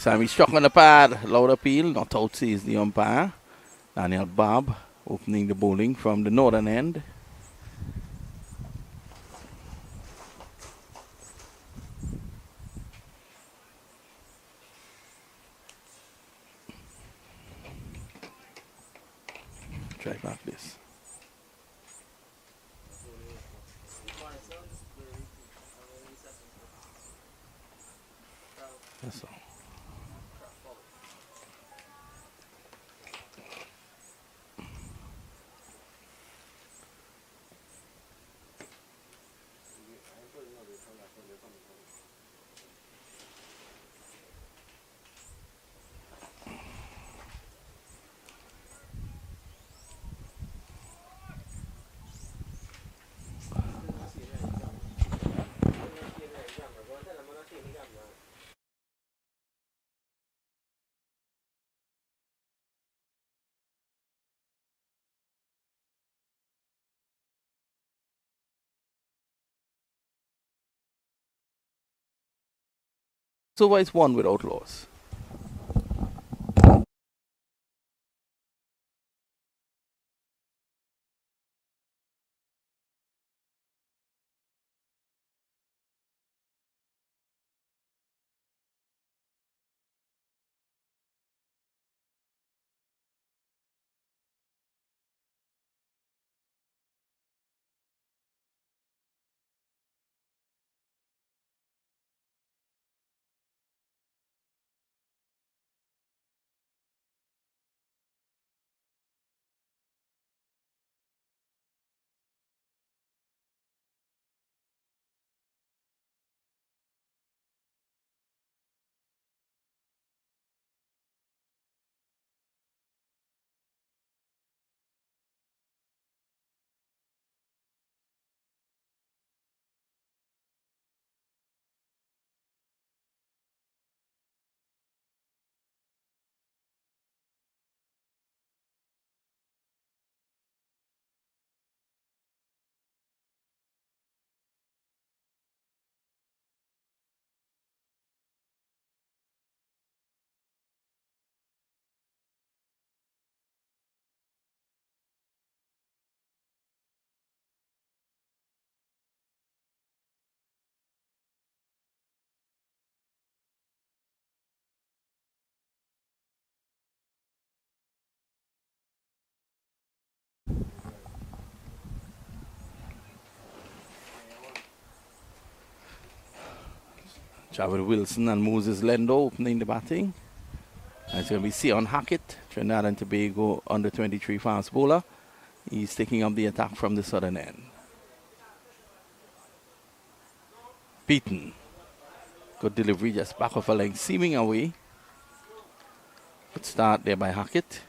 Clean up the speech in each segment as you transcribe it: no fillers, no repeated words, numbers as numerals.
Sammy struck on the pad. Loud appeal. Not out sees the umpire. Daniel Bob opening the bowling from the northern end. Try back this. That's all. So it's one without loss. Javid Wilson and Moses Lendo opening the batting. And it's going to be Sion Hackett, Trinidad and Tobago under 23 fast bowler. He's taking up the attack from the southern end. Beaten. Good delivery just back off a leg, seaming away. Good start there by Hackett.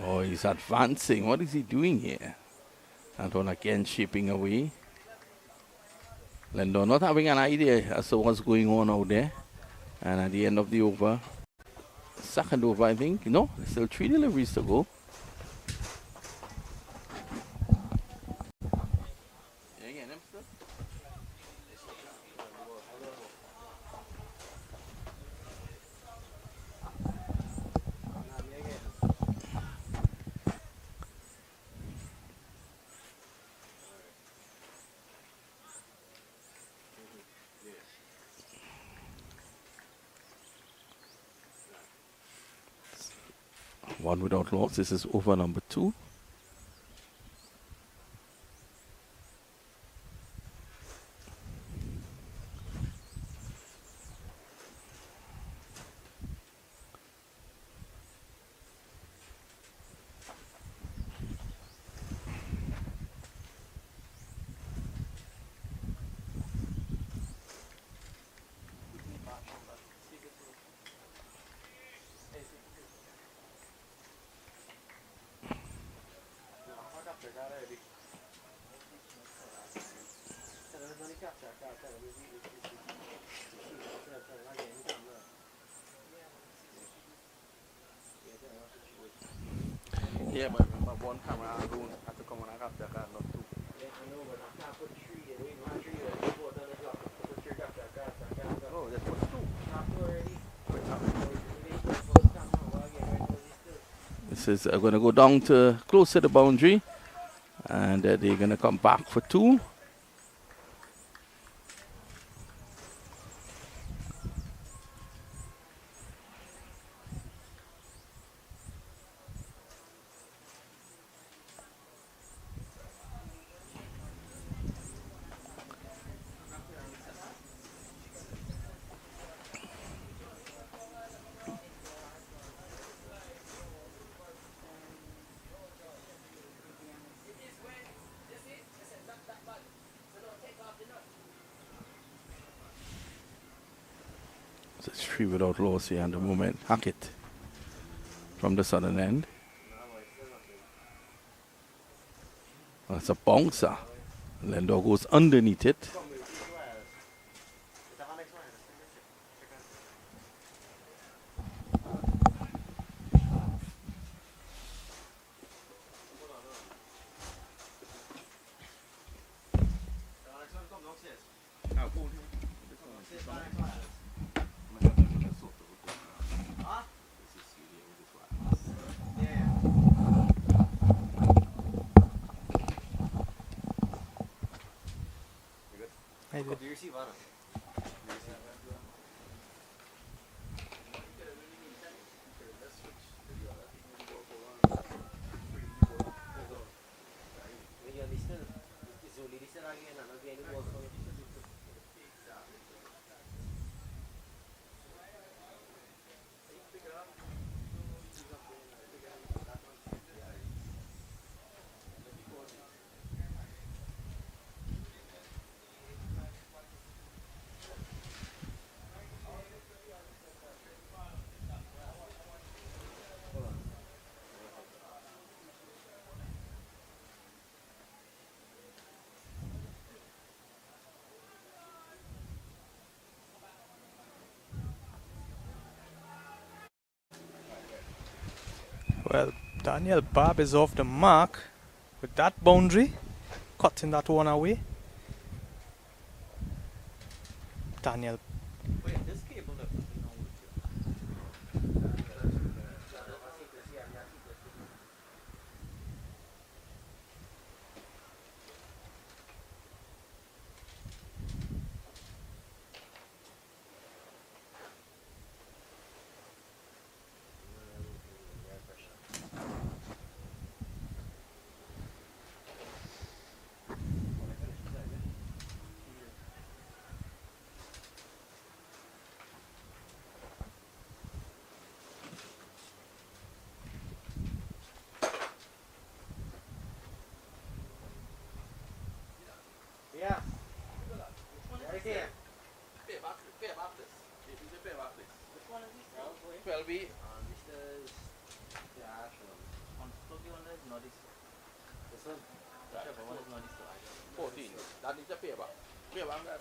Oh, he's advancing. What is he doing here? That one again shaping away. Lendo not having an idea as to what's going on out there. And at the end of the over, second over, I think, no, still 3 deliveries to go. One without loss. This is over number 2. Yeah, but remember one camera alone had to come on and capture card, not two. Yeah, I know, but I can't put three there. We want three there. You put on the clock. Put three capture cards. I can't go. No, just put two. Not two already. Wait, huh? Maybe the first time now. Well, again, right now, it's still. This is going to go down to close to the boundary, and they're going to come back for two. So it's three without loss here at the moment. Hackett from the southern end. That's a bouncer. Lendo goes underneath it. Do you receive Anna? Well, Daniel Barb is off the mark with that boundary, cutting that one away. Daniel. Wait, this cable that was yeah. Right here. Pay back this. It is a pay back this. Which one is this? 12B. This is the ash one. On the one is not this. This one? Whichever one is not this. 14. That is a pay back. Pay back that.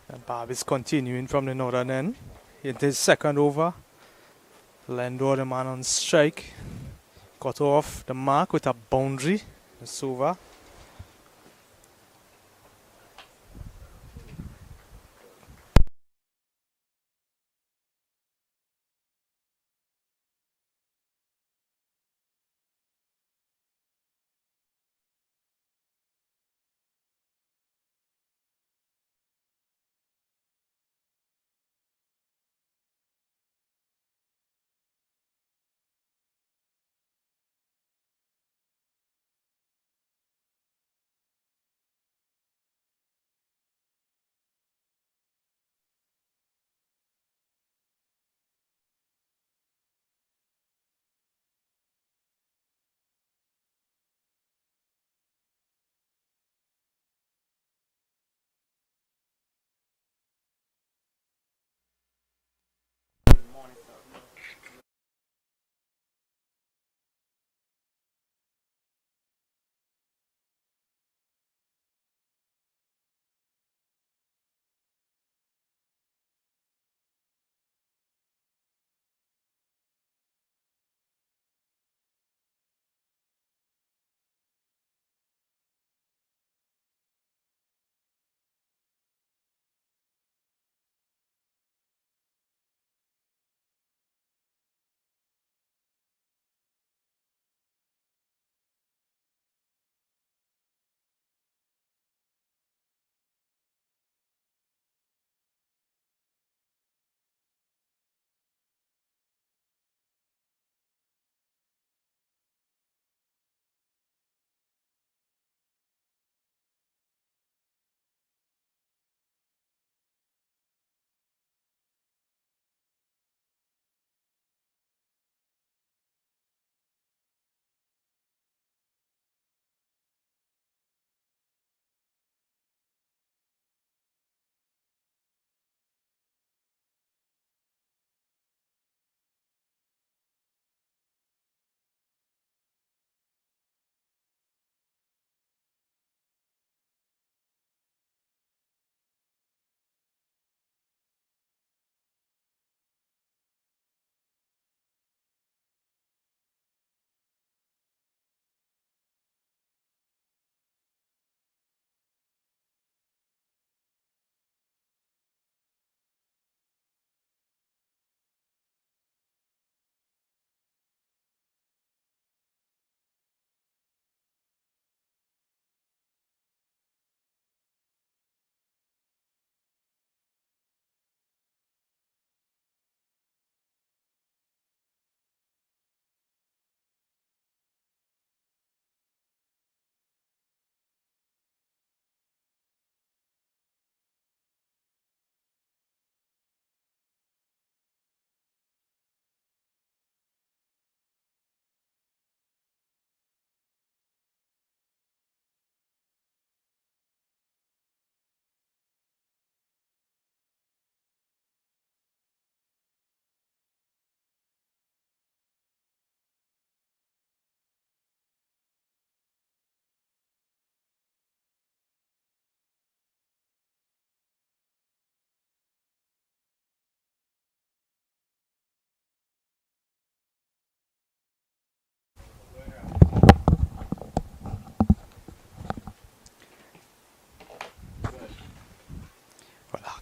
And Barb is continuing from the northern end. It is second over. Lendo, the man on strike, got off the mark with a boundary. It's over.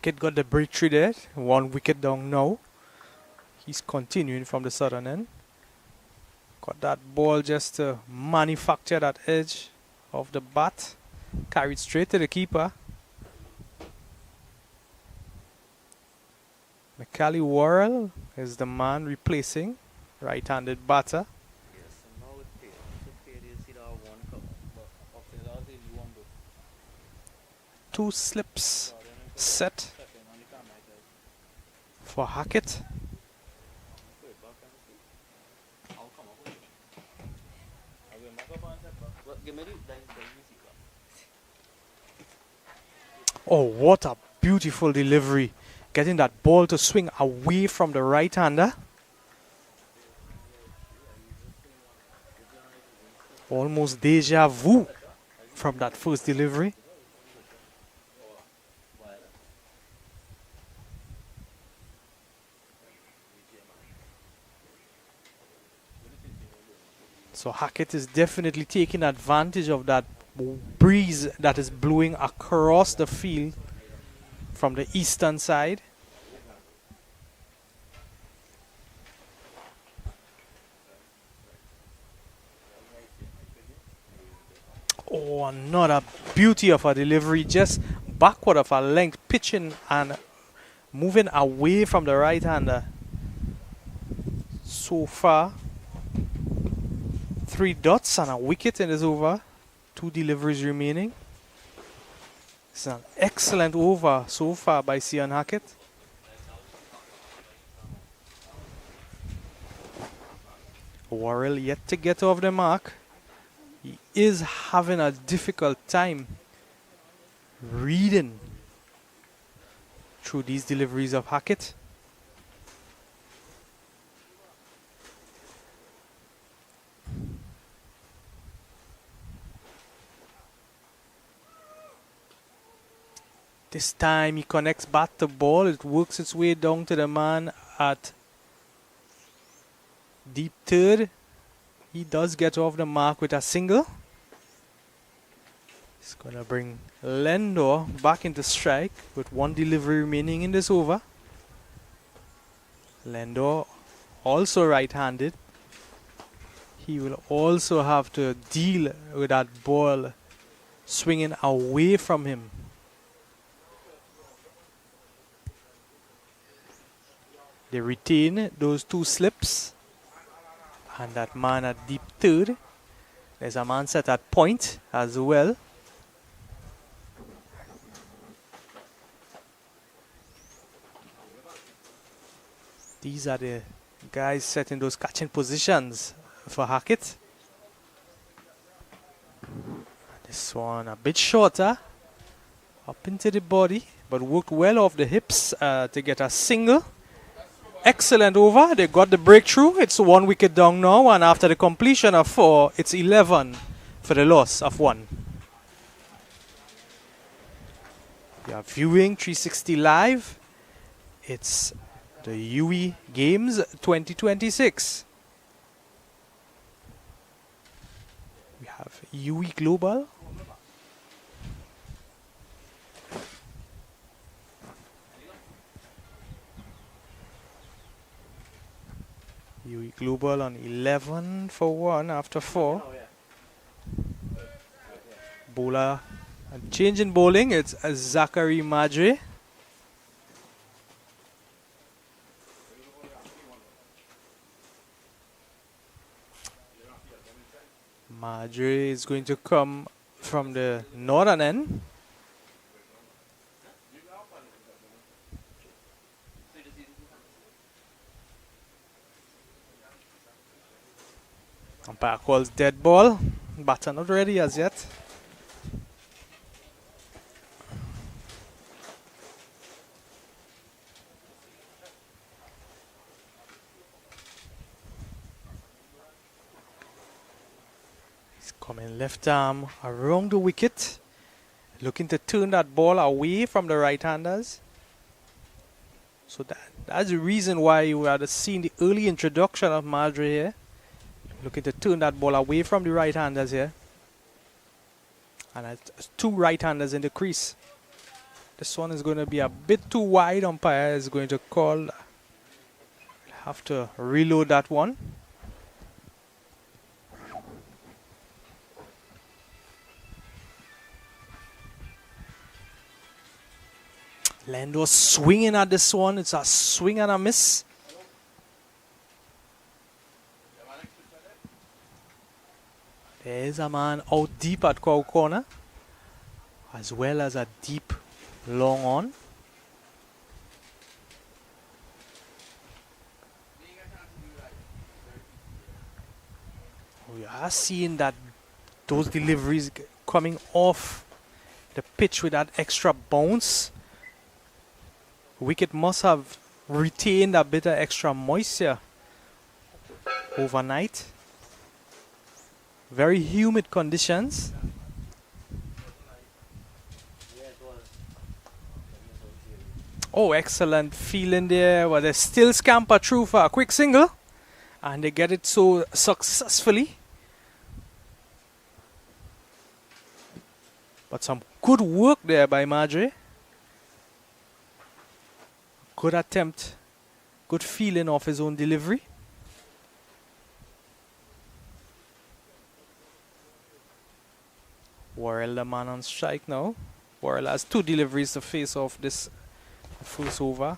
Hackett got the breakthrough there. 1 wicket down now. He's continuing from the southern end. Got that ball just to manufacture that edge of the bat. Carried straight to the keeper. Macally Worrell is the man replacing right-handed batter. Yes, and now it paid. It paid, you see that one cover. But after that, if you want to. 2 slips set for Hackett. Oh, what a beautiful delivery. Getting that ball to swing away from the right-hander. Almost deja vu from that first delivery. So Hackett is definitely taking advantage of that breeze that is blowing across the field from the eastern side. Oh, another beauty of a delivery, just backward of a length, pitching and moving away from the right-hander. So far, 3 dots and a wicket in this over. 2 deliveries remaining. It's an excellent over so far by Cian Hackett. Worrell yet to get off the mark. He is having a difficult time reading through these deliveries of Hackett. This time he connects back the ball. It works its way down to the man at deep third. He does get off the mark with a single. He's going to bring Lendor back into strike with 1 delivery remaining in this over. Lendor also right-handed. He will also have to deal with that ball swinging away from him. They retain those 2 slips. And that man at deep third. There's a man set at point as well. These are the guys setting those catching positions for Hackett. This one a bit shorter. Up into the body. But worked well off the hips to get a single. Excellent over. They got the breakthrough. It's 1 wicket down now. And after the completion of 4, it's 11 for the loss of 1. You are viewing 360 Live. It's the UWI Games 2026. We have UWI Global. UWI Global on 11 for 1 after 4. Bowler and change in bowling. It's Zachary Madre. Madre is going to come from the northern end. Umpire calls dead ball. Batter not ready as yet. He's coming left arm around the wicket. Looking to turn that ball away from the right-handers. So that's the reason why you had seen the early introduction of Madre here. Looking to turn that ball away from the right-handers here. And 2 right-handers in the crease. This one is going to be a bit too wide. Umpire is going to call. Have to reload that one. Lando swinging at this one. It's a swing and a miss. There's a man out deep at cow corner, as well as a deep long on. We are seeing that those deliveries coming off the pitch with that extra bounce. Wicket must have retained a bit of extra moisture overnight. Very humid conditions. Oh, excellent feeling there. But they still scamper through for a quick single. And they get it so successfully. But some good work there by Madre. Good attempt. Good feeling of his own delivery. Worrell the man on strike now. Worrell has 2 deliveries to face off this first over.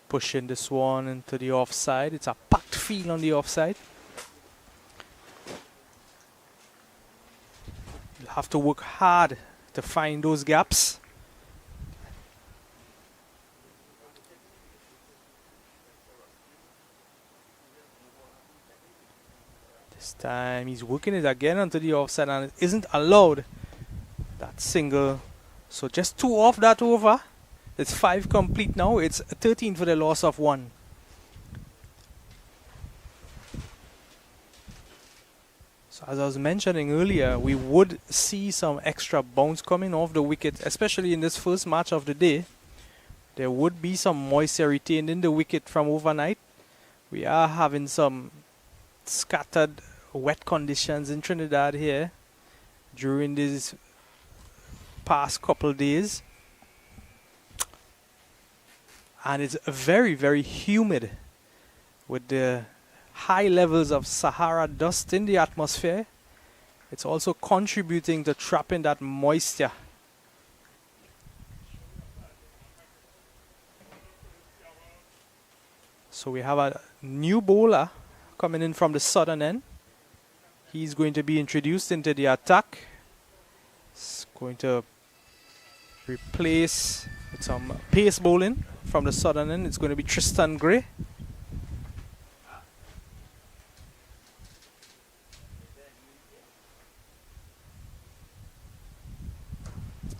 Pushing this one into the offside. It's a packed field on the offside. You'll have to work hard to find those gaps. This time he's working it again onto the offside and it isn't allowed. That single. So just 2 off that over. It's 5 complete now. It's 13 for the loss of 1. So as I was mentioning earlier, we would see some extra bounce coming off the wicket, especially in this first match of the day. There would be some moisture retained in the wicket from overnight. We are having some scattered wet conditions in Trinidad here during these past couple days. And it's very, very humid with the high levels of Sahara dust in the atmosphere. It's also contributing to trapping that moisture. So we have a new bowler coming in from the southern end. He's going to be introduced into the attack. It's going to replace with some pace bowling from the southern end. It's going to be Tristan Gray.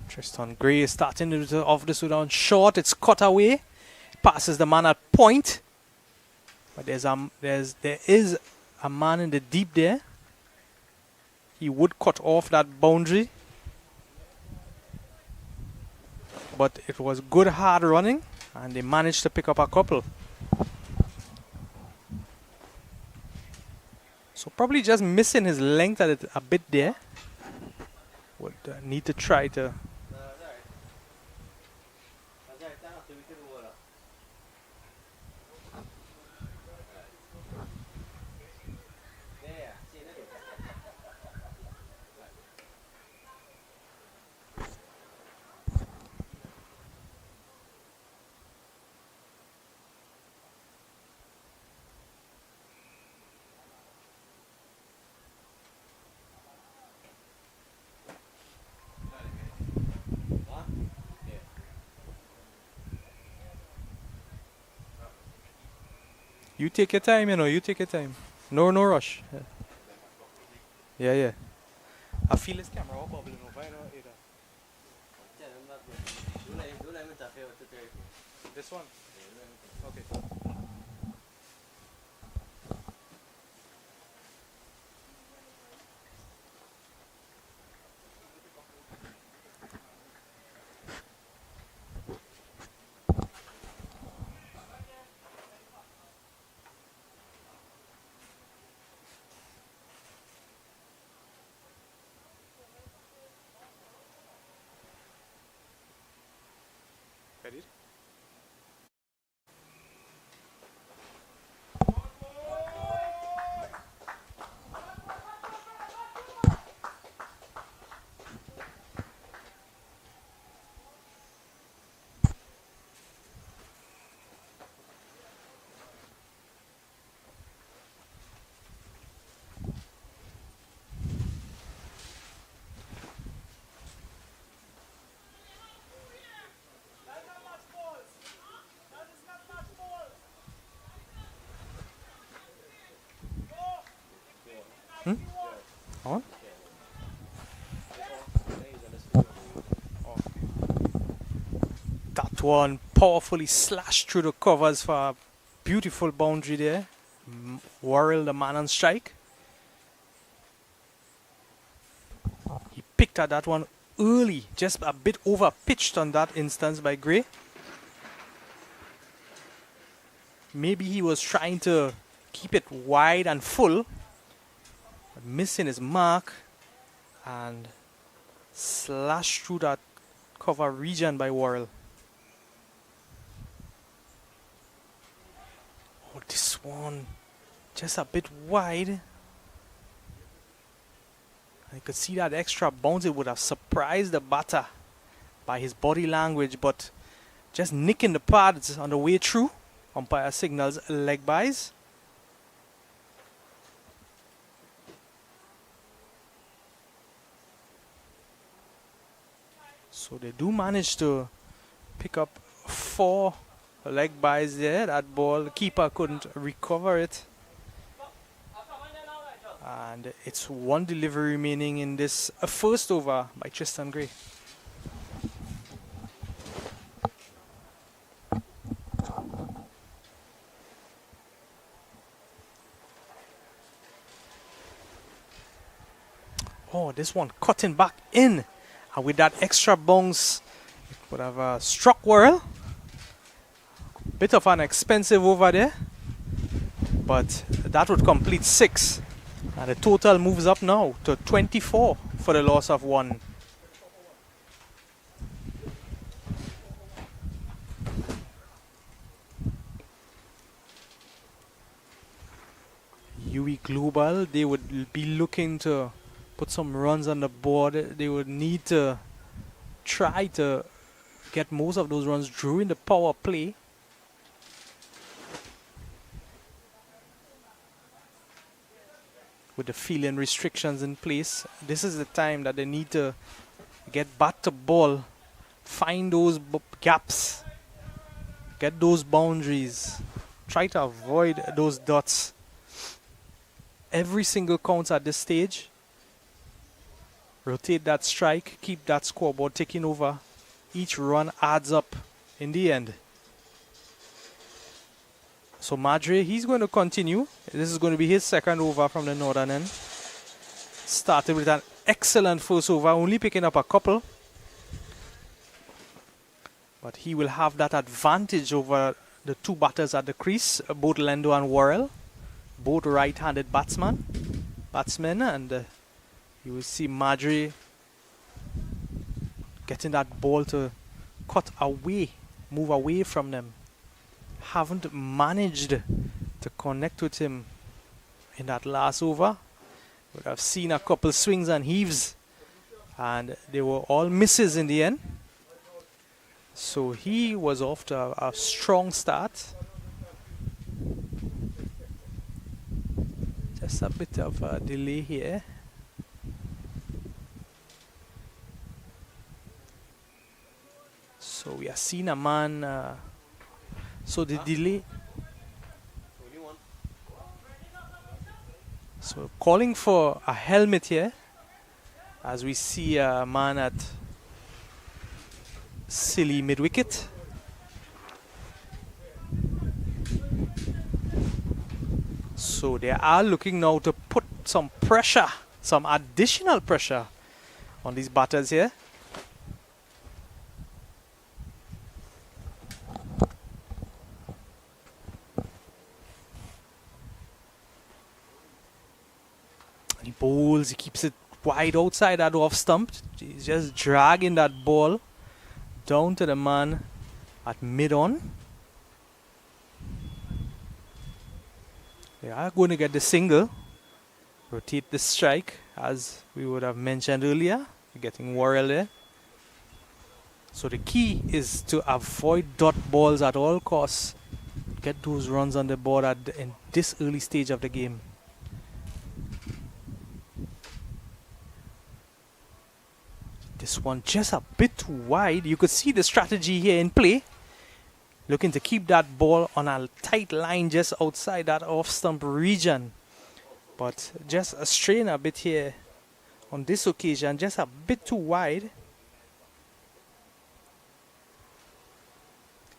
Tristan Gray is starting off this one short. It's cut away. Passes the man at point. But there is a man in the deep there. He would cut off that boundary. But it was good hard running. And they managed to pick up a couple. So probably just missing his length a bit there. Would need to try to... You take your time, you take your time. No rush. Yeah. I feel his camera all bubbling over, This one? Okay. That one powerfully slashed through the covers for a beautiful boundary there. Worrell, the man on strike. He picked at that one early, just a bit over pitched on that instance by Gray. Maybe he was trying to keep it wide and full, but missing his mark and slashed through that cover region by Worrell. Oh, this one just a bit wide. You could see that extra bounce. It would have surprised the batter by his body language, but just nicking the pads on the way through. Umpire signals leg byes. So they do manage to pick up 4 leg byes there. That ball, the keeper couldn't recover it. And it's 1 delivery remaining in this first over by Tristan Gray. Oh, this one cutting back in. And with that extra bounce, it would have struck Worrell. Bit of an expensive over there. But that would complete 6. And the total moves up now to 24 for the loss of 1. UWI Global, they would be looking to put some runs on the board. They would need to try to get most of those runs during the power play. With the fielding restrictions in place, this is the time that they need to get bat to ball, find those gaps, get those boundaries, try to avoid those dots. Every single counts at this stage. Rotate that strike, keep that scoreboard ticking over. Each run adds up in the end. So Madre, he's going to continue. This is going to be his second over from the northern end. Started with an excellent first over, only picking up a couple. But he will have that advantage over the 2 batters at the crease, both Lendo and Worrell. Both right-handed batsmen. And you will see Madre getting that ball to cut away, move away from them. Haven't managed to connect with him in that last over. Would have seen a couple swings and heaves, and they were all misses in the end. So he was off to a strong start. Just a bit of a delay here. So we are seeing a man. So the delay. So calling for a helmet here, as we see a man at silly mid-wicket. So they are looking now to put some pressure, some additional pressure on these batters here. He bowls, he keeps it wide outside that off stump. He's just dragging that ball down to the man at mid-on. They are going to get the single. Rotate the strike, as we would have mentioned earlier. Getting Worrell there. So the key is to avoid dot balls at all costs. Get those runs on the board in this early stage of the game. This one just a bit too wide. You could see the strategy here in play. Looking to keep that ball on a tight line just outside that off-stump region. But just a strain a bit here on this occasion. Just a bit too wide.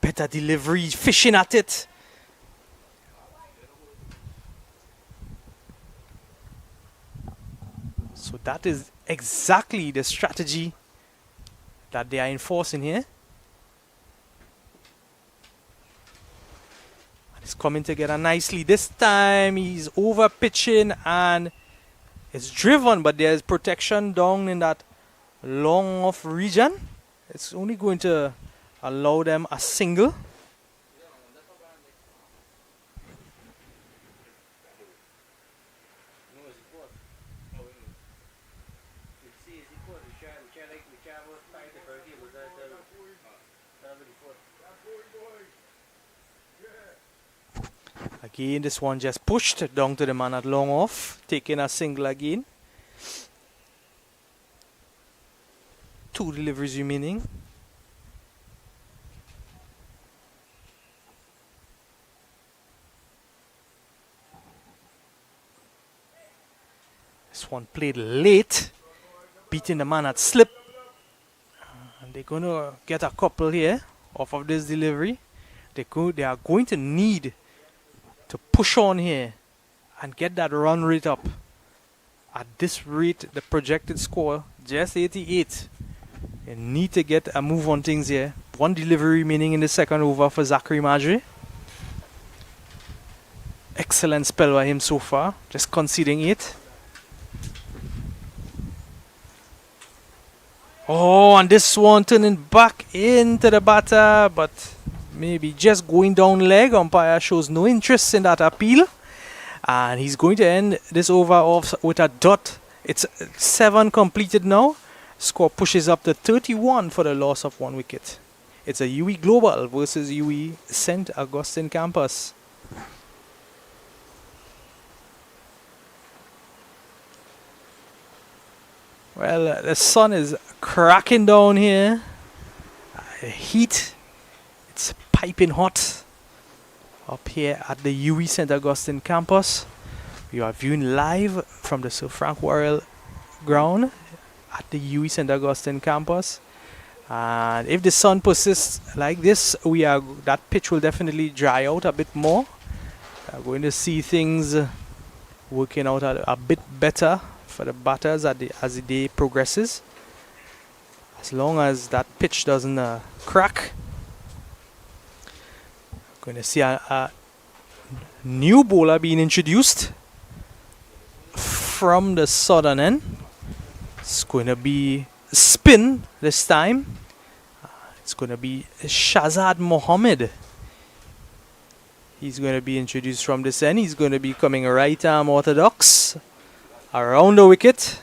Better delivery, fishing at it. So that is exactly the strategy that they are enforcing here. And it's coming together nicely. This time he's over pitching and it's driven, but there's protection down in that long off region. It's only going to allow them a single. Again, this one just pushed down to the man at long off, taking a single again. 2 deliveries remaining. This one played late, beating the man at slip. And they're going to get a couple here off of this delivery. They are going to need to push on here and get that run rate up. At this rate, the projected score, just 88. You need to get a move on things here. 1 delivery remaining in the second over for Zachary Madre. Excellent spell by him so far, just conceding 8. Oh, and this one turning back into the batter, but maybe just going down leg. Umpire shows no interest in that appeal. And he's going to end this over off with a dot. It's 7 completed now. Score pushes up to 31 for the loss of 1 wicket. It's a UWI Global versus UWI St. Augustine campus. Well, the sun is cracking down here. Heat, it's piping hot up here at the UWI St. Augustine campus. We are viewing live from the Sir Frank Worrell ground at the UWI St. Augustine campus. And if the sun persists like this, that pitch will definitely dry out a bit more. We're going to see things working out a bit better for the batters as the day progresses. As long as that pitch doesn't crack. Going to see a new bowler being introduced from the southern end. It's going to be spin this time. It's going to be Shazad Mohammed. He's going to be introduced from this end. He's going to be coming right arm orthodox around the wicket.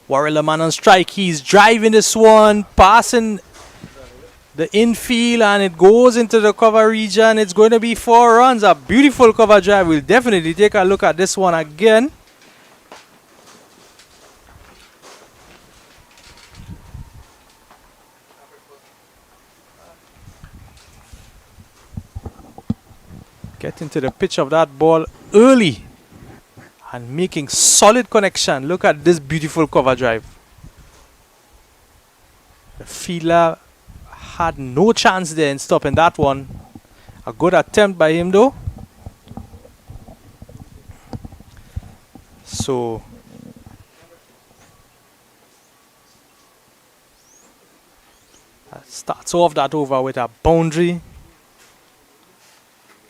Worrell, man on strike. He's driving this one, passing the infield, and it goes into the cover region. It's going to be 4 runs. A beautiful cover drive. We'll definitely take a look at this one again. Getting to the pitch of that ball early and making solid connection. Look at this beautiful cover drive. The fielder had no chance there in stopping that one. A good attempt by him though. So that starts off that over with a boundary.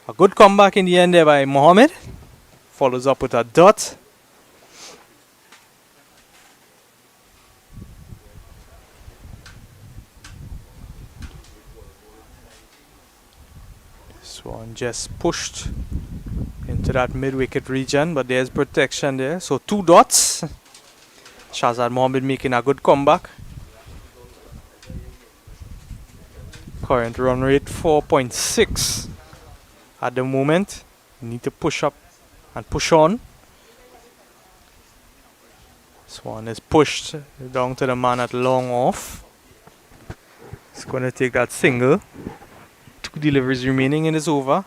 A good comeback in the end there by Mohammed. Follows up with a dot. This one just pushed into that mid-wicket region, but there's protection there. So 2 dots. Shazad Mohammed making a good comeback. Current run rate 4.6 at the moment. You need to push up and push on. This one is pushed down to the man at long off. It's going to take that single. 2 deliveries remaining in this over.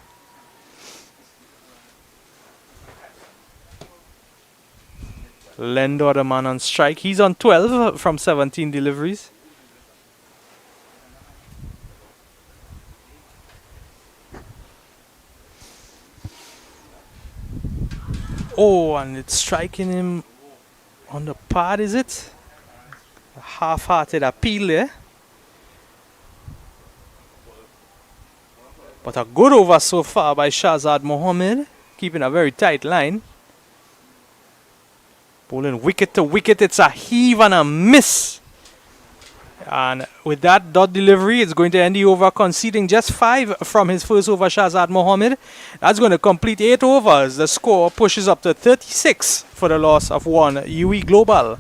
Lendo, the man on strike. He's on 12 from 17 deliveries. Oh, and it's striking him on the pad, is it? A half-hearted appeal there. But a good over so far by Shahzad Mohammed, keeping a very tight line. Bowling wicket to wicket, it's a heave and a miss. And with that dot delivery, it's going to end the over conceding just 5 from his first over, Shahzad Mohammed. That's going to complete 8 overs. The score pushes up to 36 for the loss of 1 UE Global.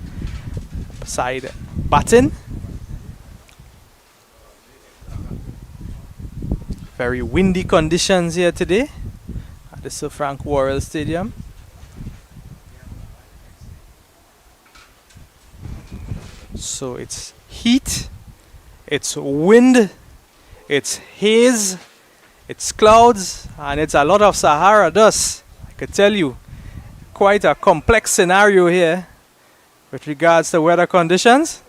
Side batting. Very windy conditions here today at the Sir Frank Worrell Stadium. So it's heat, it's wind, it's haze, it's clouds, and it's a lot of Sahara dust. I could tell you, quite a complex scenario here with regards to weather conditions.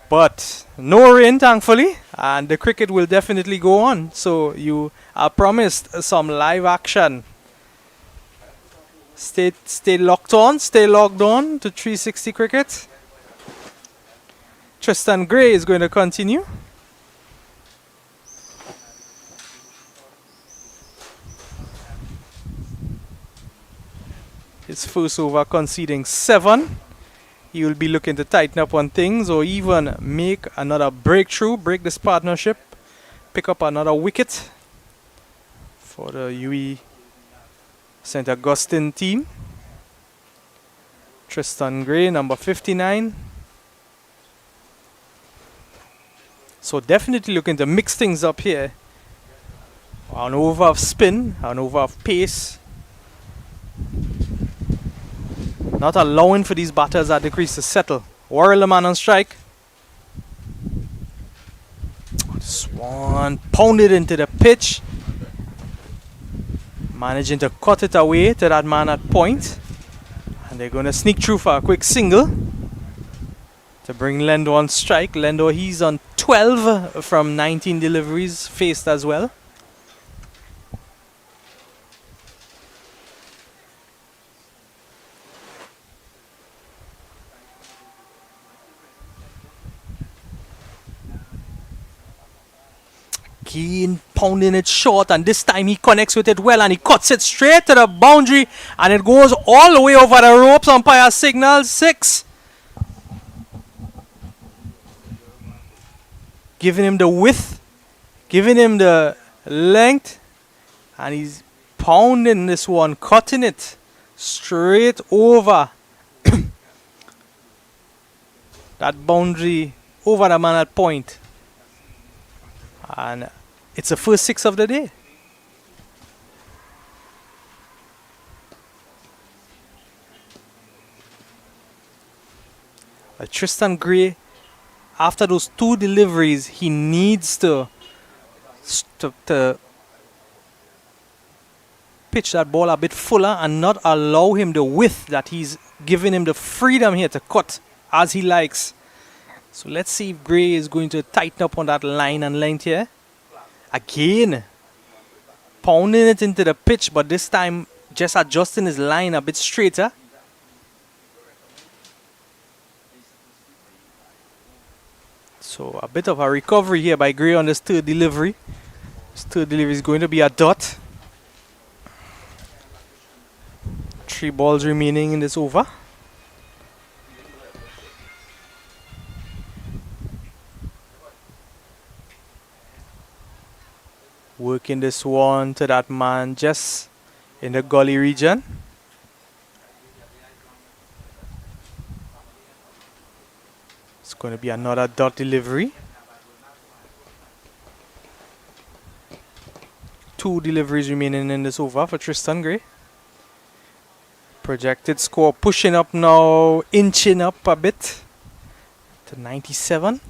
But no rain, thankfully, and the cricket will definitely go on. So you are promised some live action. Stay locked on, stay logged on to 360 Cricket. Tristan Gray is going to continue. His first over conceding 7. He will be looking to tighten up on things or even make another breakthrough, break this partnership, pick up another wicket for the UE St. Augustine team. Tristan Gray, number 59. So definitely looking to mix things up here. An over of spin, an over of pace. Not allowing for these batters at the crease to settle. Worrell, the man on strike. This one pounded into the pitch. Managing to cut it away to that man at point. And they're going to sneak through for a quick single to bring Lendo on strike. Lendo, he's on 12 from 19 deliveries faced as well. Again, pounding it short, and this time he connects with it well and he cuts it straight to the boundary and it goes all the way over the ropes. Umpire signals 6. Giving him the width, giving him the length, and he's pounding this one, cutting it straight over that boundary, over the man at point. And it's the first 6 of the day. Tristan Gray, after those 2 deliveries, he needs to pitch that ball a bit fuller and not allow him the width that he's giving him the freedom here to cut as he likes. So let's see if Gray is going to tighten up on that line and length here. Again, pounding it into the pitch, but this time just adjusting his line a bit straighter. So a bit of a recovery here by Gray on this 3rd delivery. This 3rd delivery is going to be a dot. 3 balls remaining in this over. Working this one to that man just in the gully region. It's going to be another dot delivery. 2 deliveries remaining in this over for Tristan Gray. Projected score pushing up now, inching up a bit to 97.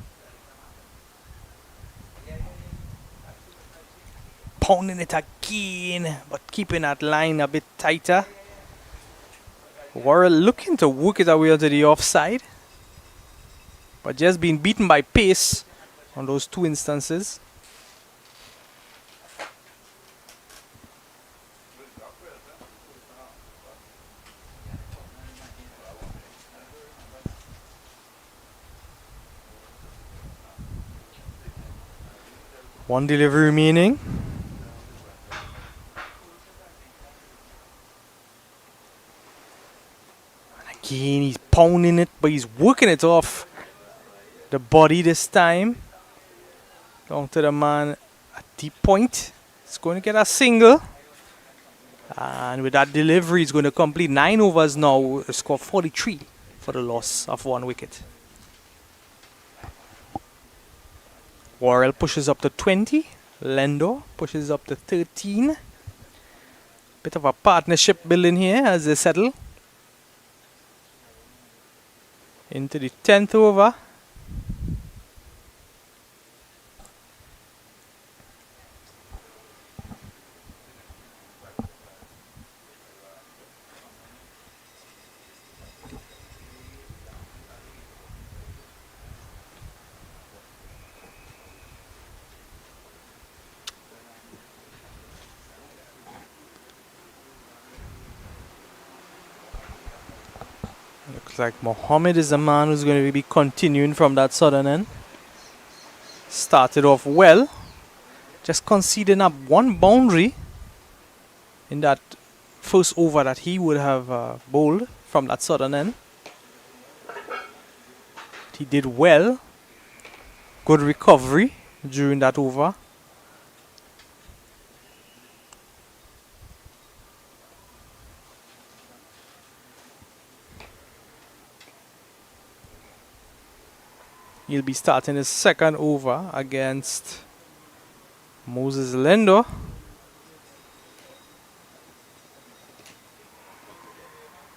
Pounding it again, but keeping that line a bit tighter. Worrell looking to work it away onto the offside, but just being beaten by pace on those two instances. One delivery remaining. And again, he's pounding it, but he's working it off the body this time. Down to the man at deep point. He's going to get a single. And with that delivery, he's going to complete 9 overs now. Score 43 for the loss of 1 wicket. Worrell pushes up to 20. Lendo pushes up to 13. Bit of a partnership building here as they settle into the 10th over. Looks like Mohammed is the man who's going to be continuing from that southern end. Started off well, just conceding up one boundary in that first over that he would have bowled from that southern end. He did well, good recovery during that over. He'll be starting his second over against Moses Lendo.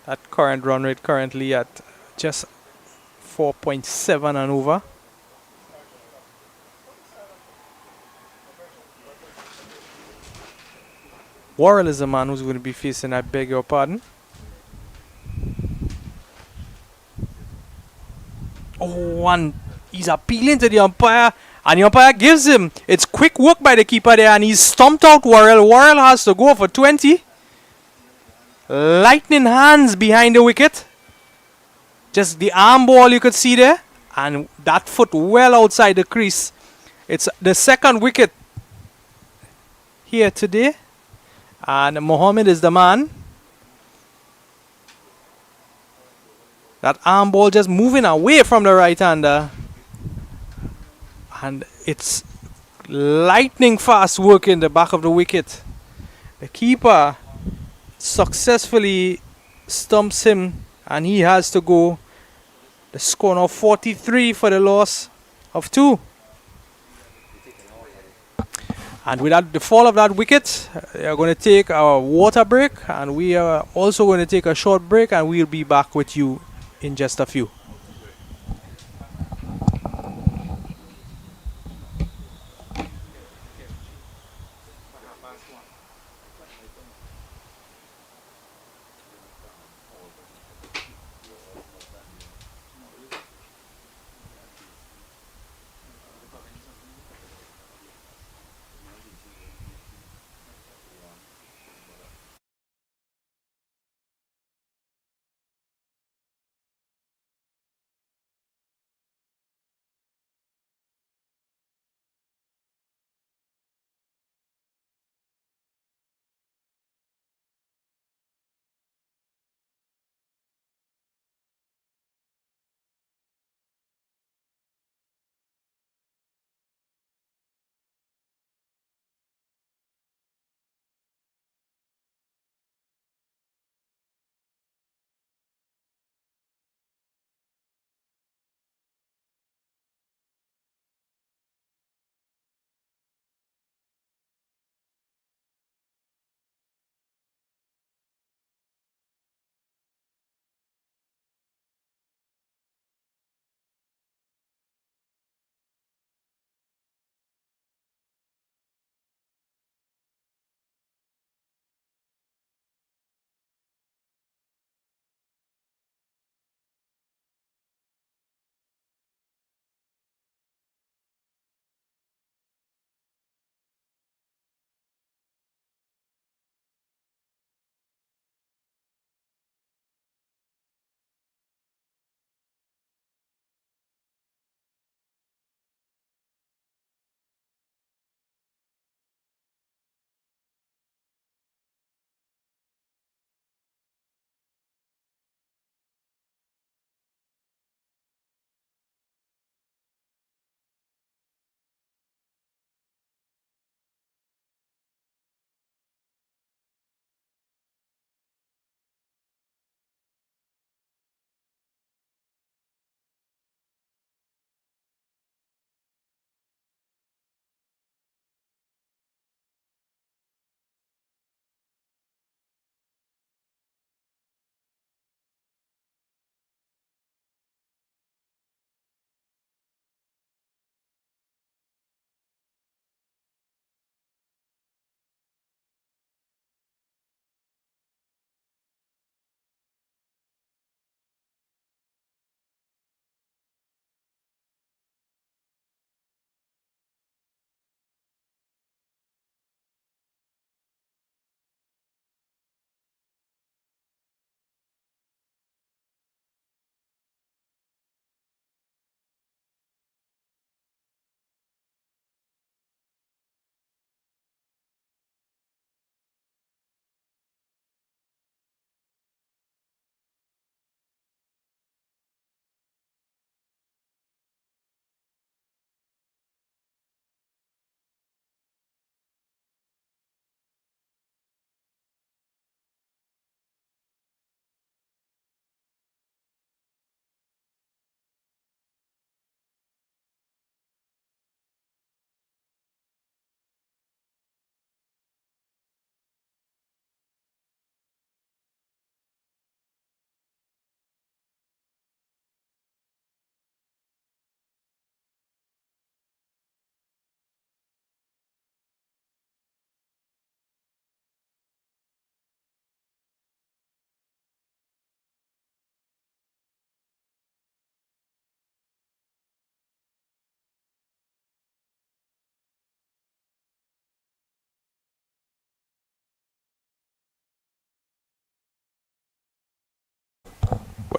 That current run rate currently at just 4.7 and over. Worrell is the man who's going to be facing, I beg your pardon. Oh, and he's appealing to the umpire, and the umpire gives him. It's quick work by the keeper there, and he's stumped out Worrell. Worrell has to go for 20. Lightning hands behind the wicket. Just the arm ball you could see there, and that foot well outside the crease. It's the second wicket here today, and Mohammed is the man. That arm ball just moving away from the right-hander. And it's lightning fast work in the back of the wicket. The keeper successfully stumps him, and he has to go. The score now 43 for the loss of 2. And without the fall of that wicket, we are going to take our water break, and we are also going to take a short break, and we'll be back with you in just a few.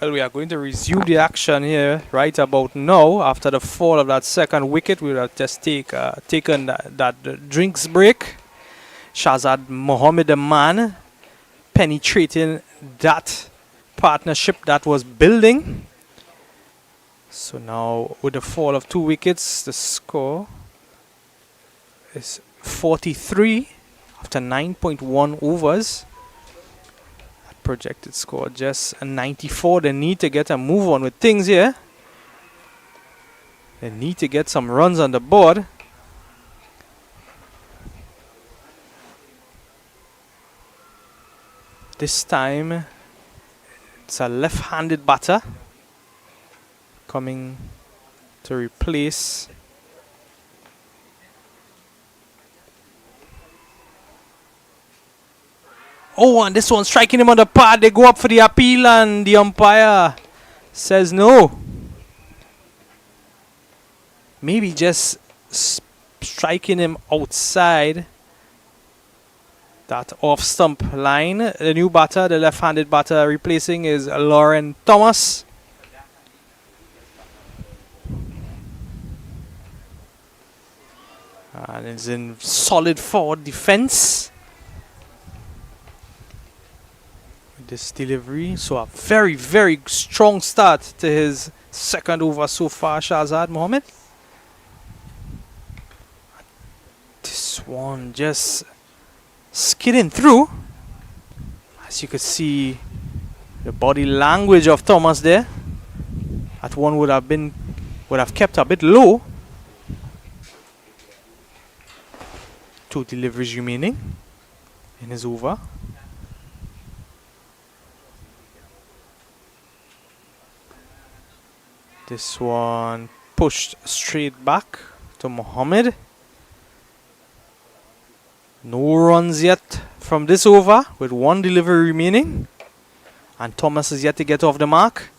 Well, we are going to resume the action here right about now. After the fall of that second wicket, we will have just taken that drinks break. Shazad Mohammed, the man, penetrating that partnership that was building. So now, with the fall of 2 wickets, the score is 43 after 9.1 overs. Projected score just a 94. They need to get a move on with things here. They need to get some runs on the board. This time it's a left-handed batter coming to replace and this one striking him on the pad. They go up for the appeal and the umpire says no. Maybe just striking him outside that off-stump line. The new batter, the left-handed batter replacing is Lauren Thomas. And is in solid forward defense. This delivery, so a very, very strong start to his second over so far, Shazad Mohammed. This one just skidding through. As you could see, the body language of Thomas there. That one would have kept a bit low. 2 deliveries remaining in his over. This one pushed straight back to Mohammed. No runs yet from this over with 1 delivery remaining. And Thomas is yet to get off the mark.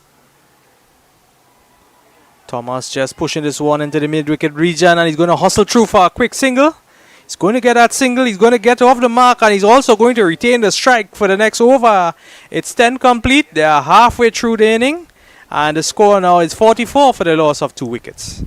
Thomas just pushing this one into the mid-wicket region and he's going to hustle through for a quick single. He's going to get that single. He's going to get off the mark and he's also going to retain the strike for the next over. It's 10 complete. They are halfway through the inning. And the score now is 44 for the loss of 2 wickets.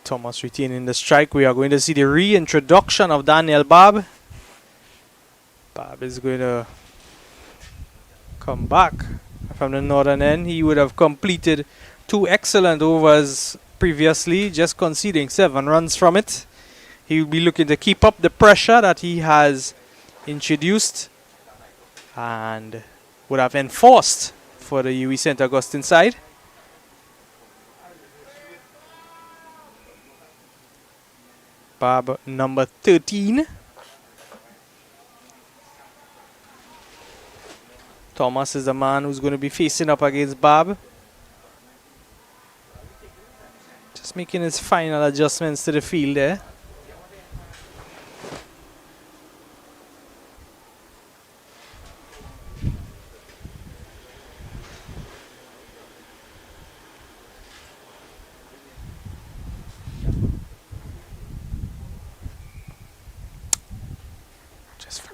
Thomas retaining the strike. We are going to see the reintroduction of Daniel Babb. Babb is going to come back from the northern end. He would have completed 2 excellent overs previously, just conceding 7 runs from it. He will be looking to keep up the pressure that he has introduced and would have enforced for the UWI St. Augustine side. Babb, number 13. Thomas is the man who's going to be facing up against Babb. Just making his final adjustments to the field there.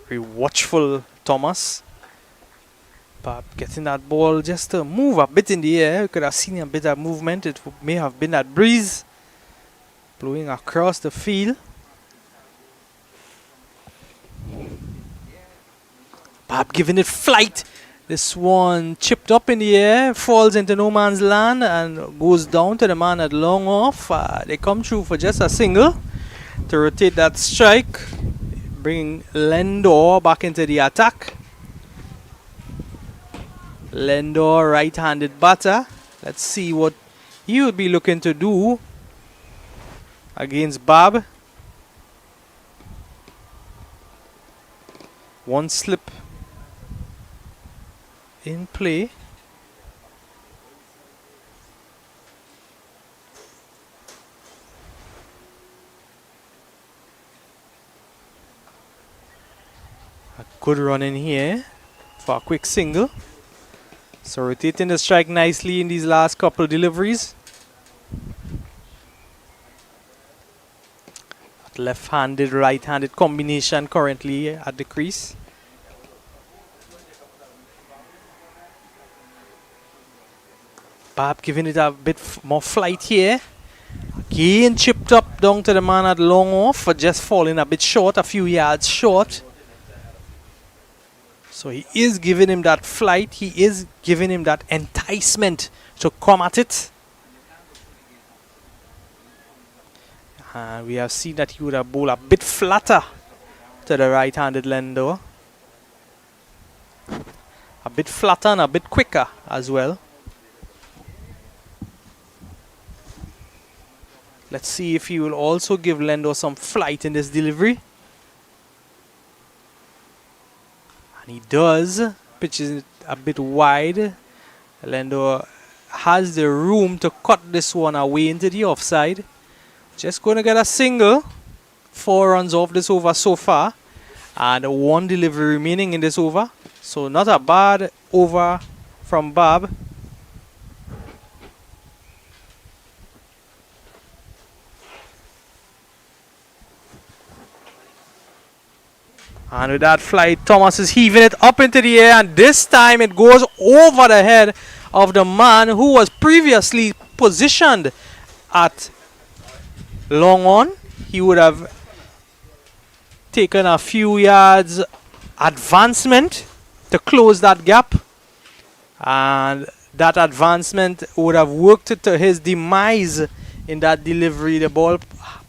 Very watchful Thomas. Babb getting that ball just to move a bit in the air. You could have seen a bit of movement. It may have been that breeze blowing across the field. Babb giving it flight. This one chipped up in the air, falls into no man's land and goes down to the man at long off. They come through for just a single to rotate that strike, bringing Lendor back into the attack. Lendor, right-handed batter. Let's see what he would be looking to do against Babb. One slip in play. Good run in here for a quick single. So rotating the strike nicely in these last couple deliveries. Left-handed, right-handed combination currently at the crease. Bob giving it a bit more flight here. Again chipped up down to the man at long off for just falling a bit short, a few yards short. So he is giving him that flight. He is giving him that enticement to come at it. And we have seen that he would have bowled a bit flatter to the right-handed lender. A bit flatter and a bit quicker as well. Let's see if he will also give Lendo some flight in this delivery. And he does. Pitches it a bit wide. Lendo has the room to cut this one away into the offside. Just going to get a single. 4 runs off this over so far. And 1 delivery remaining in this over. So not a bad over from Bob. And with that flight, Thomas is heaving it up into the air, and this time it goes over the head of the man who was previously positioned at long on. He would have taken a few yards advancement to close that gap, and that advancement would have worked to his demise in that delivery. The ball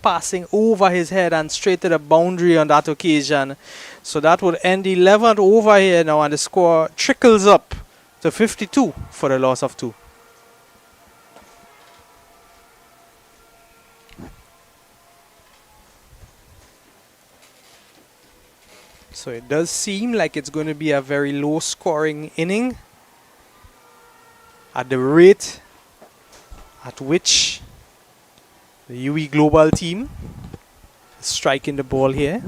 passing over his head and straight to the boundary on that occasion. So that would end the 11th over here now, and the score trickles up to 52 for the loss of 2. So it does seem like it's going to be a very low scoring inning at the rate at which the UE Global team is striking the ball here.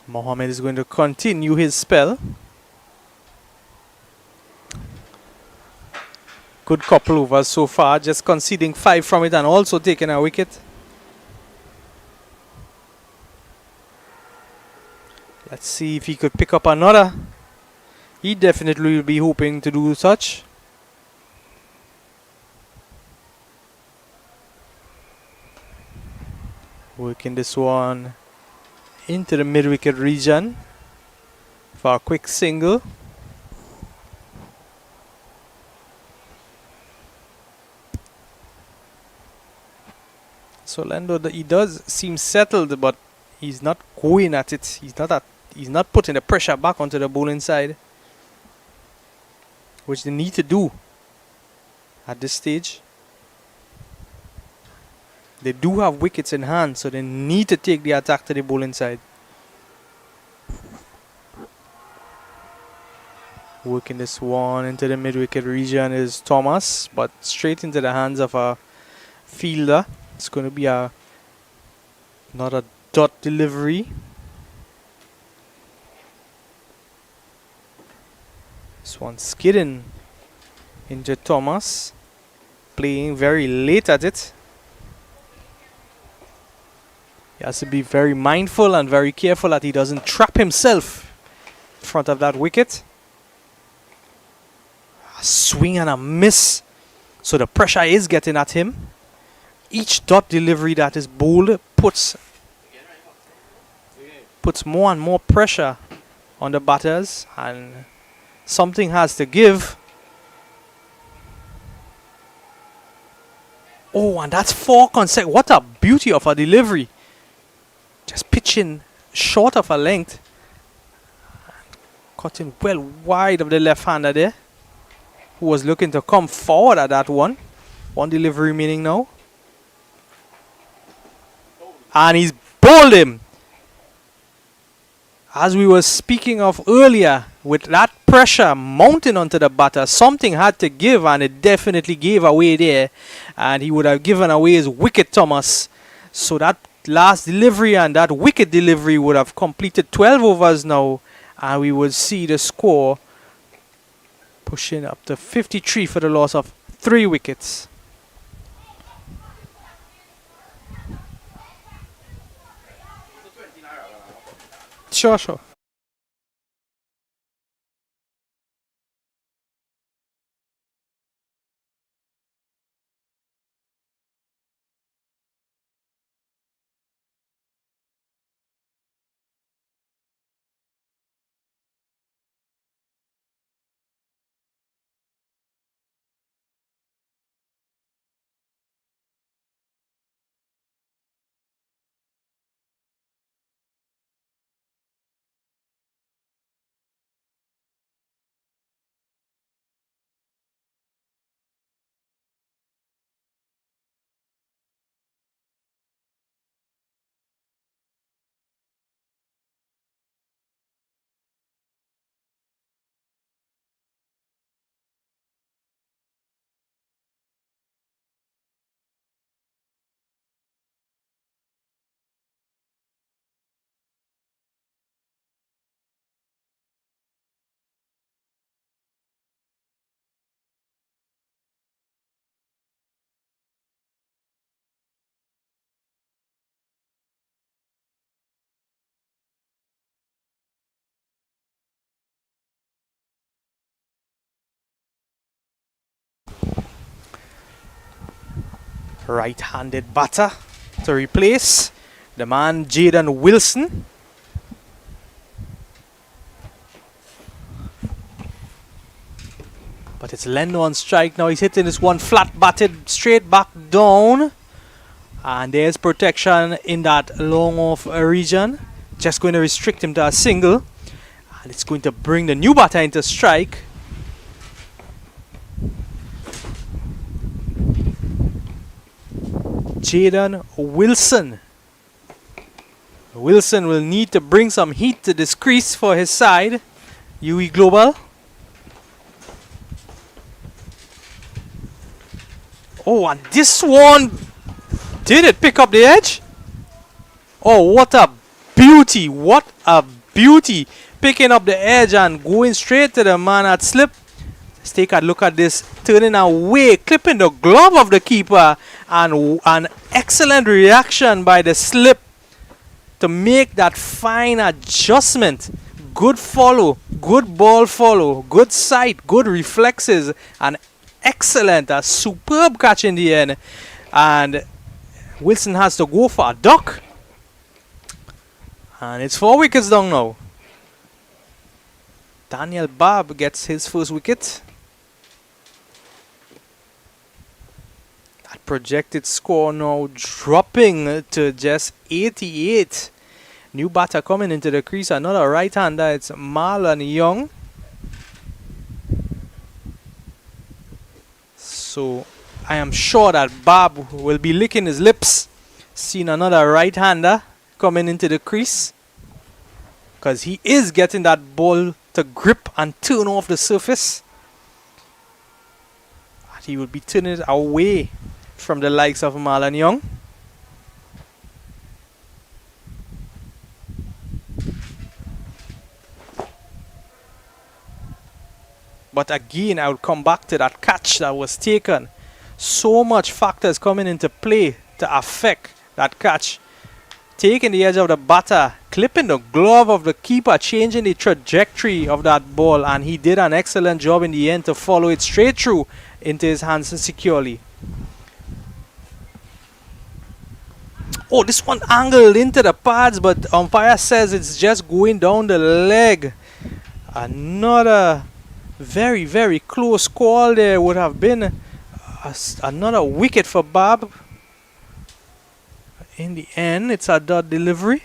Mohammed is going to continue his spell. Good couple overs so far, just conceding 5 from it and also taking a wicket. Let's see if he could pick up another. He definitely will be hoping to do such. Working this one into the mid-wicket region for a quick single. So Lendo, he does seem settled, but he's not going at it. He's not putting the pressure back onto the bowling side, which they need to do at this stage. They do have wickets in hand, so they need to take the attack to the bowling side. Working this one into the mid-wicket region is Thomas, but straight into the hands of a fielder. It's going to be not a dot delivery. This one skidding into Thomas, playing very late at it. He has to be very mindful and very careful that he doesn't trap himself in front of that wicket. A swing and a miss. So the pressure is getting at him. Each dot delivery that is bowled puts more and more pressure on the batters, and something has to give. Oh, and that's 4 consecutive. What a beauty of a delivery. Just pitching short of a length. Cutting well wide of the left-hander there, who was looking to come forward at that one. 1 delivery remaining now. And he's bowled him. as we were speaking of earlier, with that pressure mounting onto the batter, something had to give, and it definitely gave away there. And he would have given away his wicket, Thomas. So that last delivery and that wicket delivery would have completed 12 overs now. And we would see the score pushing up to 53 for the loss of 3 wickets. Sure, sure. Right-handed batter to replace the man Jaden Wilson. But it's Leno on strike now. He's hitting this one flat batted straight back down. And there's protection in that long off region. Just going to restrict him to a single. And it's going to bring the new batter into strike. Jaden Wilson. Wilson will need to bring some heat to this crease for his side. UWI Global. Oh, and this one, did it pick up the edge? Oh, what a beauty. What a beauty. Picking up the edge and going straight to the man at slip. Let's take a look at this. Turning away, clipping the glove of the keeper. And an excellent reaction by the slip to make that fine adjustment. Good follow, good ball follow, good sight, good reflexes, and excellent, a superb catch in the end. And Wilson has to go for a duck. And it's 4 wickets down now. Daniel Babb gets his first wicket. That projected score now dropping to just 88. New batter coming into the crease. Another right-hander. It's Marlon Young. So I am sure that Babb will be licking his lips seeing another right-hander coming into the crease, because he is getting that ball to grip and turn off the surface. And he will be turning it away from the likes of Marlon Young. But again, I will come back to that catch that was taken. So much factors coming into play to affect that catch. Taking the edge of the batter, clipping the glove of the keeper, changing the trajectory of that ball, and he did an excellent job in the end to follow it straight through into his hands securely. Oh, this one angled into the pads, but umpire says it's just going down the leg. Another very, very close call there. Would have been another wicket for Babb. In the end, it's a dot delivery.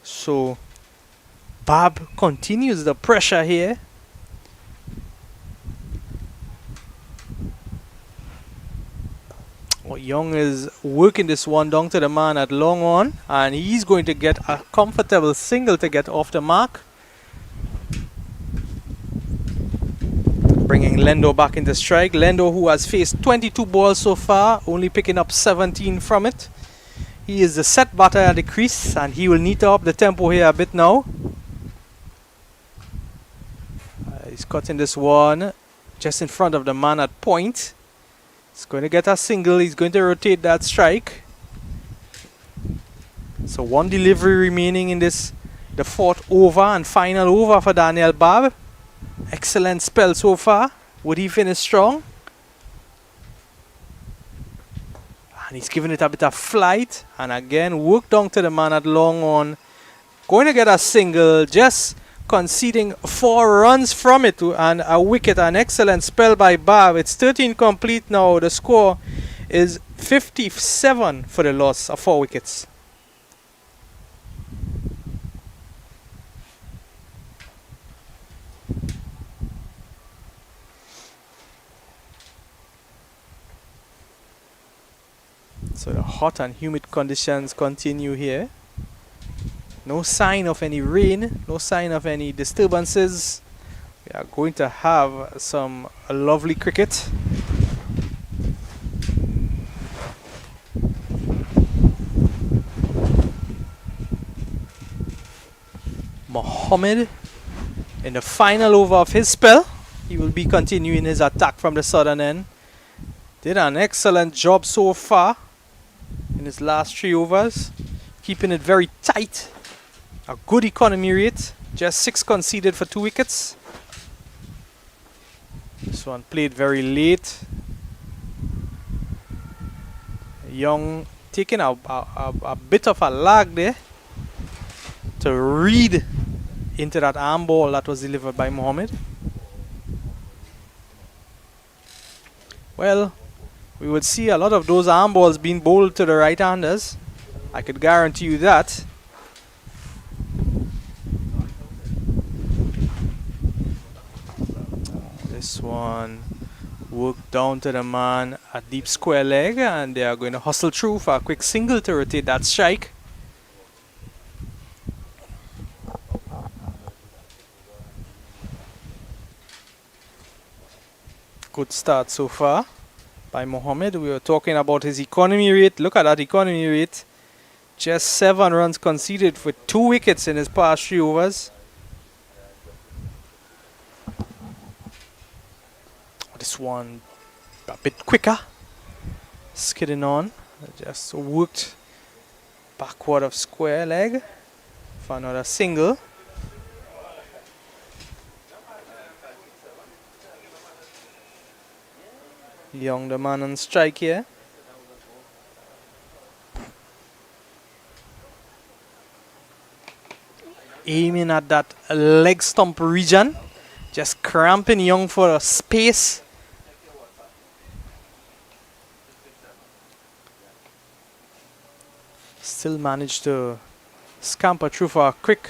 So Babb continues the pressure here. Oh, Young is working this one down to the man at long on, and he's going to get a comfortable single to get off the mark. Bringing Lendo back into strike. Lendo, who has faced 22 balls so far, only picking up 17 from it. He is the set batter at the crease, and he will need to up the tempo here a bit now. He's cutting this one just in front of the man at point. He's going to get a single. He's going to rotate that strike. So one delivery remaining in this, the fourth over and final over for Daniel Babb. Excellent spell so far. Would he finish strong? And he's giving it a bit of flight. And again, work down to the man at long on. Going to get a single, just conceding 4 runs from it and a wicket. An excellent spell by Babb. It's 13 complete now. The score is 57 for the loss of 4 wickets. So the hot and humid conditions continue here. No sign of any rain, no sign of any disturbances. We are going to have some lovely cricket. Mohammed in the final over of his spell. He will be continuing his attack from the southern end. Did an excellent job so far in his last 3 overs, keeping it very tight. A good economy rate, just 6 conceded for 2 wickets. This one played very late. Young taking a bit of a lag there to read into that arm ball that was delivered by Mohammed. Well, we would see a lot of those arm balls being bowled to the right-handers. I could guarantee you that. This one worked down to the man at deep square leg, and they are going to hustle through for a quick single to rotate that strike. Good start so far by Mohammed. We were talking about his economy rate. Look at that economy rate. Just 7 runs conceded for 2 wickets in his past 3 overs. This one a bit quicker. Skidding on. Just worked backward of square leg for another single. Young, the man on strike here. Aiming at that leg stump region. Just cramping Young for a space. Still managed to scamper through for a quick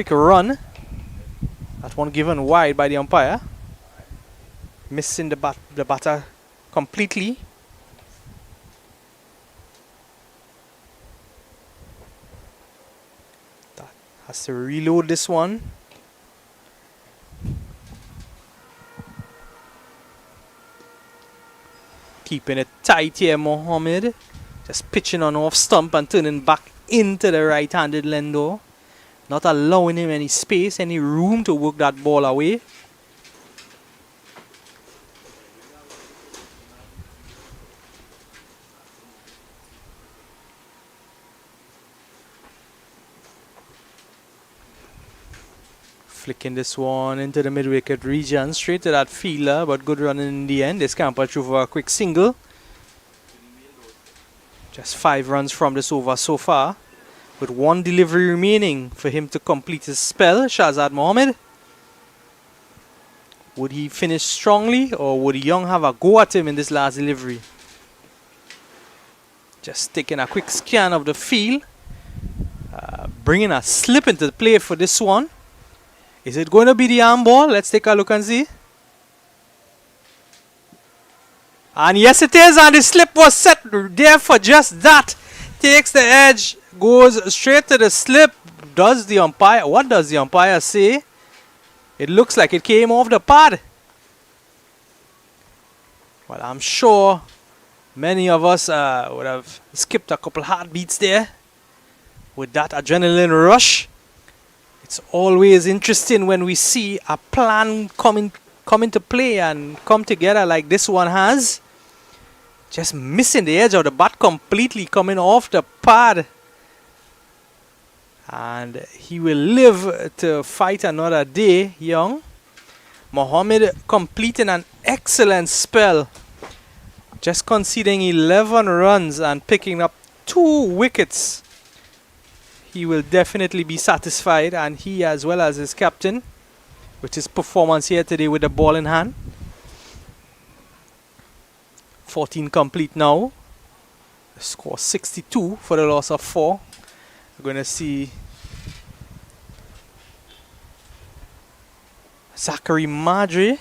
run. That one given wide by the umpire. Missing the batter completely. That has to reload this one. Keeping it tight here, Mohammed. Just pitching on off stump and turning back into the right-handed Lendo. Not allowing him any space, any room to work that ball away. Flicking this one into the mid-wicket region, straight to that fielder, but good running in the end. They scamper through for a quick single. Just 5 runs from this over so far, with 1 delivery remaining for him to complete his spell. Shahzad Mohammed. Would he finish strongly, or would Young have a go at him in this last delivery? Just taking a quick scan of the field, bringing a slip into the play for this one. Is it going to be the arm ball? Let's take a look and see. And yes, it is. And the slip was set there for just that. Takes the edge, goes straight to the slip. Does the umpire? What does the umpire say? It looks like it came off the pad. Well, I'm sure many of us would have skipped a couple heartbeats there with that adrenaline rush. It's always interesting when we see a plan come into play and come together like this one has. Just missing the edge of the bat completely, coming off the pad. And he will live to fight another day, young. Mohammed completing an excellent spell. Just conceding 11 runs and picking up 2 wickets. He will definitely be satisfied, and he as well as his captain with his performance here today with the ball in hand. 14 complete now. The score 62 for the loss of 4. We're going to see Zachary Madre.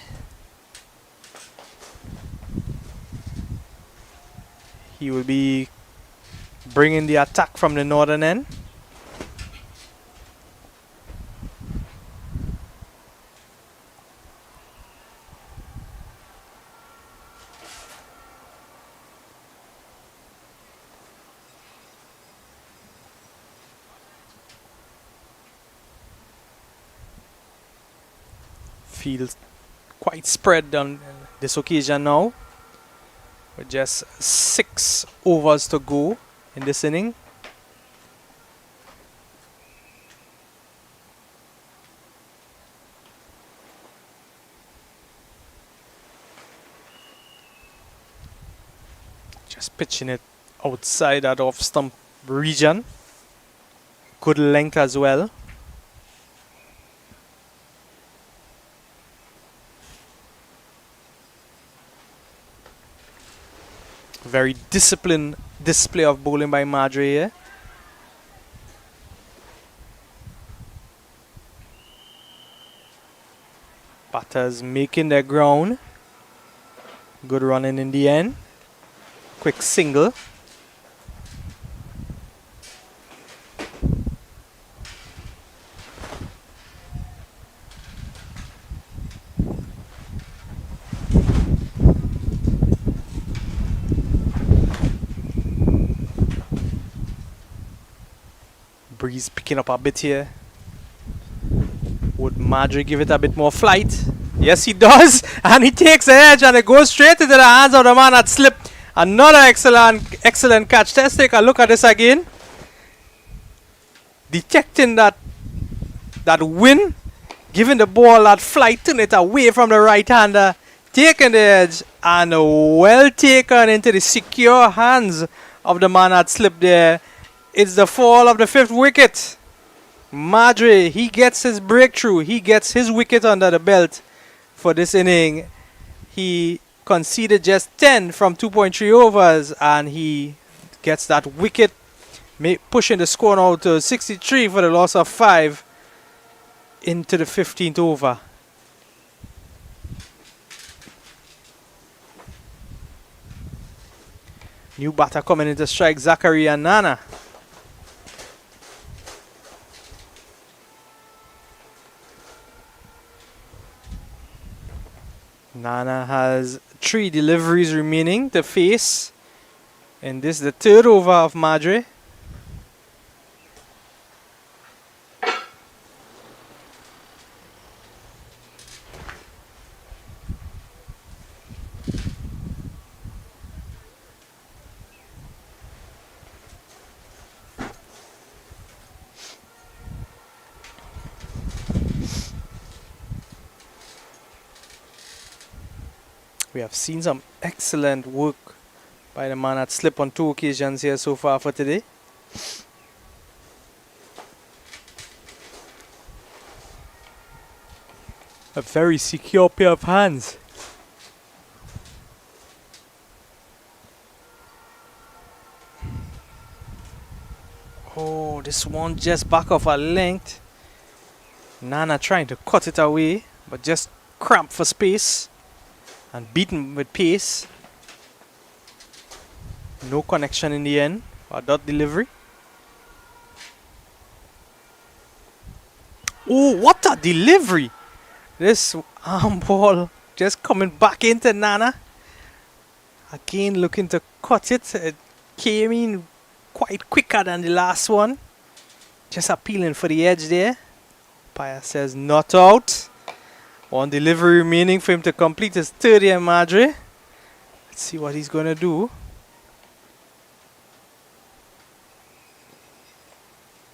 He will be bringing the attack from the northern end. Feels quite spread on this occasion now, with just 6 overs to go in this inning. Just pitching it outside that off stump region. Good length as well. Very disciplined display of bowling by Madre here. Batters making their ground. Good running in the end. Quick single. Breeze picking up a bit here. Would Madre give it a bit more flight? Yes, he does. And he takes the edge and it goes straight into the hands of the man that slipped. Another excellent catch. Let's take a look at this again. Detecting that wind, giving the ball that flight, turning it away from the right-hander, taking the edge, and well taken into the secure hands of the man that slipped there. It's the fall of the 5th wicket. Madre, he gets his breakthrough. He gets his wicket under the belt for this inning. He conceded just 10 from 2.3 overs, and he gets that wicket, pushing the score now to 63 for the loss of 5 into the 15th over. New batter coming in to strike, Zachary and Nana. Nana has 3 deliveries remaining to face. And this is the 3rd over of Madre. We have seen some excellent work by the man that slipped on 2 occasions here so far for today. A very secure pair of hands. Oh, this one just back off a length. Nana trying to cut it away, but just cramped for space and beaten with pace. No connection in the end. A dot delivery. Oh, what a delivery! This arm ball just coming back into Nana. Again, looking to cut it. It came in quite quicker than the last one. Just appealing for the edge there. Umpire says not out. One delivery remaining for him to complete his 30th Madre. Let's see what he's going to do.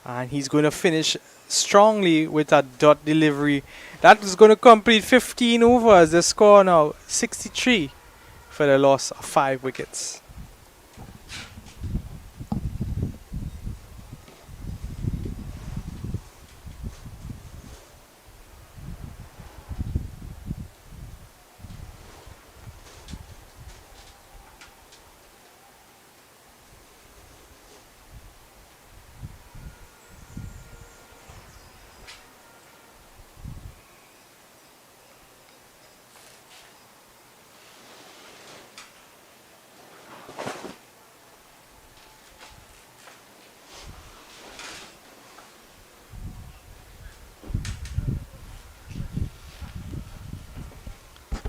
And he's going to finish strongly with a dot delivery. That is going to complete 15 overs. The score now 63 for the loss of 5 wickets.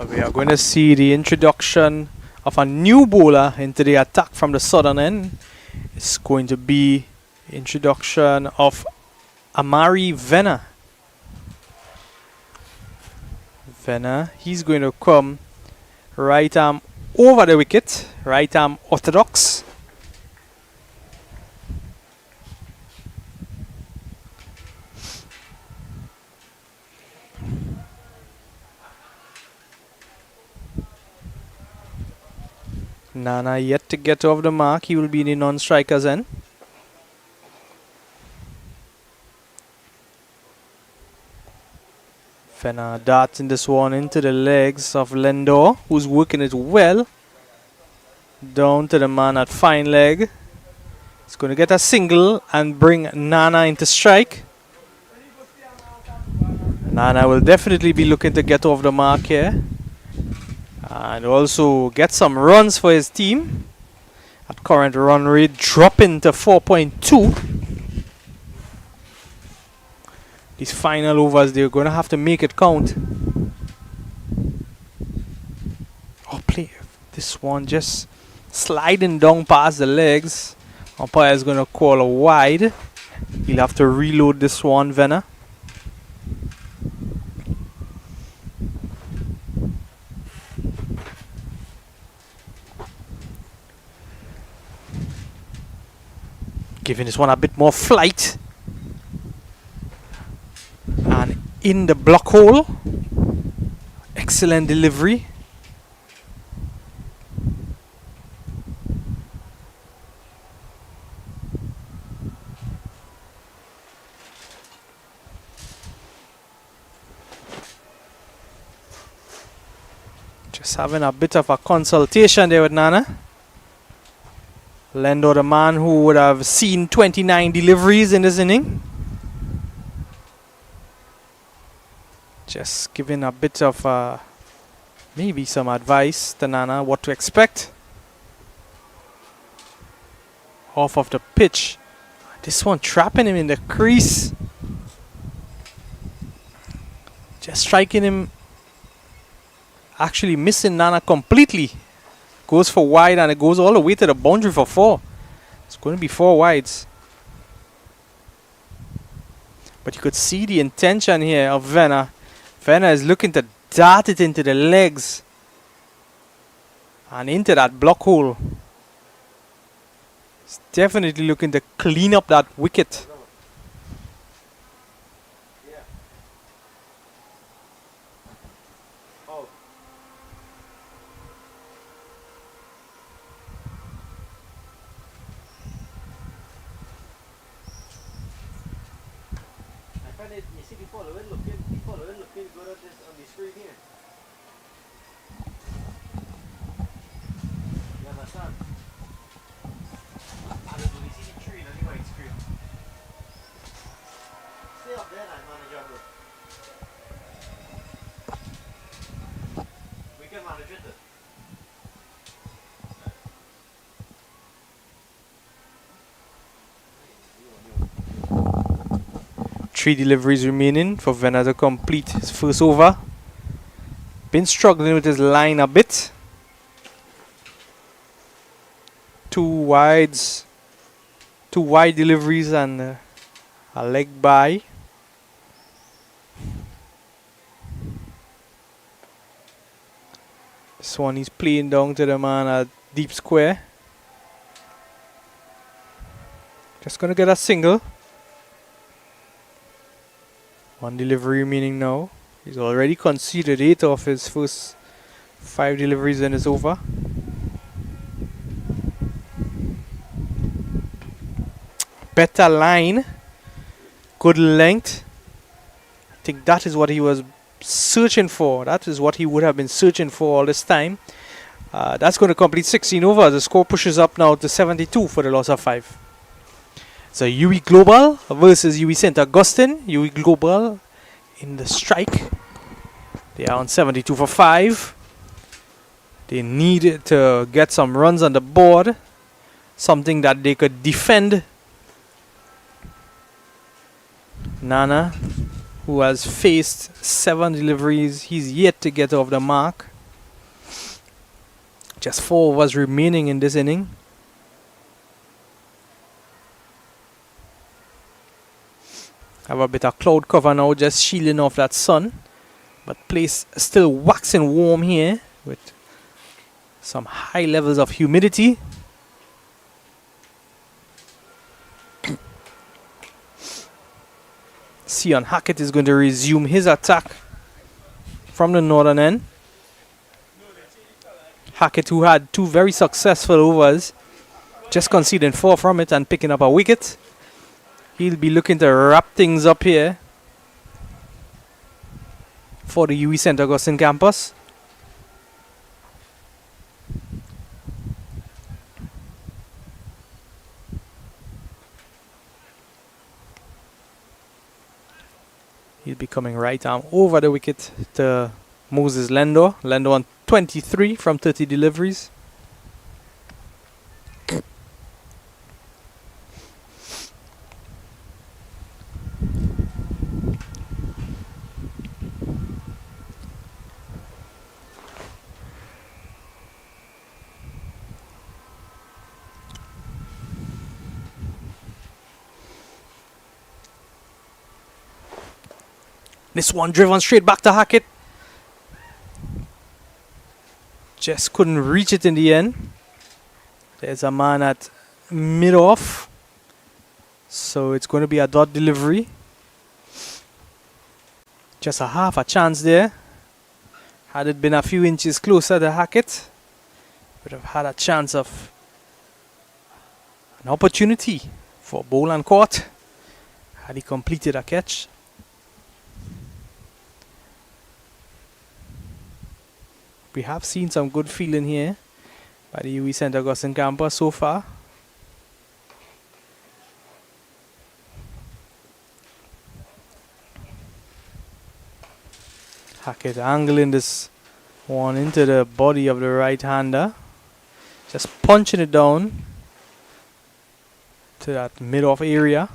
We are going to see the introduction of a new bowler into the attack from the southern end. It's going to be introduction of Amari Venner. Venner, he's going to come right arm over the wicket, right arm orthodox. Nana yet to get off the mark. He will be in the non-strikers end. Fenner darting this one into the legs of Lendor, who's working it well. Down to the man at fine leg. He's going to get a single and bring Nana into strike. Nana will definitely be looking to get off the mark here. And also get some runs for his team. At current run rate dropping to 4.2. These final overs, they're going to have to make it count. Oh, play. This one just sliding down past the legs. Umpire is going to call a wide. He'll have to reload this one, Venner. Giving this one a bit more flight. And in the block hole. Excellent delivery. Just having a bit of a consultation there with Nana. Lendo, the man who would have seen 29 deliveries in this inning. Just giving a bit of maybe some advice to Nana what to expect. Off of the pitch. This one trapping him in the crease. Just striking him. Actually missing Nana completely. Goes for wide and it goes all the way to the boundary for 4. It's going to be 4 wides. But you could see the intention here of Venner. Venner is looking to dart it into the legs. And into that block hole. He's definitely looking to clean up that wicket. You see, before the wind looking good at this on the screen here. You understand? And when you see the tree on the white screen. Stay up there and manage your group. We can manage it. 3 deliveries remaining for Venner to complete his first over. Been struggling with his line a bit. 2 wides, 2 wide deliveries and a leg by. This one he's playing down to the man at deep square. Just gonna get a single. 1 delivery remaining now. He's already conceded 8 of his first 5 deliveries and it's over. Better line, good length. I think that is what he was searching for. That is what he would have been searching for all this time. That's going to complete 16 overs. The score pushes up now to 72 for the loss of 5. So UWI Global versus UWI St. Augustine. UWI Global in the strike. They are on 72 for 5. They need to get some runs on the board. Something that they could defend. Nana, who has faced 7 deliveries, he's yet to get off the mark. Just 4 overs remaining in this inning. Have a bit of cloud cover now, just shielding off that sun. But place still waxing warm here with some high levels of humidity. Sion Hackett is going to resume his attack from the northern end. Hackett, who had 2 very successful overs, just conceding 4 from it and picking up a wicket. He'll be looking to wrap things up here for the UWI St. Augustine campus. He'll be coming right arm over the wicket to Moses Lendo. Lendo on 23 from 30 deliveries. This one driven straight back to Hackett. Just couldn't reach it in the end. There's a man at mid-off. So it's going to be a dot delivery. Just a half a chance there. Had it been a few inches closer to Hackett, would have had a chance of an opportunity for bowl and caught had he completed a catch. We have seen some good feeling here by the UWI St. Augustine campus so far. Hackett angling this one into the body of the right-hander. Just punching it down to that mid-off area.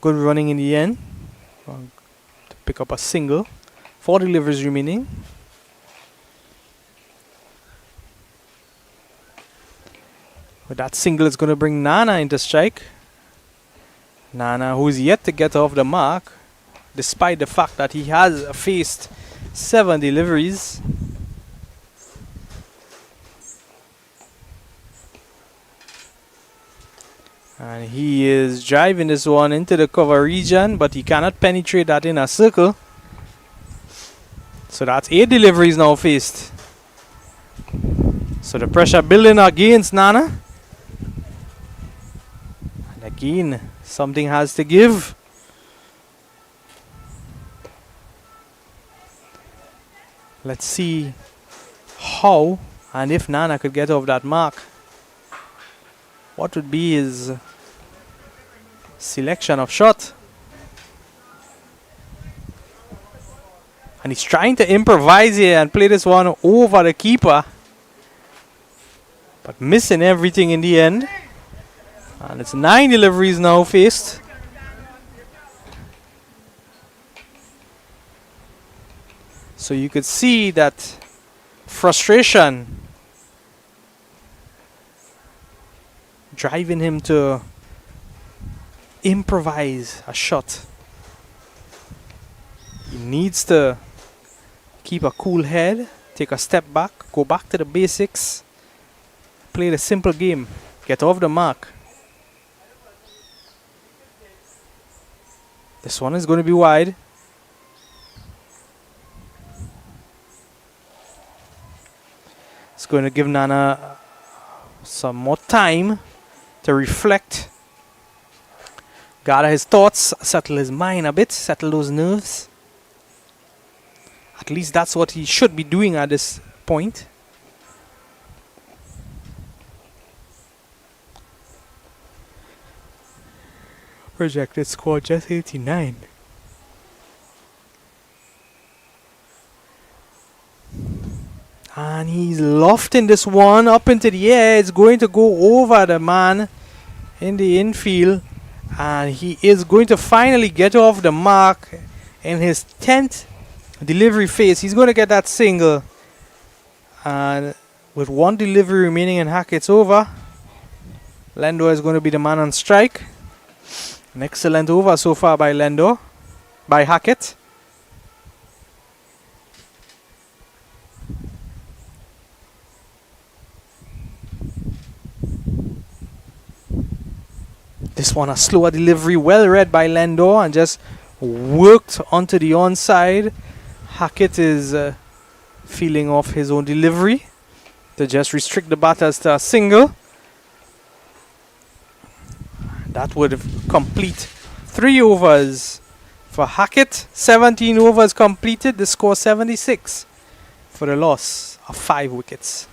Good running in the end. To pick up a single. 4 deliveries remaining. But that single is going to bring Nana into strike. Nana, who's yet to get off the mark, despite the fact that he has faced 7 deliveries. And he is driving this one into the cover region, but he cannot penetrate that inner circle. So that's 8 deliveries now faced. So the pressure building against Nana. Again, something has to give. Let's see how and if Nana could get off that mark. What would be his selection of shot? And he's trying to improvise here and play this one over the keeper, but missing everything in the end. And it's 9 deliveries now faced. So you could see that frustration driving him to improvise a shot. He needs to keep a cool head, take a step back, go back to the basics, play the simple game, get off the mark. This one is going to be wide. It's going to give Nana some more time to reflect, gather his thoughts, settle his mind a bit, settle those nerves. At least that's what he should be doing at this point. Projected score just 89. And he's lofting this one up into the air. It's going to go over the man in the infield. And he is going to finally get off the mark in his 10th delivery phase. He's going to get that single. And with one delivery remaining in Hackett's over, Lendo is going to be the man on strike. An excellent over so far by Hackett. This one a slower delivery, well read by Lendo and just worked onto the onside. Hackett is feeling off his own delivery to just restrict the batters to a single. That would complete 3 overs for Hackett. 17 overs completed. The score 76 for the loss of 5 wickets.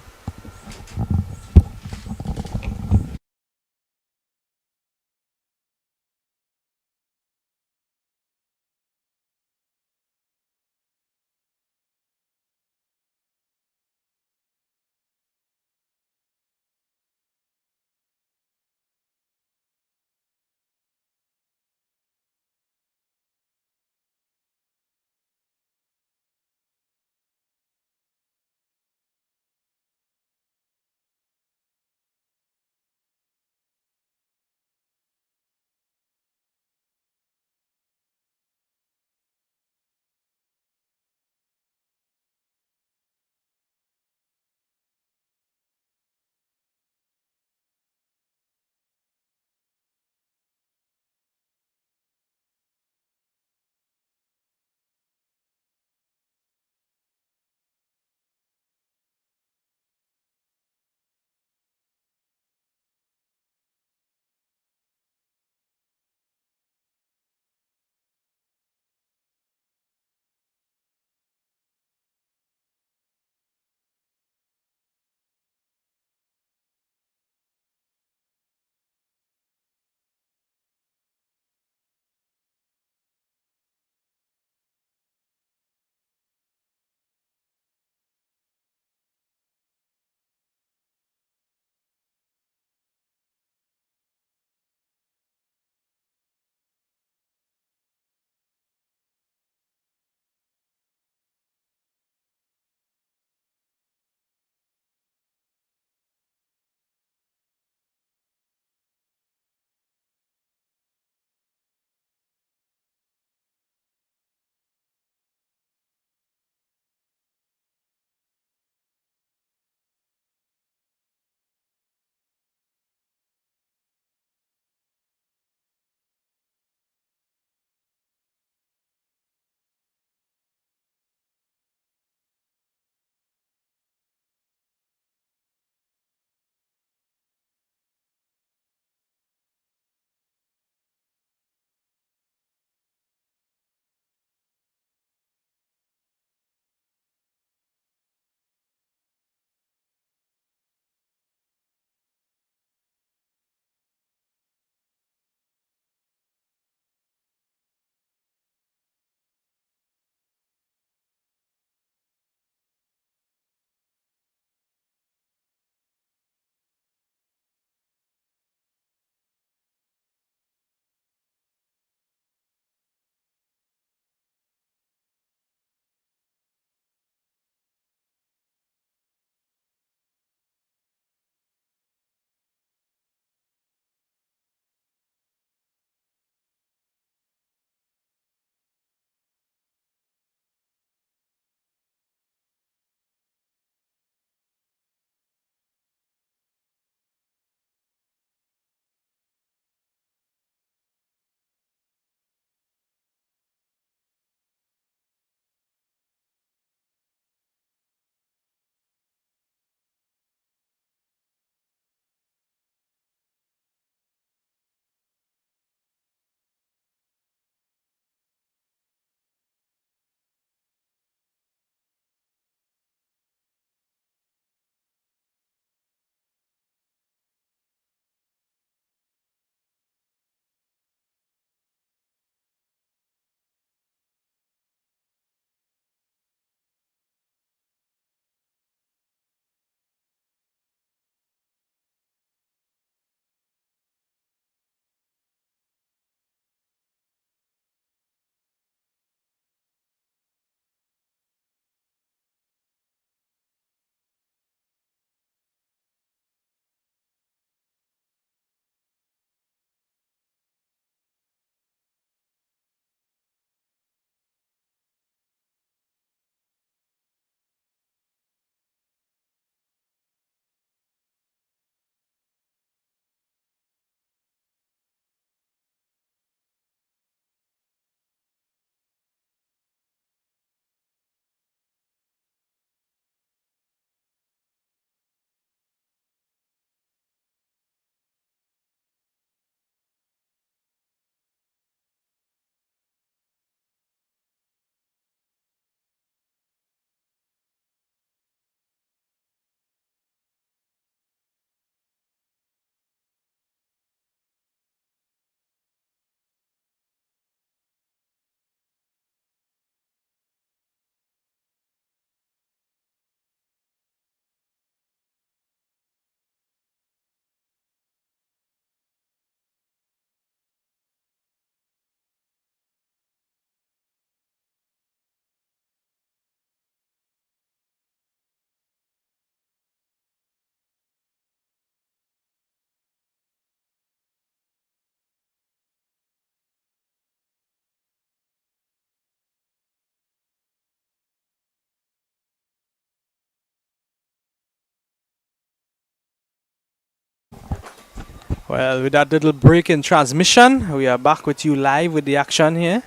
Well, with that little break in transmission, we are back with you live with the action here.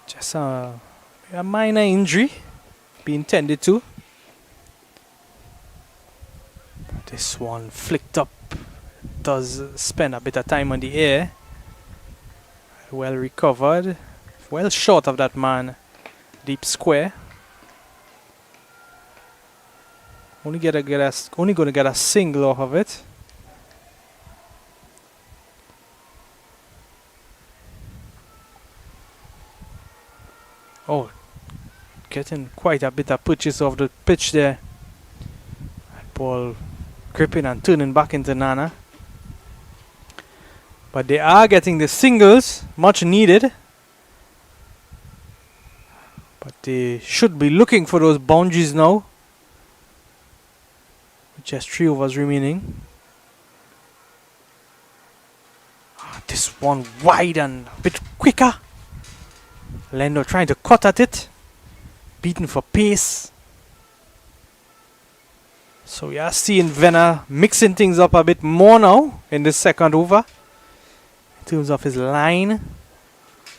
Just a minor injury being tended to. This one flicked up, does spend a bit of time on the air. Well recovered, well short of that man, deep square. Only gonna get a single off of it. Oh, getting quite a bit of purchase of the pitch there. Ball gripping and turning back into Nana. But they are getting the singles, much needed. But they should be looking for those boundaries now. With just 3 overs remaining. This one wide and a bit quicker. Lendo trying to cut at it. Beaten for pace. So we are seeing Venner mixing things up a bit more now in this second over. In terms of his line.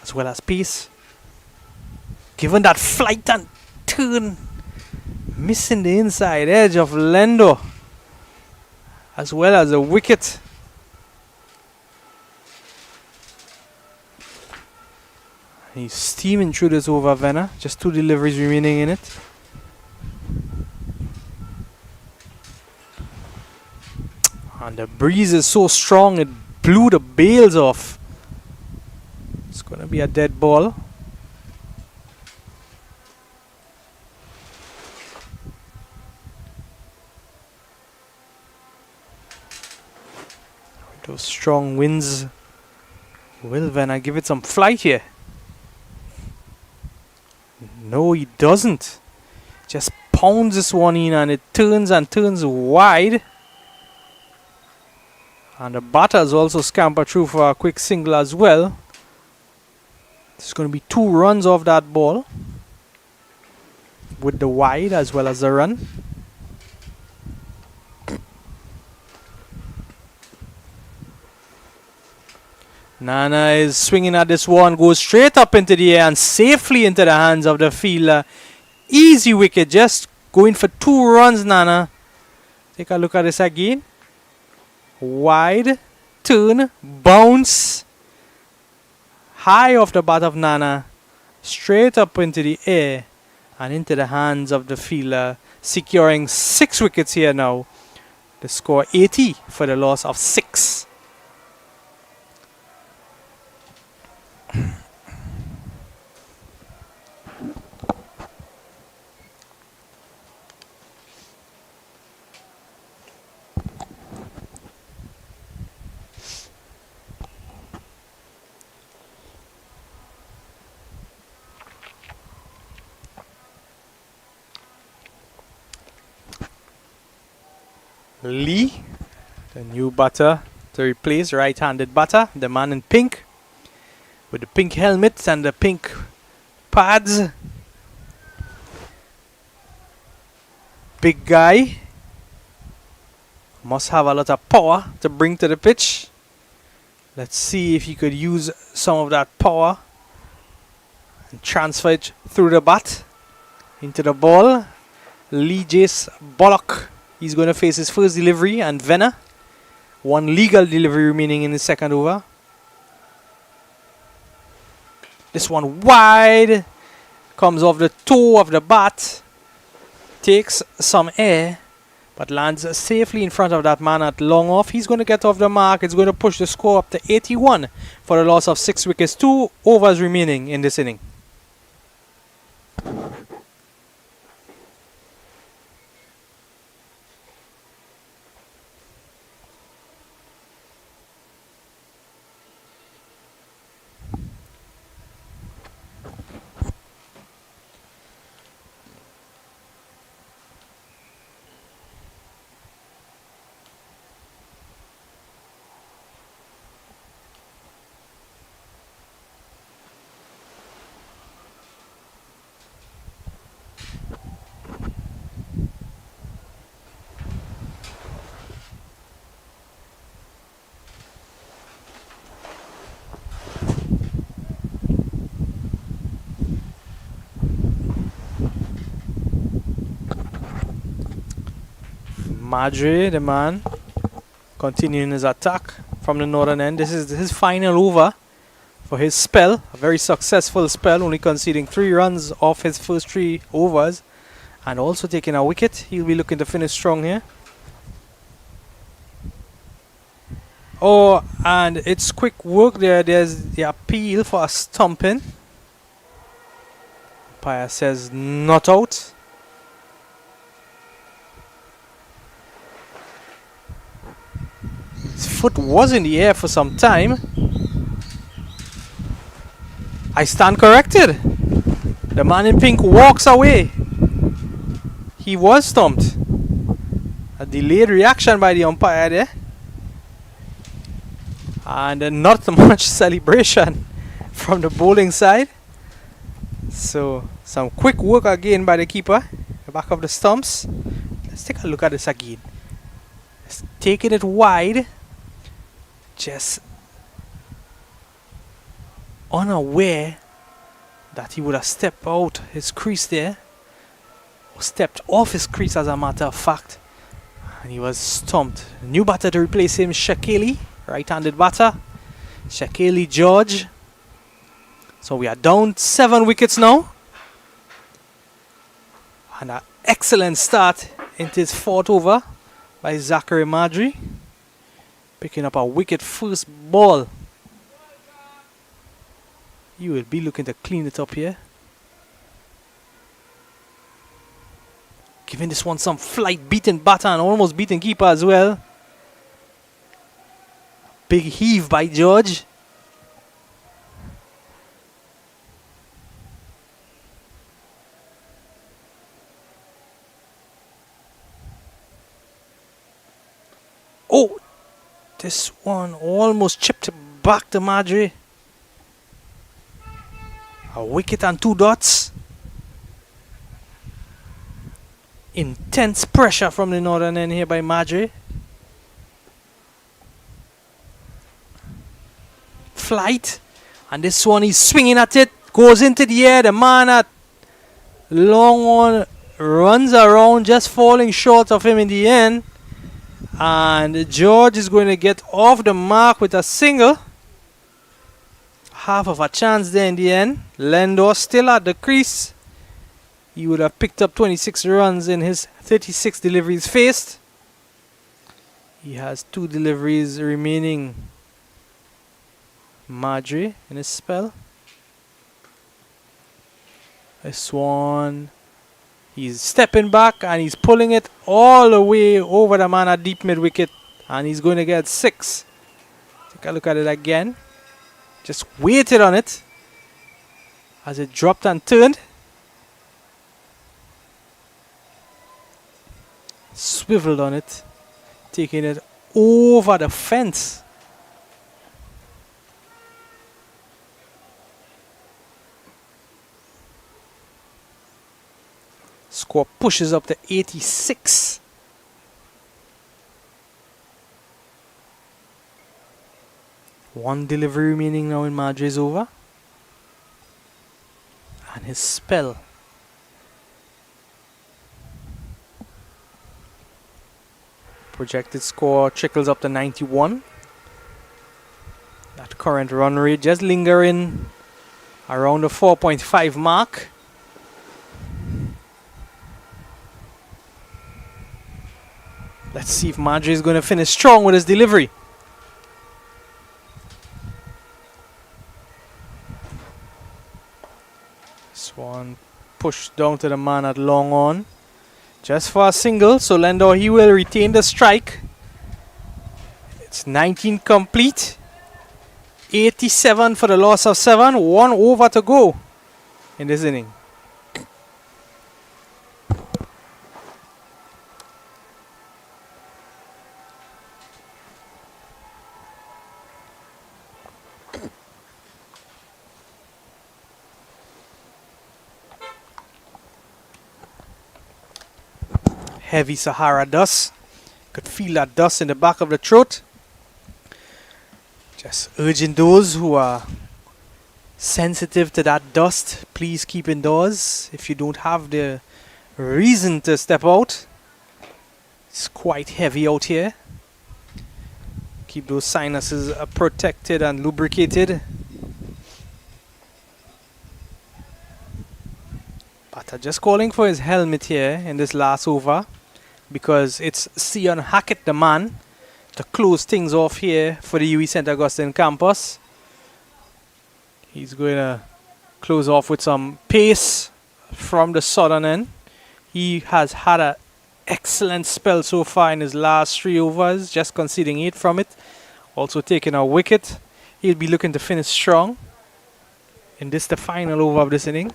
As well as pace. Given that flight and turn. Missing the inside edge of Lendo. As well as the wicket. He's steaming through this over, Venner. Just 2 deliveries remaining in it. And the breeze is so strong it blew the bails off. It's going to be a dead ball. With those strong winds, will Venner give it some flight here? No, he doesn't. Just pounds this one in and it turns and turns wide. And the batters also scamper through for a quick single as well. There's going to be 2 runs off that ball. With the wide as well as the run. Nana is swinging at this one, goes straight up into the air and safely into the hands of the fielder. Easy wicket, just going for 2 runs, Nana. Take a look at this again. Wide, turn, bounce. High off the bat of Nana. Straight up into the air and into the hands of the fielder. Securing 6 wickets here now. The score 80 for the loss of 6. Lee, the new batter to replace right-handed batter, the man in pink with the pink helmet and the pink pads. Big guy, must have a lot of power to bring to the pitch. Let's see if he could use some of that power and transfer it through the bat into the ball. Lee Jace Bullock. He's going to face his first delivery, and Venner. 1 legal delivery remaining in the second over. This one wide. Comes off the toe of the bat. Takes some air, but lands safely in front of that man at long off. He's going to get off the mark. It's going to push the score up to 81 for a loss of 6 wickets. 2 overs remaining in this inning. Madre, the man, continuing his attack from the northern end. This is his final over for his spell. A very successful spell, only conceding 3 runs off his first 3 overs. And also taking a wicket. He'll be looking to finish strong here. Oh, and it's quick work there. There's the appeal for a stumping. Umpire says not out. His foot was in the air for some time. I stand corrected. The man in pink walks away. He was stumped. A delayed reaction by the umpire there. And not much celebration from the bowling side. So some quick work again by the keeper. The back of the stumps. Let's take a look at this again. Let's taking it wide. Just unaware that he would have stepped out his crease there. Or stepped off his crease as a matter of fact. And he was stumped. New batter to replace him, Shakili. Right-handed batter. Shakili George. So we are down 7 wickets now. And an excellent start into his 4th over by Zachary Madry. Picking up a wicket first ball. You will be looking to clean it up here. Giving this one some flight, beating batter and almost beating keeper as well. Big heave by George. Oh, this one almost chipped back to Madry. A wicket and 2 dots. Intense pressure from the northern end here by Madry. Flight. And this one he's swinging at it. Goes into the air. The man at long on runs around, just falling short of him in the end. And George is going to get off the mark with a single. Half of a chance there in the end. Lendor still at the crease. He would have picked up 26 runs in his 36 deliveries faced. He has 2 deliveries remaining. Madry in his spell. This one. He's stepping back and he's pulling it all the way over the man at deep mid wicket. And he's going to get 6. Take a look at it again. Just waited on it as it dropped and turned. Swiveled on it, taking it over the fence. Score pushes up to 86. One delivery remaining now in Madry's over. And his spell. Projected score trickles up to 91. That current run rate just lingering around the 4.5 mark. Let's see if Madry is going to finish strong with his delivery. This one pushed down to the man at long on. Just for a single, so Lendor, he will retain the strike. It's 19 complete. 87 for the loss of 7. 1 over to go in this inning. Heavy Sahara dust. Could feel that dust in the back of the throat. Just urging those who are sensitive to that dust, please keep indoors if you don't have the reason to step out. It's quite heavy out here. Keep those sinuses protected and lubricated. But just calling for his helmet here in this last over, because it's Sion Hackett, the man, to close things off here for the UWI St. Augustine campus. He's going to close off with some pace from the southern end. He has had an excellent spell so far in his last 3 overs, just conceding 8 from it. Also taking a wicket. He'll be looking to finish strong. And this is the final over of this inning.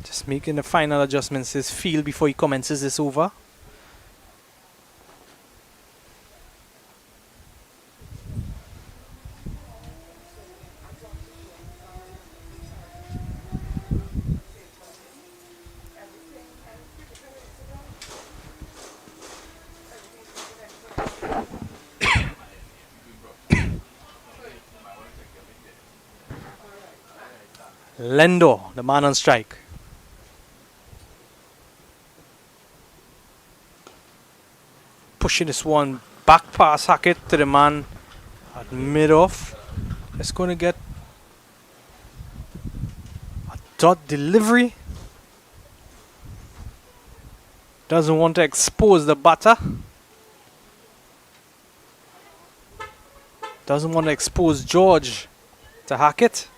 Just making the final adjustments to his field before he commences this over. Lendo, the man on strike. Pushing this one back past Hackett to the man at mid-off. It's going to get a dot delivery. Doesn't want to expose the batter. Doesn't want to expose George to Hackett.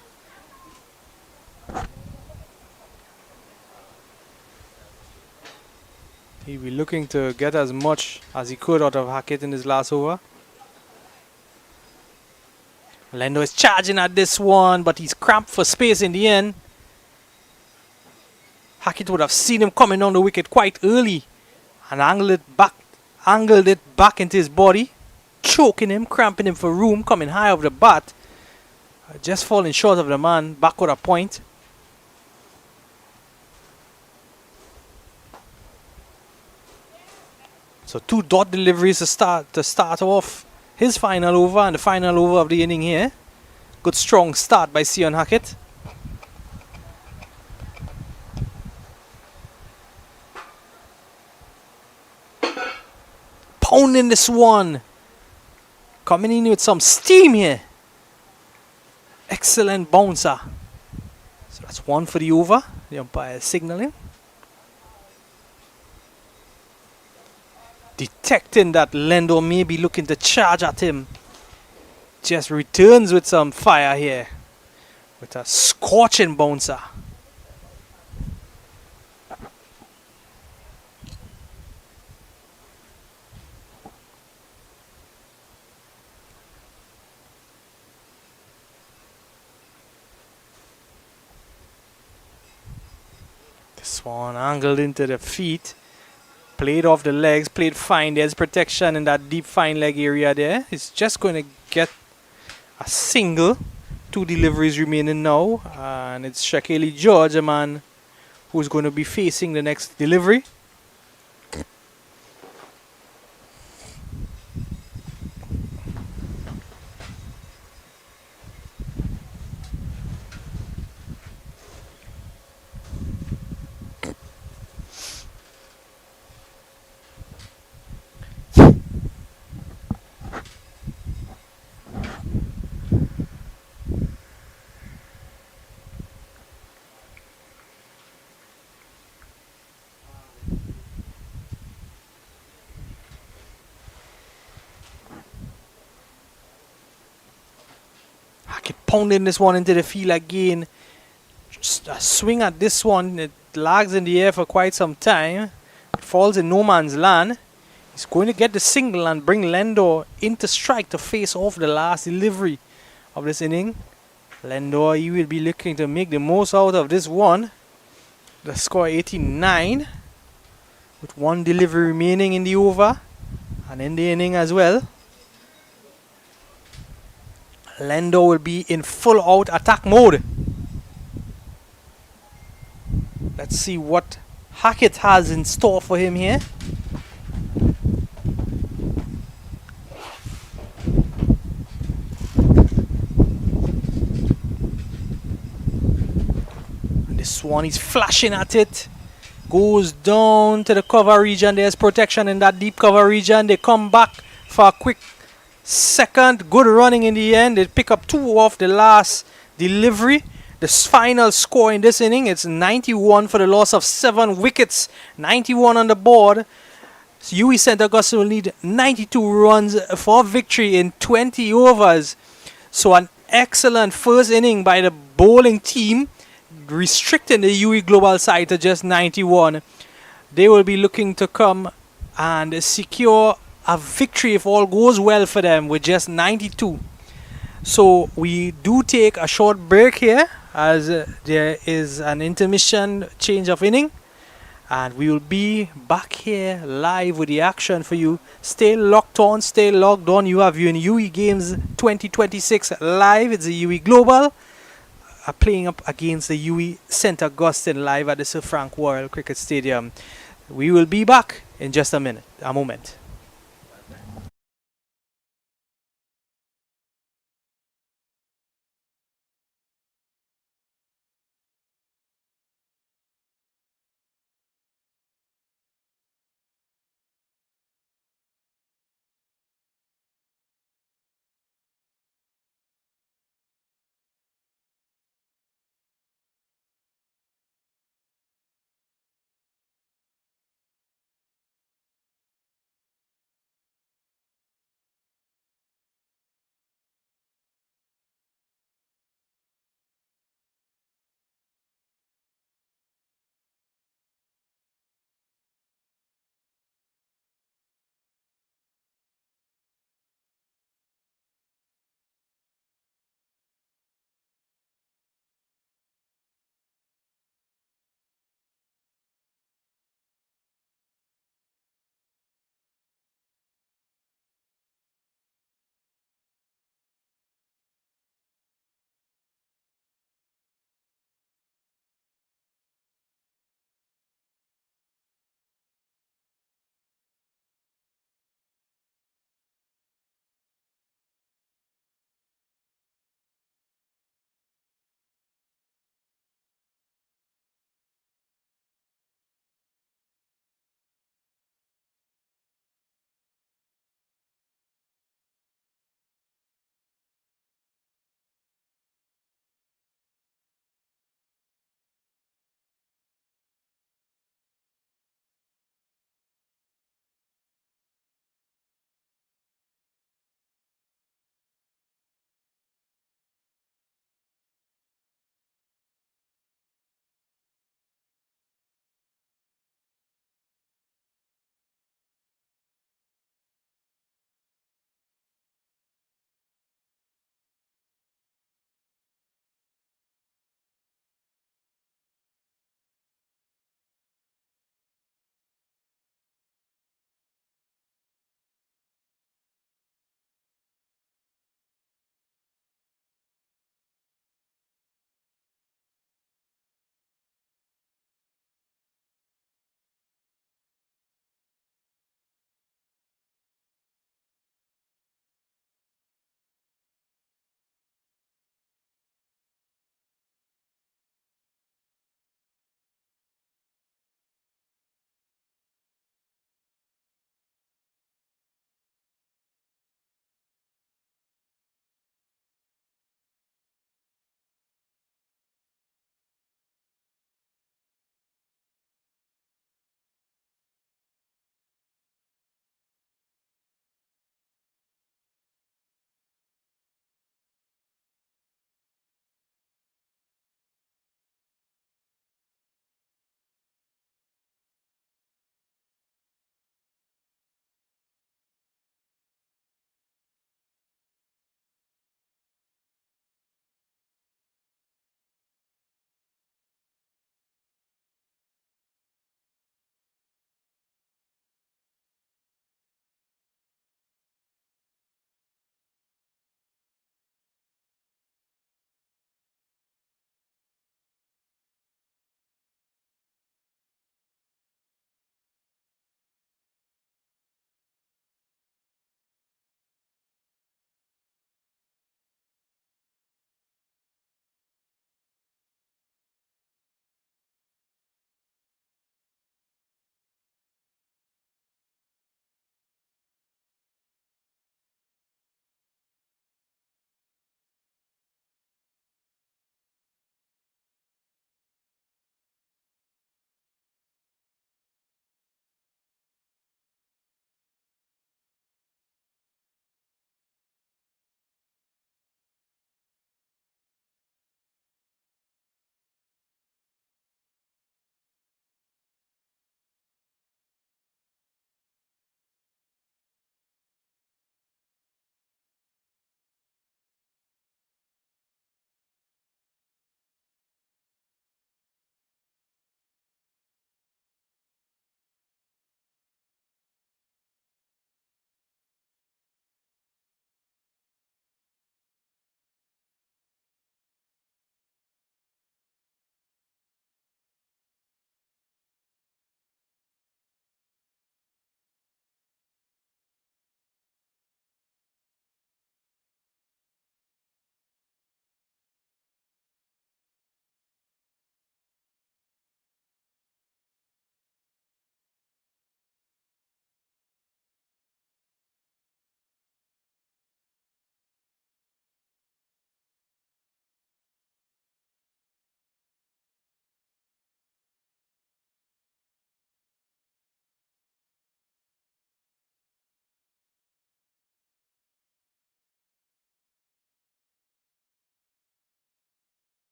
He'll be looking to get as much as he could out of Hackett in his last over. Lendo is charging at this one, but he's cramped for space in the end. Hackett would have seen him coming down the wicket quite early and angled it back into his body, choking him, cramping him for room, coming high off the bat. Just falling short of the man, back with a point. So 2 dot deliveries to start off his final over and the final over of the inning here. Good strong start by Sion Hackett. Pounding this one. Coming in with some steam here. Excellent bouncer. So that's 1 for the over. The umpire is signaling. Detecting that Lendo may be looking to charge at him. Just returns with some fire here. With a scorching bouncer. This one angled into the feet. Played off the legs, played fine. There's protection in that deep fine leg area there. He's just going to get a single. 2 deliveries remaining now. And it's Shakeli George, a man who's going to be facing the next delivery. Pounding this one into the field again. Just a swing at this one. It lags in the air for quite some time. It falls in no man's land. He's going to get the single and bring Lendo into strike to face off the last delivery of this inning. Lendo, he will be looking to make the most out of this one. The score 89. With 1 delivery remaining in the over. And in the inning as well. Lendo will be in full out attack mode. Let's see what Hackett has in store for him here. one. He's flashing at it. Goes down to the cover region. There's protection in that deep cover region. They come back for a quick second. Good running in the end. They pick up 2 off the last delivery. The final score in this inning, it's 91 for the loss of 7 wickets. 91 on the board. So UWI St. Augustine will need 92 runs for victory in 20 overs. So an excellent first inning by the bowling team, restricting the UWI Global side to just 91. They will be looking to come and secure a victory if all goes well for them with just 92. So we do take a short break here as there is an intermission change of inning. And we will be back here live with the action for you. Stay locked on, stay logged on. You have your UWI Games 2026 live. It's the UWI Global playing up against the UWI St. Augustine live at the Sir Frank Royal Cricket Stadium. We will be back in just a moment.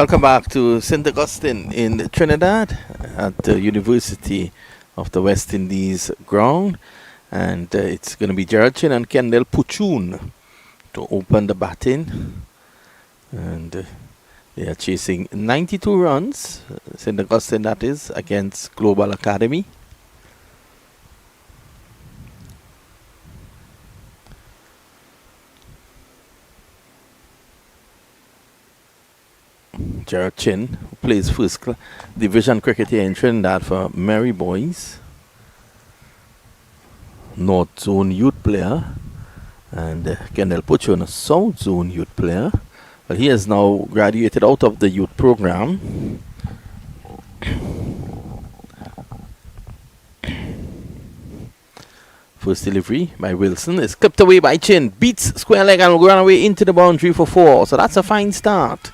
Welcome back to St. Augustine in Trinidad at the University of the West Indies ground. And it's going to be Gerard Chin and Kendall Puchun to open the batting. And they are chasing 92 runs, St. Augustine that is, against Global Academy. Gerard Chin, who plays first division cricket here in Trinidad for Mary Boys, North Zone youth player, and Kendall Puchun, a South Zone youth player. Well, he has now graduated out of the youth program. First delivery by Wilson is clipped away by Chin, beats square leg and will run away into the boundary for 4. So that's a fine start.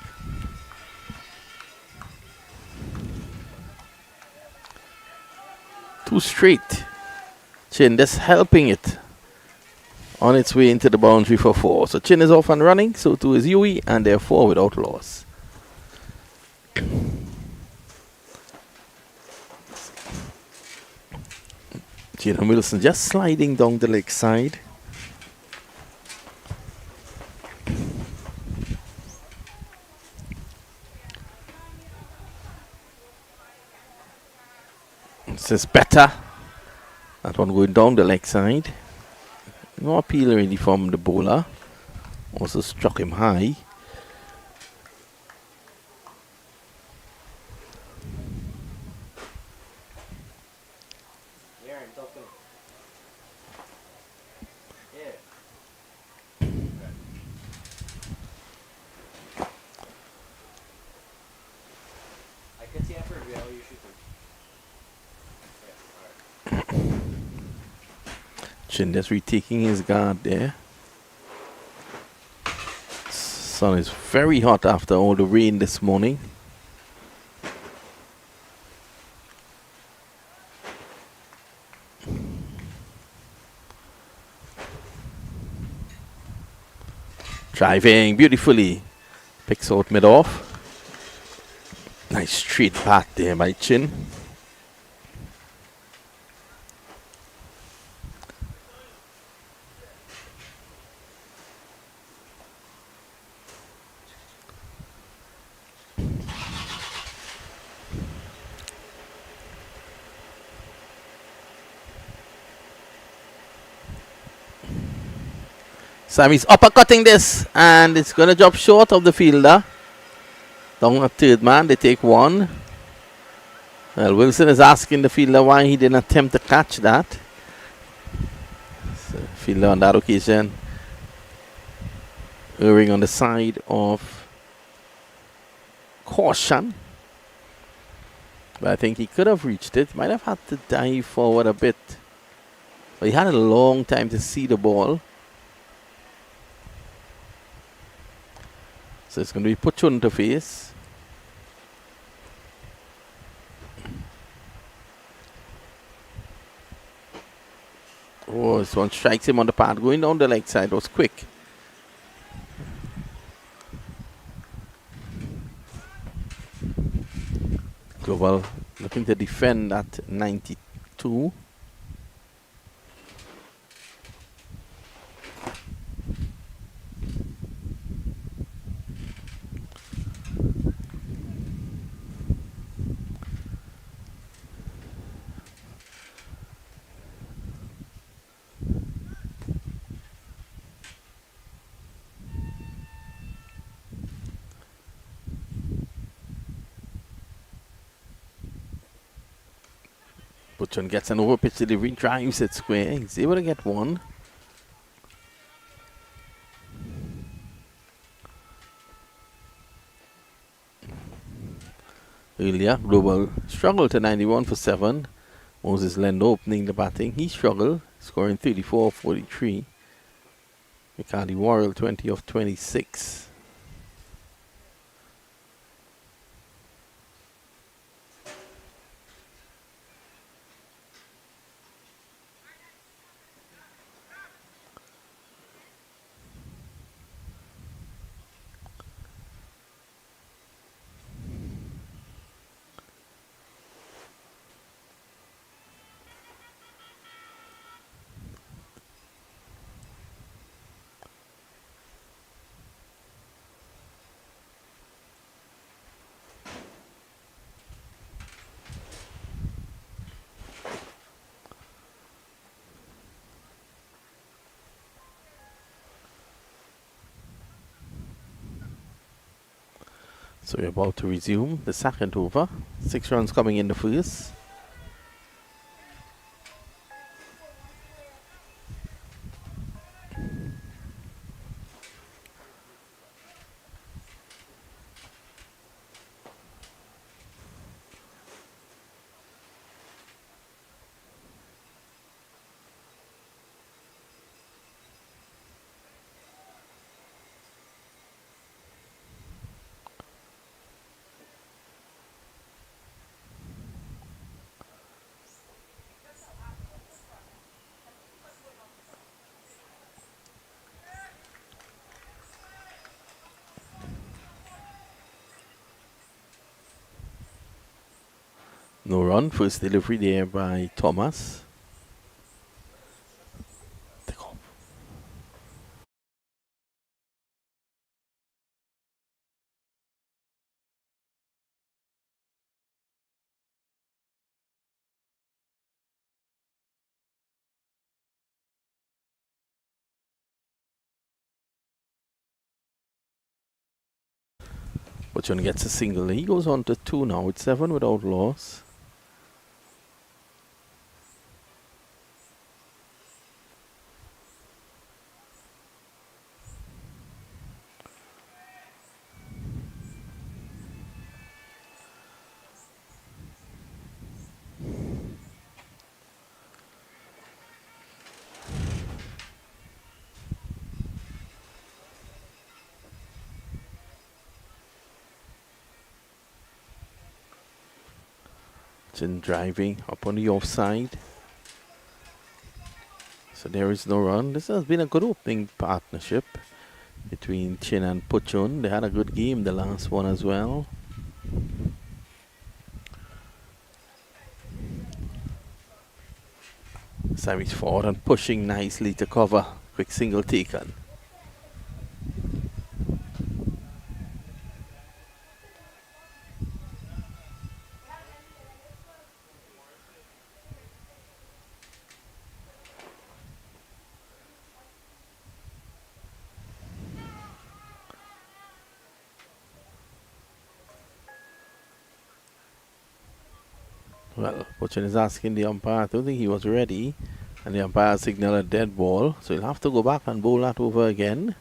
Too straight. Chin just helping it on its way into the boundary for 4. So Chin is off and running, so too is UWI, and they're 4 without loss. Jaden Wilson just sliding down the leg side. This is better. That one going down the leg side. No appeal really from the bowler. Also struck him high. Chin just retaking his guard there. Sun is very hot after all the rain this morning. Driving beautifully. Picks out mid-off. Nice straight bat there by Chin. Sammy's uppercutting this, and it's going to drop short of the fielder. Down a third man, they take 1. Well, Wilson is asking the fielder why he didn't attempt to catch that. So fielder on that occasion erring on the side of caution. But I think he could have reached it. Might have had to dive forward a bit. But he had a long time to see the ball. So it's going to be Puchun to face. Oh, this one strikes him on the path. Going down the leg side was quick. Global looking to defend at 92. Puchun gets an over pitch delivery, drives it square. He's able to get 1. Earlier, Global struggled to 91 for 7. Moses Lendo opening the batting. He struggled, scoring 34-43. Mikali Warrell 20 of 26. So we're about to resume the second over. 6 runs coming in the first. No run. First delivery there by Thomas. Take off. Fortune gets a single. He goes on to 2 now with 7 without loss. Fortune driving up on the offside. So there is no run. This has been a good opening partnership between Chin and Puchun. They had a good game, the last one as well. Sammy's forward and pushing nicely to cover. Quick single taken. Well, Puchun is asking the umpire. I don't think he was ready. And the umpire signaled a dead ball. So he'll have to go back and bowl that over again.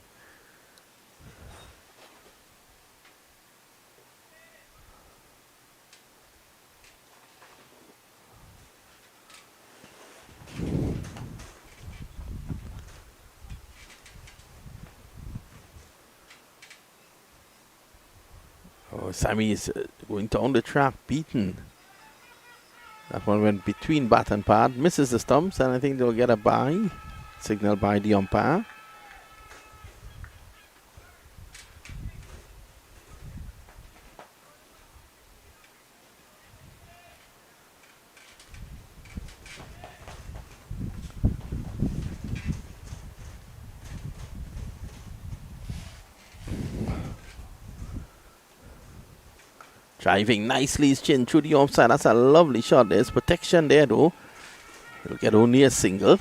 Oh, Sammy is going down the track, beaten. That one went between bat and pad, misses the stumps, and I think they'll get a bye. Signaled by the umpire. Driving nicely his chin through the offside. That's a lovely shot. There's protection there though. He'll get only a single.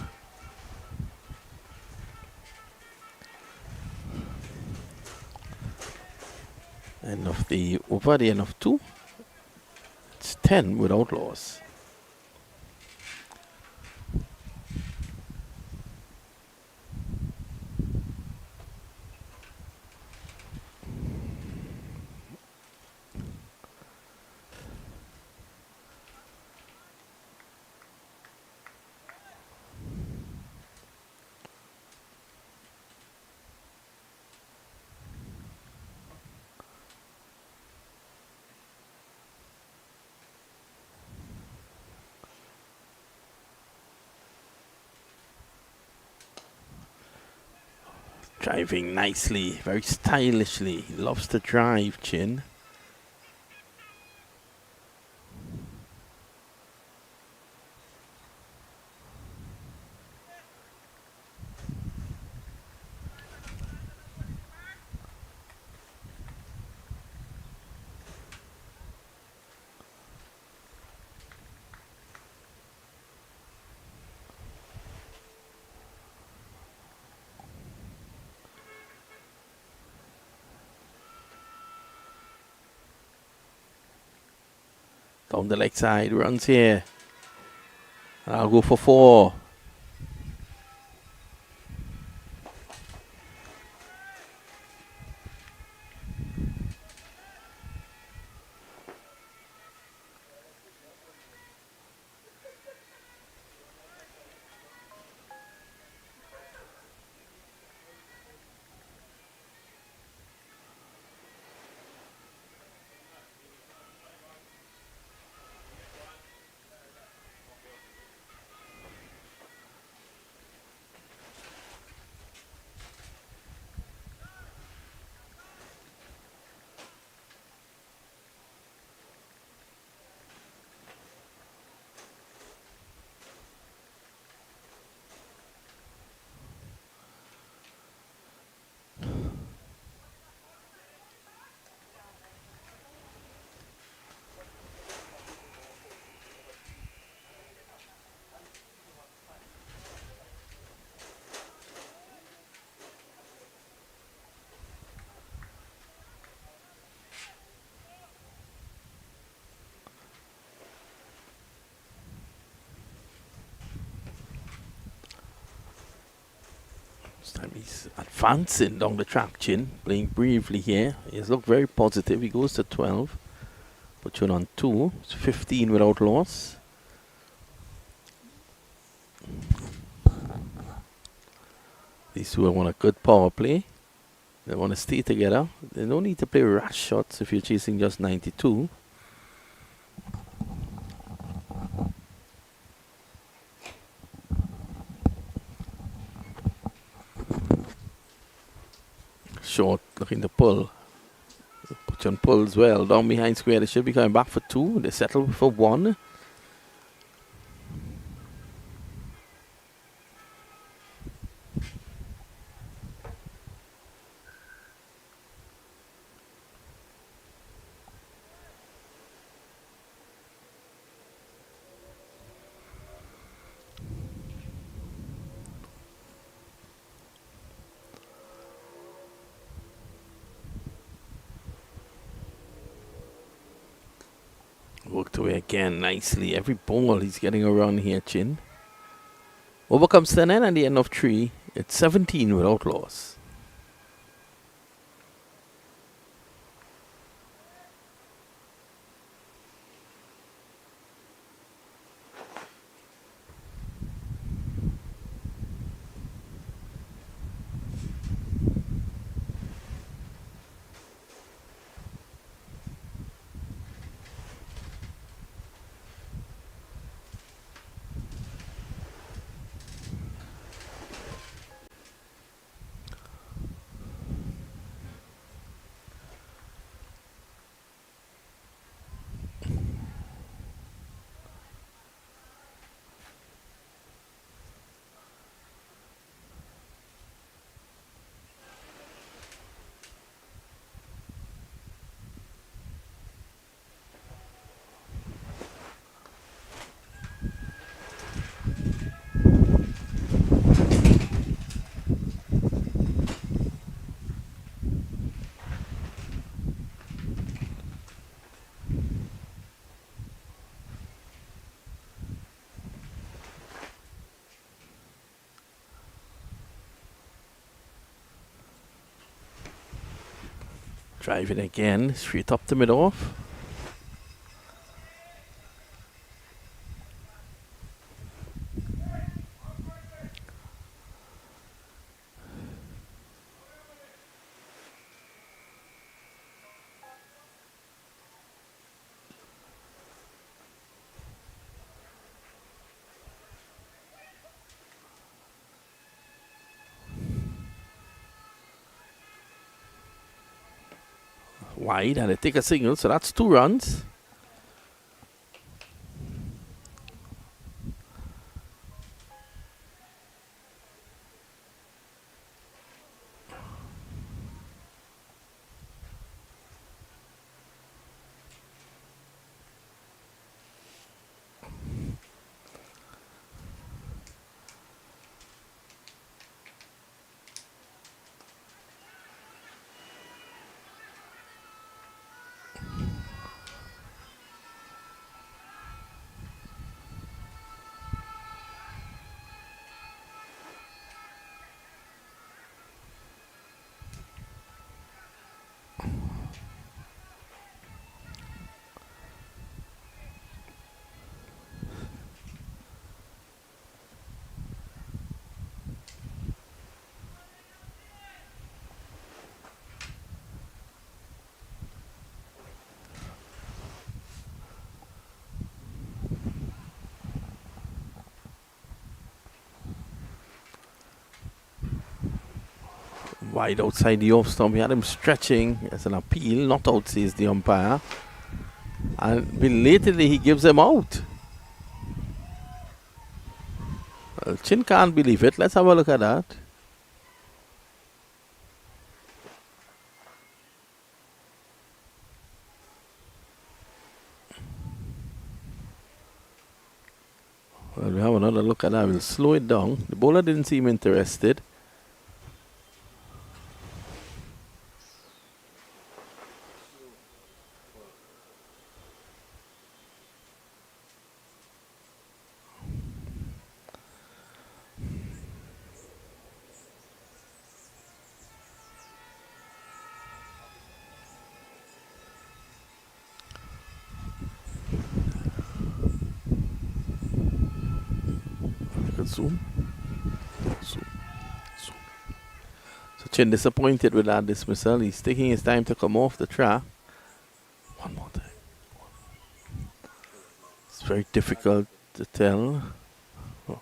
End of the over, the end of 2. It's 10 without loss. Driving nicely, very stylishly. He loves to drive, Chin. Down the leg side, runs here. I'll go for 4. This time he's advancing down the track, Chin, playing briefly here. He's looked very positive. He goes to 12. Put on 2. It's 15 without loss. These two want a good power play. They want to stay together. They don't need to play rash shots if you're chasing just 92. Short looking to pull. Puchon pulls well. Down behind square. They should be coming back for 2. They settle for 1. Worked away again nicely. Every ball he's getting around here, Chin. Overcomes 10 and the end of 3. It's 17 without loss. Driving again, straight up the mid-off. Wide, and they take a single, so that's 2 runs. wide outside the off stump. He had him stretching as an appeal, not out, says the umpire. And belatedly he gives him out. Well, Chin can't believe it. Let's have a look at that. Well, we have another look at that. We'll slow it down. The bowler didn't seem interested. Zoom. Zoom. Zoom. So Chin disappointed with that dismissal. He's taking his time to come off the track. One more time. It's very difficult to tell. Oh.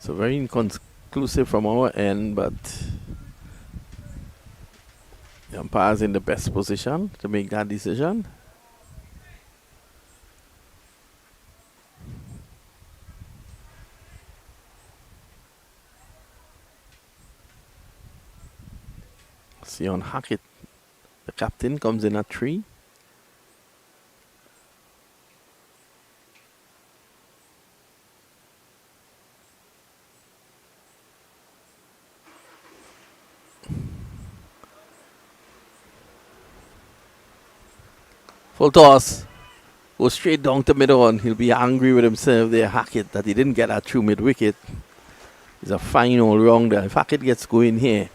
So very inconclusive from our end, but the umpire's in the best position to make that decision. See on Hackett, the captain comes in at 3. Full toss. Goes straight down to mid on. He'll be angry with himself there, Hackett, that he didn't get that through mid wicket. He's a fine all rounder. If Hackett gets going here,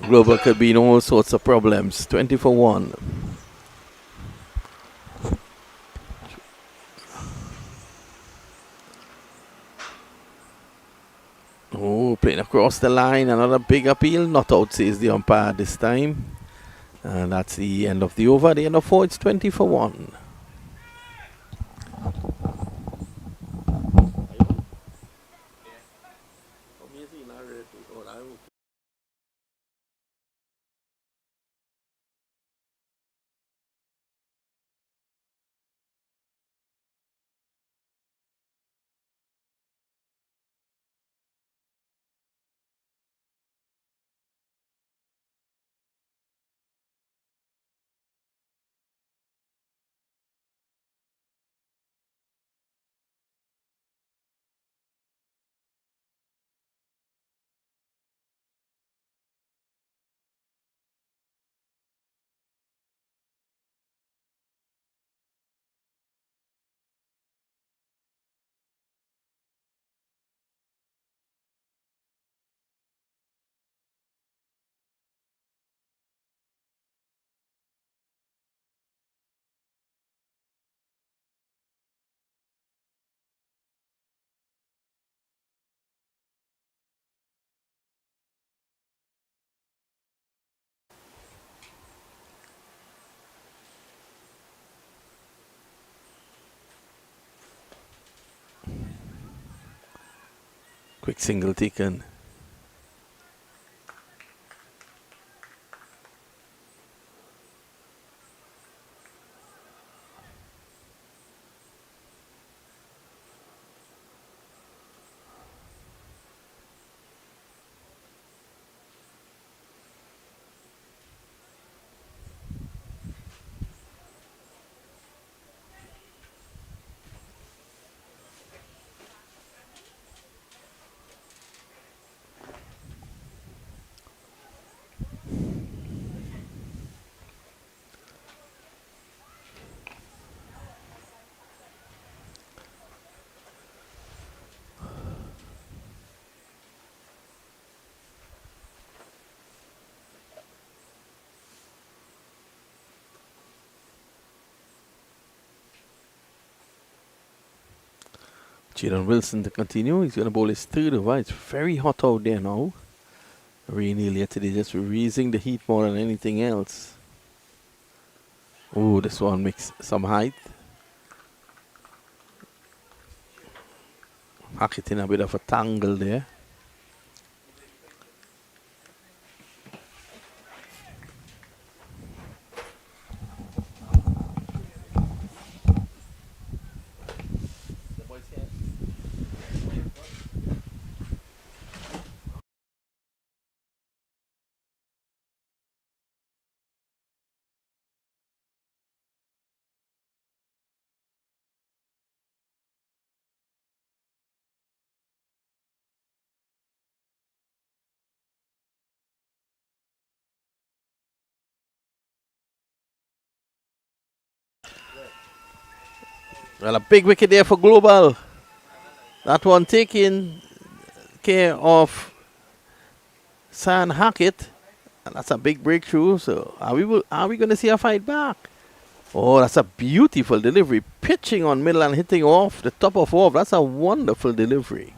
Glover could be in all sorts of problems. 20 for 1. Oh, playing across the line. Another big appeal. Not out, says the umpire this time. And that's the end of the over. The end of 4, it's 20 for 1. Quick single taken. Jalen Wilson to continue. He's going to bowl his third over. It's very hot out there now. Rain earlier today, just raising the heat more than anything else. Oh, this one makes some height. Hackett in a bit of a tangle there. Well, a big wicket there for Global. That one taking care of San Hackett. And that's a big breakthrough. So are we going to see a fight back? Oh, that's a beautiful delivery. Pitching on middle and hitting off the top of off. That's a wonderful delivery.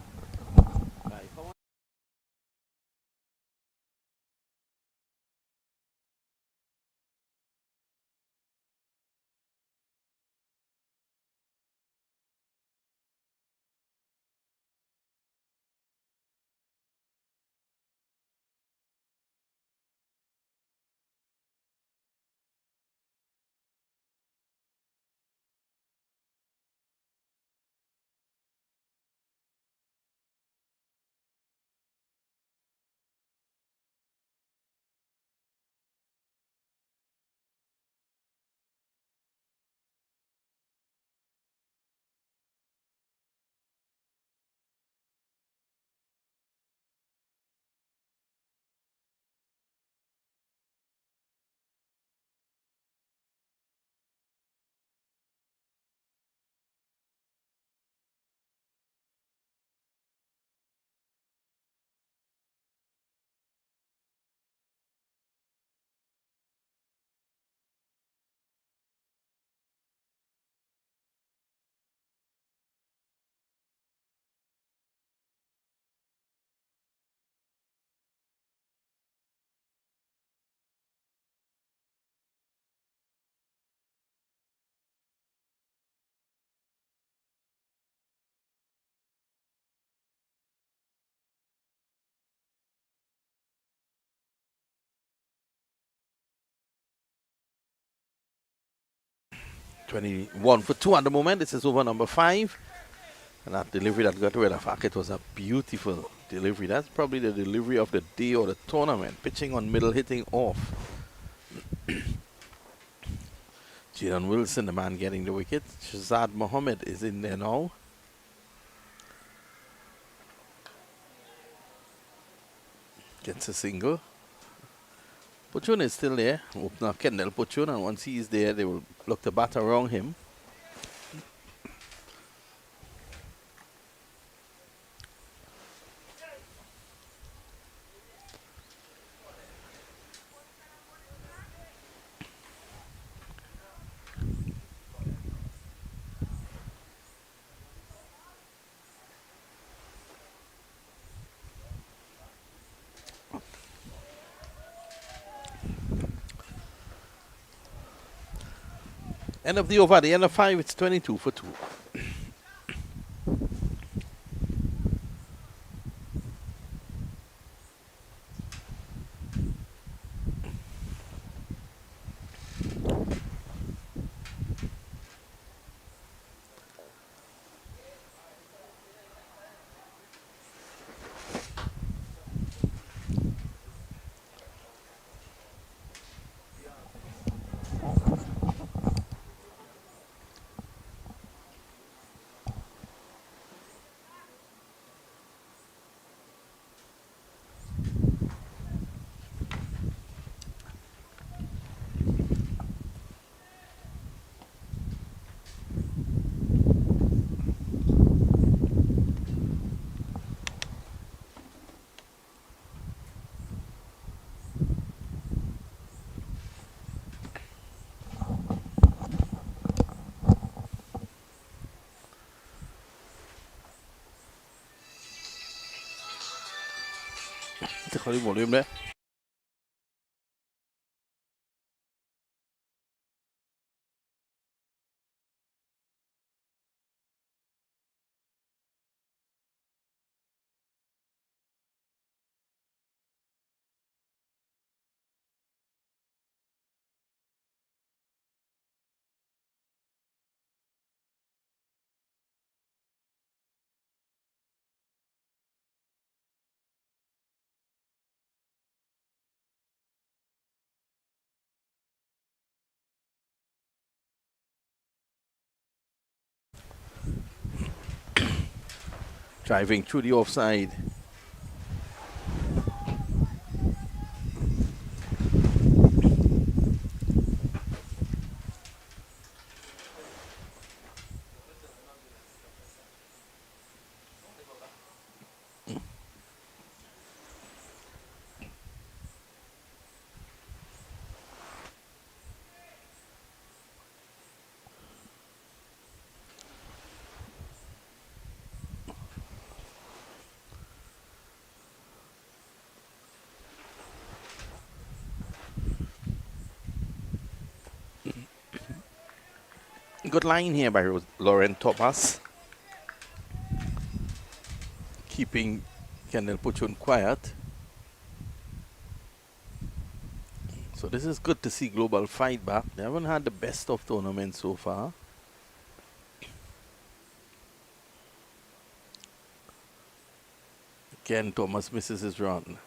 "21 for 2 at the moment. This is over number 5. And that delivery that got rid of Hackett was a beautiful delivery. That's probably the delivery of the day or the tournament. Pitching on middle, hitting off. Jalen Wilson, the man getting the wicket. Shazad Mohammed is in there now. Gets a single. Puchun is still there. Opener Kendall Puchun, and once he's there, they will look to bat around him. End of the over, at the end of 5, it's 22 for 2. Take all the volume there. Driving through the offside. Good line here by Lauren Thomas. Keeping Kendall Puchun quiet. So this is good to see Global fight back. They haven't had the best of tournaments so far. Again, Thomas misses his run.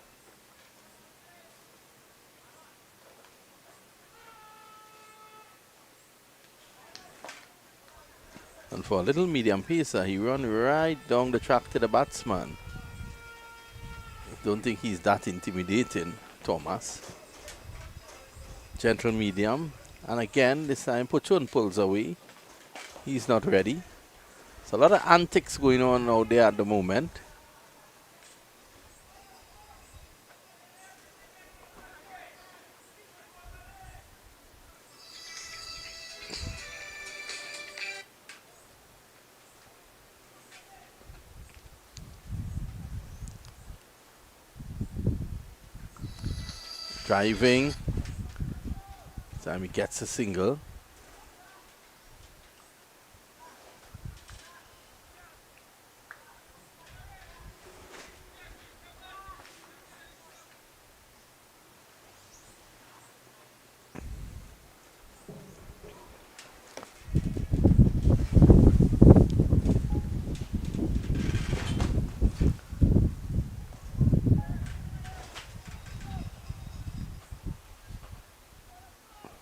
And for a little medium pacer, he run right down the track to the batsman. Don't think he's that intimidating, Thomas. Gentle medium. And again, this time Puchun pulls away. He's not ready. There's a lot of antics going on out there at the moment. Driving. Time he gets a single.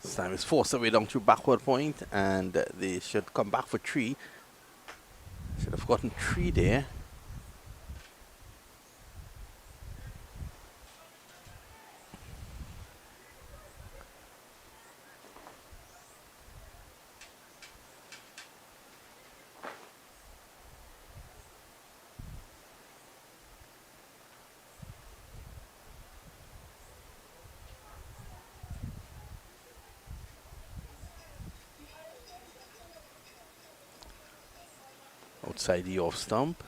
This time is forced away down to backward point, and they should come back for 3. Should have gotten 3 there. Outside the off stump.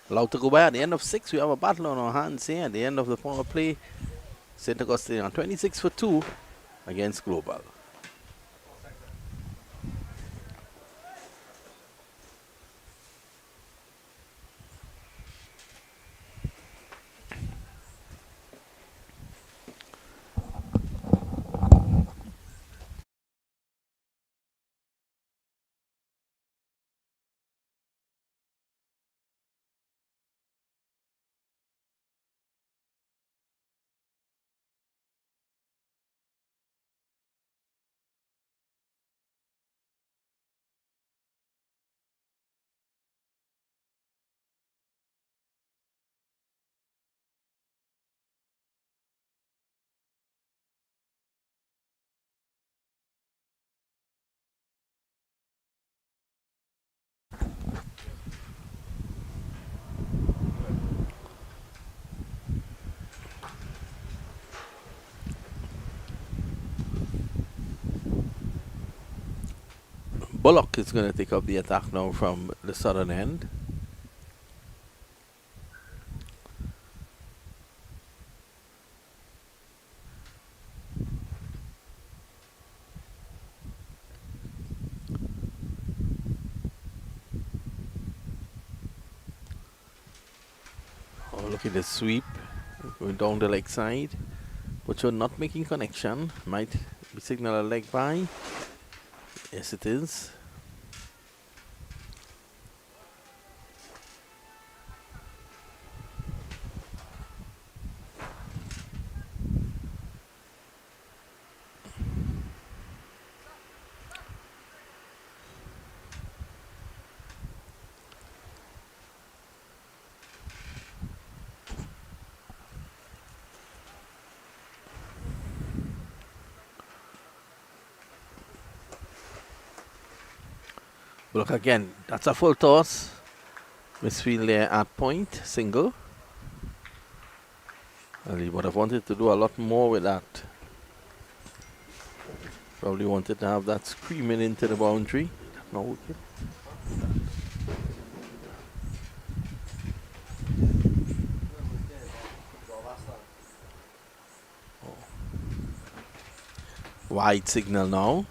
Allowed to go by at the end of 6. We have a battle on our hands here at the end of the power play. St. Augustine on 26 for 2 against Global. Bullock is going to take up the attack now from the southern end. Oh, look at the sweep. Going down the leg side. But you're not making connection. Might be signal a leg by. Yes, it is. Look again, that's a full toss. Misfield there at point, single. Well, he would have wanted to do a lot more with that. Probably wanted to have that screaming into the boundary. No wicket. Wide signal now.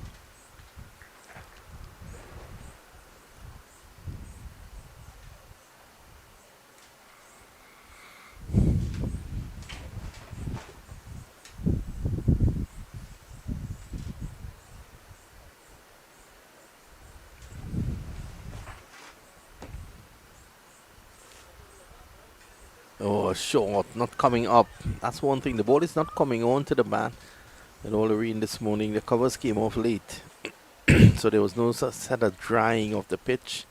Oh, short, not coming up. That's one thing. The ball is not coming onto the bat. In all the rain this morning, the covers came off late. So there was no set of drying of the pitch.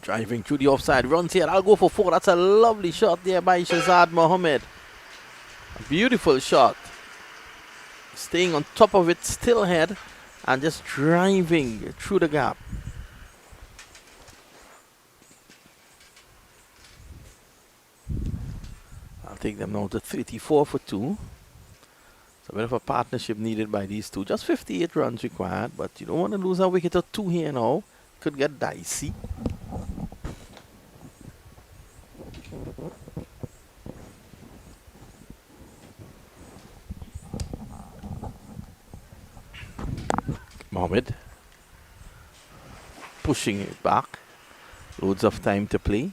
Driving through the offside, runs here. I'll go for 4. That's a lovely shot there by Shazad Mohammed. A beautiful shot. Staying on top of it, still head, and just driving through the gap. I'll take them now to 34 for 2. It's a bit of a partnership needed by these two. Just 58 runs required, but you don't want to lose a wicket or 2 here now. Could get dicey. Mohammed pushing it back. Loads of time to play.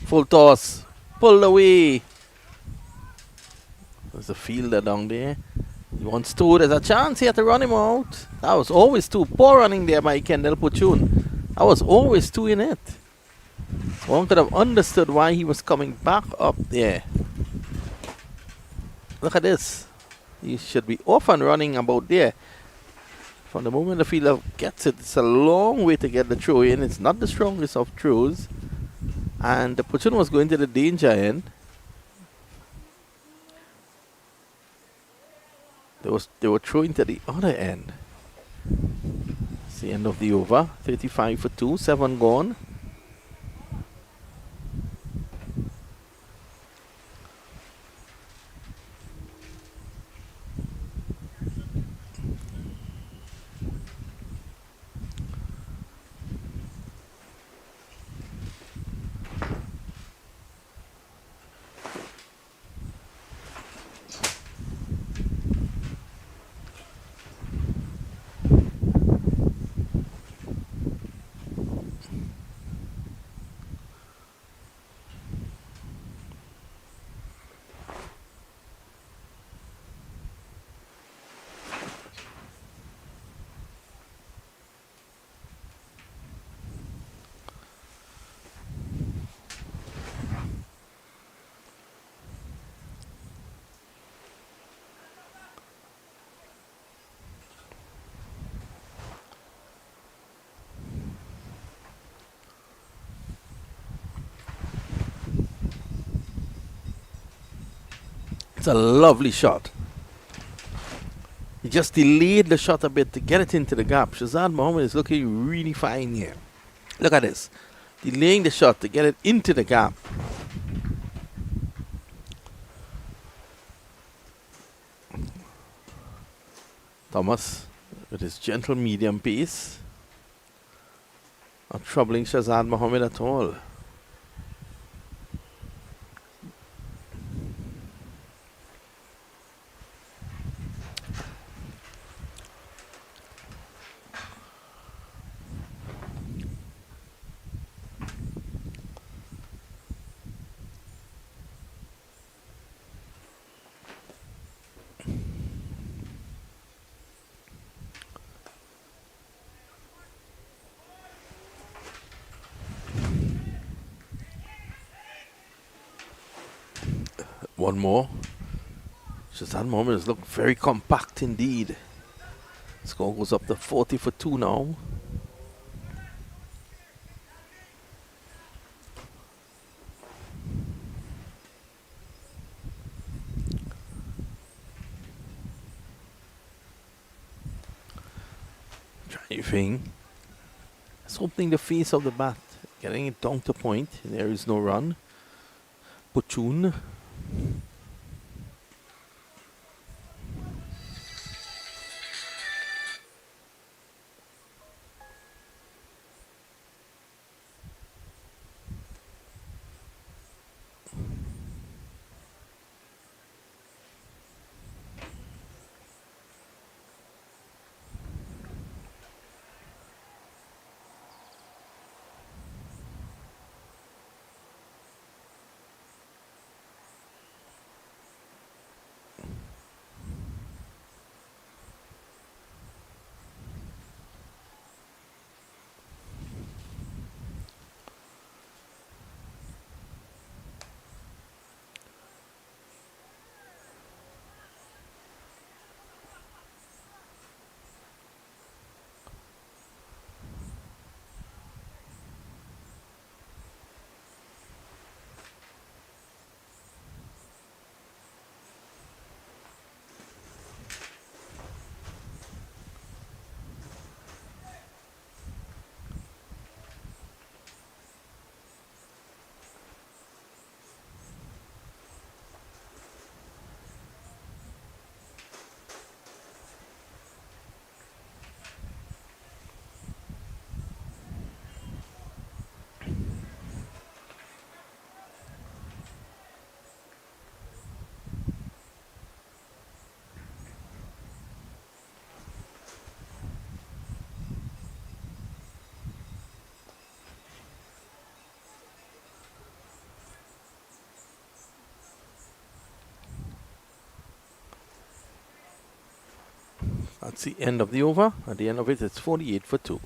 Full toss. Pulled away. There's a fielder down there. He wants 2. There's a chance here to run him out. That was always 2. Poor running there by Kendall Puchun. That was always 2 in it. One could have understood why he was coming back up there. Look at this. He should be off and running about there. From the moment the fielder gets it, it's a long way to get the throw in. It's not the strongest of throws. And the Puchun was going to the danger end. They were throwing to the other end. It's the end of the over. 35 for 2, 7 gone. It's a lovely shot. He just delayed the shot a bit to get it into the gap. Shazad Mohammed is looking really fine here. Look at this. Delaying the shot to get it into the gap. Thomas, with his gentle medium pace, not troubling Shazad Mohammed at all. One more. Shazad Mohammed has looked very compact indeed. Score goes up to 40 for 2 now. Driving. It's opening the face of the bat. Getting it down to point. There is no run. Puchun. That's the end of the over. At the end of it, it's 48 for 2.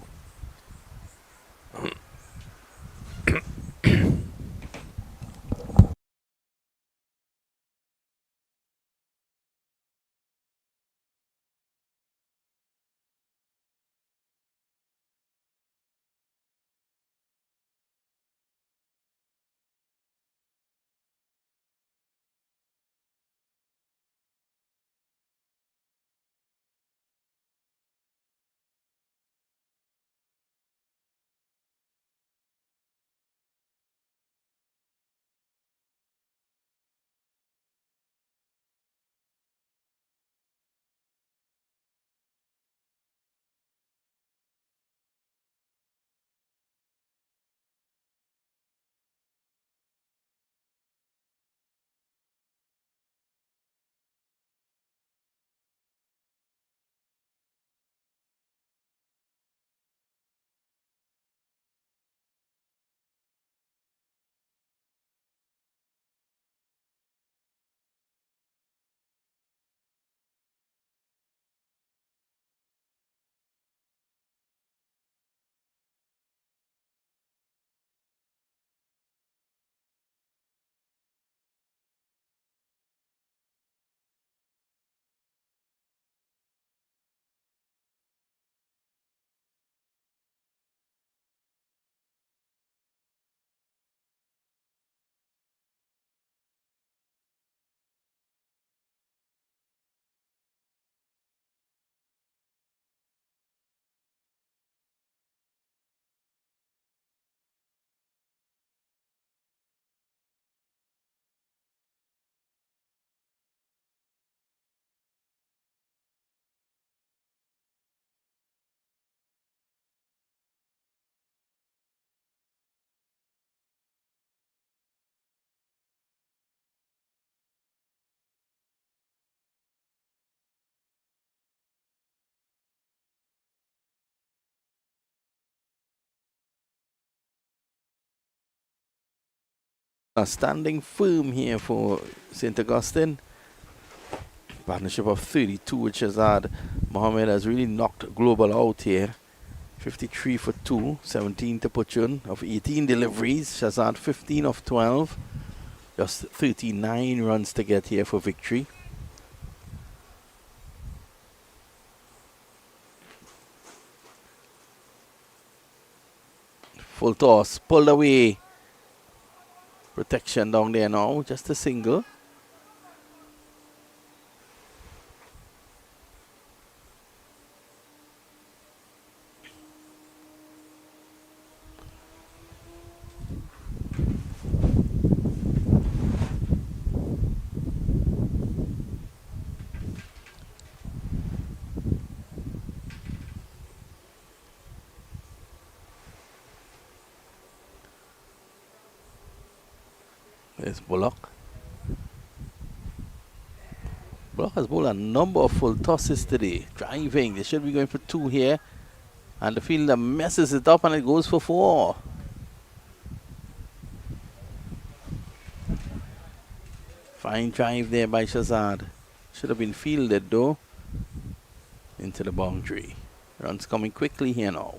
Standing firm here for St. Augustine. Partnership of 32 with Shazad. Mohammed has really knocked Global out here. 53 for 2, 17 to Puchun of 18 deliveries. Shazad 15 of 12. Just 39 runs to get here for victory. Full toss, pulled away. Protection down there now, just a single. There's Bullock. Bullock has bowled a number of full tosses today. Driving. They should be going for 2 here. And the fielder messes it up and it goes for 4. Fine drive there by Shazad. Should have been fielded though. Into the boundary. Runs coming quickly here now.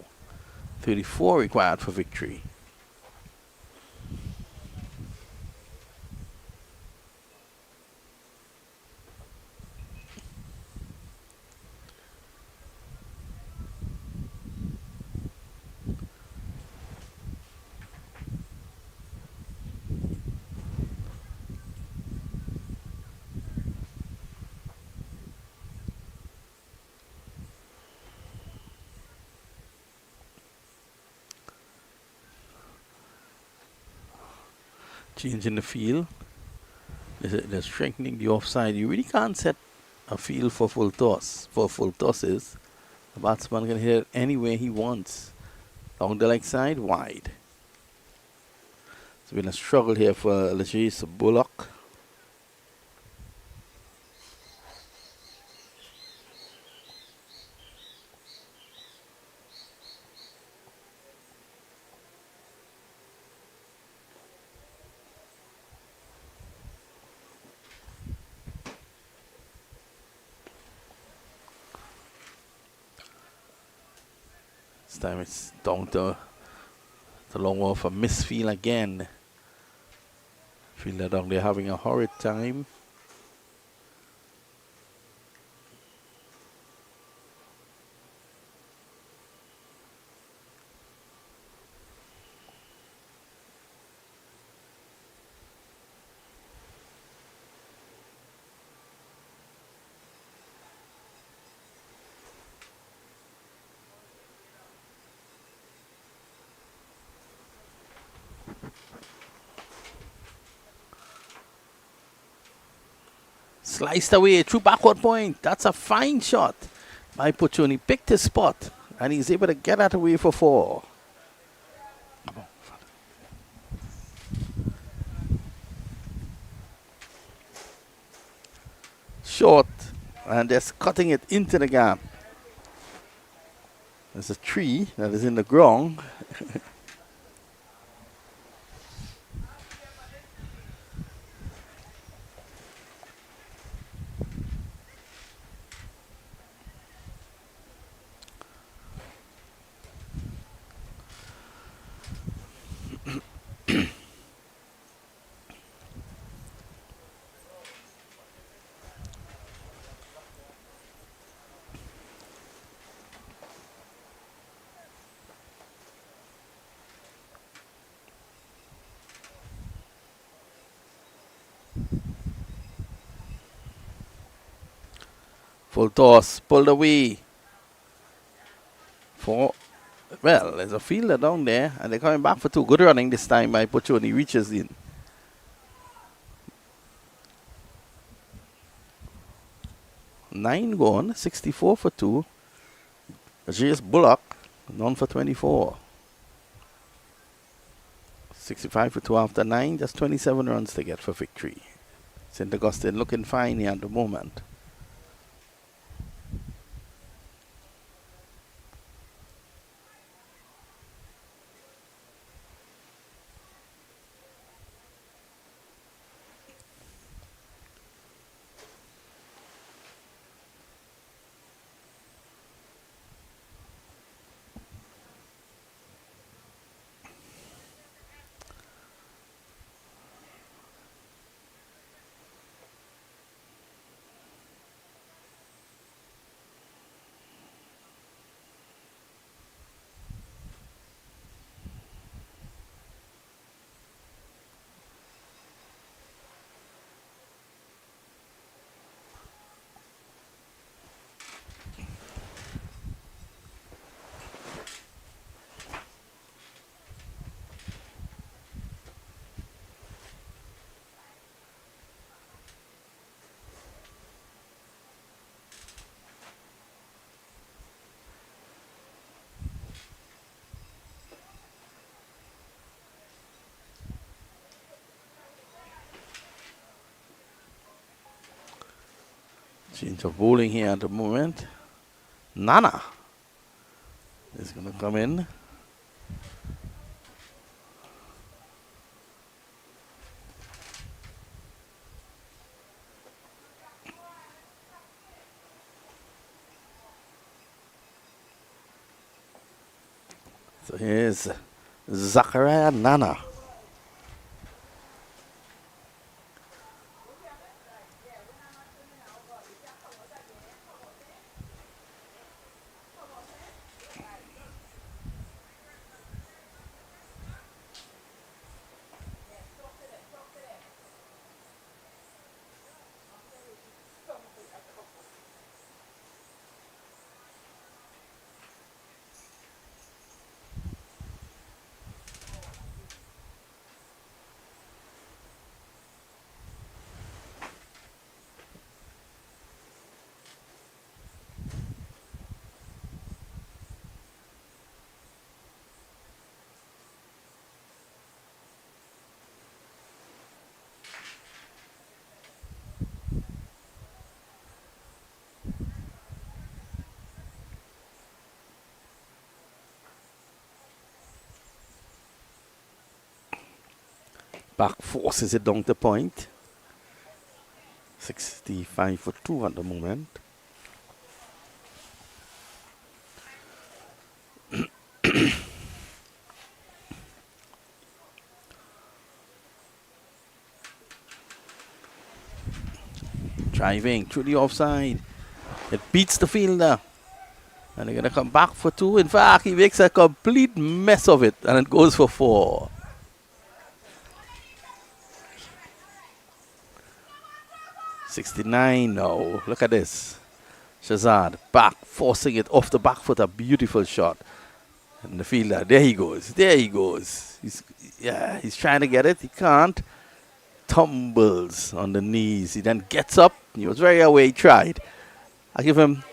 34 required for victory. Change in the field. They're strengthening the offside. You really can't set a field for full toss. For full tosses, the batsman can hit it anywhere he wants. Down the leg side, wide. It's been a struggle here for Lajeez Bullock. This time it's down to the long off a misfield again. Fielder down there having a horrid time. Sliced away, true backward point. That's a fine shot by Puchun. He picked his spot and he's able to get that away for 4. Short, and just cutting it into the gap. There's a tree that is in the ground. Full toss, pulled away. Well, there's a fielder down there, and they're coming back for 2. Good running this time by Puchun. He reaches in. Nine gone, 64 for 2. J.S. Bullock, none for 24. 65 for 2 after 9, just 27 runs to get for victory. St. Augustine looking fine here at the moment. Change of bowling here at the moment. Nana is going to come in. So here's Zachariah Nana. Back forces it down the point. 65 for 2 at the moment. Driving through the offside. It beats the fielder. And they're going to come back for 2. In fact, he makes a complete mess of it. And it goes for 4. '69 now. Look at this. Shazad back, forcing it off the back foot. A beautiful shot. And the fielder, there he goes. There he goes. He's trying to get it. He can't. Tumbles on the knees. He then gets up. He was very away. He tried. I give him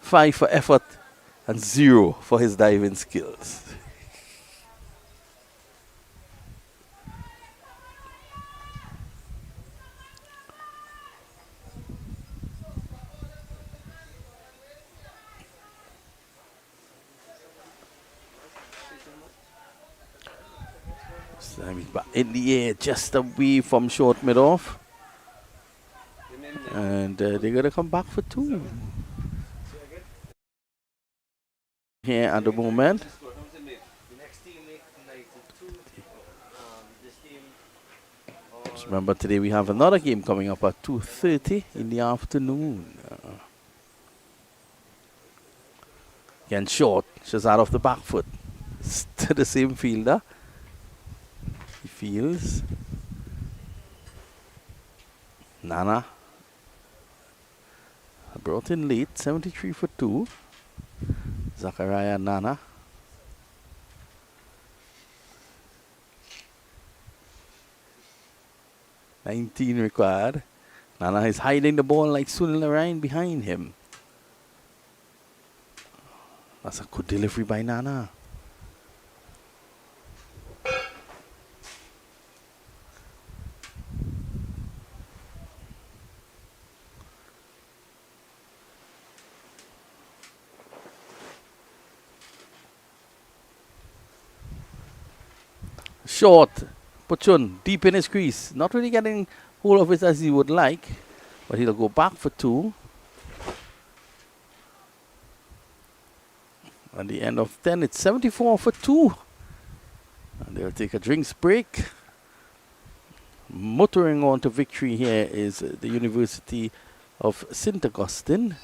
5 for effort and 0 for his diving skills. So he's back in the air, just away from short mid-off. And they're going to come back for 2. Here at the moment. Just remember, today we have another game coming up at 2:30 in the afternoon. Again, short, just out of the back foot. Still the same fielder. He feels. Nana brought in late, 73 for 2. Zachariah Nana. $19 required. Nana is hiding the ball like Sunil Narayan behind him. That's a good delivery by Nana. Short. Puchun deep in his crease. Not really getting hold of it as he would like. But he'll go back for 2. At the end of 10, it's 74 for 2. And they'll take a drinks break. Motoring on to victory here is the University of St. Augustine.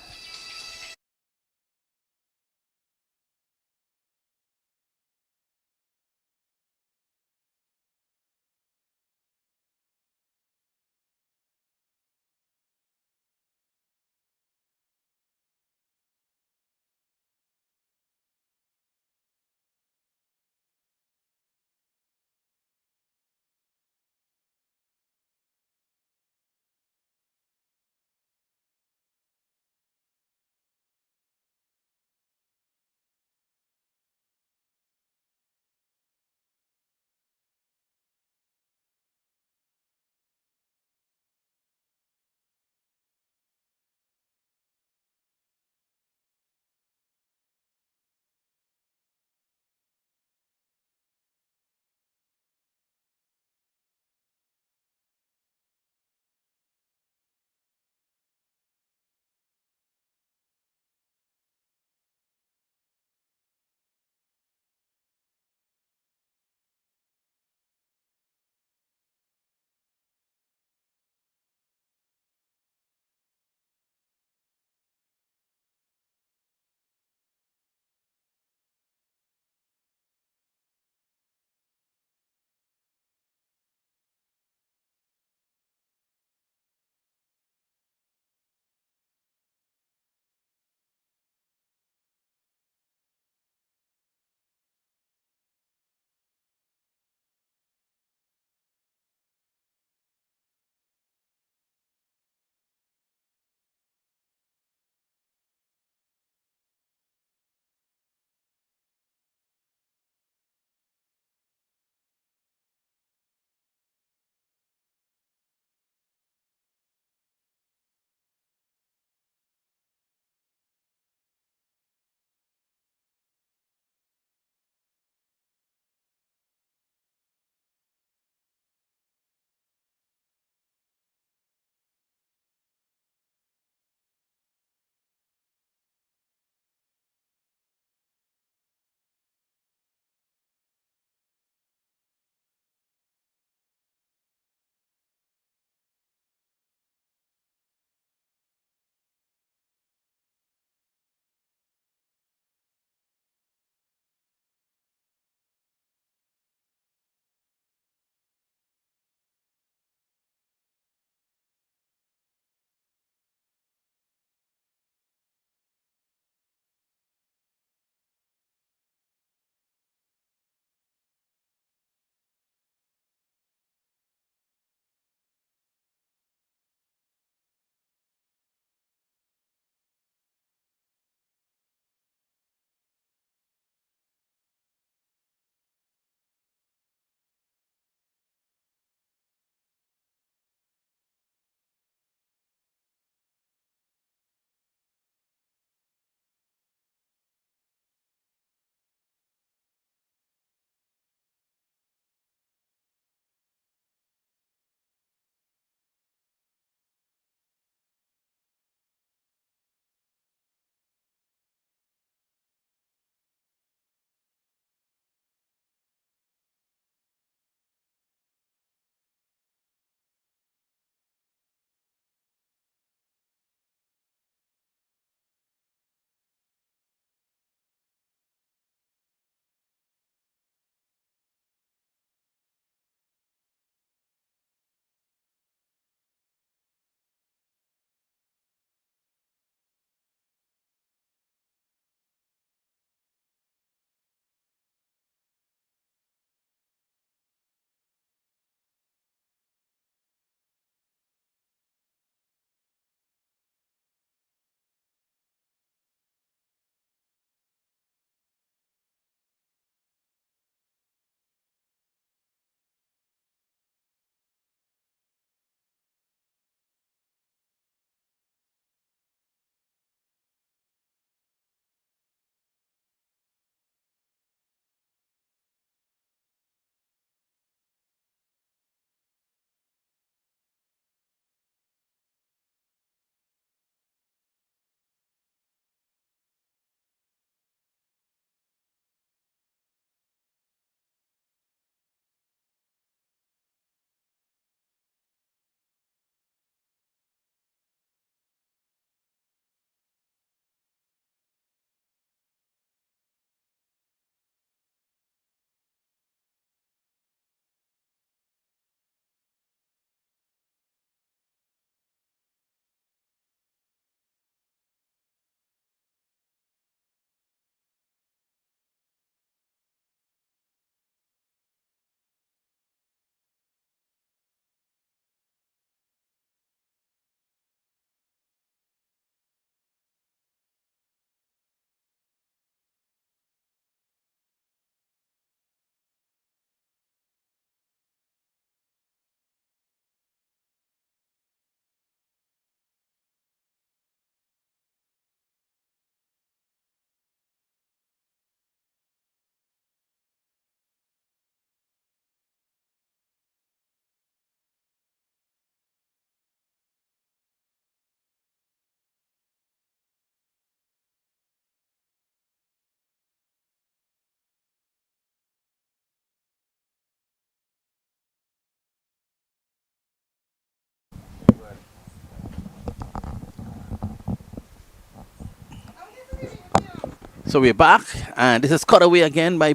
So we're back, and this is cut away again by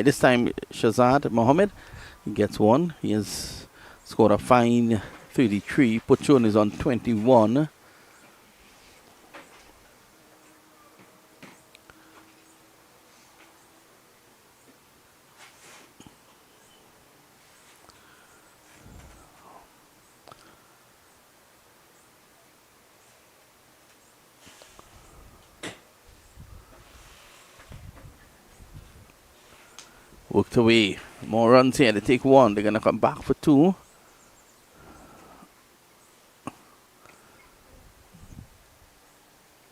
this time Shazad Mohammed. He gets one. He has scored a fine 33. Puchun is on 21. Worked away. More runs here. They take one. They're going to come back for two.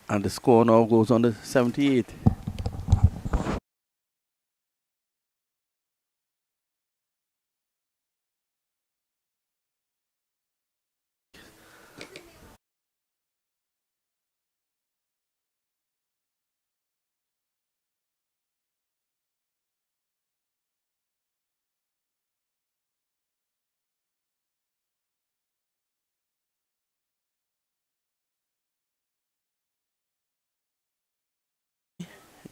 And the score now goes on to 78.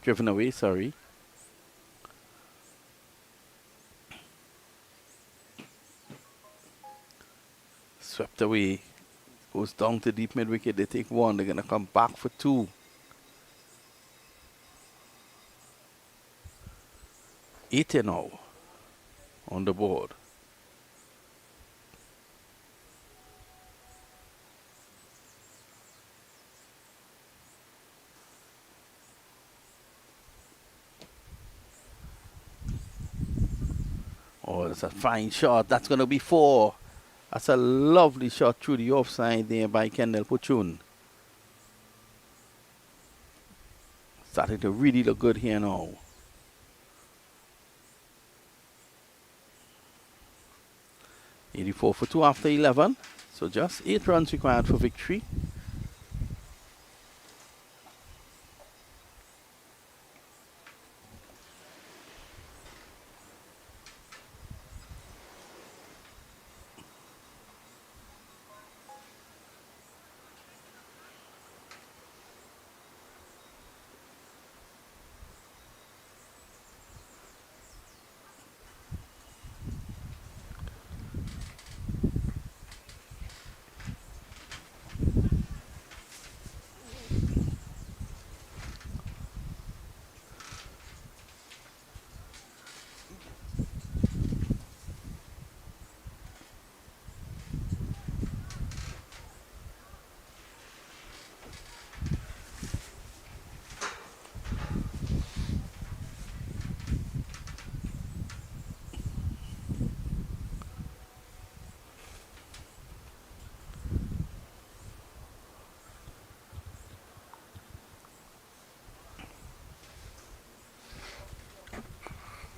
Driven away, sorry. Swept away. Goes down to deep mid wicket. They take one. They're going to come back for two. 80 now on the board. Oh, that's a fine shot. That's going to be four. That's a lovely shot through the offside there by Kendall Puchun. Starting to really look good here now. .84 for 2 after 11. So just 8 runs required for victory.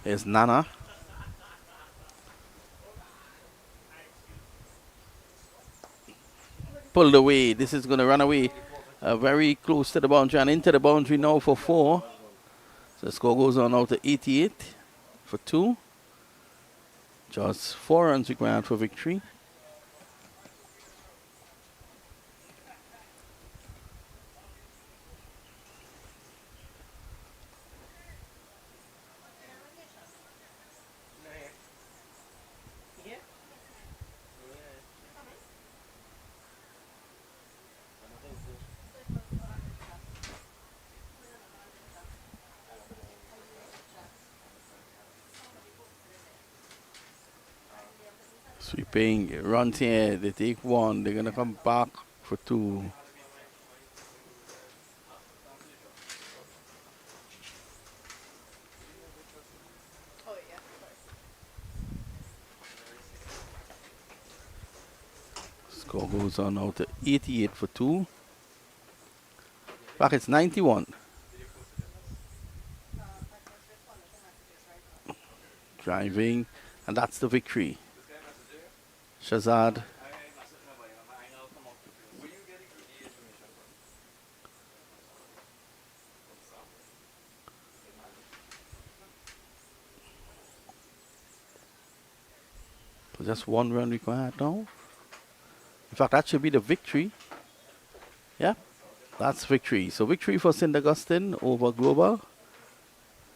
There's Nana. Pulled away. This is going to run away very close to the boundary and into the boundary now for 4. So the score goes on now to 88 for 2. Just 4 runs required for victory. Sweeping runs here. They take 1. They're going to come back for 2. Score goes on now to 88 for 2. Back it's 91. Driving, and that's the victory. Shazad. So just 1 run required now. In fact, that should be the victory. Yeah. That's victory. So victory for St. Augustine over Global.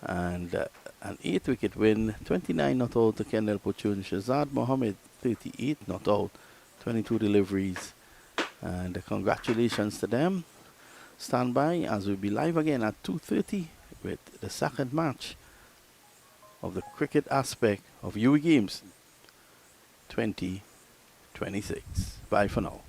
And an 8 wicket win, 29 not out to Kendall Pochun. Shazad Mohammed, 38 not out, 22 deliveries. And congratulations to them. Stand by as we'll be live again at 2:30 with the second match of the cricket aspect of UWI Games 2026. Bye for now.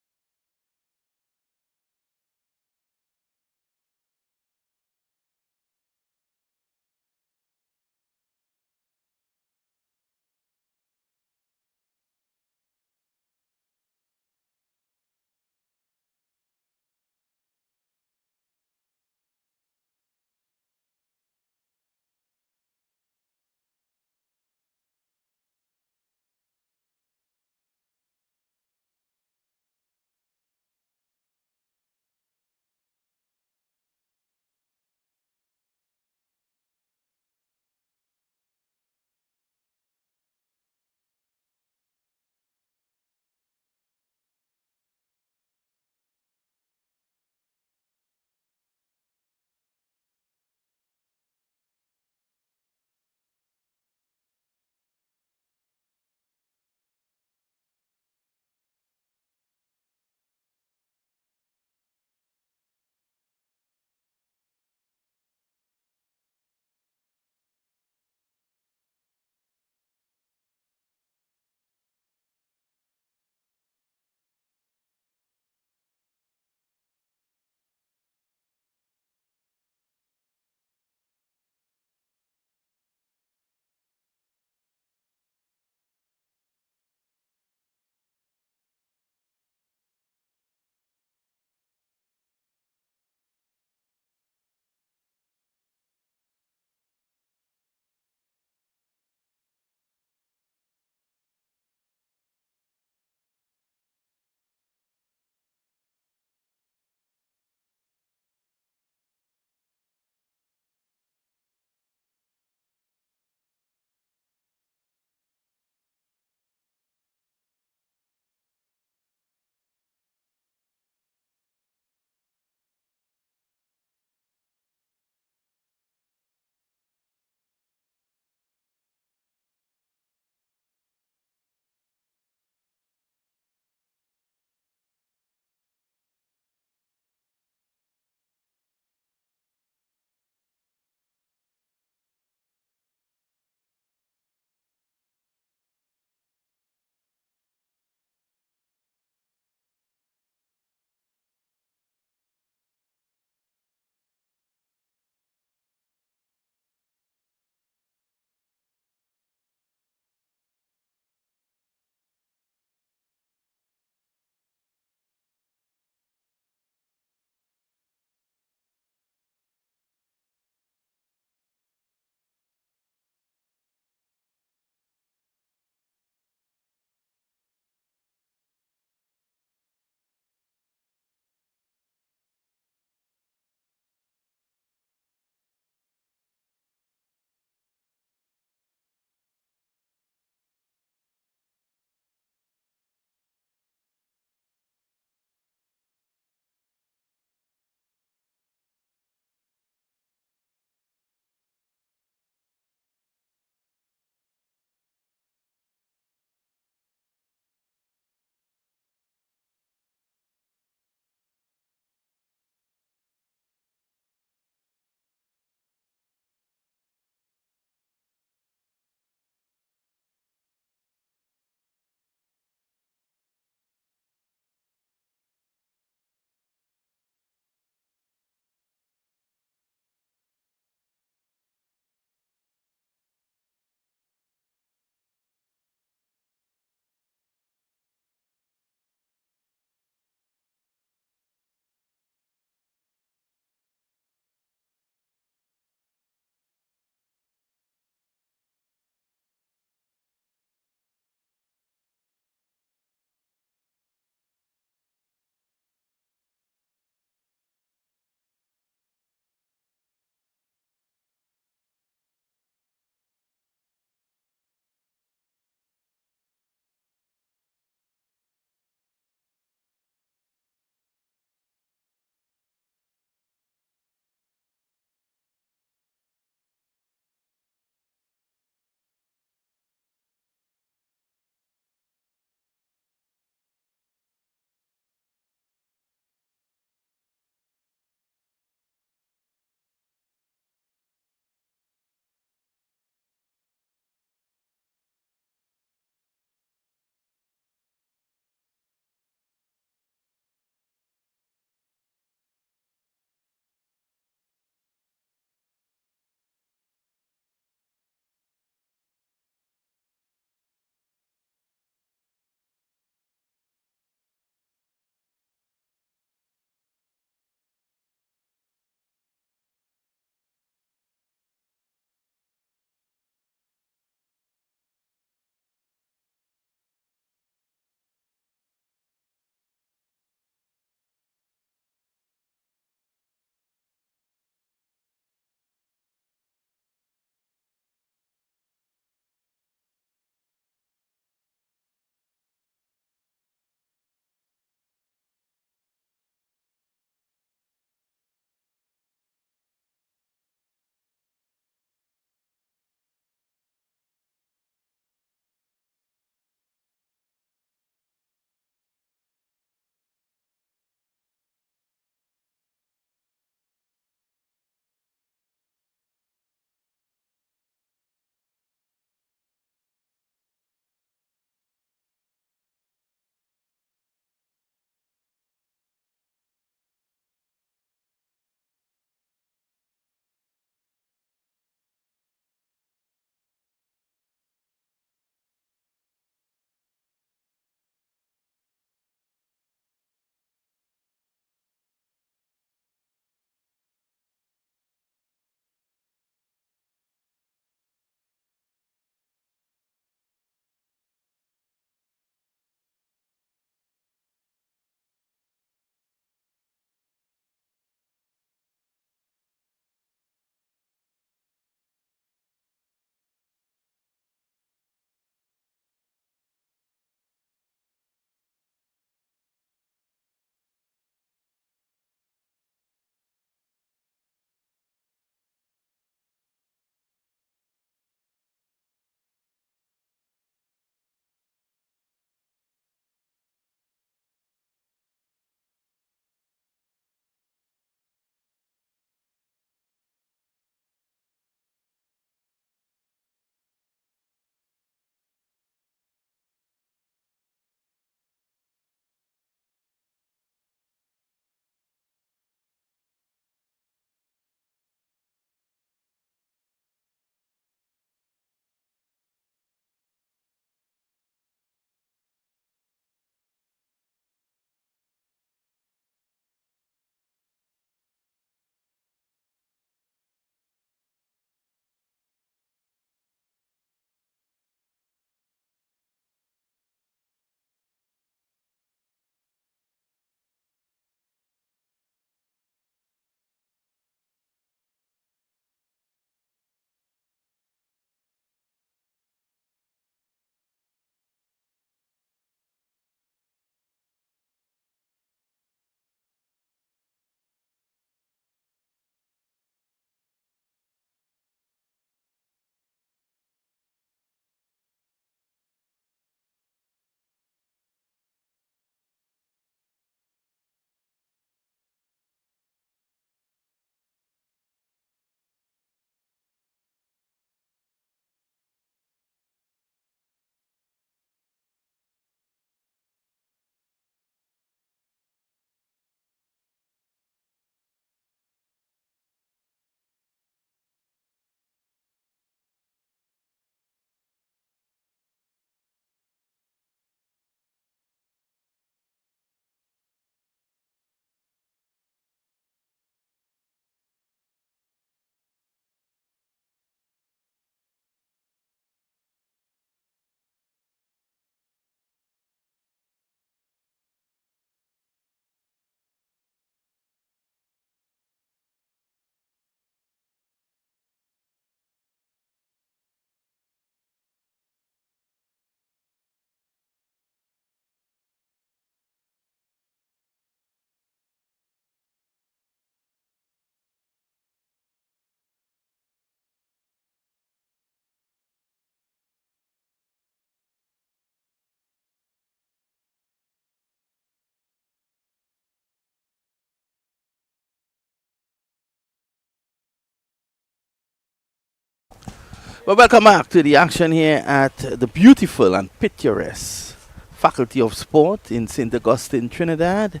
Well, welcome back to the action here at the beautiful and picturesque Faculty of Sport in St. Augustine, Trinidad.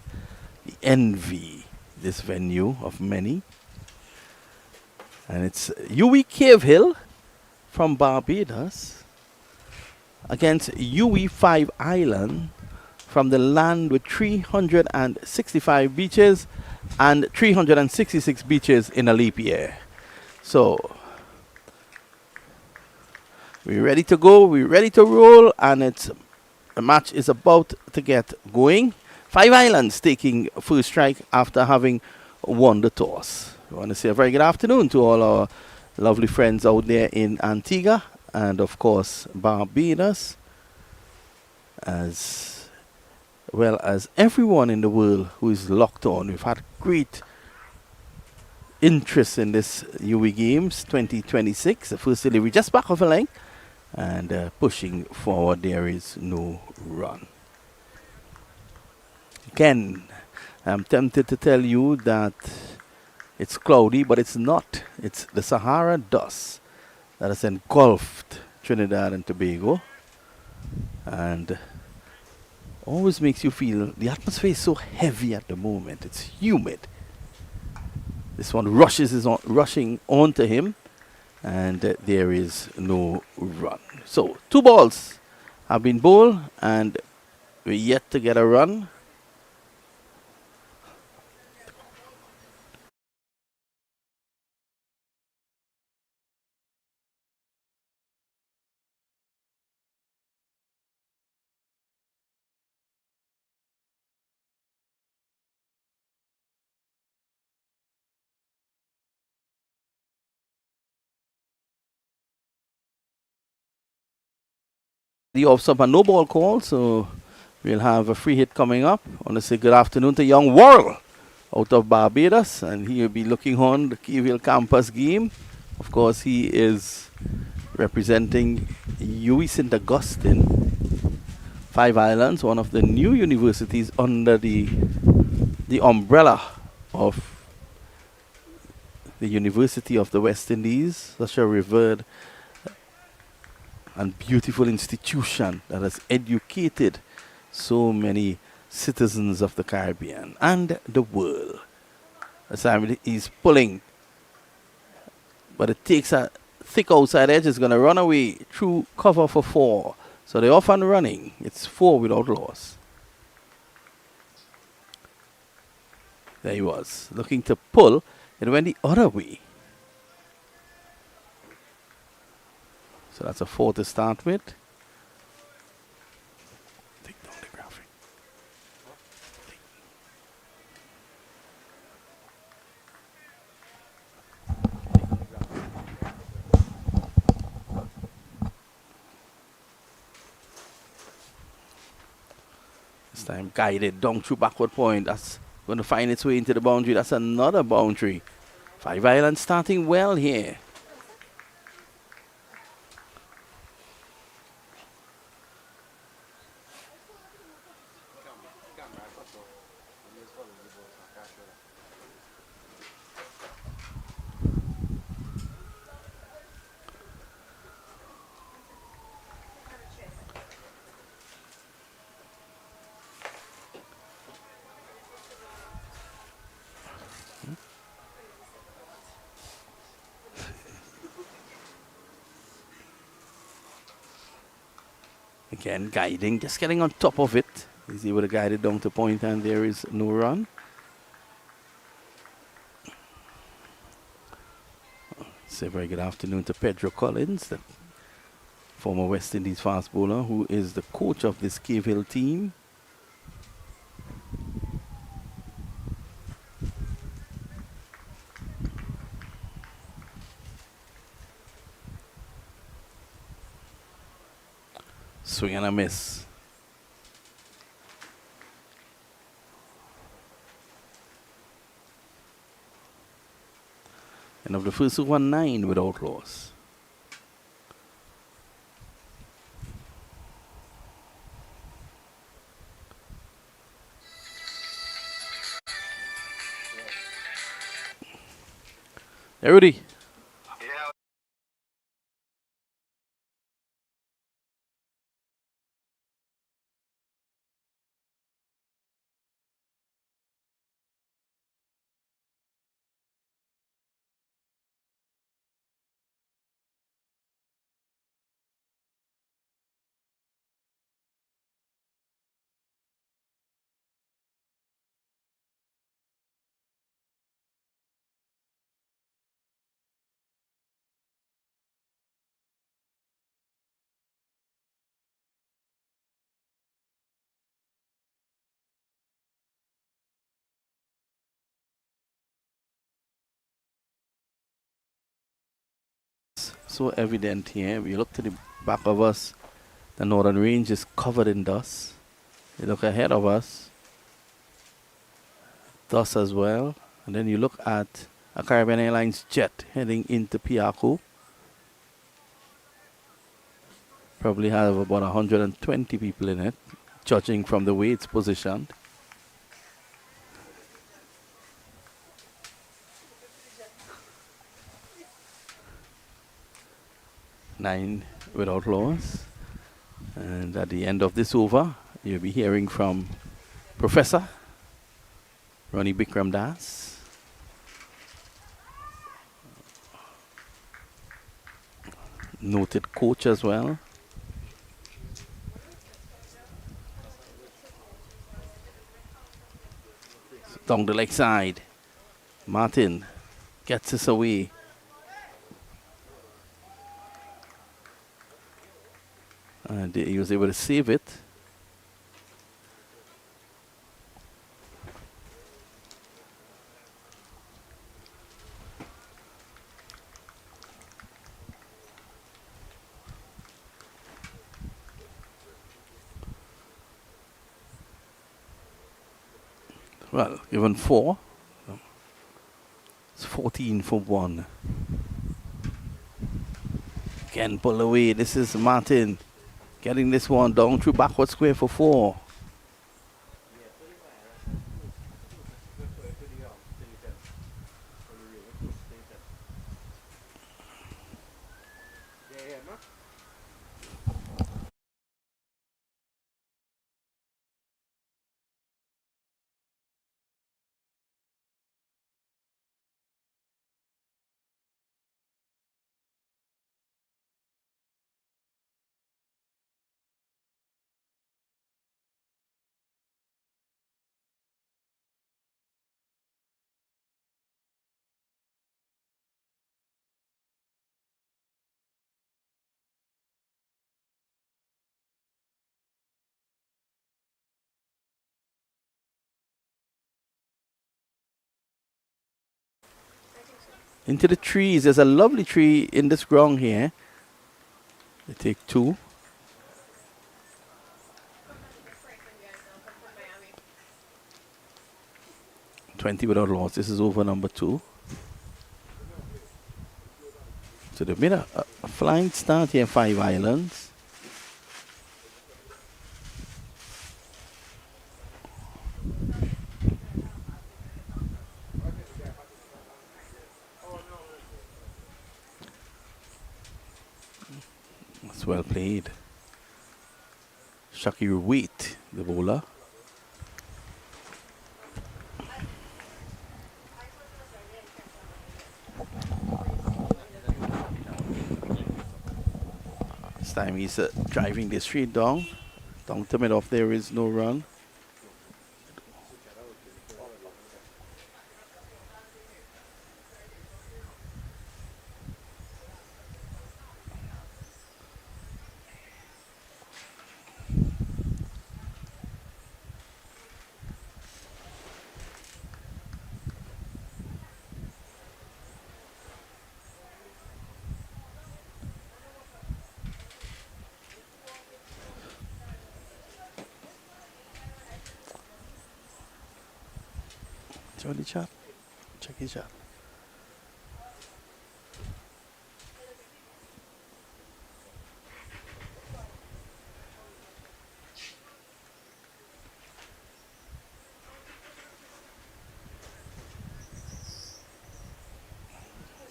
The envy, this venue of many. And it's UWI Cave Hill from Barbados against UWI 5 Island from the land with 365 beaches and 366 beaches in a leap year. So, we're ready to go, we're ready to roll, and the match is about to get going. 5 Islands taking first strike after having won the toss. I want to say a very good afternoon to all our lovely friends out there in Antigua and, of course, Barbados, as well as everyone in the world who is locked on. We've had great interest in this UWI Games 2026. The first delivery just back of a leg. And pushing forward, there is no run. Again, I'm tempted to tell you that it's cloudy, but it's not. It's the Sahara dust that has engulfed Trinidad and Tobago. And always makes you feel the atmosphere is so heavy at the moment. It's humid. This one rushing onto him. And there is no run. So 2 balls have been bowled and we're yet to get a run. The off-sub and no ball call, so we'll have a free hit coming up. I want to say good afternoon to young Worrell out of Barbados, and he will be looking on the Keyville campus game. Of course, he is representing UWI St. Augustine, 5 Islands, one of the new universities under the umbrella of the University of the West Indies, such a revered and beautiful institution that has educated so many citizens of the Caribbean and the world. Simon is pulling, but it takes a thick outside edge. Is going to run away through cover for 4. So they're off and running. It's 4 without loss. There he was, looking to pull. It went the other way. So that's a 4 to start with. Take down the graphic. This time guided down through backward point. That's going to find its way into the boundary. That's another boundary. 5 Islands starting well here. Again, guiding, just getting on top of it. He's able to guide it down to point, and there is no run. Say a very good afternoon to Pedro Collins, the former West Indies fast bowler, who is the coach of this Cave Hill team. Swing and a miss. And of the first 1-9 without loss. Hey, Rudy. so evident here. We look to the back of us, the northern range is covered in dust. You look ahead of us, dust as well. And then you look at a Caribbean Airlines jet heading into Piaco. Probably have about 120 people in it, judging from the way it's positioned. 9 without loss. And at the end of this over, you'll be hearing from Professor Ronnie Bikram Das, noted coach as well. Down the leg side, Martin gets us away. And he was able to save it. Well, given 4. It's 14 for 1. Again, pull away. This is Martin getting this one down through backward square for 4. Into the trees. There's a lovely tree in this ground here. They take 2. $20 without loss. This is over number 2. So they made a flying start here, 5 islands. That's well played. Shakir Wait, the bowler. This time he's driving this straight down. Down to mid off, there is no run. Johnny Chap, check his out.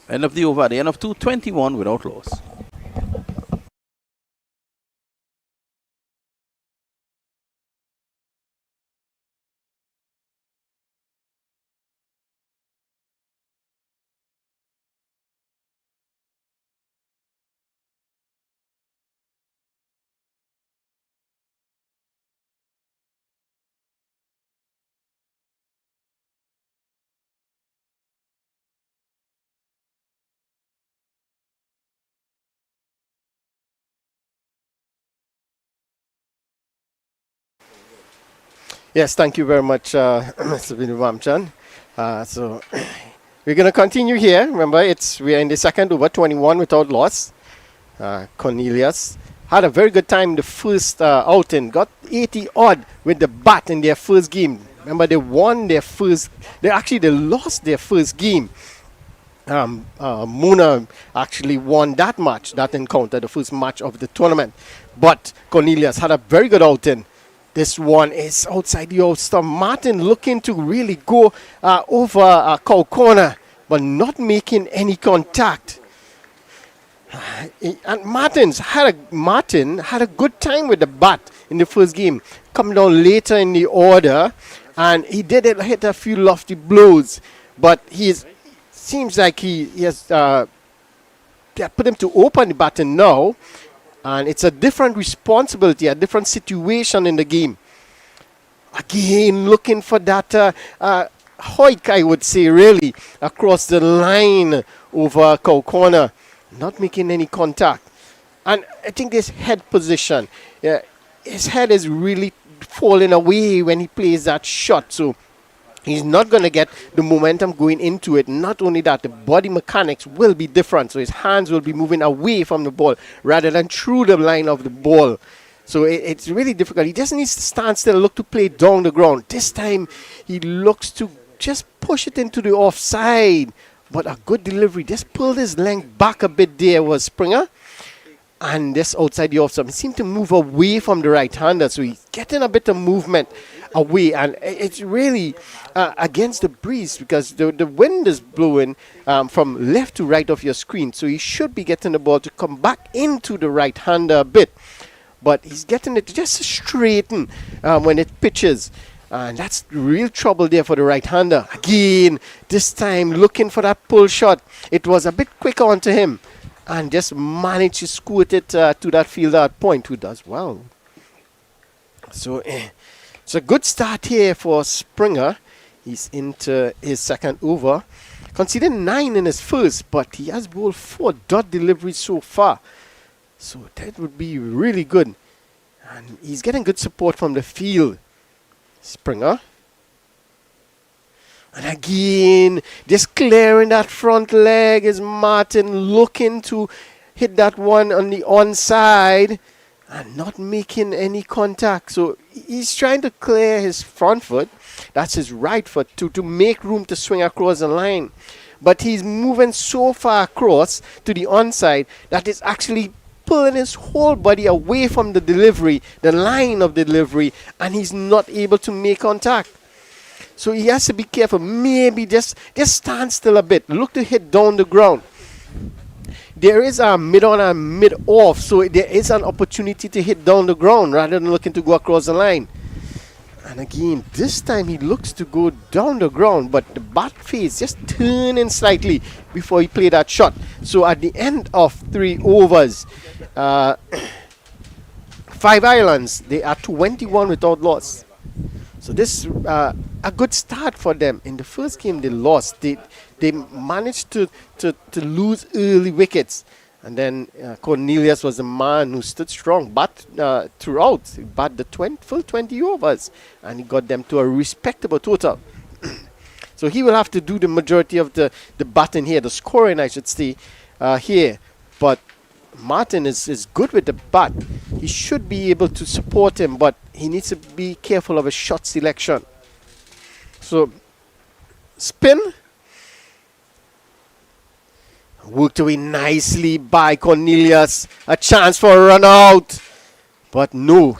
End of the over, the end of 2:21 without loss. Yes, thank you very much, Mr. Vinny Ramchan. So We're going to continue here. Remember, we're in the second over, 21 without loss. Cornelius had a very good time in the first outing. Got 80 odd with the bat in their first game. Remember, they lost their first game. Muna actually won that encounter, the first match of the tournament. But Cornelius had a very good outing. This one is outside the off-stump. Martin looking to really go over cow corner, but not making any contact. And Martin had a good time with the bat in the first game. Come down later in the order, and he did hit a few lofty blows, but seems like he has put him to open the baton now. And it's a different responsibility, a different situation in the game. Again, looking for that hoik, I would say, really, across the line over cow corner. Not making any contact. And I think his head position, his head is really falling away when he plays that shot. So he's not going to get the momentum going into it. Not only that, the body mechanics will be different. So his hands will be moving away from the ball rather than through the line of the ball. So it's really difficult. He just needs to stand still, look to play down the ground. This time he looks to just push it into the offside. But a good delivery. Just pulled his length back a bit there was Springer. And this outside the offside. He seemed to move away from the right-hander. So he's getting a bit of movement away, and it's really against the breeze because the wind is blowing from left to right of your screen, so he should be getting the ball to come back into the right-hander a bit, but he's getting it just to straighten when it pitches, and that's real trouble there for the right-hander. Again, this time looking for that pull shot. It was a bit quicker onto him and just managed to squirt it to that fielder at point, who does well. So it's a good start here for Springer. He's into his second over. Conceded 9 in his first, but he has bowled 4 dot deliveries so far. So that would be really good. And he's getting good support from the field. Springer. And again, just clearing that front leg is Martin, looking to hit that one on the onside and not making any contact. So he's trying to clear his front foot, that's his right foot, to make room to swing across the line. But he's moving so far across to the onside that it's actually pulling his whole body away from the delivery, the line of the delivery, and he's not able to make contact. So he has to be careful. Maybe just stand still a bit. Look to hit down the ground. There is a mid-on and mid-off, so there is an opportunity to hit down the ground rather than looking to go across the line. And again, this time he looks to go down the ground, but the bat face just turning slightly before he played that shot. So at the end of 3 overs, 5 islands, they are 21 without loss. So this is a good start for them. In the first game they lost. They managed to lose early wickets. And then Cornelius was the man who stood strong, but throughout, he batted the full 20 overs. And he got them to a respectable total. So he will have to do the majority of the batting here, the scoring I should say, here. But Martin is good with the bat. He should be able to support him, but he needs to be careful of his shot selection. So, spin. Worked away nicely by Cornelius. A chance for a run out. But no,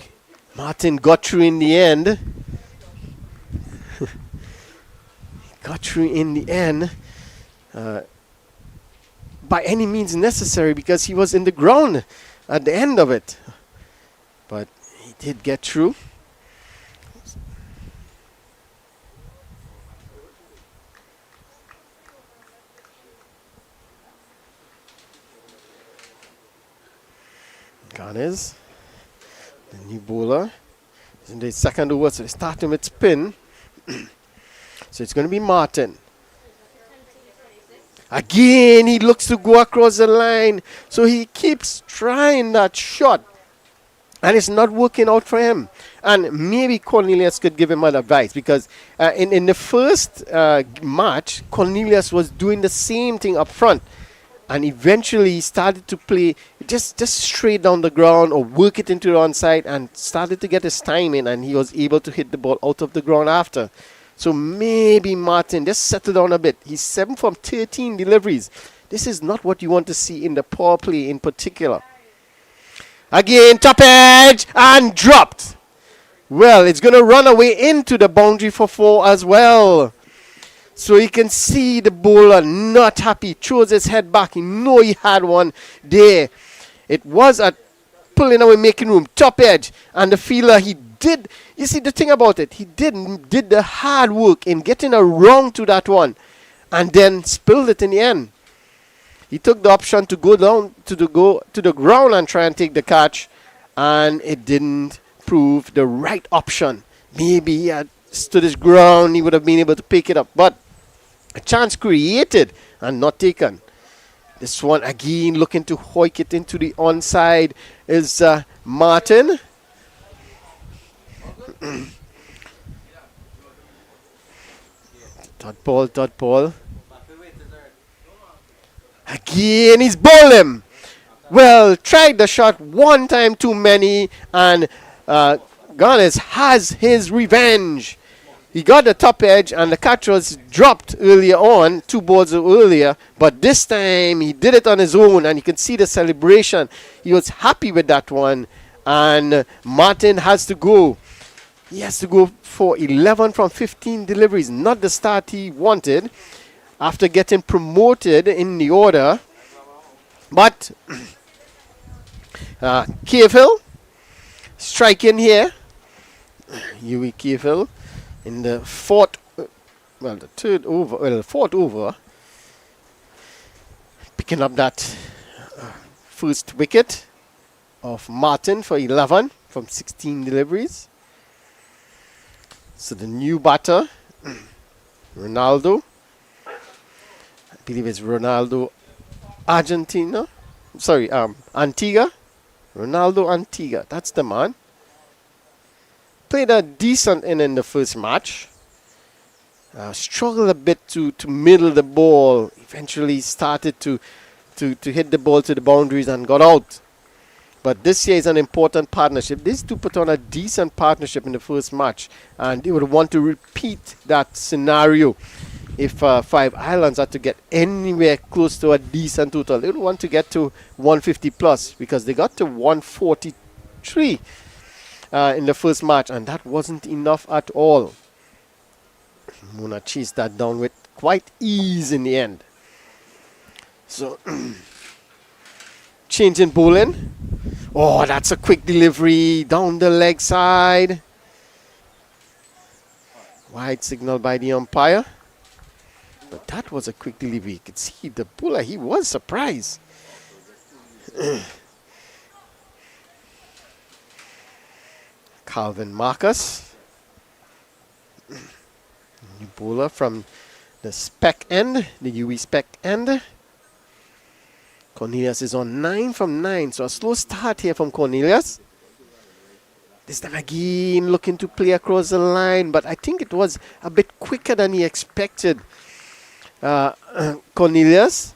Martin got through in the end. Got through in the end. By any means necessary, because he was in the ground at the end of it. But he did get through. Ganes, the new bowler, is in the second over, so they start him with spin. So it's going to be Martin. Again, he looks to go across the line. So he keeps trying that shot. And it's not working out for him. And maybe Cornelius could give him an advice, because in the first match, Cornelius was doing the same thing up front. And eventually he started to play just straight down the ground or work it into the onside and started to get his time in, and he was able to hit the ball out of the ground after. So maybe Martin just settle down a bit. He's 7 from 13 deliveries. This is not what you want to see in the power play in particular. Again, top edge and dropped. Well, it's going to run away into the boundary for 4 as well. So you can see the bowler not happy, throws his head back. He know he had one there. It was at pulling away, making room, top edge. And the fielder, he did, you see the thing about it, he did the hard work in getting around to that one and then spilled it in the end. He took the option to go down to the ground and try and take the catch, and it didn't prove the right option. Maybe he had stood his ground, he would have been able to pick it up, but a chance created and not taken. This one again looking to hoik it into the onside is Martin. Dot ball. Again, he's bowled him. Well, tried the shot one time too many, and Garnes has his revenge. He got the top edge, and the catch was dropped earlier on, 2 balls earlier, but this time he did it on his own, and you can see the celebration. He was happy with that one, and Martin has to go. He has to go for 11 from 15 deliveries, not the start he wanted after getting promoted in the order. But Cavehill striking here. UWI Cavehill in the fourth over, picking up that first wicket of Martin for 11 from 16 deliveries. So the new batter, Ronaldo, I believe it's Ronaldo Antigua. Ronaldo Antigua, that's the man. Played a decent in the first match. Struggled a bit to middle the ball. Eventually started to hit the ball to the boundaries and got out. But this year is an important partnership. These two put on a decent partnership in the first match, and they would want to repeat that scenario if 5 Islands had to get anywhere close to a decent total. They would want to get to 150 plus, because they got to 143 in the first match, and that wasn't enough at all. Mona chased that down with quite ease in the end. So changing bowling. Oh, that's a quick delivery down the leg side. Wide signal by the umpire. But that was a quick delivery. You could see the bowler, he was surprised. Calvin Marcus. New bowler from the spec end, the UWI spec end. Cornelius is on 9 from 9, so a slow start here from Cornelius. This time again looking to play across the line, but I think it was a bit quicker than he expected. Cornelius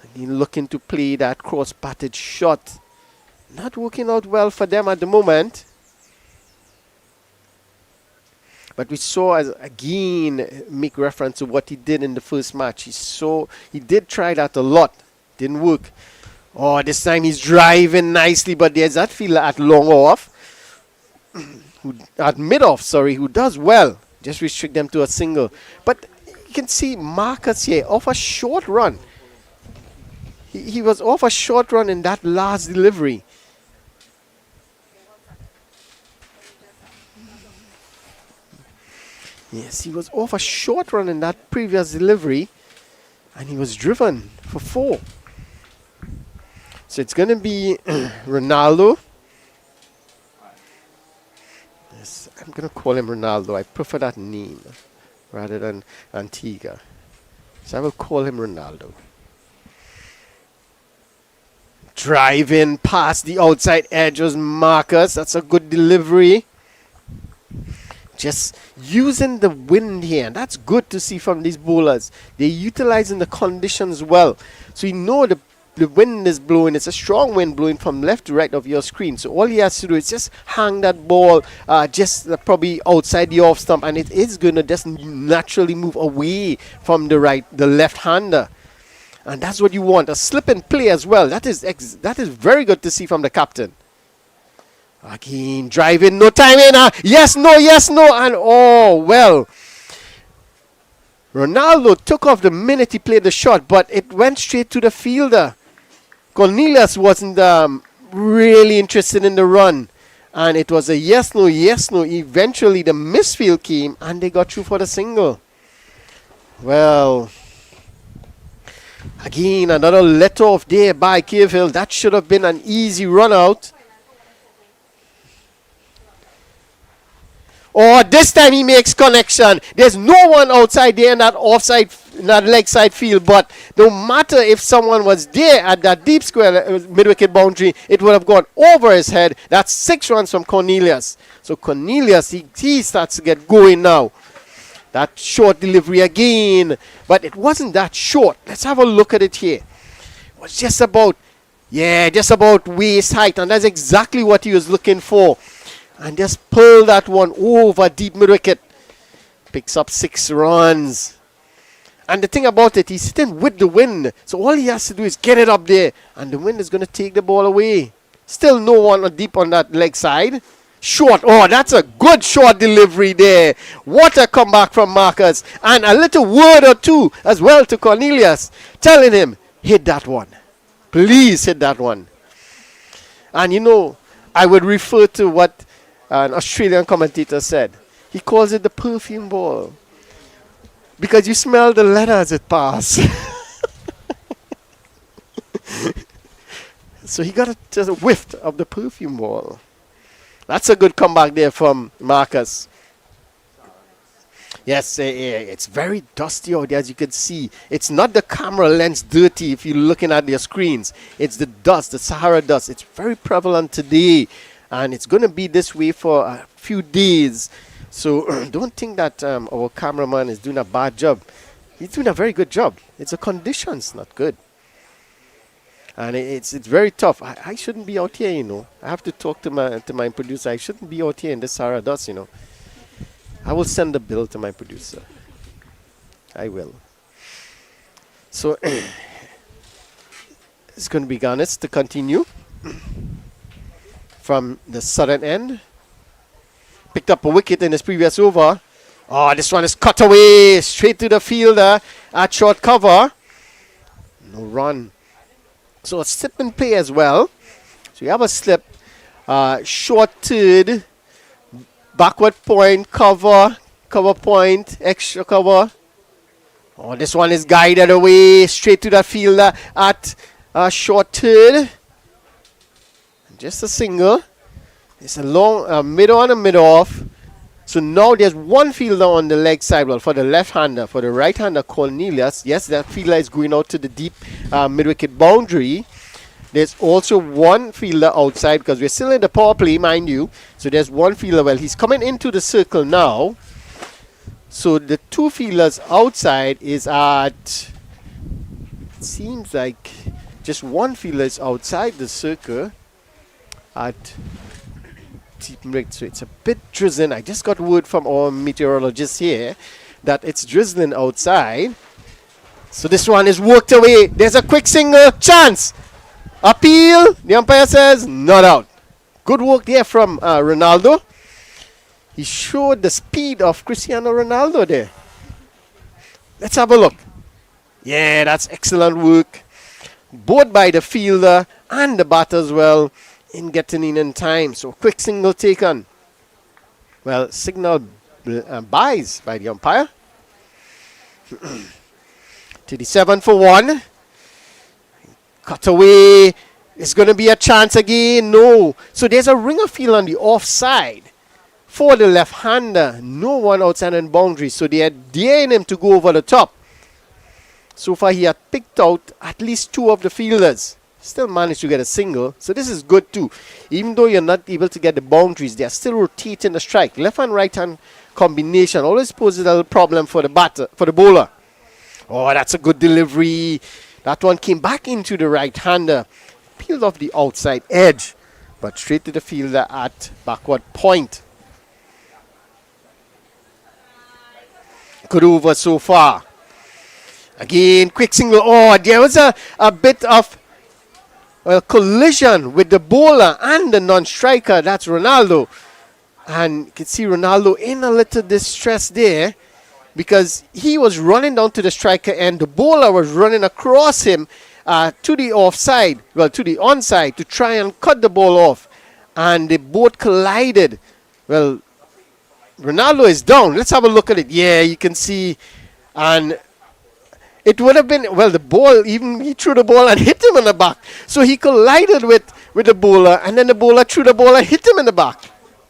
again looking to play that cross-batted shot. Not working out well for them at the moment. But we saw, as again, make reference to what he did in the first match. He did try that a lot. Didn't work. Oh, this time he's driving nicely, but there's that fielder at long off, at mid off, who does well. Just restrict them to a single. But you can see Marcus here off a short run. He was off a short run in that last delivery. Yes, he was off a short run in that previous delivery, and he was driven for 4. So it's going to be Ronaldo. Yes, I'm going to call him Ronaldo. I prefer that name rather than Antigua. So I will call him Ronaldo. Driving past the outside edge was Marcus. That's a good delivery. Just using the wind here. And that's good to see from these bowlers. They're utilizing the conditions well. So you know the wind is blowing. It's a strong wind blowing from left to right of your screen. So all he has to do is just hang that ball probably outside the off stump. And it is going to just naturally move away from the left-hander. And that's what you want. A slip and play as well. That is very good to see from the captain. Again, driving, no time in. Yes, no, and oh, well. Ronaldo took off the minute he played the shot, but it went straight to the fielder. Cornelius wasn't really interested in the run. And it was a yes, no. Eventually, the misfield came, and they got through for the single. Well, again, another let off there by Cavill. That should have been an easy run out. Oh, this time he makes connection. There's no one outside there in that leg side field. But no matter if someone was there at that deep square mid-wicket boundary, it would have gone over his head. That's 6 runs from Cornelius. So Cornelius, he starts to get going now. That short delivery again. But it wasn't that short. Let's have a look at it here. It was just about waist height. And that's exactly what he was looking for. And just pull that one over deep mid-wicket. Picks up 6 runs. And the thing about it, he's sitting with the wind. So all he has to do is get it up there. And the wind is going to take the ball away. Still no one deep on that leg side. Short. Oh, that's a good short delivery there. What a comeback from Marcus. And a little word or two as well to Cornelius. Telling him, hit that one. Please hit that one. And you know, I would refer to what an Australian commentator said. He calls it the perfume ball. Because you smell the leather as it passes. So he got just a whiff of the perfume ball. That's a good comeback there from Marcus. Yes, it's very dusty out there, as you can see. It's not the camera lens dirty if you're looking at their screens. It's the dust, the Sahara dust. It's very prevalent today. And it's going to be this way for a few days. So don't think that our cameraman is doing a bad job. He's doing a very good job. It's the conditions not good. And it's very tough. I shouldn't be out here, you know. I have to talk to my producer. I shouldn't be out here in this Sahara dust, you know. I will send the bill to my producer. I will. So it's going to be Ganes to continue. From the southern end. Picked up a wicket in his previous over. Oh, this one is cut away. Straight to the fielder at short cover. No run. So a slip and play as well. So you have a slip. Short third. Backward point. Cover point. Extra cover. Oh, this one is guided away. Straight to the fielder at short third. Just a single. It's a long mid on and mid off. So now there's one fielder on the leg side. Well, for the left-hander. For the right-hander, Cornelius. Yes, that fielder is going out to the deep mid-wicket boundary. There's also one fielder outside because we're still in the power play, mind you. So there's one fielder. Well, he's coming into the circle now. So the 2 fielders outside is at... It seems like just one fielder is outside the circle. At deep mid, so it's a bit drizzling. I just got word from our meteorologist here that it's drizzling outside. So this one is worked away. There's a quick single chance. Appeal. The umpire says not out. Good work there from Ronaldo. He showed the speed of Cristiano Ronaldo there. Let's have a look. Yeah, that's excellent work. Both by the fielder and the batter as well. In getting in time. So quick single taken. Well, signal buys by the umpire. 37 for 1. Cut away. It's going to be a chance again. No. So there's a ringer field on the offside for the left-hander. No one outside in boundary. So they are daring him to go over the top. So far he had picked out at least 2 of the fielders. Still managed to get a single. So this is good too. Even though you're not able to get the boundaries, they are still rotating the strike. Left and right hand combination always poses a little problem for the bowler. Oh, that's a good delivery. That one came back into the right-hander. Peeled off the outside edge, but straight to the fielder at backward point. Good over so far. Again, quick single. Oh, there was a bit of collision with the bowler and the non-striker. That's Ronaldo. And you can see Ronaldo in a little distress there, because he was running down to the striker and the bowler was running across him to the offside, well, to the onside, to try and cut the ball off. And they both collided. Well, Ronaldo is down. Let's have a look at it. Yeah, you can see. And it would have been, well, the ball, even he threw the ball and hit him in the back. So he collided with the bowler, and then the bowler threw the ball and hit him in the back.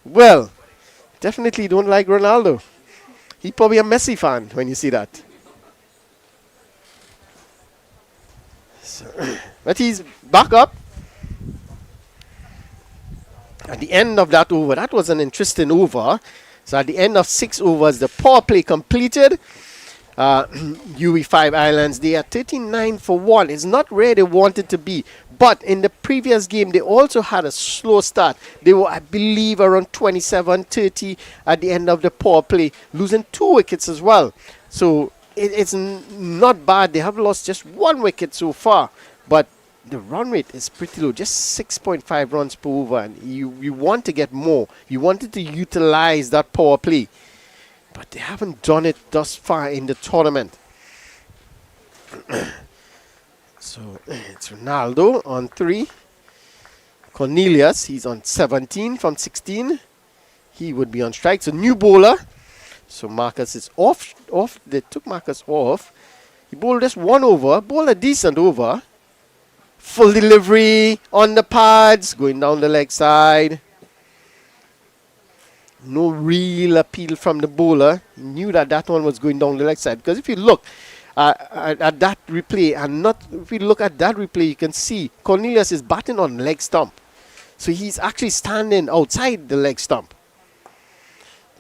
Well, definitely don't like Ronaldo. He's probably a Messi fan when you see that. So, but he's back up. At the end of that over, that was an interesting over. So at the end of 6 overs, the power play completed. UWI Islands, they are 39 for 1. It's not where they wanted to be. But in the previous game, they also had a slow start. They were, I believe, around 27-30 at the end of the power play, losing 2 wickets as well. So it's not bad. They have lost just 1 wicket so far. But the run rate is pretty low, just 6.5 runs per over. And you want to get more. You wanted to utilize that power play. But they haven't done it thus far in the tournament. So it's Ronaldo on 3. Cornelius, he's on 17 from 16. He would be on strike. So new bowler. So Marcus is off. They took Marcus off. He bowled just 1 over. Bowled a decent over. Full delivery on the pads. Going down the leg side. No real appeal from the bowler. He knew that one was going down the leg side. Because if you look at that replay, if you look at that replay, you can see Cornelius is batting on leg stump. So he's actually standing outside the leg stump.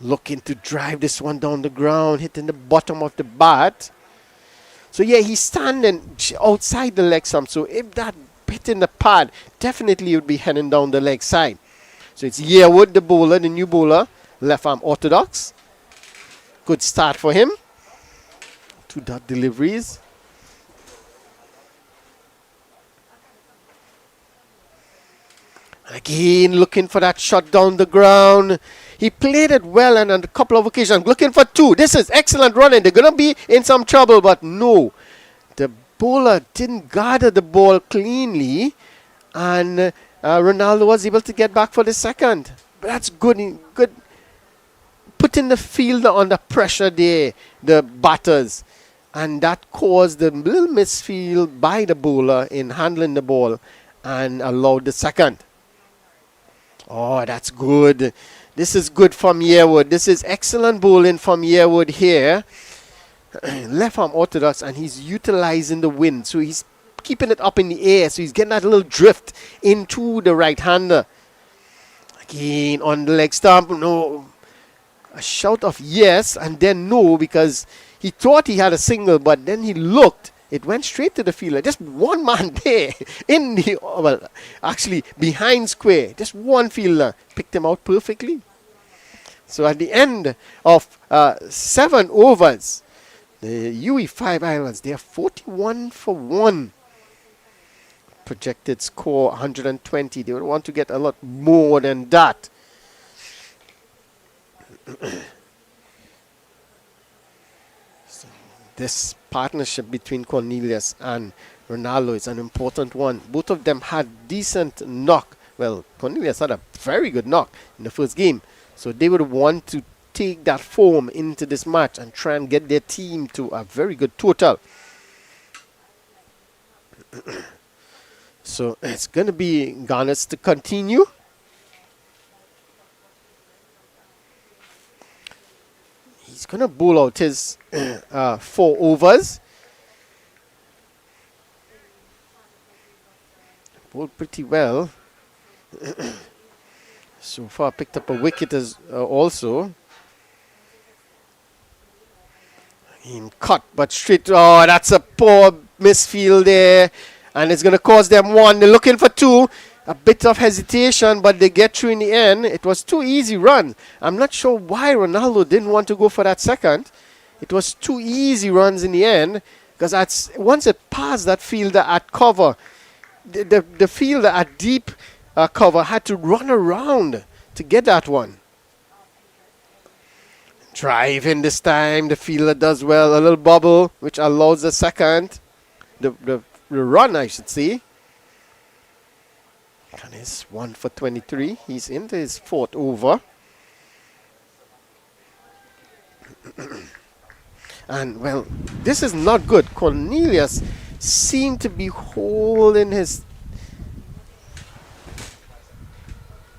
Looking to drive this one down the ground, hitting the bottom of the bat. So yeah, he's standing outside the leg stump. So if that hit in the pad, definitely would be heading down the leg side. So it's Yearwood, the bowler, the new bowler, left arm orthodox. Good start for him. 2 dot deliveries. Again, looking for that shot down the ground. He played it well and on a couple of occasions. Looking for 2. This is excellent running. They're going to be in some trouble, but no. The bowler didn't gather the ball cleanly. And Ronaldo was able to get back for the second. But that's good. Good. Putting the fielder under pressure there, the batters. And that caused a little misfield by the bowler in handling the ball and allowed the second. Oh, that's good. This is good from Yearwood. This is excellent bowling from Yearwood here. Left arm orthodox, and he's utilizing the wind. So he's keeping it up in the air. So he's getting that little drift into the right-hander. Again, on the leg stump. No. A shout of yes and then no, because he thought he had a single, but then he looked. It went straight to the fielder. Just one man there in the, well, actually behind square. Just one fielder picked him out perfectly. So at the end of 7 overs, the UWI Islands, they are 41 for 1. Projected score 120. They would want to get a lot more than that. This partnership between Cornelius and Ronaldo is an important one. Both of them had decent knock. Well, Cornelius had a very good knock in the first game. So they would want to take that form into this match and try and get their team to a very good total. So it's going to be Garnets to continue. He's going to bowl out his 4 overs. bowled pretty well. So far picked up a wicket as also. In cut, but straight. Oh, that's a poor misfield there. And it's going to cost them one. They're looking for two. A bit of hesitation, but they get through in the end. It was two easy runs. I'm not sure why Ronaldo didn't want to go for that second. It was two easy runs in the end. Because once it passed that fielder at cover, the fielder at deep cover had to run around to get that one. Driving this time, the fielder does well. A little bubble, which allows the second. The run, I should say. And it's 1 for 23. He's into his fourth over. And, well, this is not good. Cornelius seemed to be holding his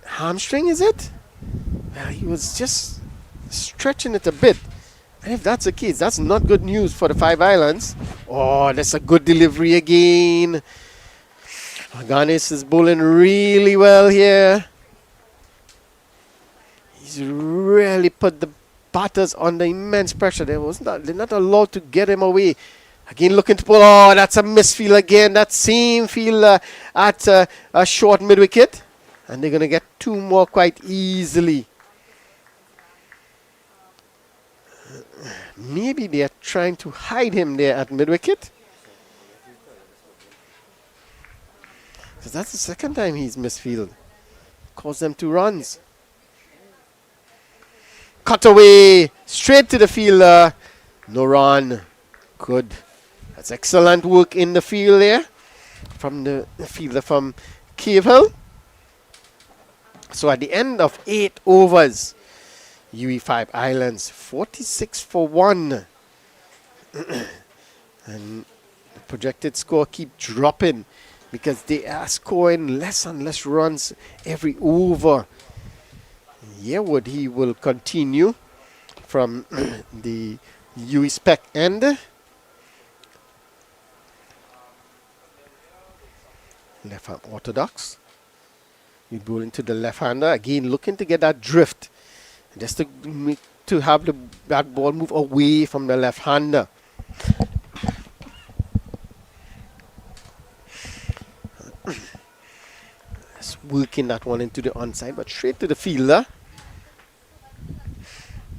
hamstring, is it? Well, he was just stretching it a bit. And if that's the case, that's not good news for the Five Islands. Oh, that's a good delivery again. Ganesh is bowling really well here. He's really put the batters under immense pressure. They're not allowed to get him away. Again, looking to pull. Oh, that's a misfield again. That same field at a short mid-wicket. And they're going to get two more quite easily. Maybe they're trying to hide him there at mid-wicket. Because that's the second time he's misfield. Caused them 2 runs. Cut away. Straight to the fielder. No run. Good. That's excellent work in the field there. From the fielder from Cave Hill. So at the end of 8 overs, UWI Islands 46 for 1. And the projected score keep dropping because they are scoring less and less runs every over. Yearwood, he will continue from the UWI spec end. Left arm orthodox. We ball into the left-hander. Again, looking to get that drift. Just to have that ball move away from the left-hander. Just working that one into the onside, but straight to the fielder.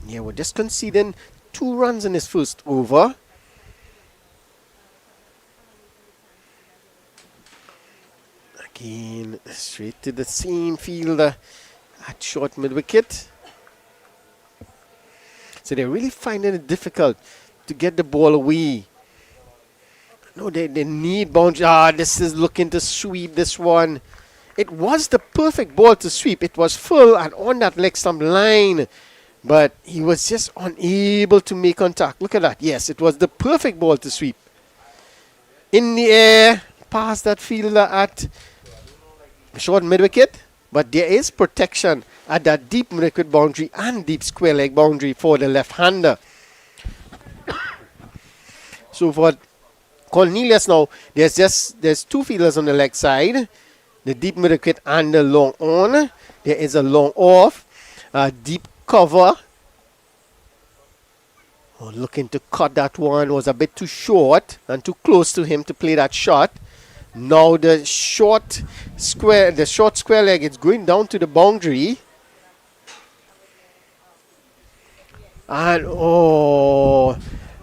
Yeah, we're just conceding 2 runs in his first over. Again, straight to the same fielder at short mid-wicket. So they're really finding it difficult to get the ball away. No, they need boundary. This is looking to sweep this one. It was the perfect ball to sweep. It was full and on that leg stump line. But he was just unable to make contact. Look at that. Yes, it was the perfect ball to sweep. In the air, past that fielder at short mid-wicket. But there is protection at that deep mid-wicket boundary and deep square leg boundary for the left-hander. So for Cornelius now, there's 2 fielders on the leg side. The deep mid-wicket and the long on. There is a long off. Deep cover. Looking to cut that one. Was a bit too short and too close to him to play that shot. Now the short square leg is going down to the boundary. And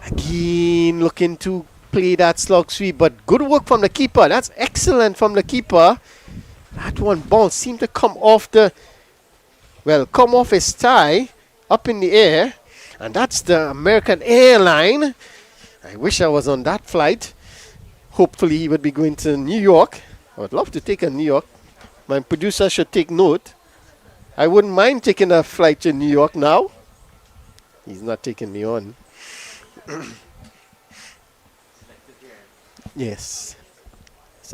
again looking to play that slog sweep, but good work from the keeper. That's excellent from the keeper. That one bounce seemed to come off his thigh up in the air, and that's the American airline. I wish I was on that flight. Hopefully he would be going to New York. I would love to take a New York. My producer should take note. I wouldn't mind taking a flight to New York now. He's not taking me on. Yes.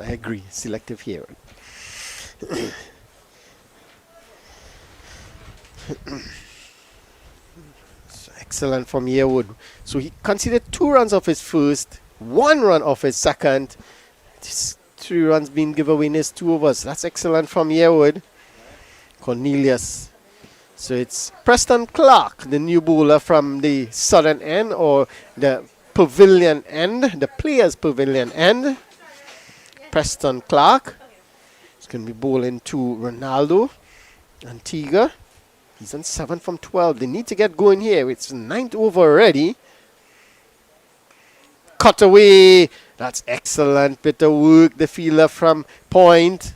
I agree. Selective hearing. Excellent from Yearwood. So he considered 2 runs off his first, 1 run off his second. Just 3 runs being given away in his 2 overs. That's excellent from Yearwood. Cornelius. So it's Preston Clark, the new bowler from the southern end, or the pavilion end, the players' pavilion end. Preston Clark. He's going to be bowling to Ronaldo Antigua. He's on 7 from 12. They need to get going here. It's 9th over already. Cut away. That's excellent bit of work. The fielder from point.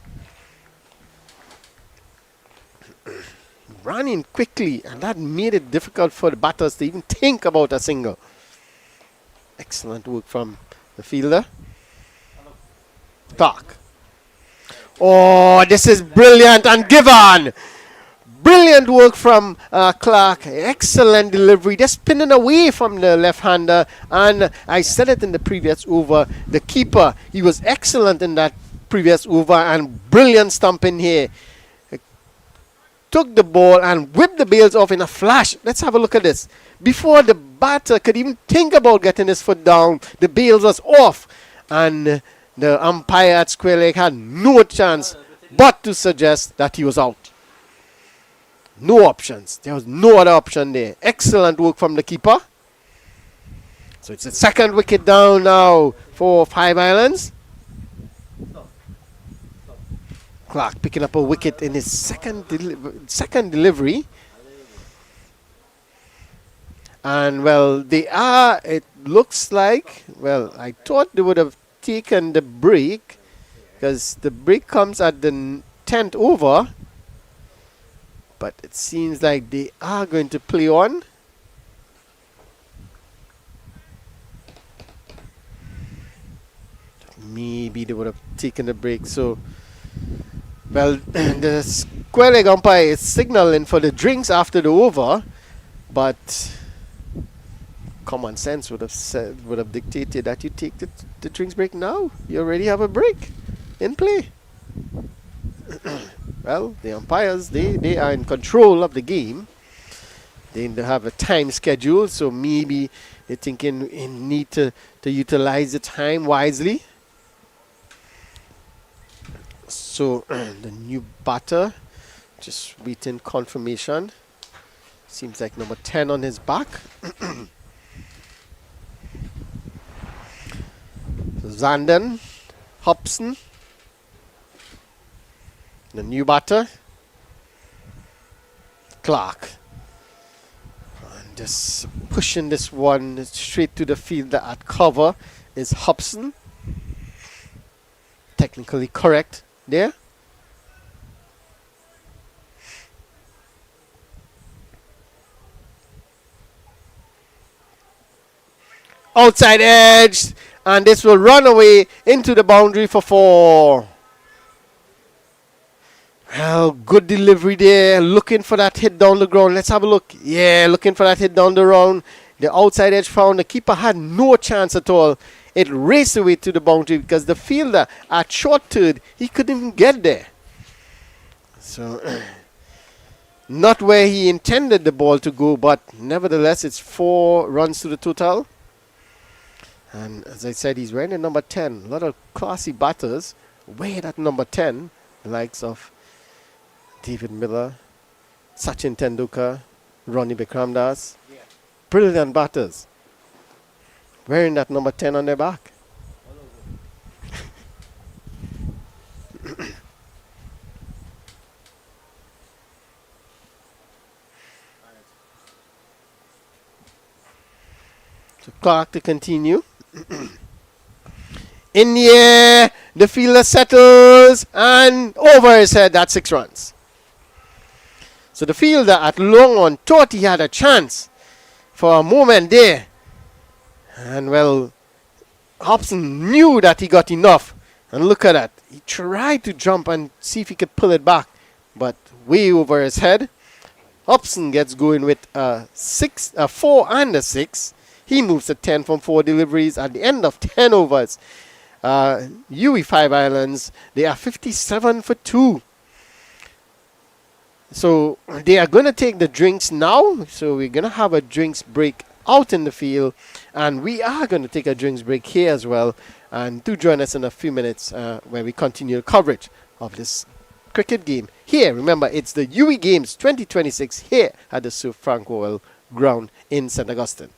Ran in quickly, and that made it difficult for the batters to even think about a single. Excellent work from the fielder. Clark. Oh, this is brilliant and given. Brilliant work from Clark. Excellent delivery. Just spinning away from the left-hander. And I said it in the previous over. The keeper, he was excellent in that previous over, and brilliant stumping here. Took the ball and whipped the bails off in a flash. Let's have a look at this. Before the batter could even think about getting his foot down, the bails was off. And the umpire at square leg had no chance but to suggest that he was out. No options. There was no other option there. Excellent work from the keeper. So it's the 2nd wicket down now for Five Islands. Clark picking up a wicket in his second delivery. And, well, it looks like, well, I thought they would have taken the break, because the break comes at the 10th over. But it seems like they are going to play on. Maybe they would have taken the break. So, well, the square leg umpire is signaling for the drinks after the over, but common sense would have dictated that you take the drinks break now. You already have a break in play. Well, the umpires, they are in control of the game. They have a time schedule, so maybe they're thinking they need to utilize the time wisely. So the new batter, just waiting confirmation. Seems like number 10 on his back. Zanden, Hobson, the new batter, Clark. And just pushing this one straight to the fielder at cover is Hobson. Technically correct there. Outside edge, and this will run away into the boundary for 4. Well, good delivery there, looking for that hit down the ground. Let's have a look. Yeah, looking for that hit down the ground. The outside edge found. The keeper had no chance at all. It raced away to the boundary because the fielder at short third, he couldn't even get there. So, not where he intended the ball to go, but nevertheless, it's 4 runs to the total. And as I said, he's wearing the number 10. A lot of classy batters wear that number 10. The likes of David Miller, Sachin Tendulkar, Ronnie Bikramdas. Yeah. Brilliant batters. Wearing that number 10 on their back. So Clark to continue. In the air, the fielder settles, and over his head, that's 6 runs. So the fielder at long on thought he had a chance for a moment there. And, well, Hobson knew that he got enough. And look at that. He tried to jump and see if he could pull it back, but way over his head. Hobson gets going with a 4 and a 6. He moves to 10 from 4 deliveries at the end of 10 overs. UWI Five Islands, they are 57 for 2. So they are going to take the drinks now. So we're going to have a drinks break out in the field. And we are going to take a drinks break here as well. And do join us in a few minutes where we continue coverage of this cricket game. Here, remember, it's the UWI Games 2026 here at the Sir Frank Worrell Ground in St. Augustine.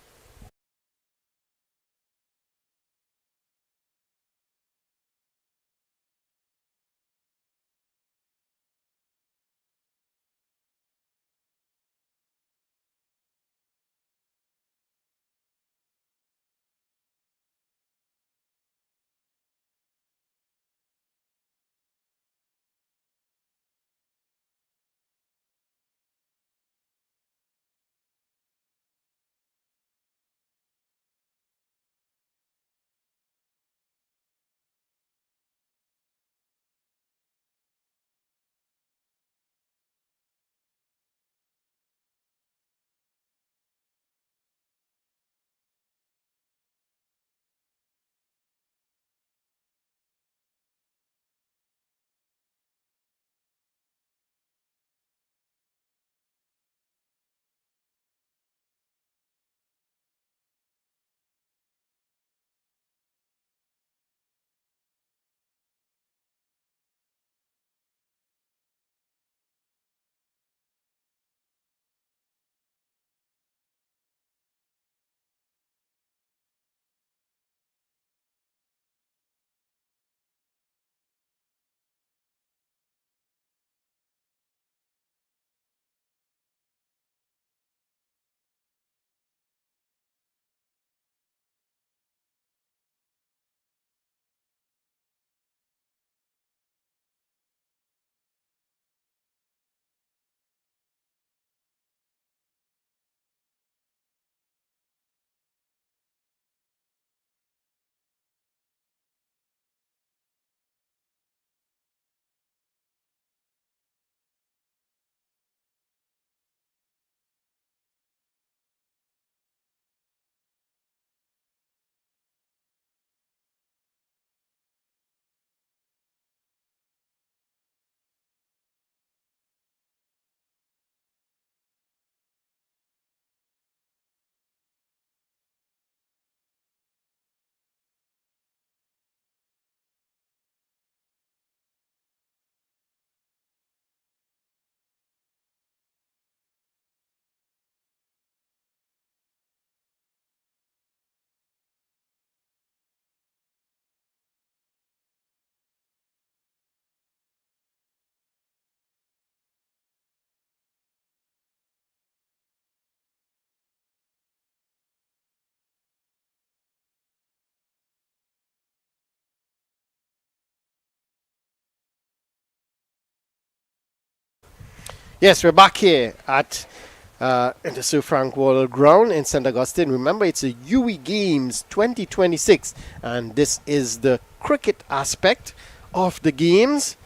Yes, we're back here at the Sir Frank Worrell Ground in St. Augustine. Remember, it's a UWI Games 2026, and this is the cricket aspect of the games.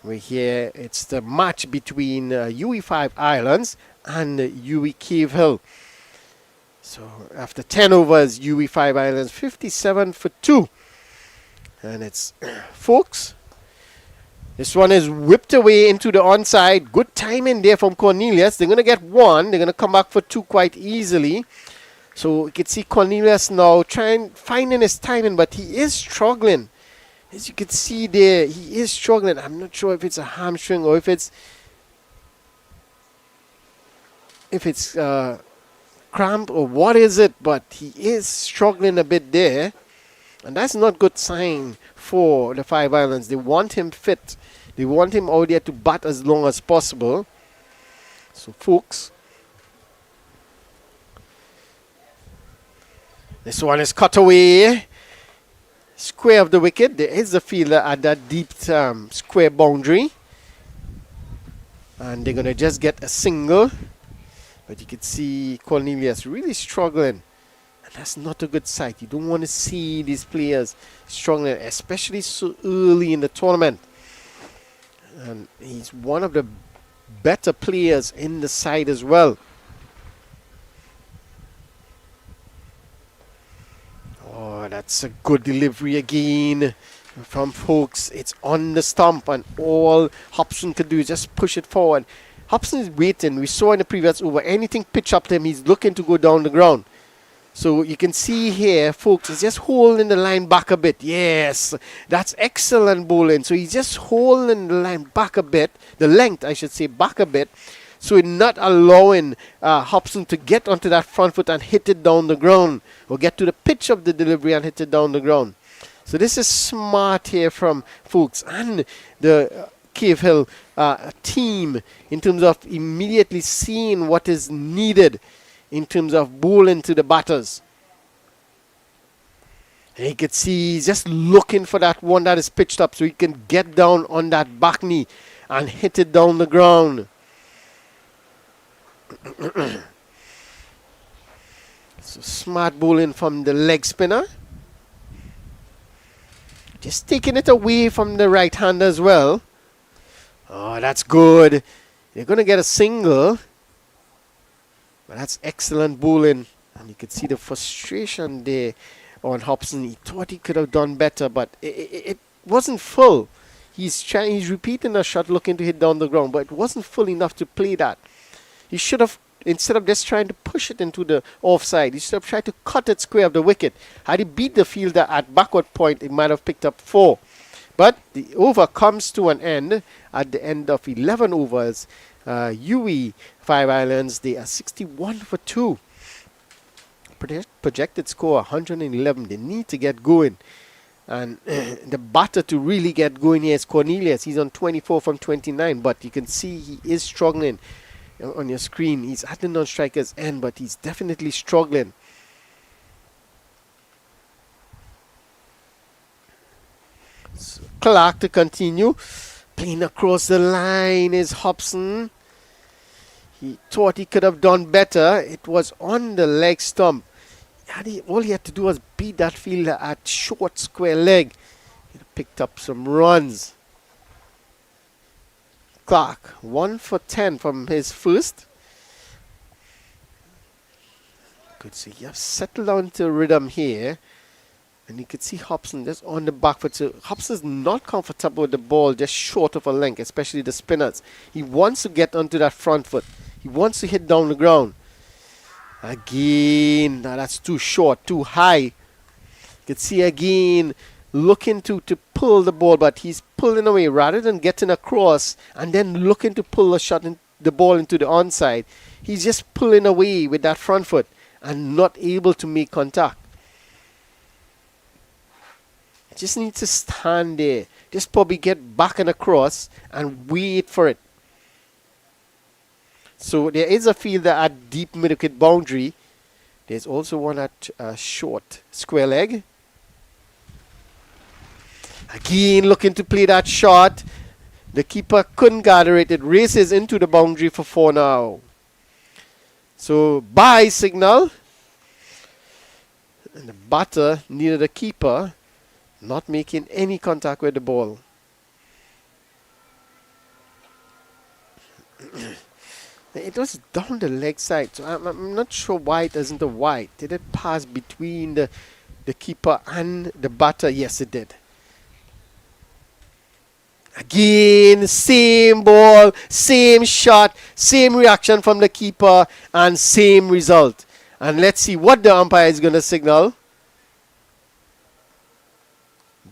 We're here, it's the match between UWI 5 Islands and UWI Cave Hill. So after 10 overs, UWI 5 Islands 57 for 2. And it's folks. This one is whipped away into the onside. Good timing there from Cornelius. They're going to get one. They're going to come back for two quite easily. So you can see Cornelius now finding his timing, but he is struggling. As you can see there, he is struggling. I'm not sure if it's a hamstring or if it's cramp or what is it, but he is struggling a bit there. And that's not good sign for the Five Islands. They want him fit. They want him out there to bat as long as possible. So, folks, this one is cut away. Square of the wicket. There is a fielder at that deep square boundary. And they're going to just get a single. But you can see Cornelius really struggling. And that's not a good sight. You don't want to see these players struggling, especially so early in the tournament. And he's one of the better players in the side as well. Oh, that's a good delivery again from folks. It's on the stump, and all Hobson can do is just push it forward. Hobson is waiting. We saw in the previous over, anything pitch up to him, he's looking to go down the ground. So you can see here, folks, he's just holding the line back a bit. Yes, that's excellent bowling. So he's just holding the line back a bit, the length, I should say, back a bit. So he's not allowing Hobson to get onto that front foot and hit it down the ground, or get to the pitch of the delivery and hit it down the ground. So this is smart here from folks and the Cave Hill team in terms of immediately seeing what is needed in terms of bowling to the batters. And you can see he's just looking for that one that is pitched up so he can get down on that back knee and hit it down the ground. So smart bowling from the leg spinner. Just taking it away from the right hand as well. Oh, that's good. You're going to get a single. But that's excellent bowling. And you can see the frustration there on Hobson. He thought he could have done better, but it wasn't full. He's repeating a shot looking to hit down the ground, but it wasn't full enough to play that. He should have, instead of just trying to push it into the offside, he should have tried to cut it square of the wicket. Had he beat the fielder at backward point, he might have picked up 4. But the over comes to an end at the end of 11 overs. UWI 5 Islands, they are 61 for 2. Projected score 111. They need to get going. And the batter to really get going here is Cornelius. He's on 24 from 29, but you can see he is struggling on your screen. He's at the non-striker's end, but he's definitely struggling. So Clark to continue. Playing across the line is Hobson. He thought he could have done better. It was on the leg stump. All he had to do was beat that fielder at short square leg. He picked up some runs. Clark, 1 for 10 from his first. Good see, you have settled down to rhythm here. And you can see Hobson just on the back foot. So Hobson's not comfortable with the ball just short of a length, especially the spinners. He wants to get onto that front foot. He wants to hit down the ground. Again, now that's too short, too high. You can see again, looking to pull the ball, but he's pulling away rather than getting across and then looking to pull the ball into the onside. He's just pulling away with that front foot and not able to make contact. Just need to stand there. Just probably get back and across and wait for it. So there is a fielder at deep mid-wicket boundary. There's also one at short square leg. Again looking to play that shot. The keeper couldn't gather it. It races into the boundary for 4 now. So bye signal. And the batter needed a keeper. Not making any contact with the ball. It was down the leg side, so I'm not sure why it isn't a wide. Did it pass between the keeper and the batter? Yes, it did. Again, same ball, same shot, same reaction from the keeper, and same result. And let's see what the umpire is going to signal.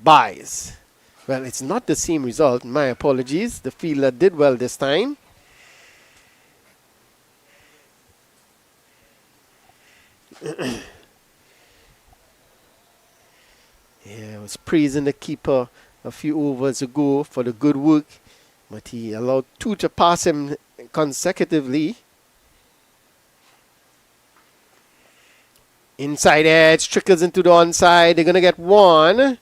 Buys. Well, it's not the same result. My apologies. The fielder did well this time. Yeah, I was praising the keeper a few overs ago for the good work, but he allowed 2 to pass him consecutively. Inside edge, trickles into the onside. They're going to get 1, and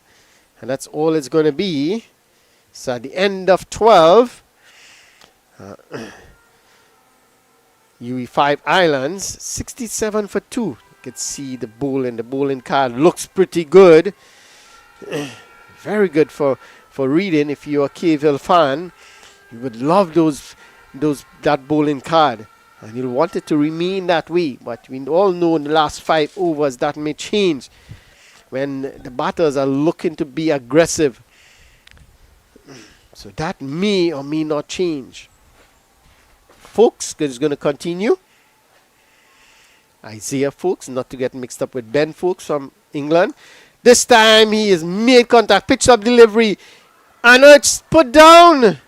that's all it's going to be. So at the end of 12, UWI 5 Islands, 67 for 2. You can see the bowling. The bowling card looks pretty good. Very good for reading. If you're a Cave Hill fan, you would love that bowling card. And you'll want it to remain that way. But we all know in the last 5 overs that may change when the batters are looking to be aggressive. So that may or may not change. Folks is going to continue. Isaiah Fuchs, not to get mixed up with Ben Fuchs from England. This time he has made contact, pitched up delivery, and it's put down.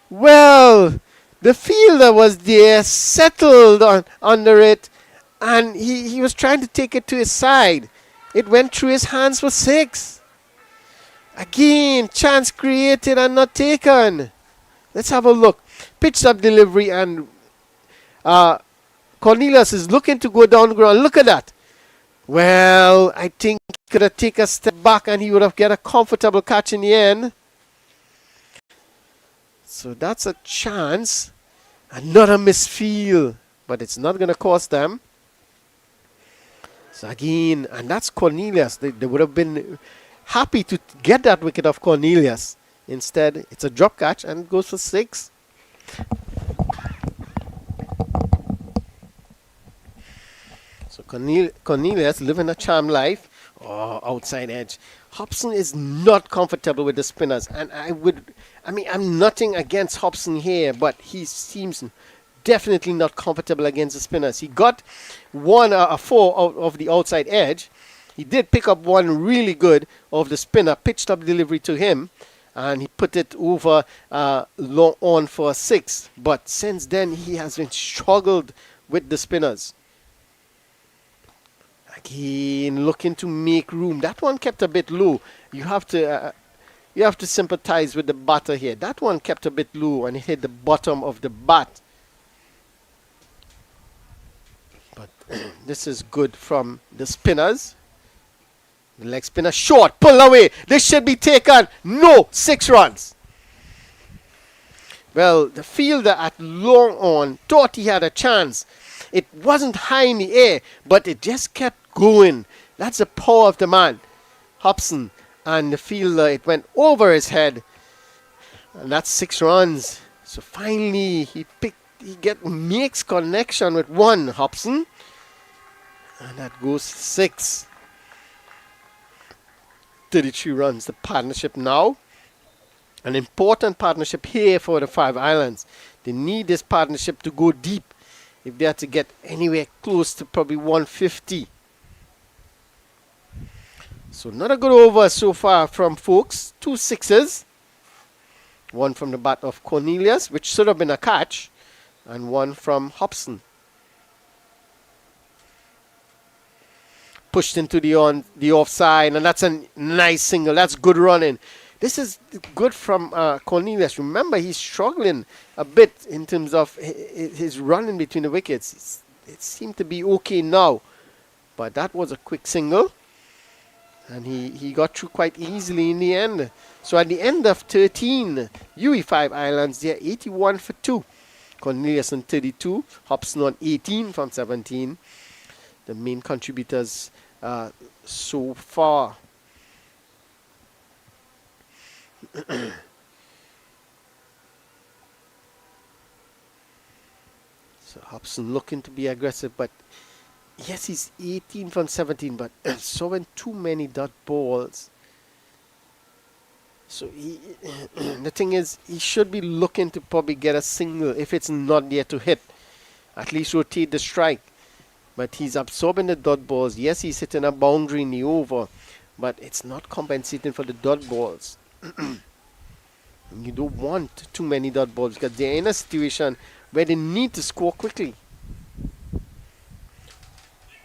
Well, the fielder was there, settled under it, and he was trying to take it to his side. It went through his hands for 6. Again, chance created and not taken. Let's have a look. Pitched up delivery, and Cornelius is looking to go down the ground. Look at that. Well, I think he could have taken a step back and he would have got a comfortable catch in the end. So that's a chance. Another misfield, but it's not going to cost them. So again, and that's Cornelius. They would have been happy to get that wicket of Cornelius. Instead, it's a drop catch and it goes for 6. So Cornelius living a charmed life. Oh, outside edge. Hobson is not comfortable with the spinners, and I'm nothing against Hobson here, but he seems definitely not comfortable against the spinners. He got 4 out of the outside edge. He did pick up one really good of the spinner, pitched up delivery to him, and he put it over long on for a 6. But since then, he has been struggled with the spinners. Again, looking to make room. That one kept a bit low. You have to sympathize with the batter here. That one kept a bit low and it hit the bottom of the bat. But this is good from the spinners. The leg spinner short, pull away. This should be taken. No, 6 runs. Well, the fielder at long on thought he had a chance. It wasn't high in the air, but it just kept going. That's the power of the man, Hobson. And the fielder, it went over his head. And that's 6 runs. So finally, he makes connection with one, Hobson. And that goes 6. 33 runs, the partnership now. An important partnership here for the 5 Islands. They need this partnership to go deep if they are to get anywhere close to probably 150. So not a good over so far from Fuchs. 2 sixes. One from the bat of Cornelius, which should have been a catch. And one from Hobson. Pushed into the offside, and that's a nice single. That's good running. This is good from Cornelius. Remember, he's struggling a bit in terms of his running between the wickets. It seemed to be okay now. But that was a quick single. And he got through quite easily in the end. So at the end of 13, UWI 5 Islands, they're 81 for 2. Cornelius on 32. Hobson on 18 from 17. The main contributors so far. So Hobson looking to be aggressive, but yes, he's 18 from 17, but throwing too many dot balls. So the thing is, he should be looking to probably get a single if it's not there to hit. At least rotate the strike. But he's absorbing the dot balls. Yes, he's hitting a boundary in the over, but it's not compensating for the dot balls. You don't want too many dot balls because they're in a situation where they need to score quickly.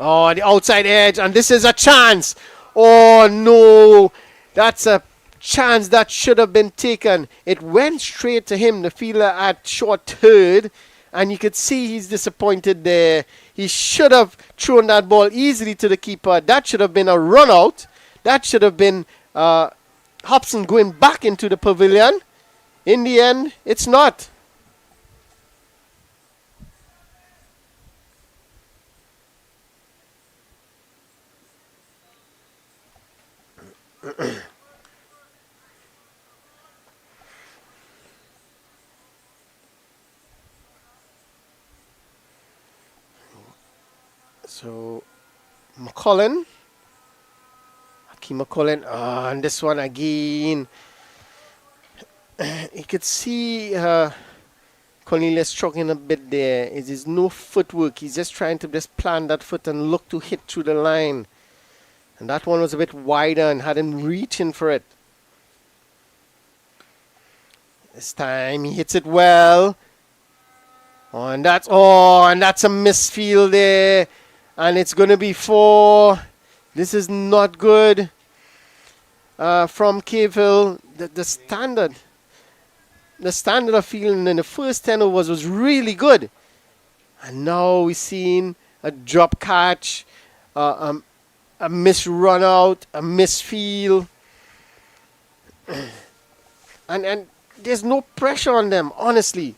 Oh, the outside edge, and this is a chance. Oh no, that's a chance that should have been taken. It went straight to him, the fielder at short third, and you could see he's disappointed there. He should have thrown that ball easily to the keeper. That should have been a run out. That should have been Hobson going back into the pavilion. In the end, it's not. So, McCullen. Hakeem McCullen. And this one again. You could see Cornelius struggling a bit there. It is no footwork. He's just trying to just plant that foot and look to hit through the line. And that one was a bit wider and had him reaching for it. This time he hits it well. And that's a misfield there. And it's going to be 4. This is not good from Cave Hill. The standard of fielding in the first 10 overs was really good. And now we're seeing a drop catch, a missed run out, a misfield. And there's no pressure on them, honestly.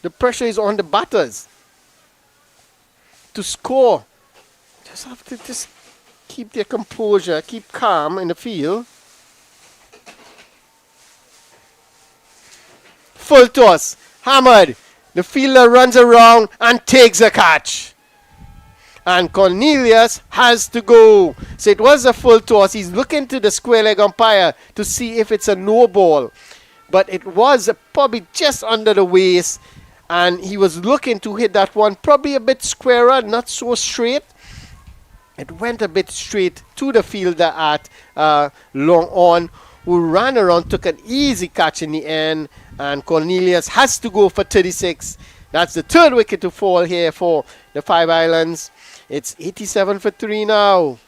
The pressure is on the batters to score. Just have to just keep their composure, keep calm in the field. Full toss, hammered. The fielder runs around and takes a catch. And Cornelius has to go. So it was a full toss. He's looking to the square leg umpire to see if it's a no ball. But it was probably just under the waist. And he was looking to hit that one probably a bit squarer, not so straight. It went a bit straight to the fielder at long on, who ran around, took an easy catch in the end. And Cornelius has to go for 36. That's the third wicket to fall here for the Five Islands. It's 87 for 3 now. You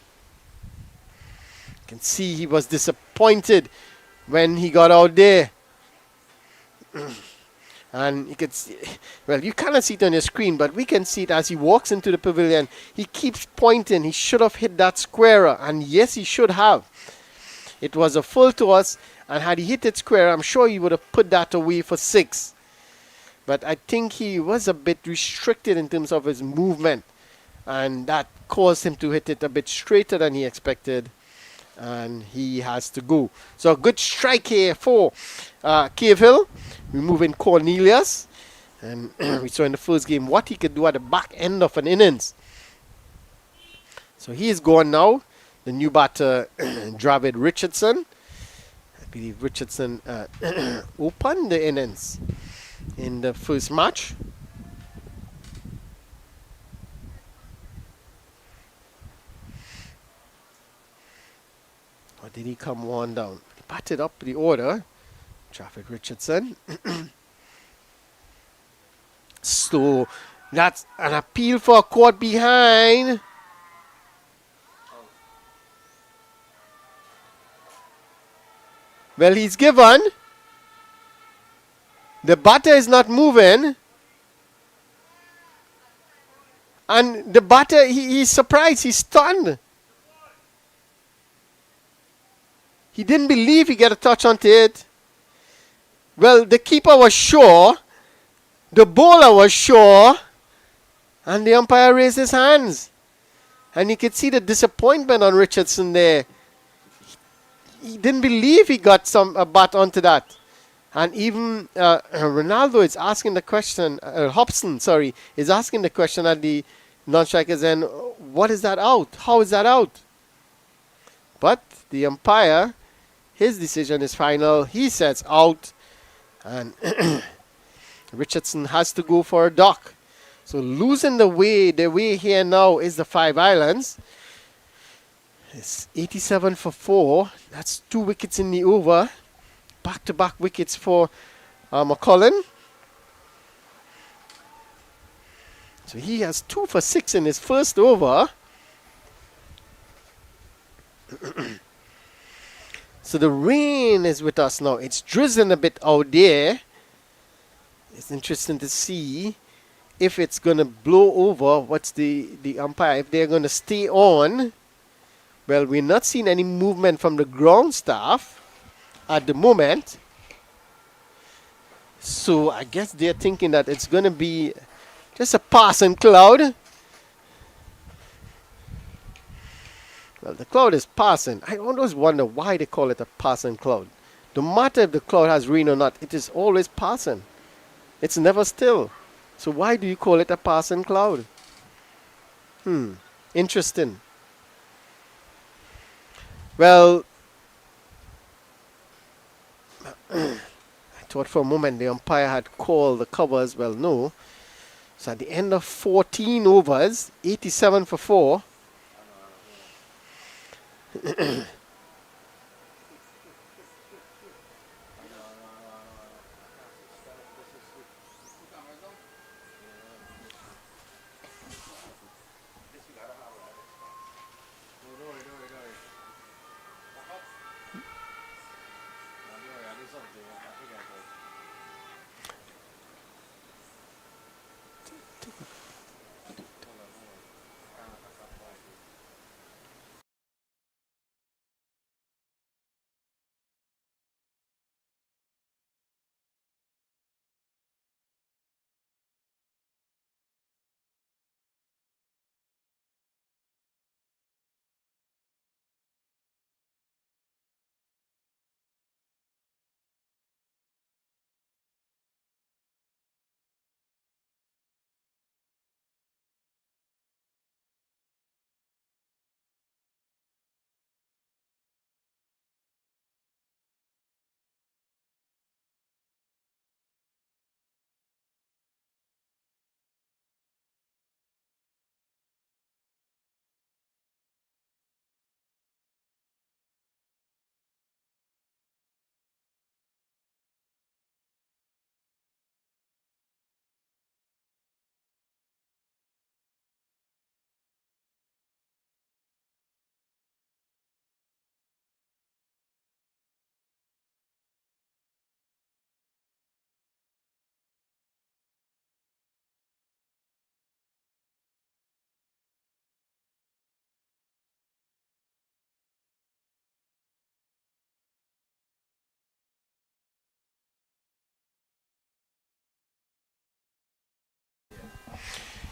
can see he was disappointed when he got out there. And you can see, well, you cannot see it on your screen, but we can see it as he walks into the pavilion. He keeps pointing. He should have hit that squarer. And yes, he should have. It was a full toss. And had he hit it square, I'm sure he would have put that away for 6. But I think he was a bit restricted in terms of his movement. And that caused him to hit it a bit straighter than he expected. And he has to go. So a good strike here for Cave Hill. Removing Cornelius. And we saw in the first game what he could do at the back end of an innings. So he is gone now. The new batter, Dravid Richardson. I believe Richardson opened the innings in the first match. Or did he come one down? He batted up the order. Traffic Richardson. So that's an appeal for a caught behind. Well, he's given. The batter is not moving. And the batter, he's surprised, he's stunned. He didn't believe he got a touch onto it. Well, the keeper was sure. The bowler was sure. And the umpire raised his hands. And you could see the disappointment on Richardson there. He didn't believe he got a bat onto that. And even Ronaldo is asking the question, Hobson, sorry, is asking the question at the non-strikers end, what is that out? How is that out? But the umpire, his decision is final. He says out. And Richardson has to go for a duck. So losing the way here now is the Five Islands. It's 87 for 4. That's 2 wickets in the over. Back-to-back wickets for McCullum. So he has 2 for 6 in his first over. So the rain is with us now. It's drizzling a bit out there. It's interesting to see if it's going to blow over. What's the umpire? If they're going to stay on. Well, we're not seeing any movement from the ground staff at the moment. So I guess they're thinking that it's going to be just a passing cloud. Well, the cloud is passing. I always wonder why they call it a passing cloud. No matter if the cloud has rain or not, it is always passing. It's never still. So why do you call it a passing cloud? Interesting. Well, I thought for a moment the umpire had called the covers. Well, no. So at the end of 14 overs, 87 for 4.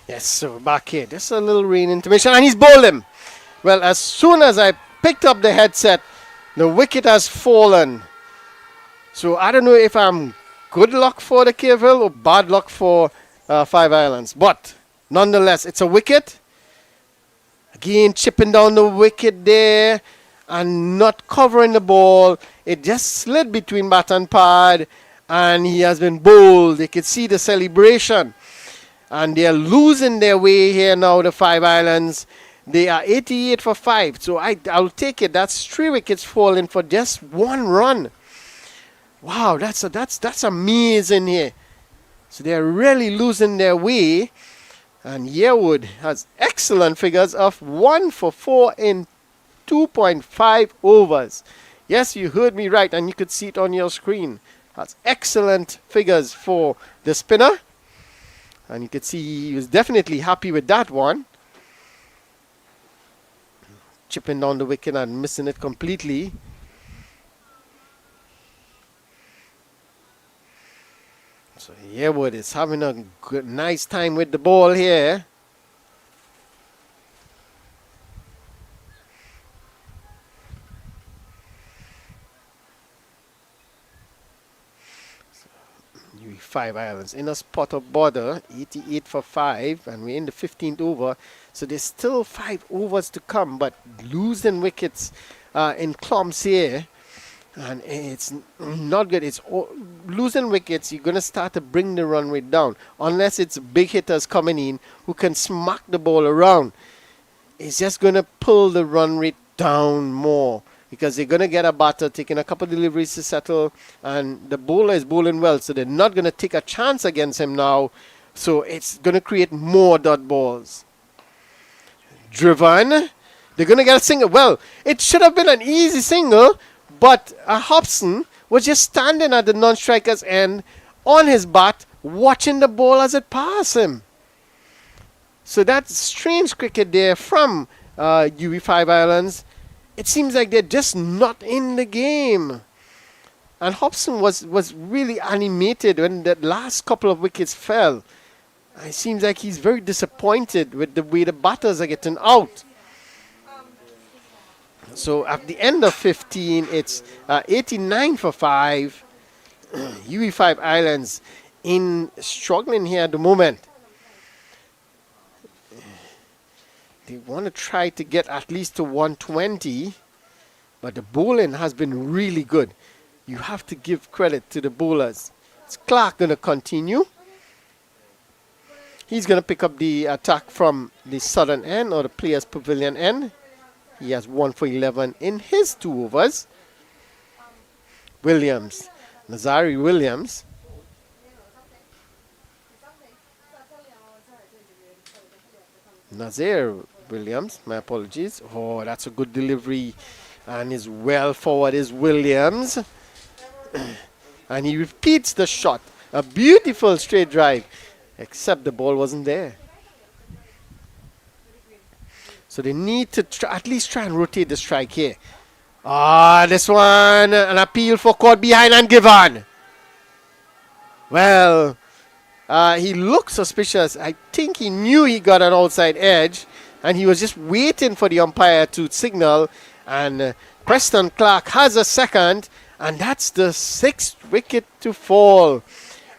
Yes, so back here. Just a little rain intermission, and he's bowled him. Well, as soon as I picked up the headset, the wicket has fallen. So I don't know if I'm good luck for the Cavill or bad luck for Five Islands. But nonetheless, it's a wicket. Again, chipping down the wicket there and not covering the ball. It just slid between bat and pad, and he has been bowled. You can see the celebration. And they are losing their way here now, the Five Islands. They are 88 for 5. So I'll take it. That's 3 wickets falling for just 1 run. Wow, that's amazing here. So they're really losing their way. And Yearwood has excellent figures of 1 for 4 in 2.5 overs. Yes, you heard me right, and you could see it on your screen. That's excellent figures for the spinner. And you could see he was definitely happy with that one. Chipping down the wicket and missing it completely. So Yearwood is having a good, nice time with the ball here. Five Islands in a spot of border, 88 for 5, and we're in the 15th over. So there's still 5 overs to come, but losing wickets in clumps here, and it's not good. It's losing wickets. You're gonna start to bring the run rate down unless it's big hitters coming in who can smack the ball around. It's just gonna pull the run rate down more, because they're going to get a batter taking a couple of deliveries to settle, and the bowler is bowling well, so they're not going to take a chance against him now. So it's going to create more dot balls. Driven. They're going to get a single. Well, it should have been an easy single, but Hobson was just standing at the non-striker's end on his bat, watching the ball as it passed him. So that's strange cricket there from UWI Five Islands. It seems like they're just not in the game. And Hobson was really animated when the last couple of wickets fell. It seems like he's very disappointed with the way the batters are getting out. So at the end of 15, it's 89 for 5. UWI Five Islands in struggling here at the moment. They want to try to get at least to 120, but the bowling has been really good. You have to give credit to the bowlers. It's Clark going to continue. He's going to pick up the attack from the southern end or the players' pavilion end. He has 1 for 11 in his 2 overs. Williams, Nazari Williams. Nazir Williams, my apologies. Oh, that's a good delivery. And is well forward is Williams. And he repeats the shot. A beautiful straight drive. Except the ball wasn't there. So they need to at least try and rotate the strike here. Ah, this one, an appeal for caught behind and given. Well, he looked suspicious. I think he knew he got an outside edge, and he was just waiting for the umpire to signal. And Preston Clark has a second, and that's the 6th wicket to fall.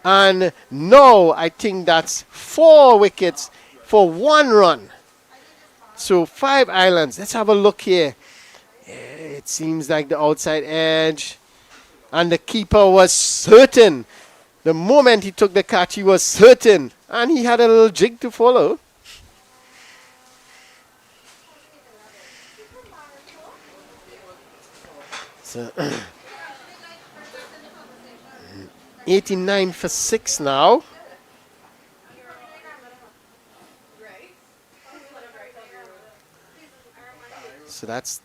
And now I think that's 4 wickets for 1 run. So 5 islands. Let's have a look here. It seems like the outside edge. And the keeper was certain. The moment he took the catch, he was certain. And he had a little jig to follow. So 89 for 6 now. So that's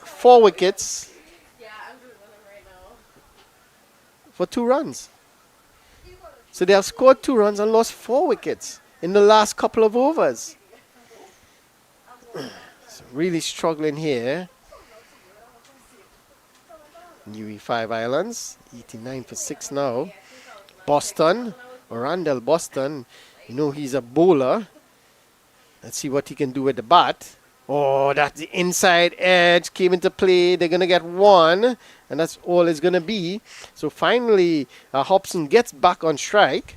4 wickets for 2 runs. So they have scored 2 runs and lost 4 wickets in the last couple of overs. So really struggling here. UWI 5 Islands, 89 for 6 now. Boston, Randall Boston, you know he's a bowler. Let's see what he can do with the bat. Oh, that's the inside edge came into play. They're going to get 1, and that's all it's going to be. So finally, Hobson gets back on strike.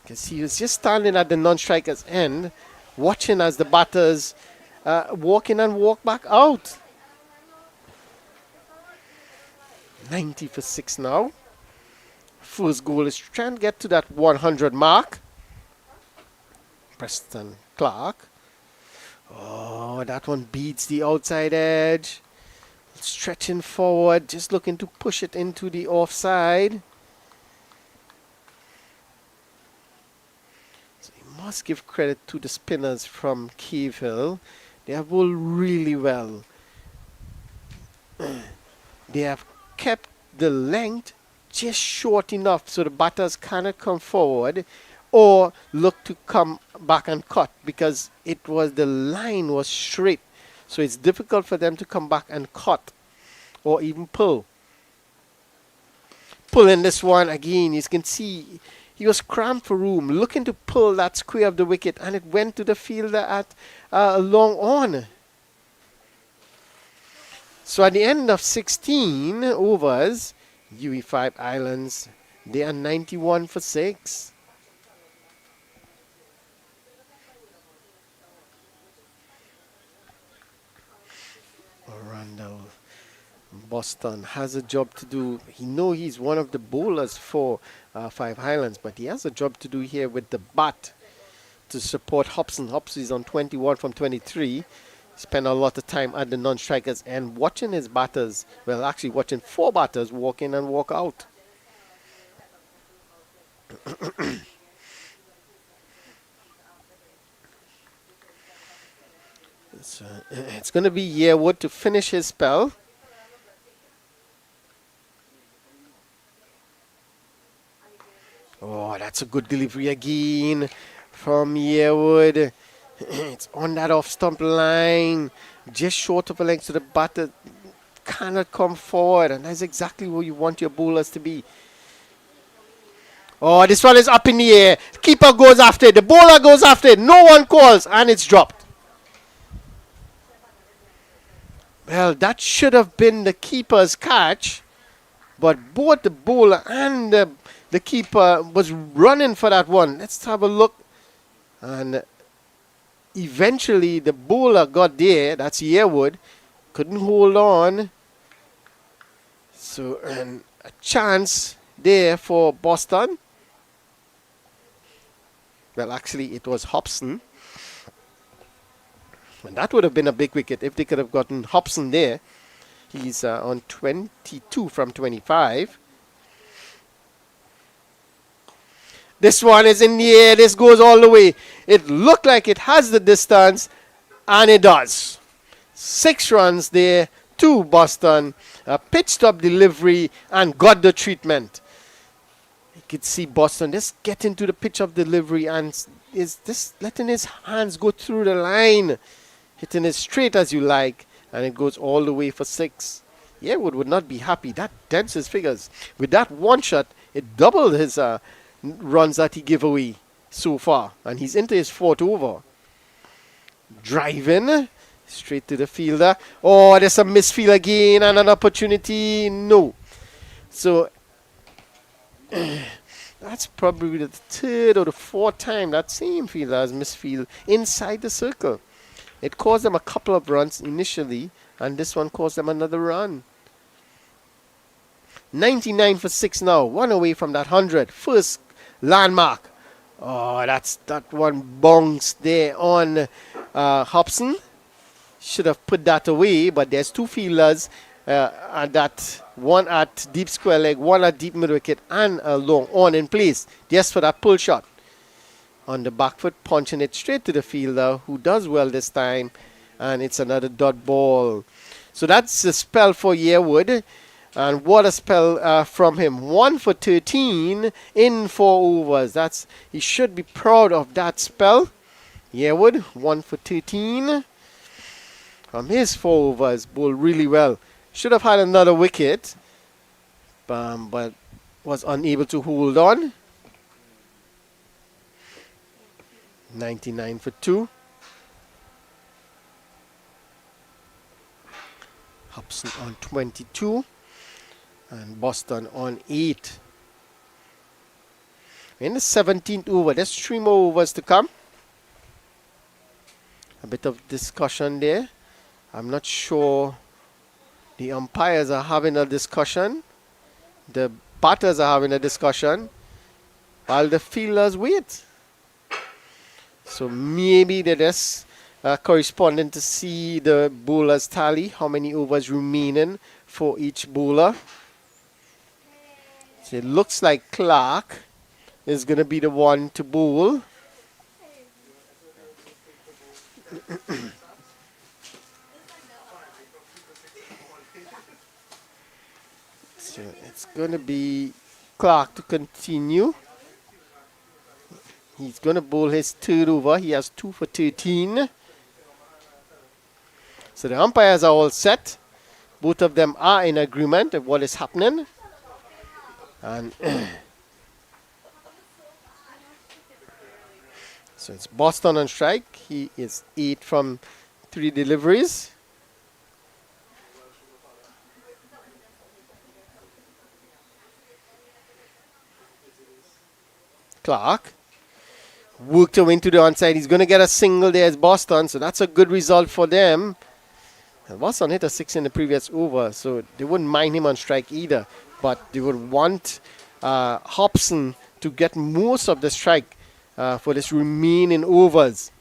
Because he was just standing at the non-striker's end, watching as the batters walk in and walk back out. 90 for 6 now. First goal is trying to get to that 100 mark. Preston Clark. Oh, that one beats the outside edge. Stretching forward, just looking to push it into the offside. So you must give credit to the spinners from Cave Hill. They have bowled really well. They have kept the length just short enough so the batters cannot come forward or look to come back and cut, because the line was straight, so it's difficult for them to come back and cut or even pull. Pulling this one again, you can see he was cramped for room, looking to pull that square of the wicket, and it went to the fielder at long on. So at the end of 16 overs, UWI 5 Islands, they are 91 for 6. Randall Boston has a job to do. He knows he's one of the bowlers for 5 Highlands, but he has a job to do here with the bat to support Hobson. Hobson is on 21 from 23. Spent a lot of time at the non-strikers and watching his batters, well, actually watching 4 batters walk in and walk out. So it's going to be Yearwood to finish his spell. Oh, that's a good delivery again from Yearwood. It's on that off-stump line, just short of a length, so the batter cannot come forward, and that's exactly where you want your bowlers to be. Oh, this one is up in the air. Keeper goes after it. The bowler goes after it. No one calls, and it's dropped. Well, that should have been the keeper's catch, but both the bowler and the keeper was running for that one. Let's have a look. And eventually the bowler got there. That's Yearwood. Couldn't hold on. So, and a chance there for Boston. Well, actually, it was Hobson. And that would have been a big wicket if they could have gotten Hobson there. He's on 22 from 25. This one is in the air. This goes all the way. It looked like it has the distance, and it does. 6 runs there to Boston. A pitch stop delivery and got the treatment. You could see Boston just get into the pitch of delivery and is just letting his hands go through the line, hitting it straight as you like, and it goes all the way for 6. Yearwood would not be happy. That dents his figures. With that one shot, it doubled his runs that he gave away so far, and he's into his 4th over. Driving straight to the fielder. Oh, there's a misfield again and an opportunity. No. So that's probably the 3rd or the 4th time that same fielder has misfield inside the circle. It caused them a couple of runs initially, and this one caused them another run. 99 for 6 now. 1 away from that 100. First landmark. Oh, that one bounced there on Hobson. Should have put that away, but there's 2 fielders, and that one at deep square leg, one at deep mid wicket, and a long on in place just for that pull shot. On the back foot, punching it straight to the fielder, who does well this time, and it's another dot ball. So that's the spell for Yearwood, and what a spell from him. 1 for 13 in 4 overs. He should be proud of that spell. Yearwood, 1 for 13 from his 4 overs, bowled really well. Should have had another wicket, but was unable to hold on. 99 for 2. Hobson on 22 and Boston on 8. In the 17th over, there's 3 more overs to come. A bit of discussion there. I'm not sure the umpires are having a discussion. The batters are having a discussion while the fielders wait. So maybe they're just corresponding to see the bowlers tally, how many overs remaining for each bowler. So it looks like Clark is going to be the one to bowl. So it's going to be Clark to continue. He's going to bowl his 3rd over. He has 2 for 13. So the umpires are all set. Both of them are in agreement of what is happening. And so it's Boston on strike. He is 8 from 3 deliveries. Clark worked him into the onside. He's going to get a single there as Boston, so that's a good result for them. And Boston hit a 6 in the previous over, so they wouldn't mind him on strike either. But they would want Hobson to get most of the strike for this remaining overs.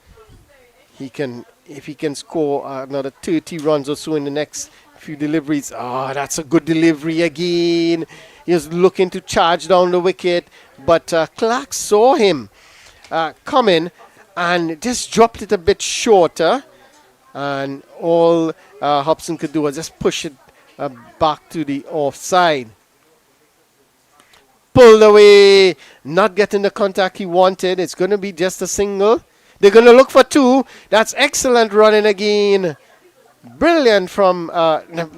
If he can score another 30 runs or so in the next few deliveries. Oh, that's a good delivery again. He was looking to charge down the wicket, but Clark saw him coming and just dropped it a bit shorter. And all Hobson could do was just push it back to the offside. Pulled away, not getting the contact he wanted. It's going to be just a single. They're going to look for 2. That's excellent running again. Brilliant from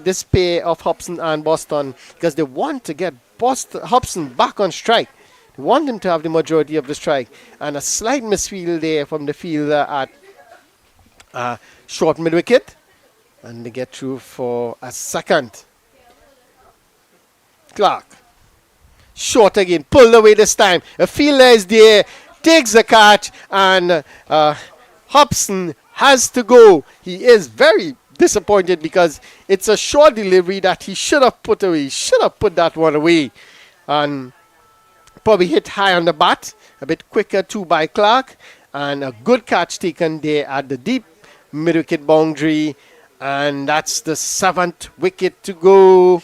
this pair of Hobson and Boston, because they want to get Hobson back on strike. They want him to have the majority of the strike. And a slight misfield there from the fielder at short mid-wicket. And they get through for a second. Clark. Short again. Pulled away this time. A fielder is there. Takes the catch and Hobson has to go. He is very disappointed because it's a short delivery that he should have put away. He should have put that one away. And probably hit high on the bat. A bit quicker too by Clark. And a good catch taken there at the deep mid-wicket boundary. And that's the 7th wicket to go.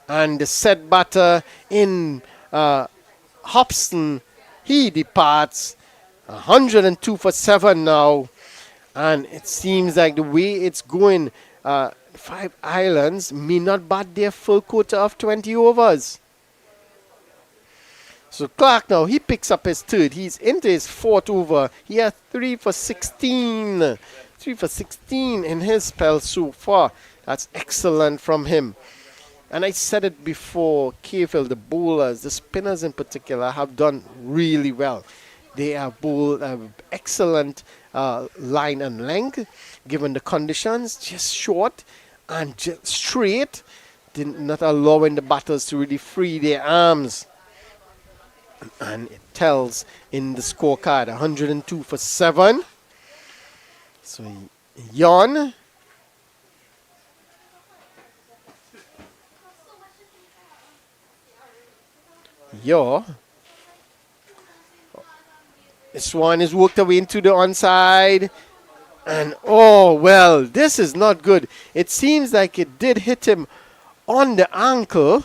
And the set batter in Hobson, he departs. 102 for 7 now. And it seems like the way it's going, 5 Islands may not bat their full quota of 20 overs. So Clark now, he picks up his third. He's into his 4th over. He has 3 for 16. 3 for 16 in his spell so far. That's excellent from him. And I said it before, KFL, the bowlers, the spinners in particular, have done really well. They have bowled excellent line and length, given the conditions, just short and just straight, not allowing the batters to really free their arms. And it tells in the scorecard, 102 for 7. So Yon. This one is worked away into the onside. And oh, well, this is not good. It seems like it did hit him on the ankle.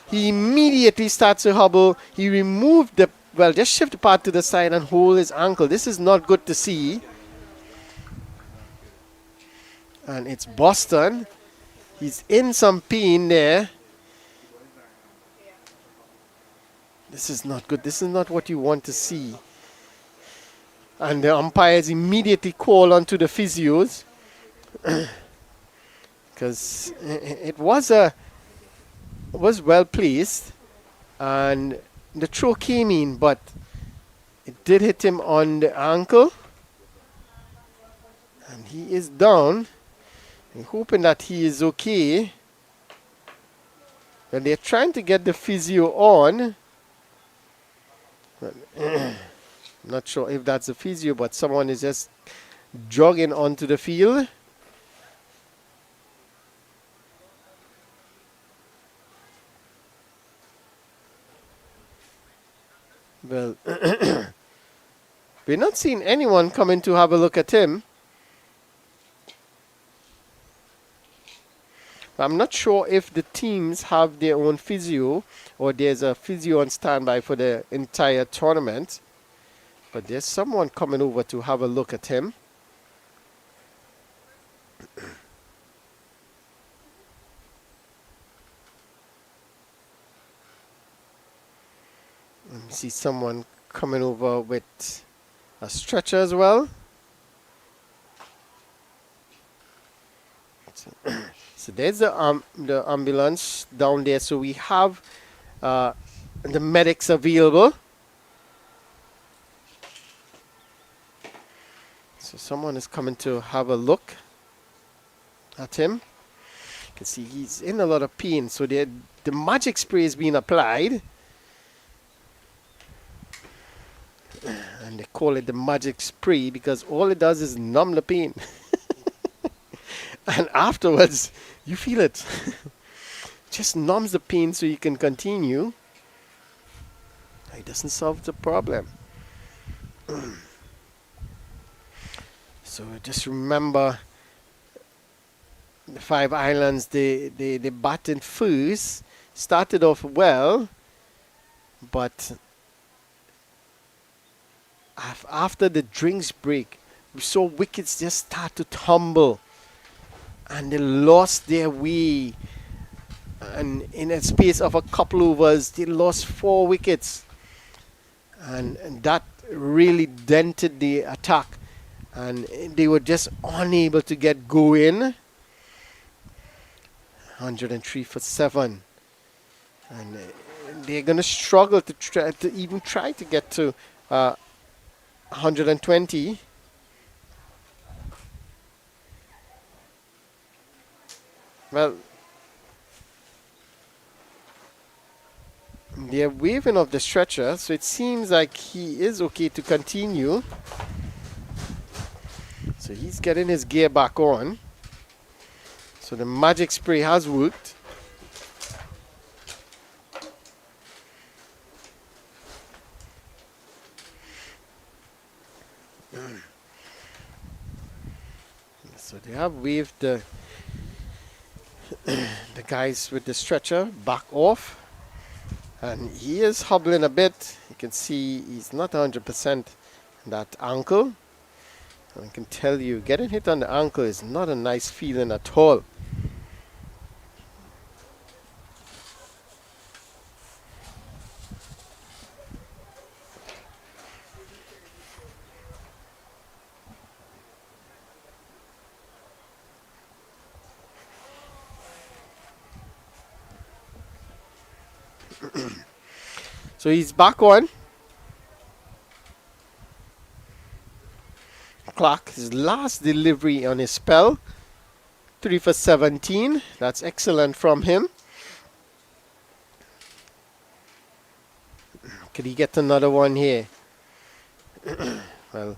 He immediately starts to hobble. He removed the, well, just shift the part to the side and hold his ankle. This is not good to see. And it's Boston. He's in some pain there. This is not good. This is not what you want to see. And the umpires immediately call onto the physios. Because it was well placed. And the throw came in, but it did hit him on the ankle. And he is down. I'm hoping that he is okay. But they're trying to get the physio on. But, not sure if that's a physio, but someone is just jogging onto the field. Well, we're not seeing anyone coming to have a look at him. I'm not sure if the teams have their own physio or there's a physio on standby for the entire tournament. But there's someone coming over to have a look at him. Let me see someone coming over with a stretcher as well. So there's the ambulance down there. So we have the medics available. So someone is coming to have a look at him. You can see he's in a lot of pain. So the magic spray is being applied. And they call it the magic spray because all it does is numb the pain. And afterwards, you feel it. Just numbs the pain so you can continue. It doesn't solve the problem. So just remember the 5 Islands, they batted first, started off well, but after the drinks break, we saw wickets just start to tumble. And they lost their way. And in a space of a couple overs, they lost 4 wickets. And that really dented the attack. And they were just unable to get going. 103 for 7. And they're going to struggle to even try to get to 120. Well, they're waving off the stretcher, so it seems like he is okay to continue. So he's getting his gear back on. So the magic spray has worked. So they have waved the guys with the stretcher back off. And he is hobbling a bit. You can see he's not 100% that ankle. And I can tell you, getting hit on the ankle is not a nice feeling at all. So he's back on. Clark, his last delivery on his spell. 3 for 17. That's excellent from him. Could he get another one here? Well,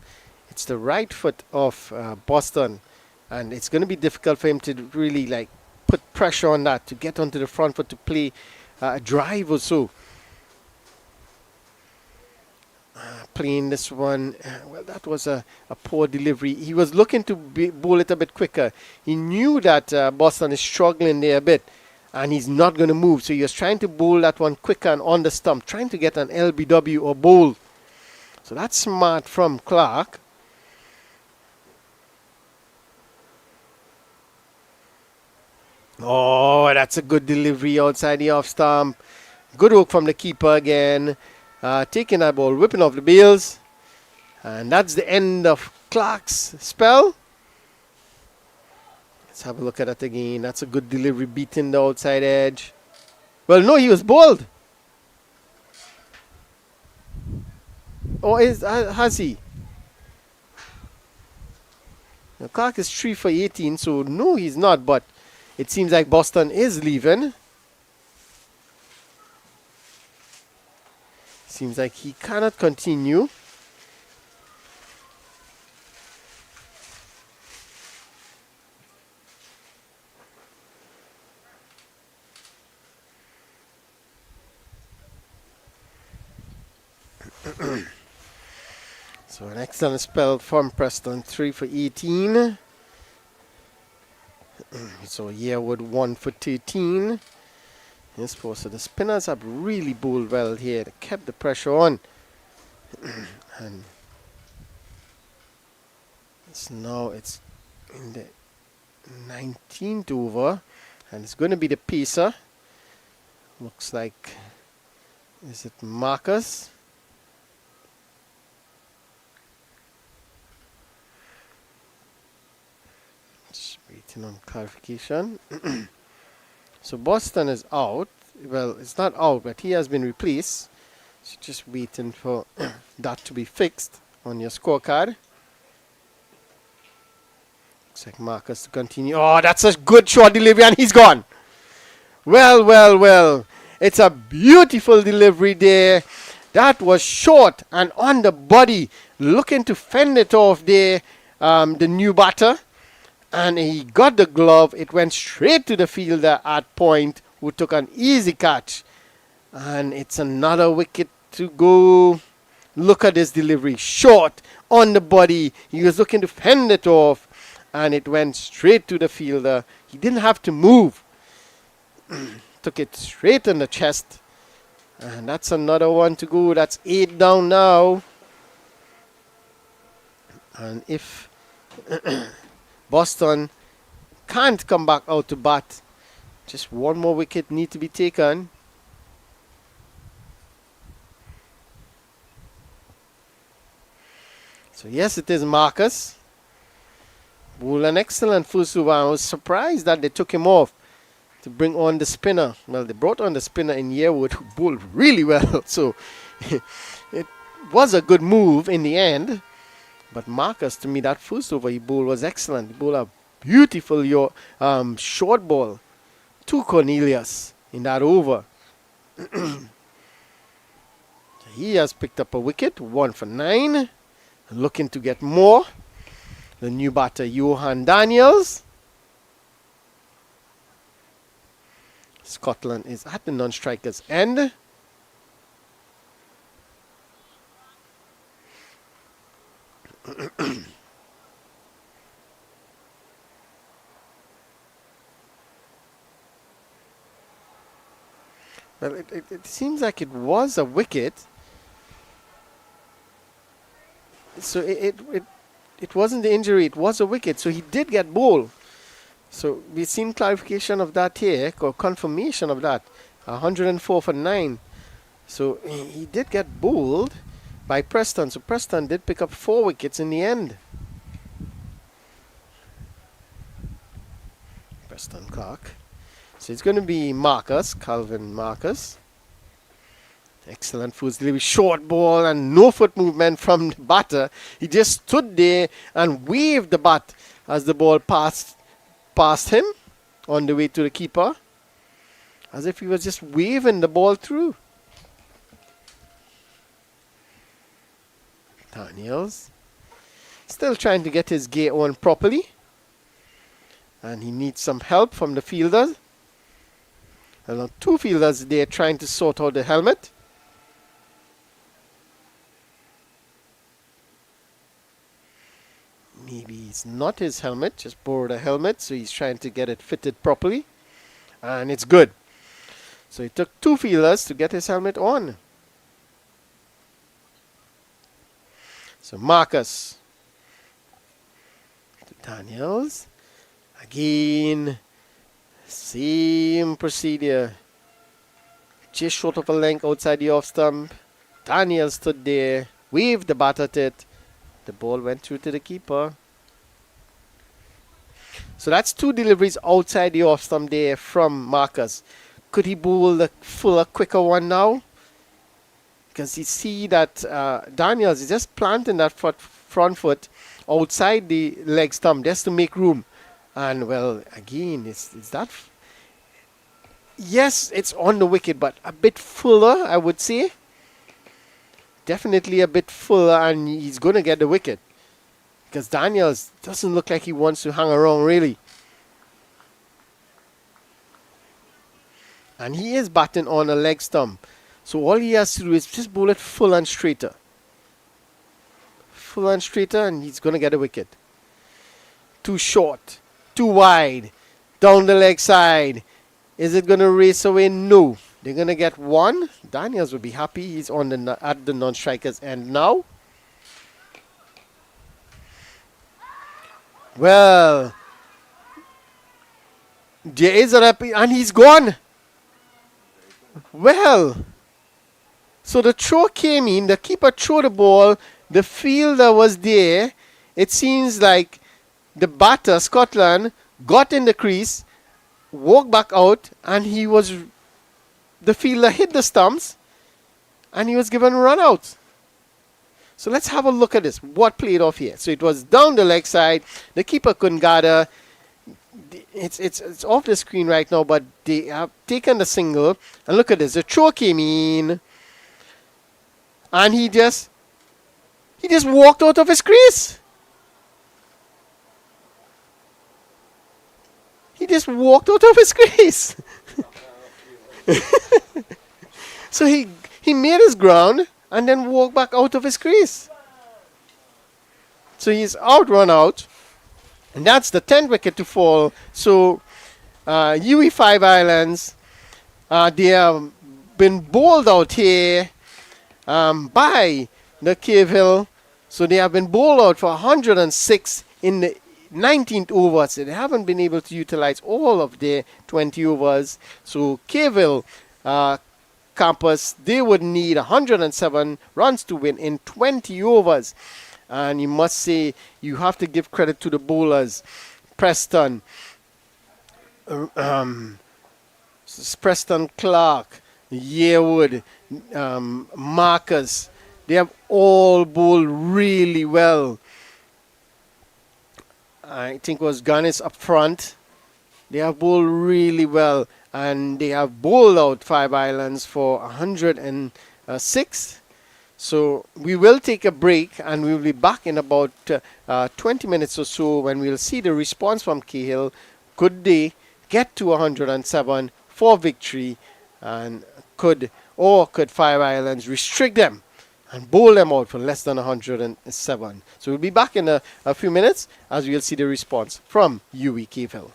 it's the right foot of Boston. And it's going to be difficult for him to really like put pressure on that, to get onto the front foot to play a drive or so. Playing this one, well, that was a poor delivery. He was looking to bowl it a bit quicker. He knew that Boston is struggling there a bit, and he's not going to move. So he was trying to bowl that one quicker and on the stump, trying to get an LBW or bowl. So that's smart from Clark. Oh, that's a good delivery outside the off stump. Good work from the keeper again. Taking that ball, whipping off the bails. And that's the end of Clark's spell. Let's have a look at that again. That's a good delivery, beating the outside edge. Well, no, he was bowled. Or has he? Now, Clark is 3 for 18, so no, he's not. But it seems like Boston is leaving. Seems like he cannot continue. So an excellent spell from Preston, 3 for 18. So Yearwood 1 for 13. Yes, so the spinners have really bowled well here. They kept the pressure on. And it's in the 19th over. And it's going to be the pacer. Looks like, is it Marcus? Just waiting on clarification. So Boston is out. Well, it's not out, but he has been replaced. So just waiting for that to be fixed on your scorecard. Looks like Marcus to continue. Oh, that's a good short delivery, and he's gone. Well, well, well. It's a beautiful delivery there. That was short and on the body, looking to fend it off there, the new batter. And he got the glove. It went straight to the fielder at point, who took an easy catch. And it's another wicket to go. Look at this delivery. Short on the body. He was looking to fend it off. And it went straight to the fielder. He didn't have to move. Took it straight in the chest. And that's another one to go. That's 8 down now. And if Boston can't come back out to bat, just one more wicket need to be taken. So yes, it is Marcus. Bowled an excellent first over. I was surprised that they took him off to bring on the spinner. Well, they brought on the spinner in Yearwood, who bowled really well. So it was a good move in the end. But Marcus, to me, that first over he bowled was excellent. He bowled a beautiful short ball to Cornelius in that over. He has picked up a wicket, 1 for 9. Looking to get more. the new batter, Johan Daniels. Scotland is at the non-strikers end. Well, it seems like it was a wicket. So it wasn't the injury, it was a wicket. So he did get bowled. So we've seen clarification of that here, or confirmation of that. 104 for 9. So he did get bowled by Preston. So Preston did pick up 4 wickets in the end. Preston Clark. So it's going to be Marcus, Calvin Marcus. Excellent first delivery, short ball and no foot movement from the batter. He just stood there and waved the bat as the ball passed him on the way to the keeper, as if he was just waving the ball through. Daniels still trying to get his gear on properly, and he needs some help from the fielders. And now 2 fielders there trying to sort out the helmet. Maybe it's not his helmet, just borrowed a helmet, so he's trying to get it fitted properly. And it's good. So it took 2 fielders to get his helmet on. So Marcus to Daniels. Again, same procedure. Just short of a length outside the off stump. Daniels stood there, waved the bat at it. The ball went through to the keeper. So that's 2 deliveries outside the off stump there from Marcus. Could he bowl the fuller, quicker one now? Because you see that Daniels is just planting that front foot outside the leg stump just to make room. And well, again, is that... Yes, it's on the wicket, but a bit fuller, I would say. Definitely a bit fuller, and he's going to get the wicket. Because Daniels doesn't look like he wants to hang around, really. And he is batting on a leg stump. So all he has to do is just bowl it full and straighter. Full and straighter, and he's going to get a wicket. Too short. Too wide. Down the leg side. Is it going to race away? No. They're going to get 1. Daniels will be happy. He's on at the non-strikers end now. Well, there is a rep, and he's gone. Well, so the throw came in. The keeper threw the ball. The fielder was there. It seems like the batter, Scotland, got in the crease, walked back out, and the fielder hit the stumps, and he was given a run out. So let's have a look at this. What played off here? So it was down the leg side. The keeper couldn't gather. It's off the screen right now, but they have taken the single. And look at this. The throw came in, and he just walked out of his crease. He just walked out of his crease. So he made his ground and then walked back out of his crease. So he's run out. And that's the 10th wicket to fall. So UWI 5 Islands, they have been bowled out here by the Cave Hill. So they have been bowled out for 106 in the 19th over. So they haven't been able to utilize all of their 20 overs. So Cave Hill campus, they would need 107 runs to win in 20 overs. And you must say, you have to give credit to the bowlers. Preston Clark, Yearwood, Marcus, they have all bowled really well. I think it was Ganis up front. They have bowled really well. And they have bowled out 5 Islands for 106. So we will take a break and we will be back in about 20 minutes or so when we'll see the response from Cahill. Could they get to 107 for victory, and could Fire Islands restrict them and bowl them out for less than 107? So we'll be back in a few minutes as we'll see the response from UWI Cahill.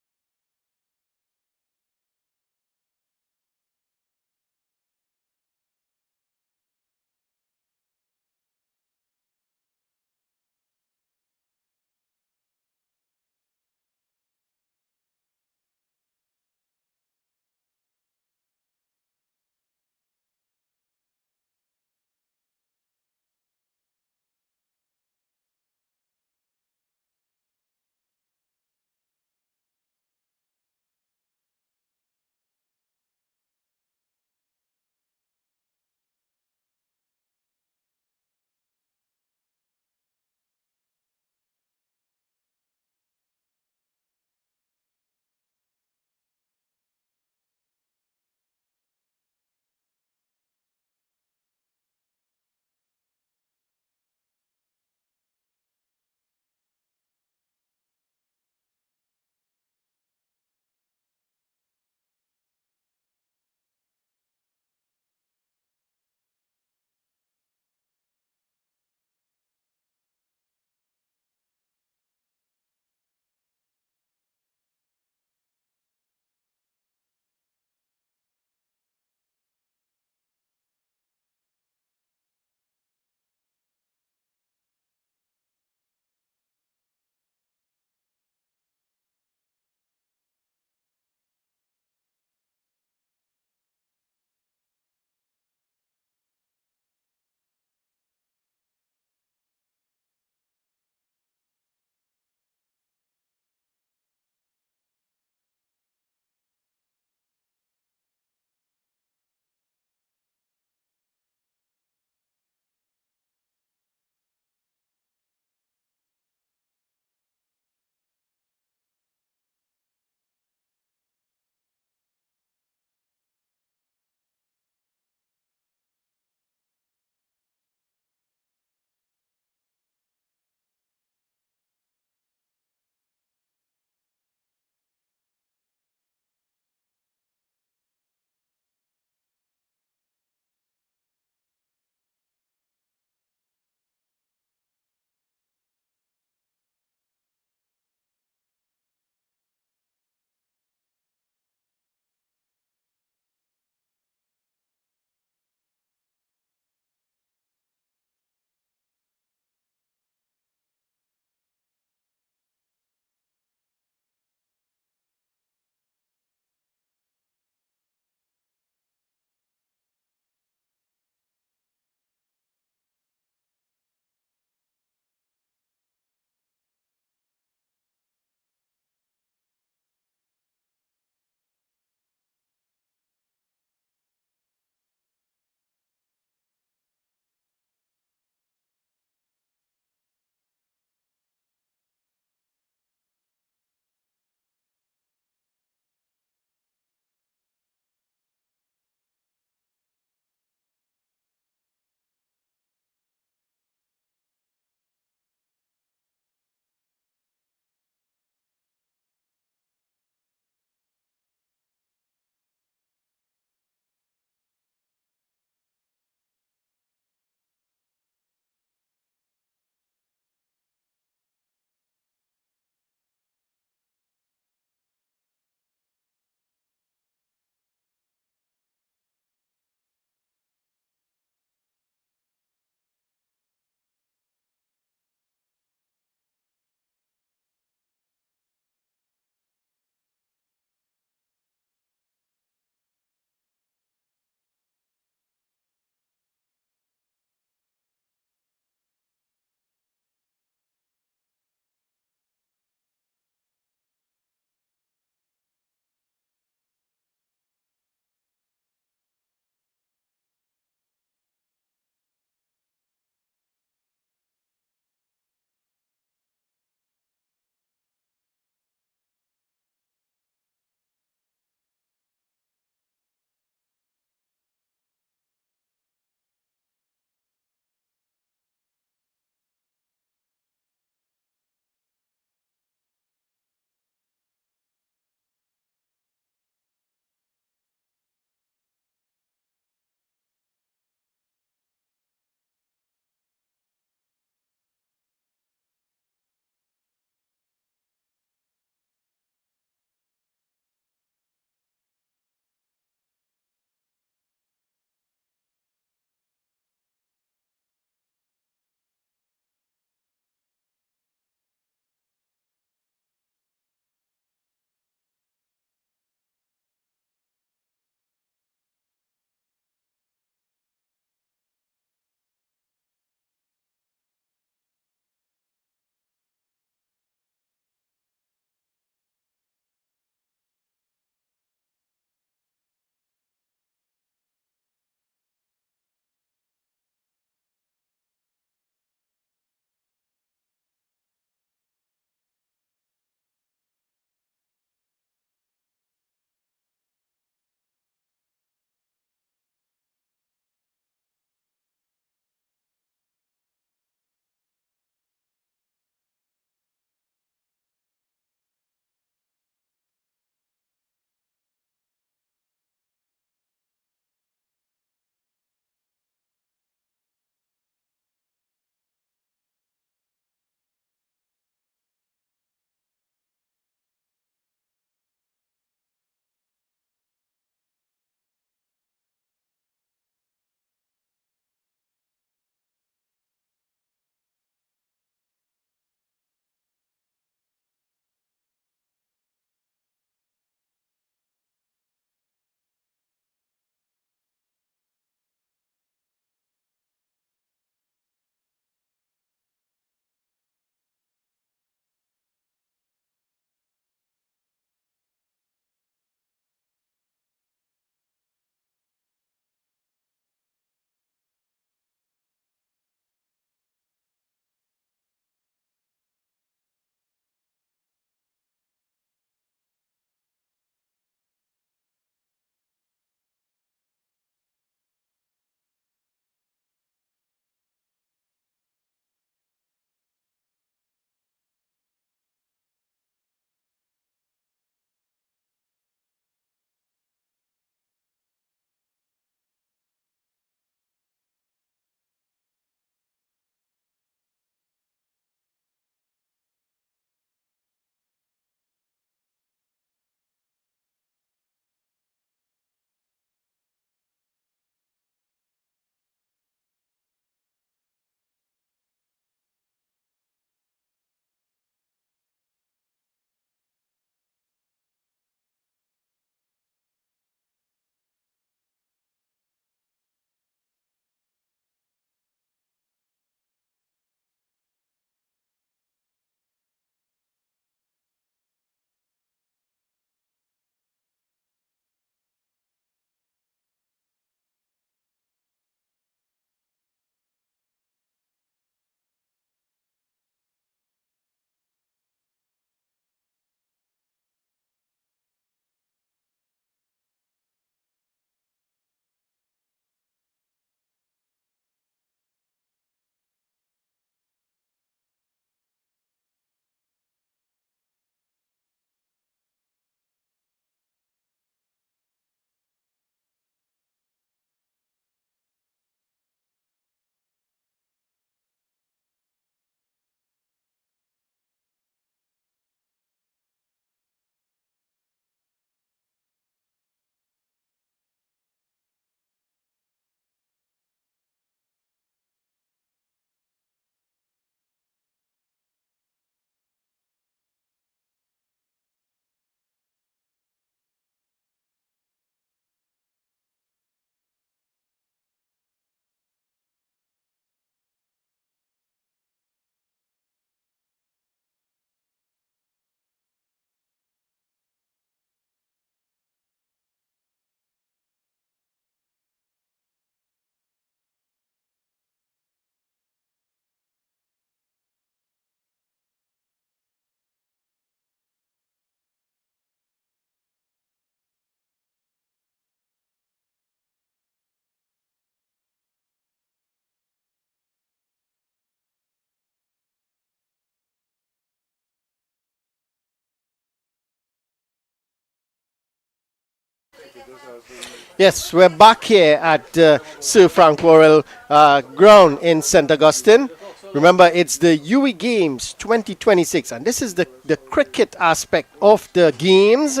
Yes, we're back here at Sir Frank Worrell ground in St. Augustine. Remember, it's the UWI Games 2026, and this is the cricket aspect of the games.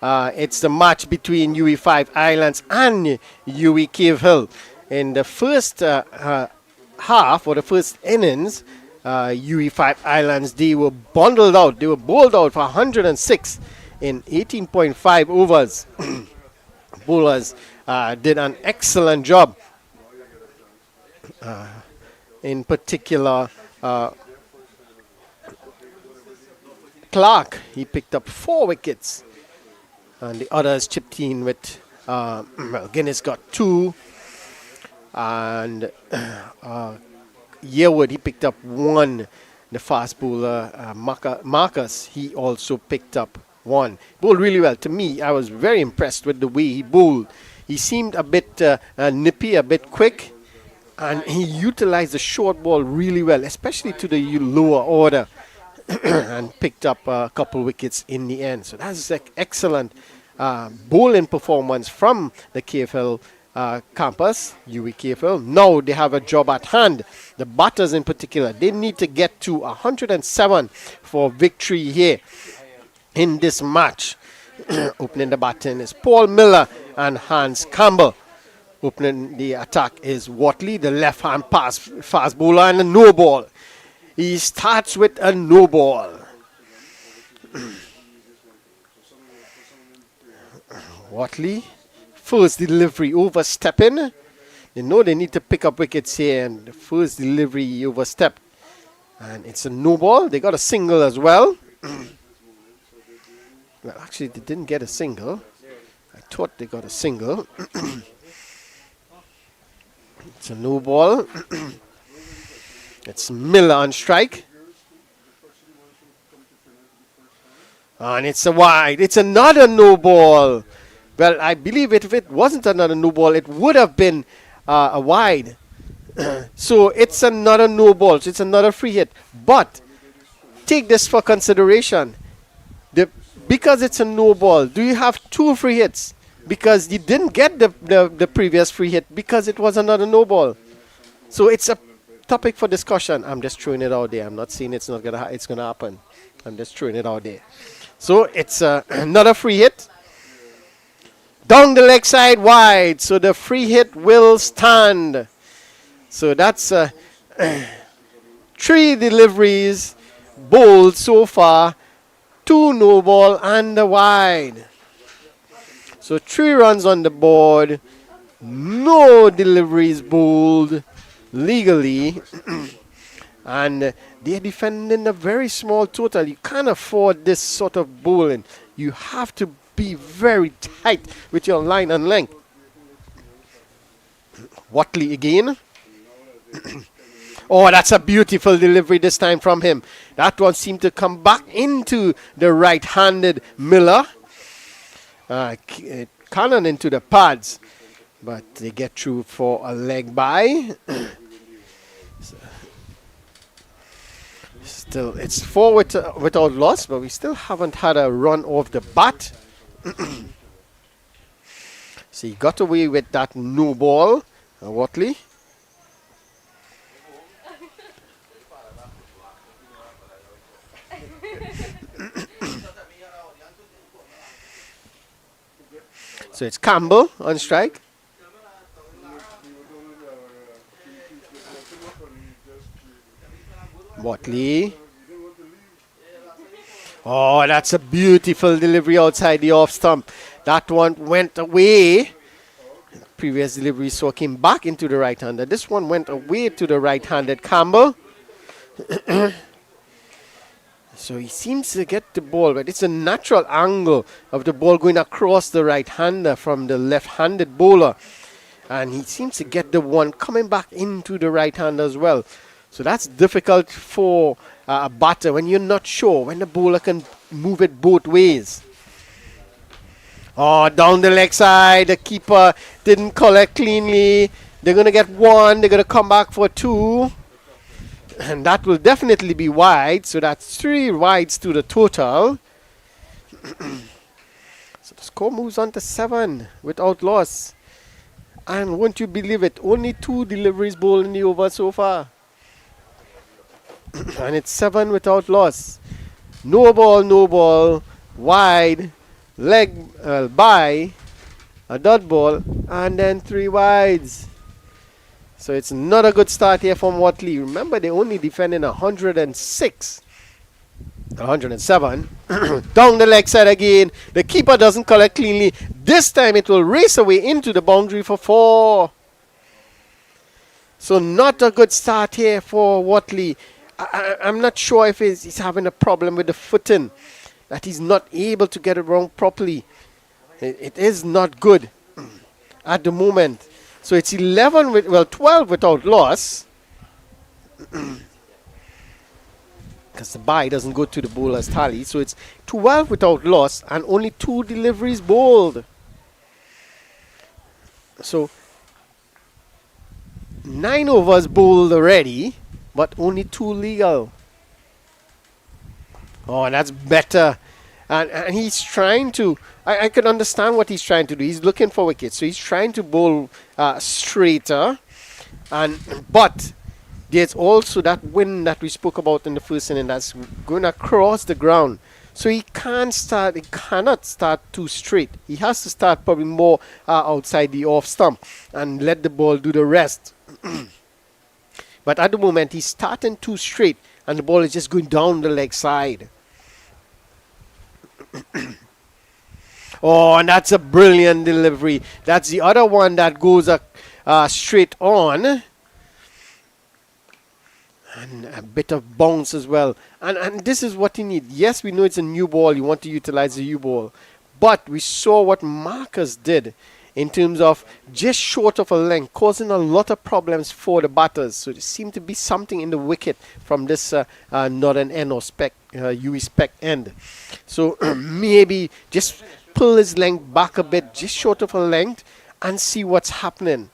It's the match between UWI 5 Islands and UWI Cave Hill. In the first half, or the first innings, UWI 5 Islands, they were bundled out. They were bowled out for 106 in 18.5 overs. Bowlers did an excellent job. In particular, Clark, he picked up 4 wickets. And the others chipped in with, Guinness got 2. And Yearwood, he picked up 1. The fast bowler, Marcus, he also picked up 1. Bowled really well. To me, I was very impressed with the way he bowled. He seemed a bit nippy, a bit quick, and he utilized the short ball really well, especially to the lower order, and picked up a couple wickets in the end. So that's an excellent bowling performance from the Cave Hill campus, UWI Cave Hill. Now they have a job at hand. The batters in particular, they need to get to 107 for victory here in this match. Opening the batting is Paul Miller and Hans Campbell. Opening the attack is Watley, the left-hand fast bowler, and a no ball. He starts with a no ball. Watley, first delivery overstepping. They know they need to pick up wickets here, and the first delivery overstepped. And it's a no ball. They got a single as well. Well, actually, they didn't get a single. I thought they got a single. It's a no ball. It's Miller on strike. And it's a wide. It's another no ball. Well, I believe if it wasn't another no ball, it would have been a wide. So it's another no ball. So it's another free hit. But take this for consideration. Because it's a no ball, do you have 2 free hits? Because you didn't get the previous free hit because it was another no ball. So it's a topic for discussion. I'm just throwing it out there. I'm not saying it's gonna happen. I'm just throwing it out there. So it's another free hit. Down the leg side wide. So the free hit will stand. So that's 3 deliveries bowled so far. 2 no ball and a wide. So 3 runs on the board. No deliveries bowled legally. And they're defending a very small total. You can't afford this sort of bowling. You have to be very tight with your line and length. Watley again. Oh, that's a beautiful delivery this time from him. That one seemed to come back into the right-handed Miller. Cannon into the pads. But they get through for a leg by. Still, it's 4 without loss, but we still haven't had a run off the bat. So he got away with that no ball, Watley. So it's Campbell on strike. Watley. Oh, that's a beautiful delivery outside the off stump. That one went away. Previous delivery saw came back into the right-hander. This one went away to the right-handed Campbell. So he seems to get the ball, but it's a natural angle of the ball going across the right-hander from the left-handed bowler. And he seems to get the one coming back into the right-hander as well. So that's difficult for a batter when you're not sure, when the bowler can move it both ways. Oh, down the leg side. The keeper didn't collect cleanly. They're going to get 1. They're going to come back for 2. And that will definitely be wide. So that's 3 wides to the total. So Score moves on to 7 without loss. And won't you believe it, only 2 deliveries bowled in the over so far. And it's 7 without loss. No ball, wide, leg, by, a dot ball, and then 3 wides. So it's not a good start here from Watley. Remember, they only defending 106. 107. Down the leg side again. The keeper doesn't collect cleanly. This time it will race away into the boundary for 4. So not a good start here for Watley. I'm not sure if he's having a problem with the footing, that he's not able to get it wrong properly. It is not good at the moment. So it's 12 without loss. Because the bye doesn't go to the bowler's tally. So it's 12 without loss and only 2 deliveries bowled. So 9 overs bowled already, but only 2 legal. Oh, that's better. And he's trying to, I can understand what he's trying to do. He's looking for wickets. So he's trying to bowl straighter. But there's also that wind that we spoke about in the first inning that's going across the ground. So he cannot start too straight. He has to start probably more outside the off stump and let the ball do the rest. But at the moment, he's starting too straight and the ball is just going down the leg side. Oh, and that's a brilliant delivery. That's the other one that goes straight on. And a bit of bounce as well. And this is what you need. Yes, we know it's a new ball. You want to utilize the U ball. But we saw what Marcus did in terms of just short of a length, causing a lot of problems for the batters. So there seemed to be something in the wicket from this northern end or UE spec end. So maybe just pull his length back a bit, just short of a length, and see what's happening.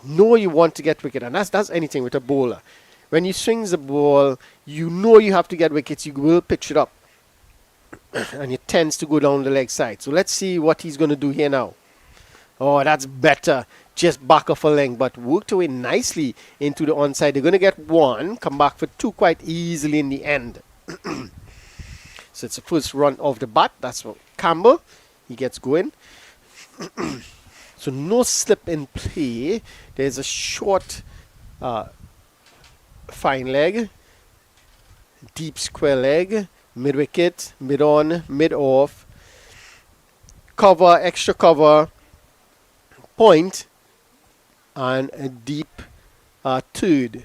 Know you want to get wicket, and that's anything with a bowler. When he swings the ball, you know you have to get wickets. You will pitch it up, and it tends to go down the leg side. So let's see what he's going to do here now. Oh, that's better. Just back off a length, but worked away nicely into the onside. They're going to get 1, come back for 2 quite easily in the end. So it's the first run of the bat. That's for Campbell. He gets going. So no slip in play. There's a short fine leg, deep square leg, mid wicket, mid on, mid off, cover, extra cover, point, and a deep third.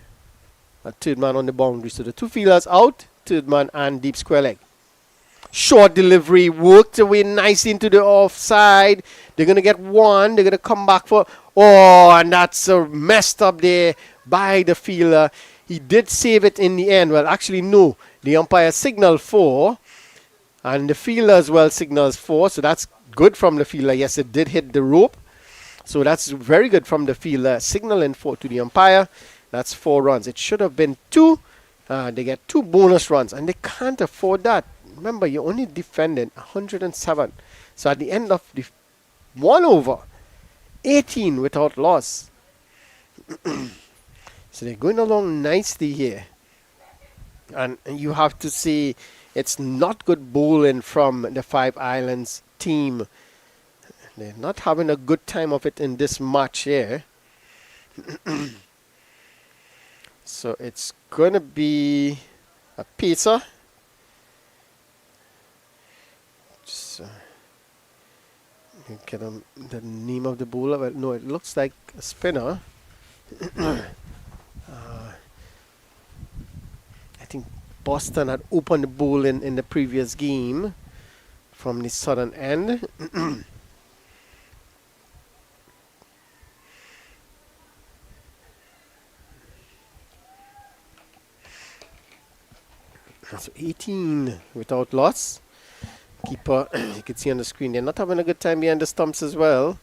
A third man on the boundary. So the 2 fielders out, third man and deep square leg. Short delivery, worked away nicely into the offside. They're going to get 1. They're going to come back for... Oh, and that's messed up there by the fielder. He did save it in the end. Well, actually, no. The umpire signaled 4. And the fielder as well signals 4. So that's good from the fielder. Yes, it did hit the rope. So that's very good from the fielder. Signaling 4 to the umpire. That's 4 runs. It should have been 2. They get 2 bonus runs. And they can't afford that. Remember, you're only defending 107. So at the end of the 1 over, 18 without loss. So they're going along nicely here. And you have to say it's not good bowling from the Five Islands team. They're not having a good time of it in this match here. So it's going to be a pacer. Get the name of the bowler. Well, no, it looks like a spinner. I think Boston had opened the bowl in the previous game from the southern end. So 18 without loss. Keeper, you can see on the screen, they're not having a good time behind the stumps as well.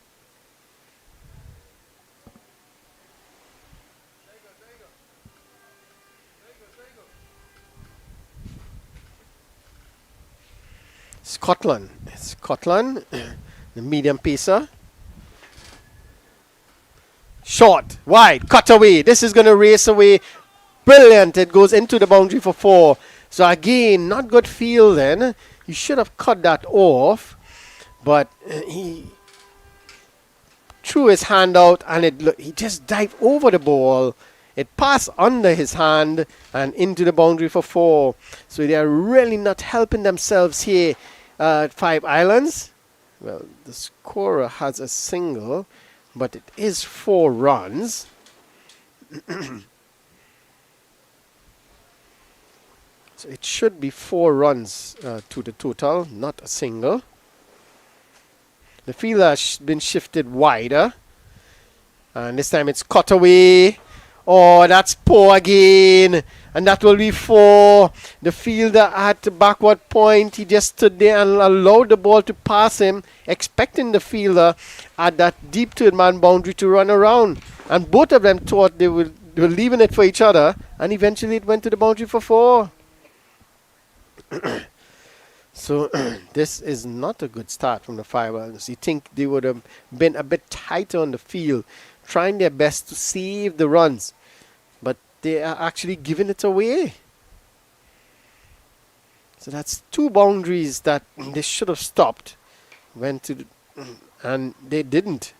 Scotland. Scotland, the medium pacer. Short, wide, cut away. This is going to race away. Brilliant. It goes into the boundary for 4. So again, not good fielding. He should have cut that off. But he threw his hand out and he just dived over the ball. It passed under his hand and into the boundary for 4. So they are really not helping themselves here at 5 Islands. Well, the scorer has a single, but it is 4 runs. So it should be 4 runs to the total, not a single. The field has been shifted wider. And this time it's cut away. Oh, that's poor again. And that will be 4. The fielder at the backward point, he just stood there and allowed the ball to pass him, expecting the fielder at that deep third man boundary to run around. And both of them thought they were leaving it for each other. And eventually it went to the boundary for 4. So this is not a good start from the 5 Islanders. You think they would have been a bit tighter on the field, trying their best to save the runs. But they are actually giving it away. So that's 2 boundaries that they should have stopped. Went to and they didn't.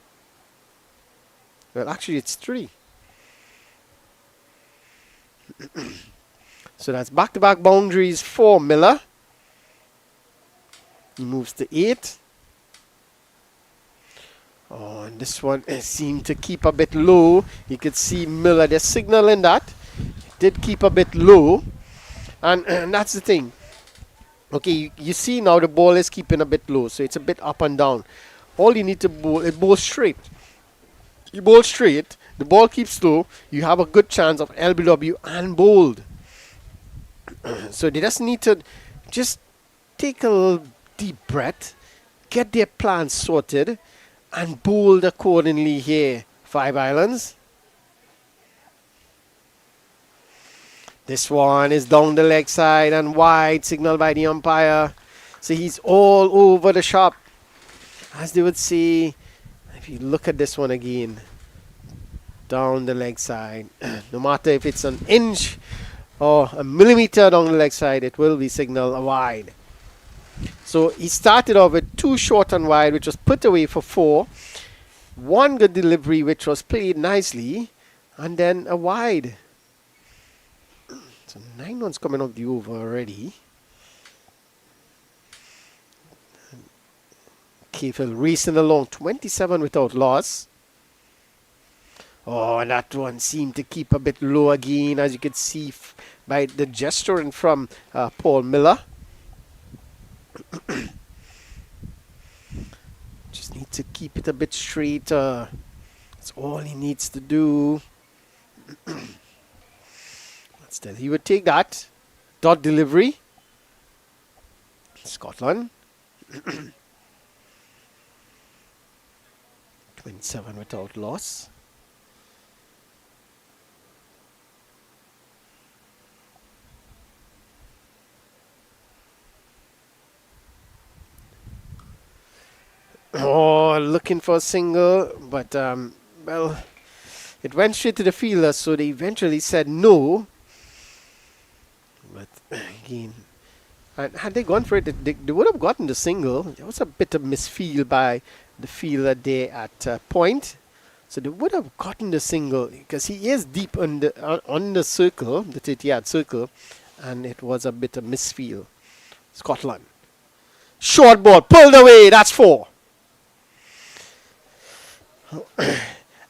Well, actually it's 3. So that's back-to-back boundaries for Miller. He moves to 8. Oh, and this one seemed to keep a bit low. You could see Miller, they're signaling that. It did keep a bit low. And that's the thing. Okay, you see now the ball is keeping a bit low. So it's a bit up and down. All you need to bowl, it bowls straight. You bowl straight, the ball keeps low. You have a good chance of LBW and bowled. So they just need to just take a little deep breath, get their plans sorted, and bowled accordingly here. 5 Islands. This one is down the leg side and wide, signaled by the umpire. So he's all over the shop, as they would say. If you look at this one again, down the leg side, no matter if it's an inch or a millimeter down the leg side, it will be signaled wide. So he started off with 2 short and wide, which was put away for 4. 1 good delivery, which was played nicely, and then a wide. So 9 runs coming off the over already. Kefil racing along, 27 without loss. Oh, and that one seemed to keep a bit low again, as you could see by the gesturing from Paul Miller. Just need to keep it a bit straighter. That's all he needs to do. But still, he would take that. Dot delivery. Scotland. 27 without loss. Oh, looking for a single, but well, it went straight to the fielder, so they eventually said no. But again, and had they gone for it, they would have gotten the single. There was a bit of misfeel by the fielder there at point, so they would have gotten the single because he is deep on the circle, the 30-yard circle, and it was a bit of misfeel. Scotland, short ball pulled away. That's 4.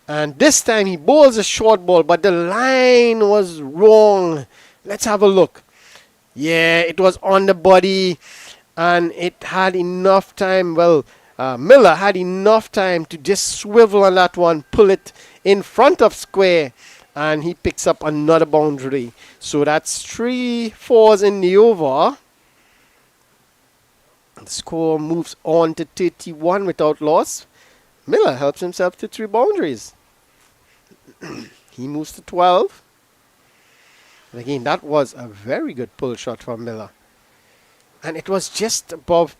And this time he bowls a short ball, but the line was wrong. Let's have a look. Yeah, it was on the body, and it had enough time. Well, Miller had enough time to just swivel on that one, pull it in front of square, and he picks up another boundary. So that's 3 4s in the over. The score moves on to 31 without loss. Miller helps himself to 3 boundaries. He moves to 12. And again, that was a very good pull shot from Miller. and it was just above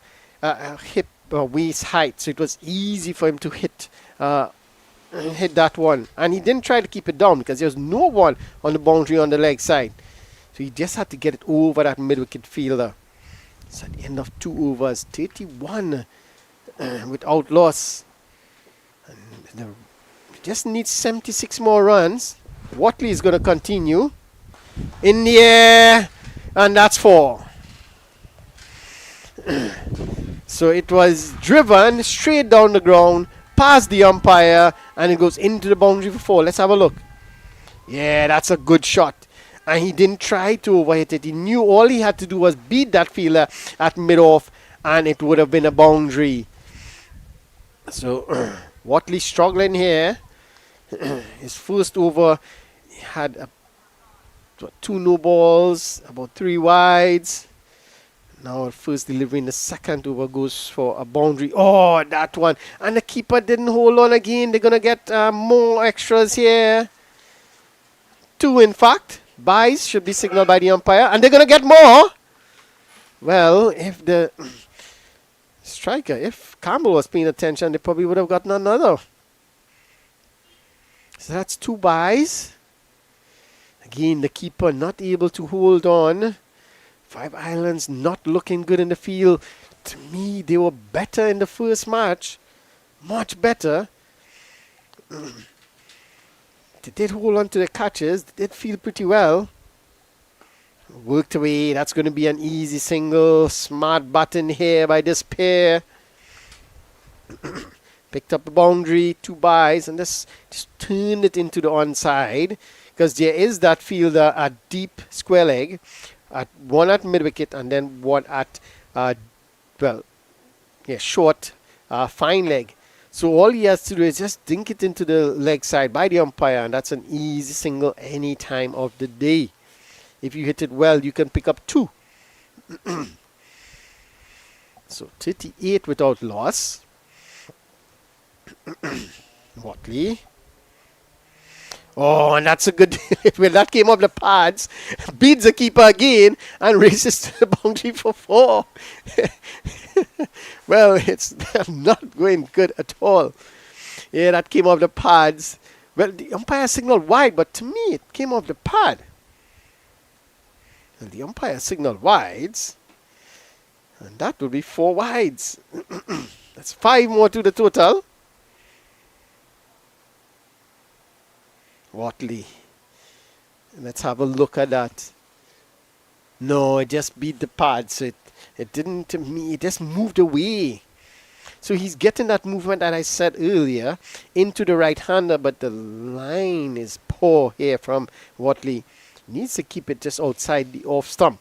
hip waist height, so it was easy for him to hit that one. And he didn't try to keep it down because there was no one on the boundary on the leg side, so he just had to get it over that mid-wicket fielder. It's at the end of 2 overs, 31 without loss. And just needs 76 more runs. Watley is going to continue. In the air, and that's 4. So it was driven straight down the ground, past the umpire, and it goes into the boundary for 4. Let's have a look. Yeah, that's a good shot. And he didn't try to overhit it. He knew all he had to do was beat that fielder at mid-off, and it would have been a boundary. So Watley struggling here. His first over, he had 2 no balls, about 3 wides. Now first delivery in the second over goes for a boundary. Oh, that one. And the keeper didn't hold on again. They're going to get more extras here. 2 in fact. Buys should be signaled by the umpire. And they're going to get more. Well, if the striker, if Campbell was paying attention, they probably would have gotten another. So that's 2 buys. Again, the keeper not able to hold on. 5 Islands not looking good in the field. To me, they were better in the first match. Much better. They did hold on to the catches. They did feel pretty well. Worked away. That's going to be an easy single. Smart button here by this pair. Picked up the boundary. 2 buys. And just turned it into the onside. Because there is that fielder at deep square leg. One at mid-wicket and then one at, short fine leg. So all he has to do is just dink it into the leg side by the umpire, and that's an easy single any time of the day. If you hit it well, you can pick up 2. So 38 without loss. Watley. Oh, and that's a good... Well, that came off the pads. Beats the keeper again and races to the boundary for 4. Well, it's not going good at all. Yeah, that came off the pads. Well, the umpire signaled wide, but to me, it came off the pad. And the umpire signaled wides. And that would be 4 wides. That's 5 more to the total. Watley. Let's have a look at that. No, it just beat the pad, so it didn't, to me, it just moved away. So he's getting that movement that I said earlier into the right-hander, but the line is poor here from Watley. Needs to keep it just outside the off stump.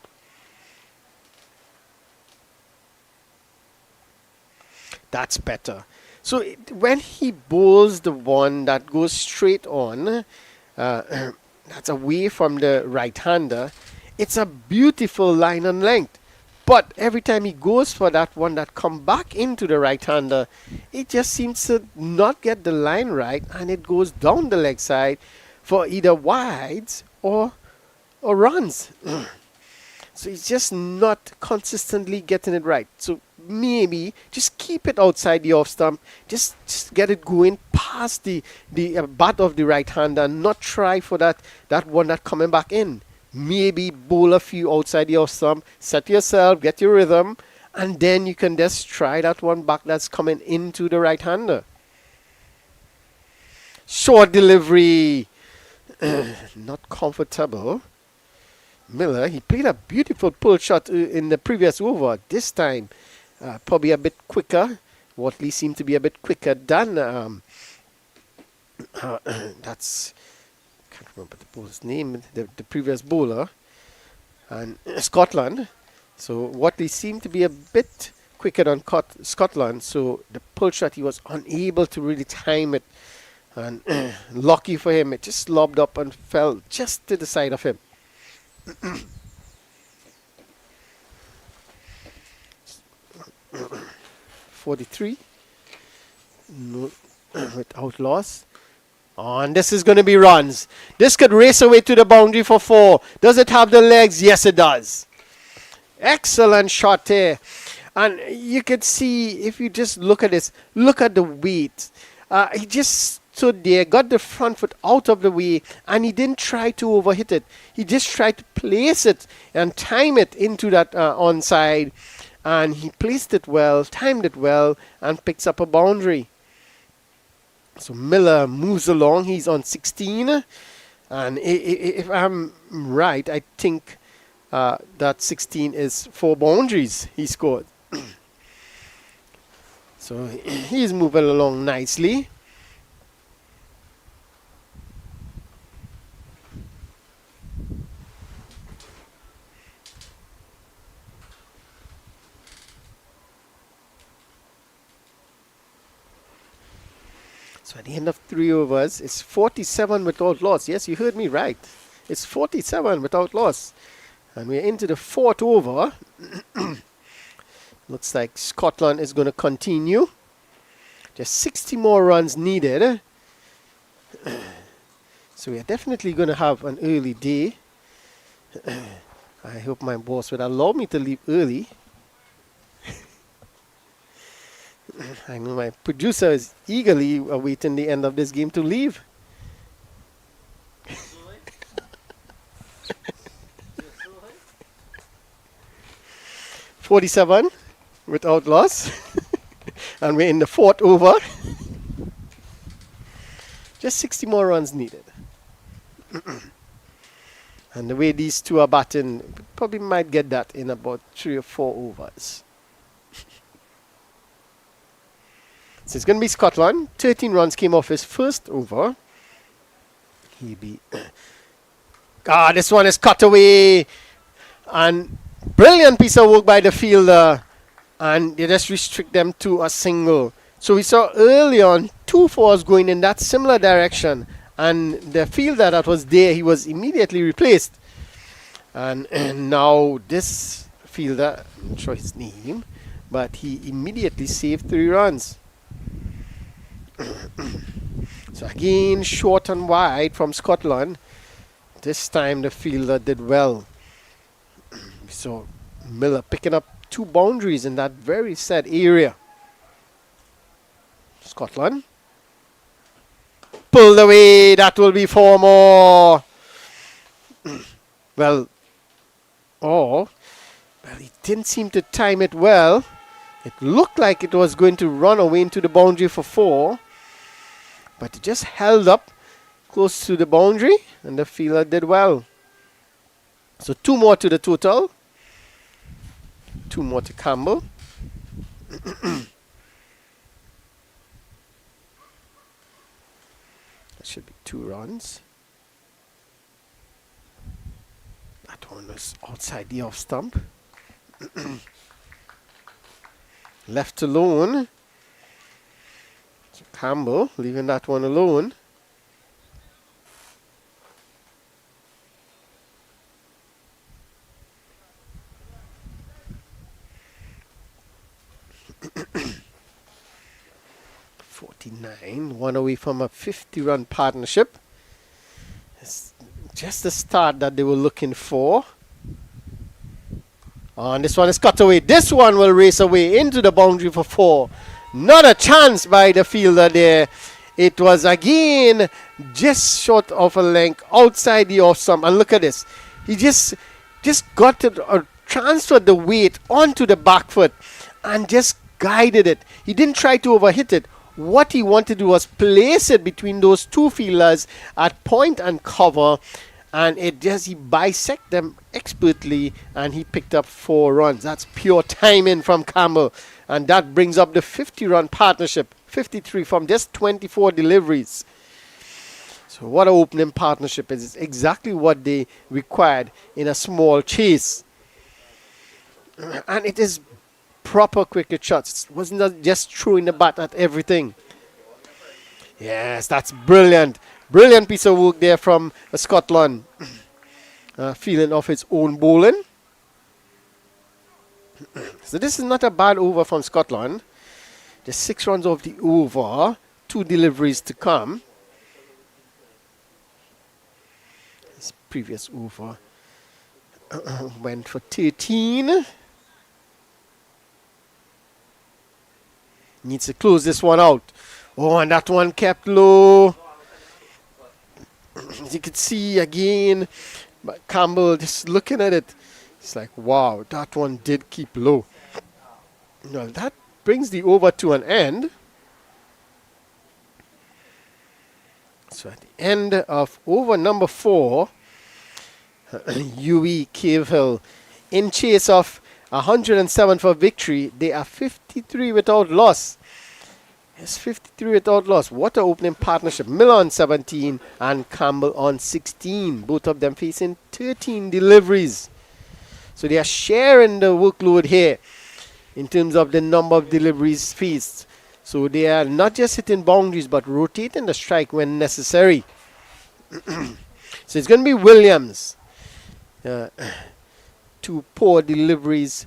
That's better. So when he bowls the one that goes straight on, that's away from the right-hander, it's a beautiful line and length. But every time he goes for that one that come back into the right-hander, it just seems to not get the line right, and it goes down the leg side for either wides or runs. So he's just not consistently getting it right. So maybe just keep it outside the off stump. Just get it going past the butt of the right hander and not try for that one that coming back in. Maybe bowl a few outside the off stump, set yourself, get your rhythm, and then you can just try that one back that's coming into the right hander. Short delivery. Not comfortable. Miller, he played a beautiful pull shot in the previous over. This time, probably a bit quicker. Watley seemed to be a bit quicker than that's, can't remember the bowler's name, the previous bowler, and Scotland. So Watley seemed to be a bit quicker than Scotland. So the pull shot, he was unable to really time it, and lucky for him, it just lobbed up and fell just to the side of him. 43. No, without loss. Oh, and this is going to be runs. This could race away to the boundary for 4. Does it have the legs? Yes, it does. Excellent shot there. And you could see, if you just look at this, look at the weight. He just stood there, got the front foot out of the way, and he didn't try to overhit it. He just tried to place it and time it into that onside. And he placed it well, timed it well, and picks up a boundary. So Miller moves along. He's on 16. And if I'm right, I think that 16 is 4 boundaries he scored. So he's moving along nicely. So at the end of 3 overs, it's 47 without loss. Yes, you heard me right. It's 47 without loss. And we're into the 4th over. Looks like Scotland is going to continue. Just 60 more runs needed. So we are definitely going to have an early day. I hope my boss would allow me to leave early. I know my producer is eagerly awaiting the end of this game to leave. 47 without loss. And we're in the 4th over. Just 60 more runs needed. And the way these two are batting, probably might get that in about 3 or 4 overs. So it's going to be Scotland. 13 runs came off his first over. This one is cut away. And brilliant piece of work by the fielder. And they just restrict them to a single. So we saw early on 2 fours going in that similar direction. And the fielder that was there, he was immediately replaced. And now this fielder, I'm not sure his name, but he immediately saved 3 runs. So again, short and wide from Scotland. This time the fielder did well. So Miller picking up 2 boundaries in that very sad area. Scotland. Pulled away. That will be 4 more. Well, he didn't seem to time it well. It looked like it was going to run away into the boundary for 4. But it just held up close to the boundary, and the fielder did well. So 2 more to the total. 2 more to Campbell. That should be 2 runs. That one was outside the off stump. Left alone. So Campbell leaving that one alone. One away from a 50-run partnership. It's just the start that they were looking for. And this one is cut away. This one will race away into the boundary for 4. Not a chance by the fielder there. It was again just short of a length outside the off stump. And look at this. He just got it or transferred the weight onto the back foot and just guided it. He didn't try to overhit it. What he wanted to do was place it between those 2 fielders at point and cover, and he bisected them expertly, and he picked up 4 runs. That's pure timing from Campbell, and that brings up the 50-run partnership, 53 from just 24 deliveries. So what an opening partnership is. It's exactly what they required in a small chase, and it is proper cricket shots. It wasn't just throwing the bat at everything. Yes, that's brilliant. Brilliant piece of work there from Scotland. Feeling off its own bowling. So this is not a bad over from Scotland. Just 6 runs off the over. 2 deliveries to come. This previous over. went for 13. Needs to close this one out. Oh, and that one kept low. As you can see again, but Campbell just looking at it, it's like, wow, that one did keep low. Well, that brings the over to an end. So at the end of over number 4, UE Cave Hill in chase of 107 for victory. They are 53 without loss. It's 53 without loss. What an opening partnership. Miller on 17 and Campbell on 16. Both of them facing 13 deliveries. So they are sharing the workload here in terms of the number of deliveries faced. So they are not just hitting boundaries but rotating the strike when necessary. So it's going to be Williams. 2 poor deliveries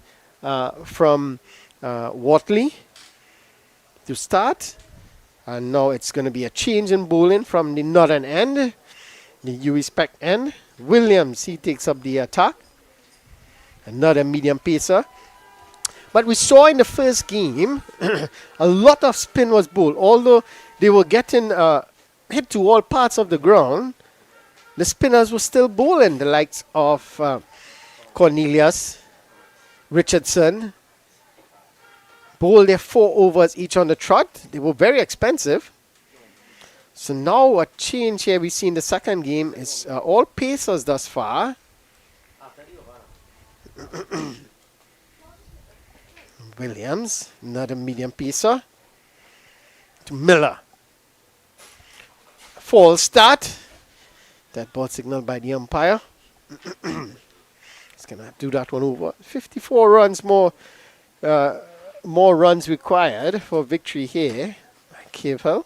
from Watley to start, and now it's going to be a change in bowling from the northern end, the UE Spec end. Williams, he takes up the attack, another medium pacer. But we saw in the first game a lot of spin was bowled, although they were getting hit to all parts of the ground. The spinners were still bowling, the likes of Cornelius, Richardson, bowled their 4 overs each on the trot. They were very expensive. So now a change here we see in the second game is all pacers thus far. Williams, another medium pacer, to Miller. False start. That ball signaled by the umpire. It's going to do that one over. 54 runs more runs required for victory here. Cave Hill.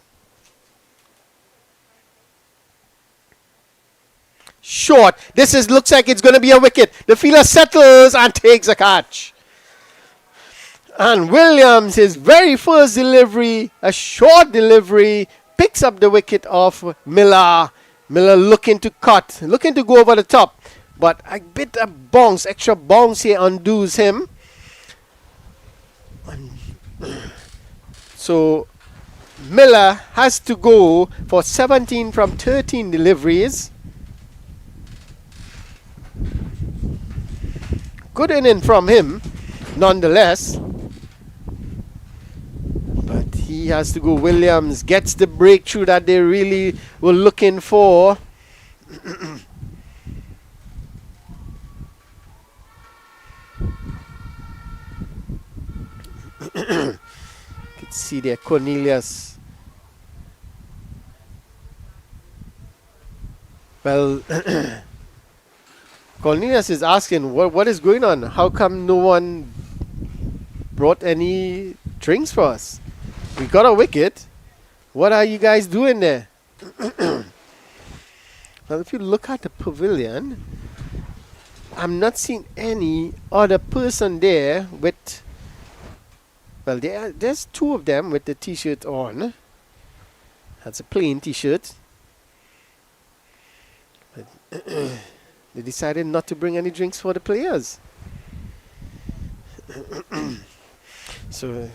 Short. This looks like it's going to be a wicket. The fielder settles and takes a catch. And Williams, his very first delivery, a short delivery, picks up the wicket of Miller. Miller looking to cut, looking to go over the top. But a bit of bounce, extra bounce here undoes him. So Miller has to go for 17 from 13 deliveries. Good inning from him, nonetheless. But he has to go. Williams gets the breakthrough that they really were looking for. You can see there Cornelius. Well, Cornelius is asking what is going on? How come no one brought any drinks for us? We got a wicket. What are you guys doing there? Well, if you look at the pavilion, I'm not seeing any other person there with... Well, there's 2 of them with the t-shirt on. That's a plain t-shirt. They decided not to bring any drinks for the players. So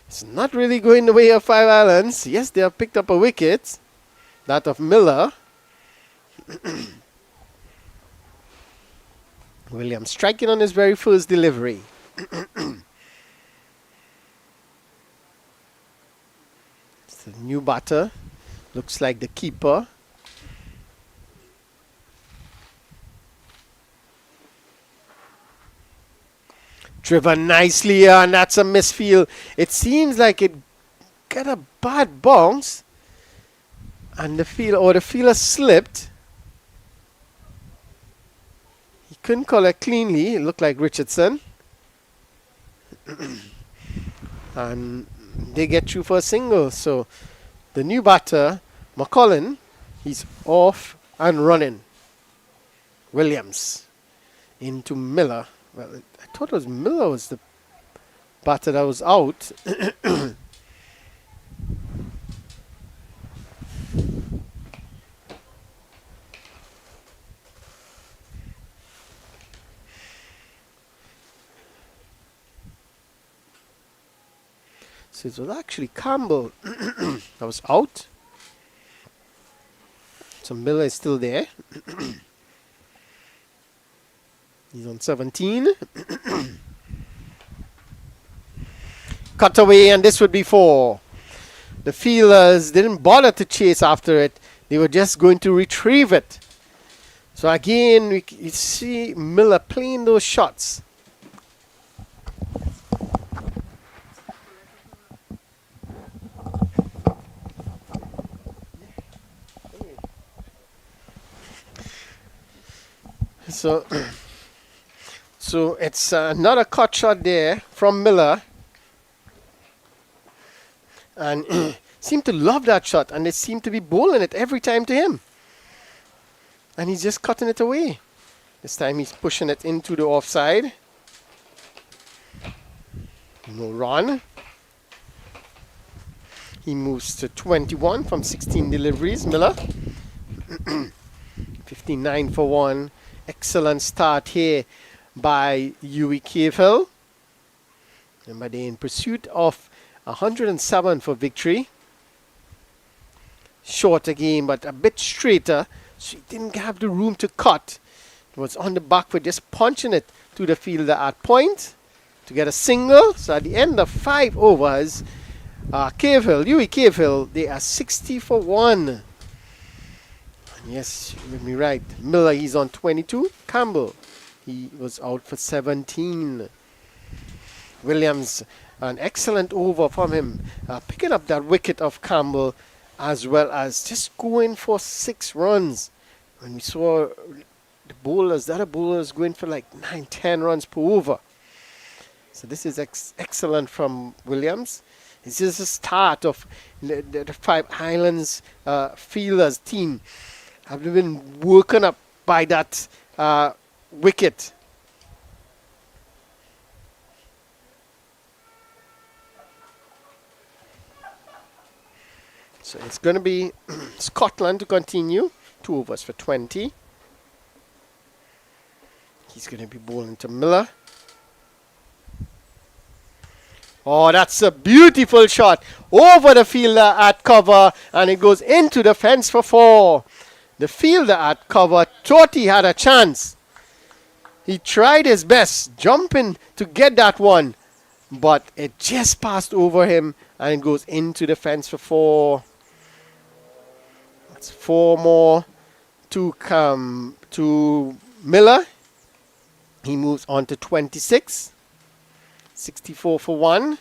it's not really going the way of 5 Islands. Yes, they have picked up a wicket. That of Miller. Williams striking on his very first delivery. It's a new batter. Looks like the keeper. Driven nicely, and that's a misfield. It seems like it got a bad bounce, and the fielder slipped. He couldn't call it cleanly. It looked like Richardson. And they get through for a single. So the new batter, McCollin, he's off and running. Williams into Miller. Well, I thought it was Miller was the batter that was out. So it was actually Campbell that was out. So Miller is still there. He's on 17. Cut away, and this would be 4. The fielders didn't bother to chase after it. They were just going to retrieve it. So again, you see Miller playing those shots. So it's another cut shot there from Miller. And seem to love that shot, and they seem to be bowling it every time to him. And he's just cutting it away. This time he's pushing it into the offside. No run. He moves to 21 from 16 deliveries, Miller. 59 for 1. Excellent start here by UWI Games. Remember, they're in pursuit of 107 for victory. Shorter game, but a bit straighter. So he didn't have the room to cut. It was on the back foot, just punching it to the fielder at point to get a single. So at the end of 5 overs, UWI Games, they are 60 for 1. And yes, you made me right. Miller, he's on 22. Campbell, he was out for 17. Williams, an excellent over from him, picking up that wicket of Campbell, as well as just going for 6 runs. When we saw the bowlers, the other bowlers going for like 9-10 runs per over. So this is excellent from Williams. This is the start of the 5 Islands fielders team. Have been woken up by that wicket. So it's going to be Scotland to continue. 2 overs for 20. He's going to be bowling to Miller. Oh, that's a beautiful shot over the fielder at cover, and it goes into the fence for 4. The fielder at cover thought he had a chance. He tried his best jumping to get that one, but it just passed over him, and it goes into the fence for 4. That's 4 more to come to Miller. He moves on to 26. 64 for 1.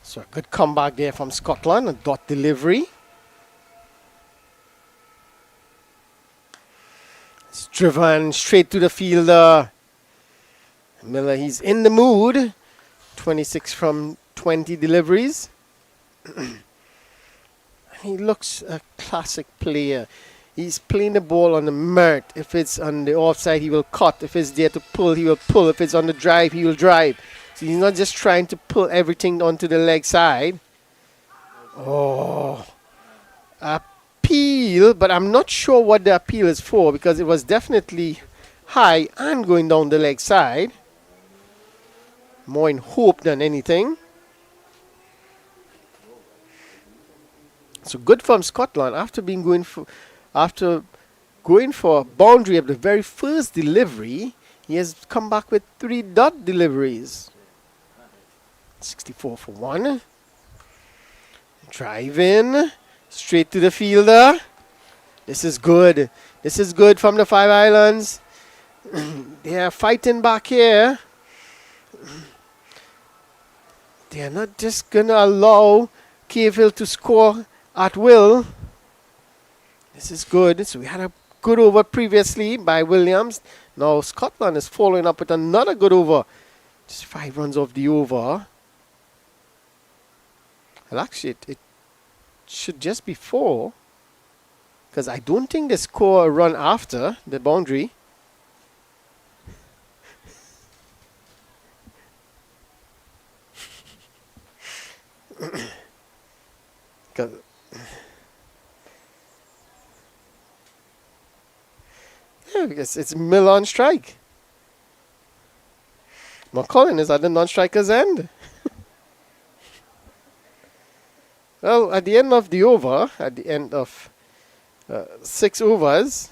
So a good comeback there from Scotland, a dot delivery. It's driven straight to the fielder. Miller, he's in the mood. 26 from 20 deliveries. He looks a classic player. He's playing the ball on the merit. If it's on the offside, he will cut. If it's there to pull, he will pull. If it's on the drive, he will drive. So he's not just trying to pull everything onto the leg side. Oh. Appeal, but I'm not sure what the appeal is for, because it was definitely high and going down the leg side. More in hope than anything. So good from Scotland after going for a boundary of the very first delivery. He has come back with 3 dot deliveries. 64 for 1. Drive in. Straight to the fielder. This is good. This is good from the 5 Islands. They are fighting back here. They are not just going to allow Cavill to score at will. This is good. So we had a good over previously by Williams. Now Scotland is following up with another good over. Just 5 runs off the over. Well, actually, it should just be 4. Because I don't think they score a run after the boundary. Because it's Miller on strike. McCullin is at the non-striker's end. Well, at the end of the over, at the end of 6 overs,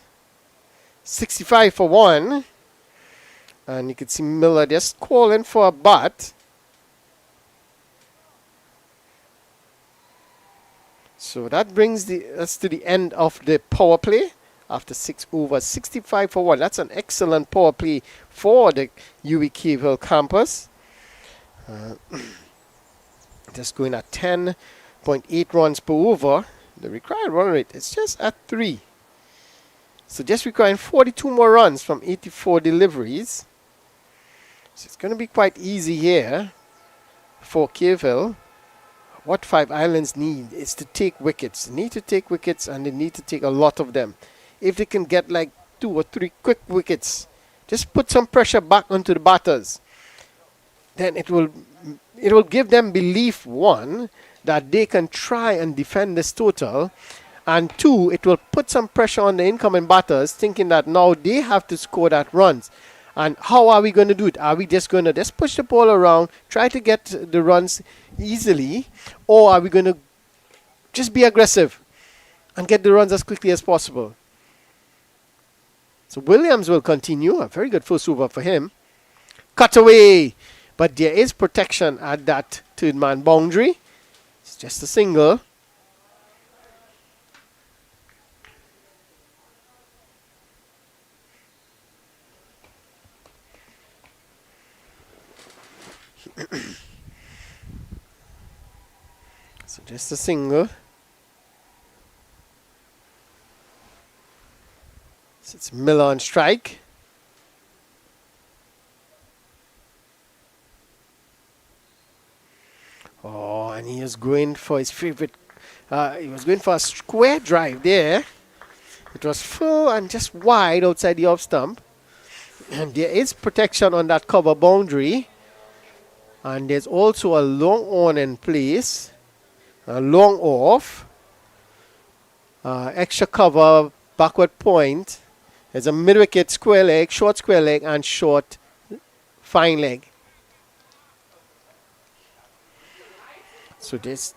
65 for 1. And you can see Miller just calling for a bat. So that brings us to the end of the power play. After 6 overs, 65 for 1. That's an excellent power play for the UWI campus. Just going at 10.8 runs per over. The required run rate is just at 3. So just requiring 42 more runs from 84 deliveries. So it's going to be quite easy here for Cahill. What Five Islands need is to take wickets. They need to take wickets, and they need to take a lot of them. If they can get like 2 or 3 quick wickets, just put some pressure back onto the batters, then it will give them belief, 1, that they can try and defend this total, and 2, it will put some pressure on the incoming batters, thinking that now they have to score that runs. And how are we going to do it? Are we just going to just push the ball around, try to get the runs easily, or are we going to just be aggressive and get the runs as quickly as possible? So Williams will continue. A very good first over for him. Cut away. But there is protection at that third man boundary. It's just a single. So just a single. So it's Miller on strike. Oh, and he is going for his favorite. He was going for a square drive there. It was full and just wide outside the off stump. And there is protection on that cover boundary. And there's also a long on in place. A long off. Extra cover, backward point. There's a mid-wicket square leg, and short fine leg. So there's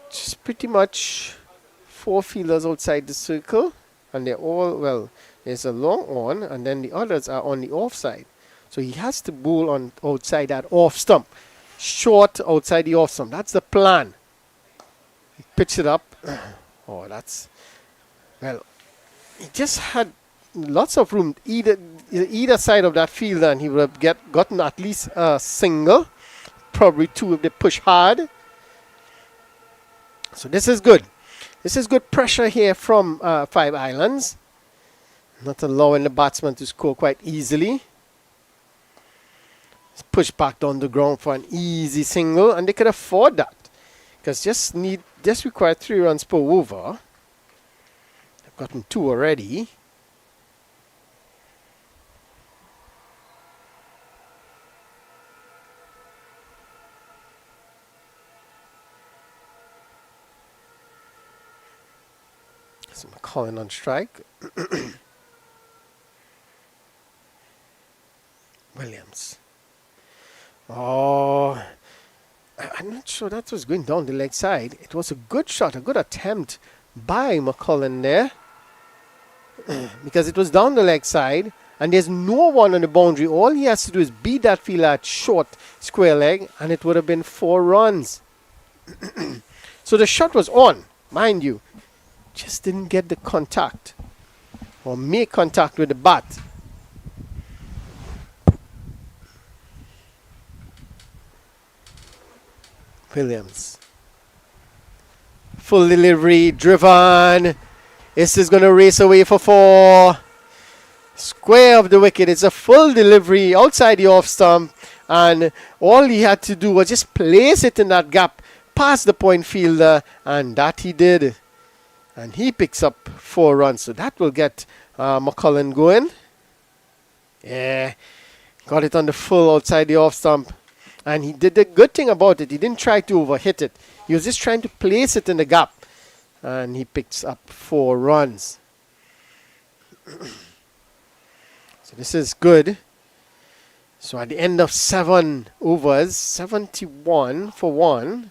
just pretty much 4 fielders outside the circle. And they're all, well, there's a long on, and then the others are on the off side. So he has to bowl on outside that off stump. Short outside the off stump. That's the plan. He pitched it up. Oh, that's, well, he just had lots of room either side of that field, and he would have gotten at least a single, probably 2 if they push hard. So this is good. This is good pressure here from Five Islands, not allowing the batsman to score quite easily. Push back down the ground for an easy single, and they could afford that because just require 3 runs per over. They've gotten 2 already. So McCullin on strike. Williams. Oh, I'm not sure that was going down the leg side. It was a good shot, a good attempt by McCullin there. Because it was down the leg side, and there's no one on the boundary. All he has to do is beat that fielder at short square leg, and it would have been 4 runs. So the shot was on, mind you. Just didn't get the contact or make contact with the bat. Williams. Full delivery, driven. Is this going to race away for 4? Square of the wicket. It's a full delivery outside the off stump, and all he had to do was just place it in that gap past the point fielder, and that he did. And he picks up 4 runs, so that will get McCullen going. Yeah, got it on the full outside the off stump, and he did the good thing about it. He didn't try to overhit it. He was just trying to place it in the gap, and he picks up 4 runs. So this is good. So at the end of 7 overs, 71 for 1.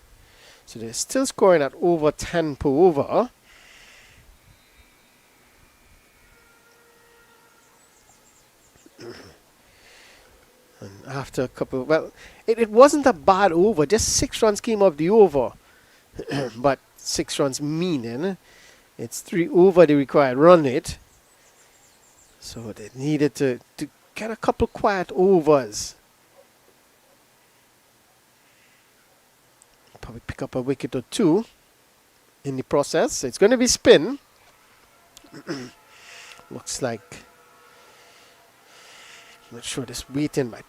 So they're still scoring at over 10 per over. And after a couple, well, it wasn't a bad over. Just 6 runs came off the over. But 6 runs meaning it's 3 over the required run rate. So they needed to get a couple quiet overs. Probably pick up a wicket or 2 in the process. It's going to be spin. Looks like, I'm not sure this waiting, but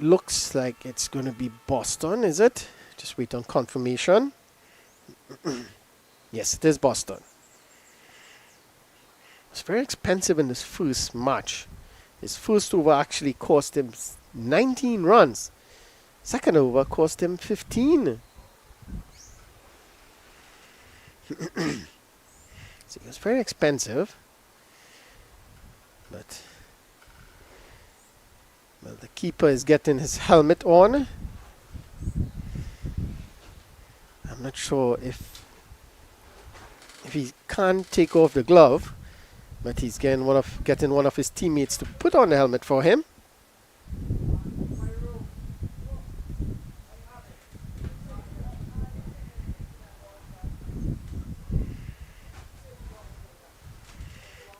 looks like it's going to be Boston, is it? Just wait on confirmation. Yes, it is Boston. It's very expensive in this first match. His first over actually cost him 19 runs. Second over cost him 15. So it was very expensive. But well, the keeper is getting his helmet on. I'm not sure if he can't take off the glove. But he's getting one of his teammates to put on the helmet for him.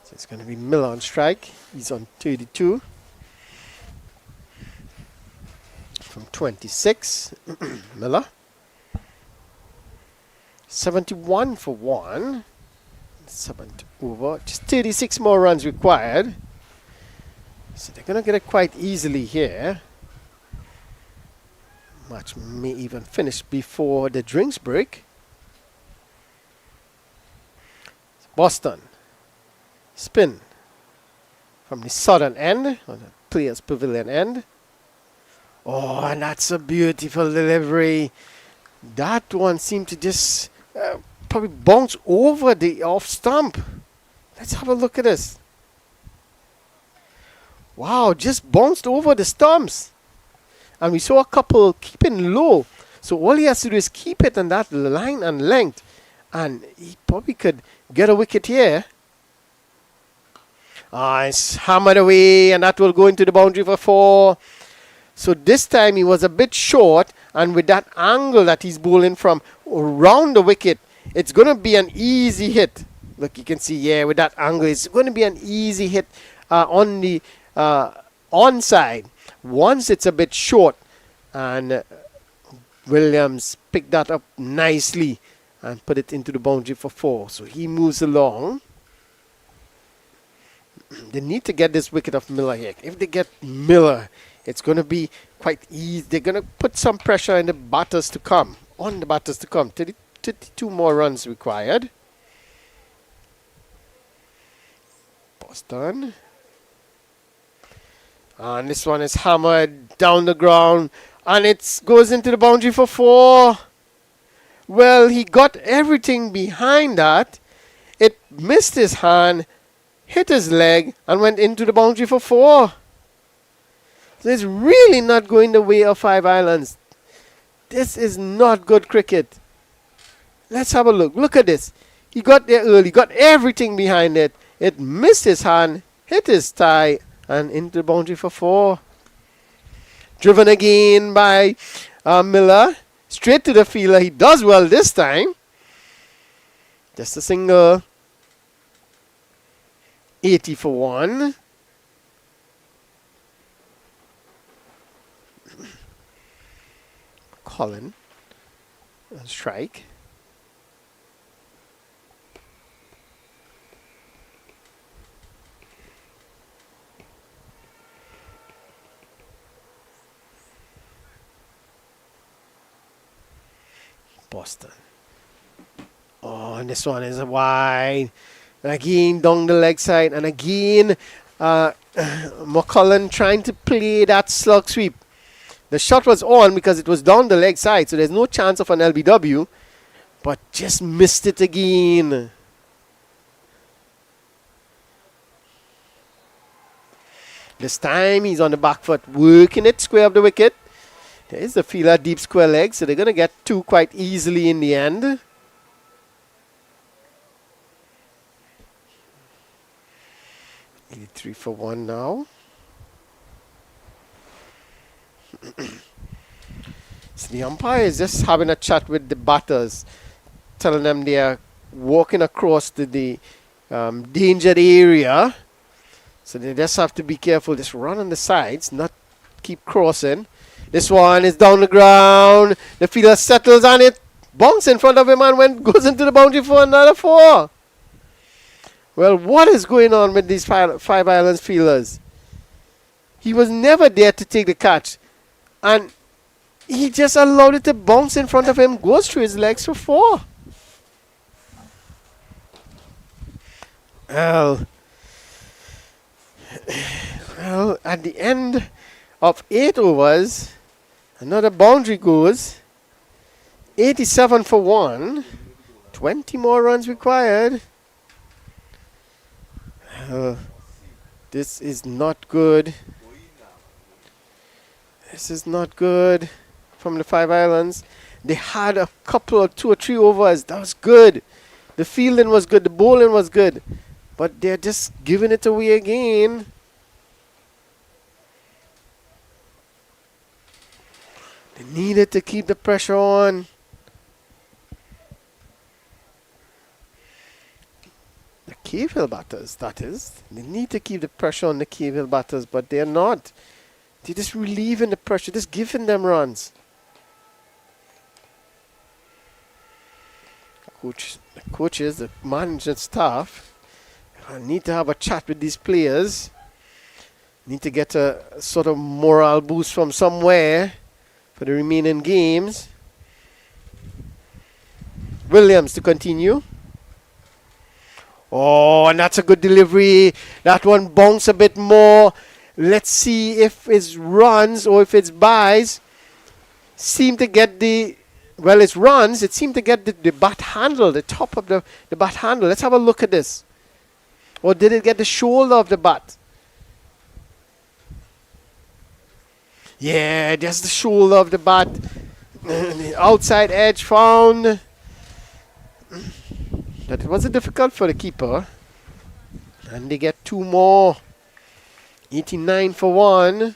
So it's going to be Miller on strike. He's on 32 from 26. Miller. 71 for 1. 7th over, just 36 more runs required. So they're going to get it quite easily here. Match may even finish before the drinks break. Boston. Spin from the southern end, or the players' pavilion end. Oh, and that's a beautiful delivery. That one seemed to just probably bounce over the off stump. Let's have a look at this. Wow, just bounced over the stumps. And we saw a couple keeping low. So all he has to do is keep it on that line and length. And he probably could get a wicket here. It's hammered away, and that will go into the boundary for 4. So this time he was a bit short, and with that angle that he's bowling from around the wicket, it's going to be an easy hit. Look, you can see, yeah, with that angle, it's going to be an easy hit on the onside. Once it's a bit short, and Williams picked that up nicely and put it into the boundary for 4. So he moves along. They need to get this wicket of Miller here. If they get Miller, it's going to be quite easy. They're going to put some pressure on the batters to come. 32 more runs required. Boston. And this one is hammered down the ground. And it goes into the boundary for 4. Well, he got everything behind that. It missed his hand, hit his leg, and went into the boundary for 4. So it's really not going the way of 5 islands. This is not good cricket. Let's have a look. Look at this. He got there early, got everything behind it. It missed his hand, hit his thigh, and into the boundary for 4. Driven again by Miller. Straight to the fielder. He does well this time. Just a single. 80 for 1. Colin on strike. Boston. Oh, and this one is wide. And again, down the leg side. And again, McCullen trying to play that slug sweep. The shot was on because it was down the leg side, so there's no chance of an LBW. But just missed it again. This time he's on the back foot, working it square of the wicket. There is the fielder deep square leg, so they're going to get two quite easily in the end. Three for one now. So the umpire is just having a chat with the batters, telling them they are walking across to the danger area. So they just have to be careful. Just run on the sides, not keep crossing. This one is down the ground. The fielder settles on it, bounce in front of him and goes into the boundary for another 4. Well, what is going on with these Five Islands fielders? He was never there to take the catch. And he just allowed it to bounce in front of him, goes through his legs for 4. Well, at the end of 8 overs, another boundary goes. 87 for 1. 20 more runs required. This is not good. This is not good from the Five Islands. They had a couple of 2 or 3 overs. That was good. The fielding was good. The bowling was good. But they're just giving it away again. They needed to keep the pressure on. The Cave Hill batters, that is. They need to keep the pressure on the Cave Hill batters, but they're not. They're just relieving the pressure, just giving them runs. The coaches, the management staff, need to have a chat with these players. Need to get a sort of morale boost from somewhere for the remaining games. Williams to continue. Oh, and that's a good delivery. That one bounced a bit more. Let's see if it's runs or if it's buys. Seem to get the... Well, it's runs. It seemed to get the bat handle, the top of the bat handle. Let's have a look at this. Or did it get the shoulder of the bat? Yeah, just the shoulder of the bat. The outside edge found. That it wasn't difficult for the keeper. And they get 2 more. 89 for 1.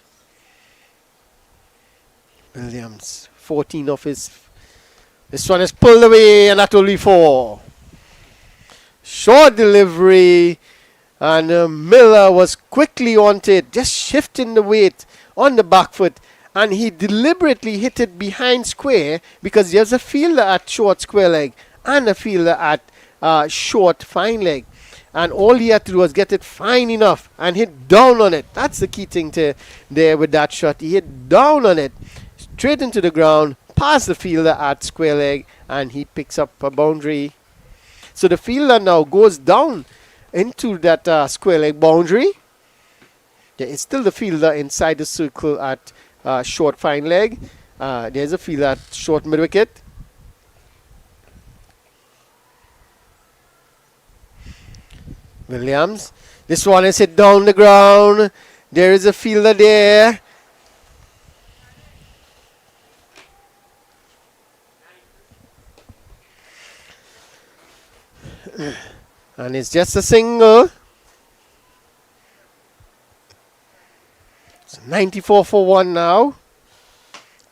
Williams, 14 of his. This one is pulled away and that will be 4. Short delivery. And Miller was quickly onto it, just shifting the weight on the back foot. And he deliberately hit it behind square because there's a fielder at short square leg and a fielder at short fine leg. And all he had to do was get it fine enough and hit down on it. That's the key thing to there with that shot. He hit down on it, straight into the ground, past the fielder at square leg, and he picks up a boundary. So the fielder now goes down into that square leg boundary. There is still the fielder inside the circle at short fine leg. There's a fielder at short mid wicket. Williams. This one is hit down the ground. There is a fielder there. And it's just a single. It's 94 for 1 now.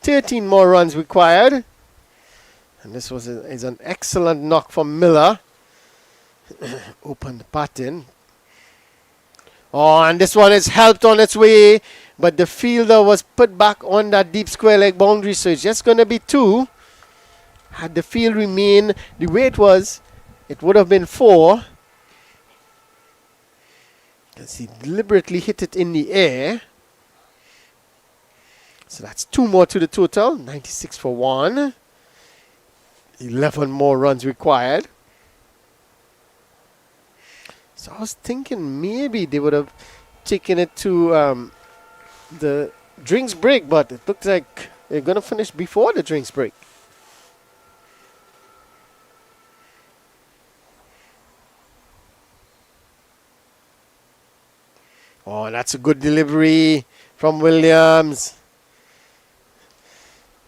13 more runs required. And this is an excellent knock from Miller. Open the pattern. Oh, and this one is helped on its way. But the fielder was put back on that deep square leg boundary. So it's just going to be 2. Had the field remained the way it was, it would have been 4. Because he deliberately hit it in the air. So that's 2 more to the total. 96 for 1. 11 more runs required. So I was thinking maybe they would have taken it to the drinks break, but it looks like they're going to finish before the drinks break. Oh, that's a good delivery from Williams.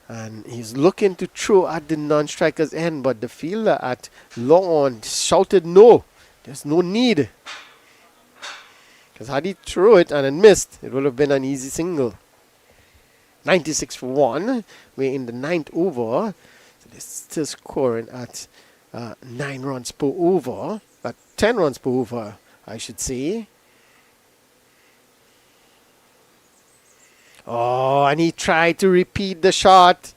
And he's looking to throw at the non-striker's end, but the fielder at long on shouted no. There's no need. Because had he thrown it and it missed, it would have been an easy single. 96 for 1. We're in the 9th over. So they're still scoring at 9 runs per over. 10 runs per over, I should say. Oh, and he tried to repeat the shot.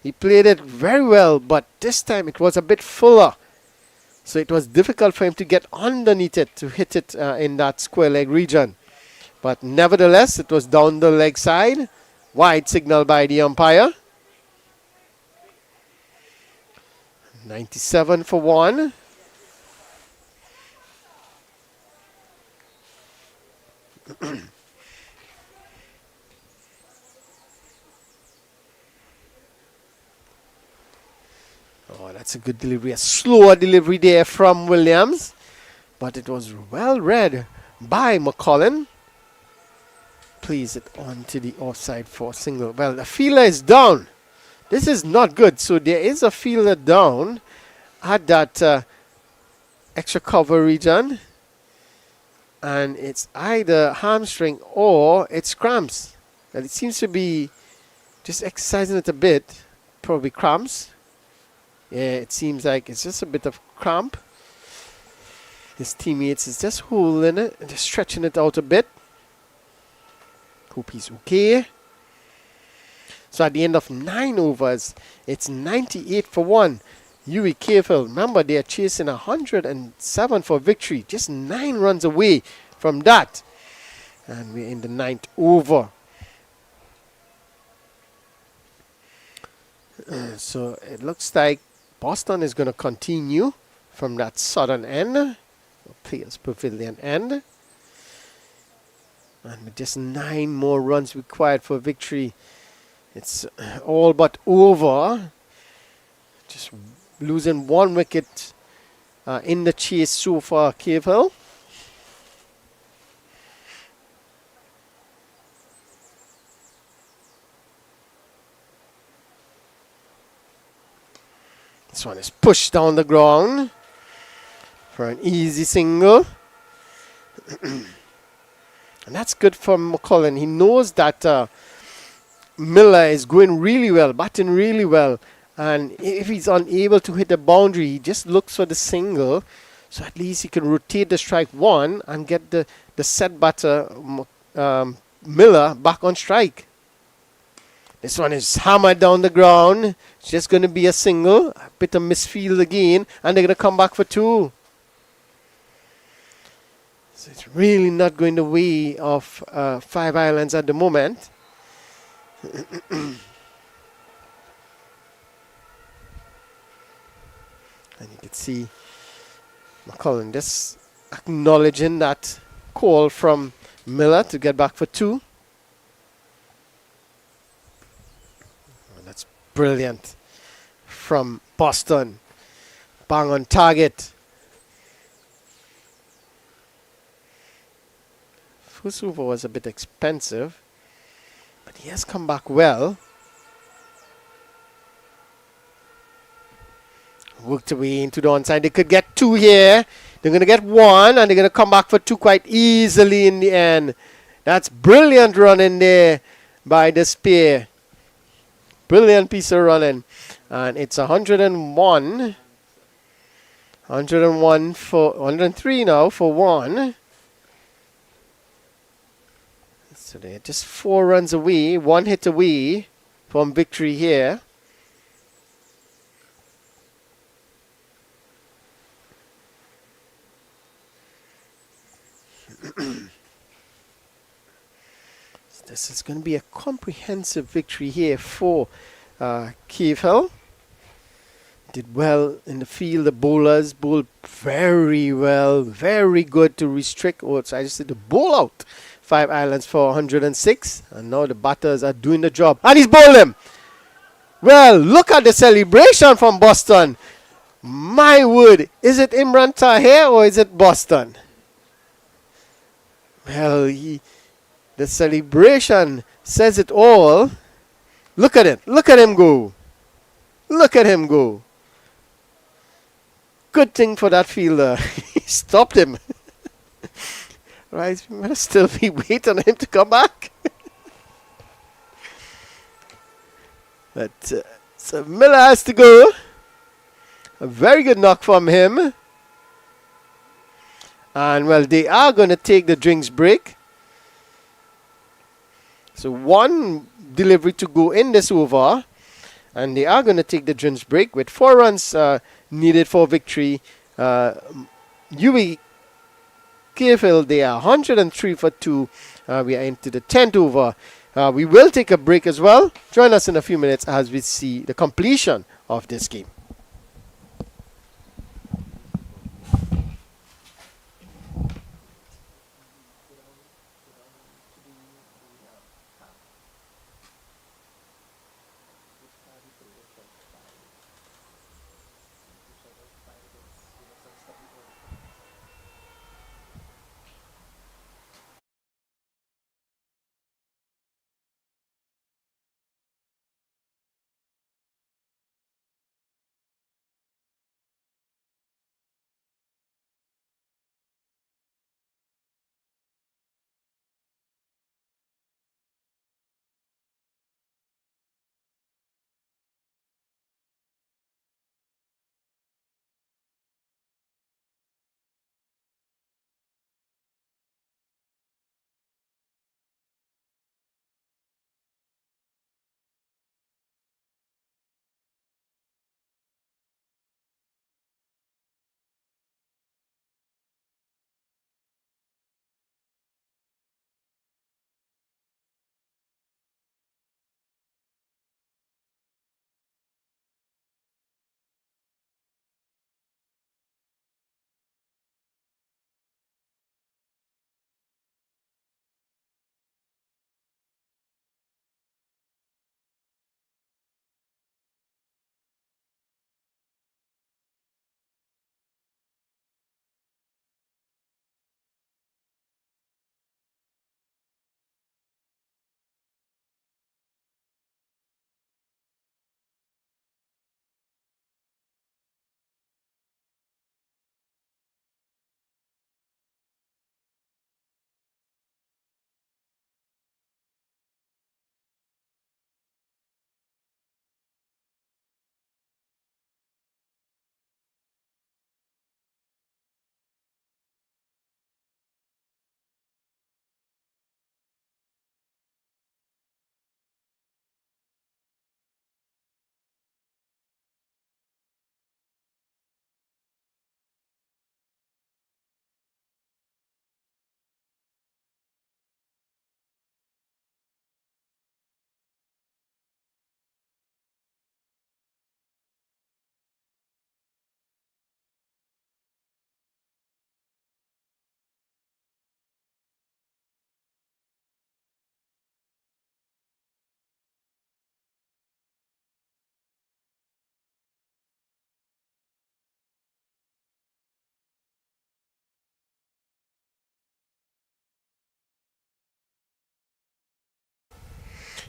He played it very well, but this time it was a bit fuller. So it was difficult for him to get underneath it to hit it in that square leg region. But nevertheless, it was down the leg side. Wide signal by the umpire. 97 for 1. Oh, that's a good delivery. A slower delivery there from Williams. But it was well read by McCollum. Plays it onto the offside for a single. Well, the fielder is down. This is not good. So there is a fielder down at that extra cover region. And it's either hamstring or it's cramps. And it seems to be just exercising it a bit. Probably cramps. Yeah, it seems like it's just a bit of cramp. His teammates is just holding it and just stretching it out a bit. Hope he's okay. So at the end of 9 overs, it's 98 for 1. UWI Cavehill, remember they are chasing 107 for victory. Just 9 runs away from that. And we're in the 9th over. So it looks like Boston is going to continue from that southern end, Players Pavilion end. And with just 9 more runs required for victory, it's all but over. Just losing 1 wicket in the chase so far, Cavehill. This one is pushed down the ground for an easy single. And that's good for McCollum. He knows that Miller is going really well, batting really well. And if he's unable to hit the boundary, he just looks for the single. So at least he can rotate the strike 1 and get the set batter Miller back on strike. This one is hammered down the ground. It's just going to be a single. A bit of misfield again. And they're going to come back for 2. So it's really not going the way of 5 Islands at the moment. And you can see McCollum just acknowledging that call from Miller to get back for 2. That's brilliant from Boston. Bang on target. First over was a bit expensive, but he has come back well. Worked away into the onside. They could get 2 here. They're going to get 1, and they're going to come back for 2 quite easily in the end. That's brilliant running there by the spear. Brilliant piece of running. And it's 101. 101 for 103 now for 1. So they're just 4 runs away, 1 hit away from victory here. This is going to be a comprehensive victory here for Cavehill. did well in the field. The bowlers bowled very well, very good to restrict. Oh, so I just said to bowl out 5 islands for 106. And now the batters are doing the job. And he's bowled him. Well, look at the celebration from Boston. My word, is it Imran Tahir or is it Boston? Well, the celebration says it all. Look at it. Look at him go. Look at him go. Good thing for that fielder. He stopped him. Right, we must still be waiting on him to come back. But so Miller has to go. A very good knock from him. And well, they are going to take the drinks break. So 1 delivery to go in this over. And they are going to take the drinks break with 4 runs needed for victory. UWI Games, they are 103 for 2. We are into the 10th over. We will take a break as well. Join us in a few minutes as we see the completion of this game.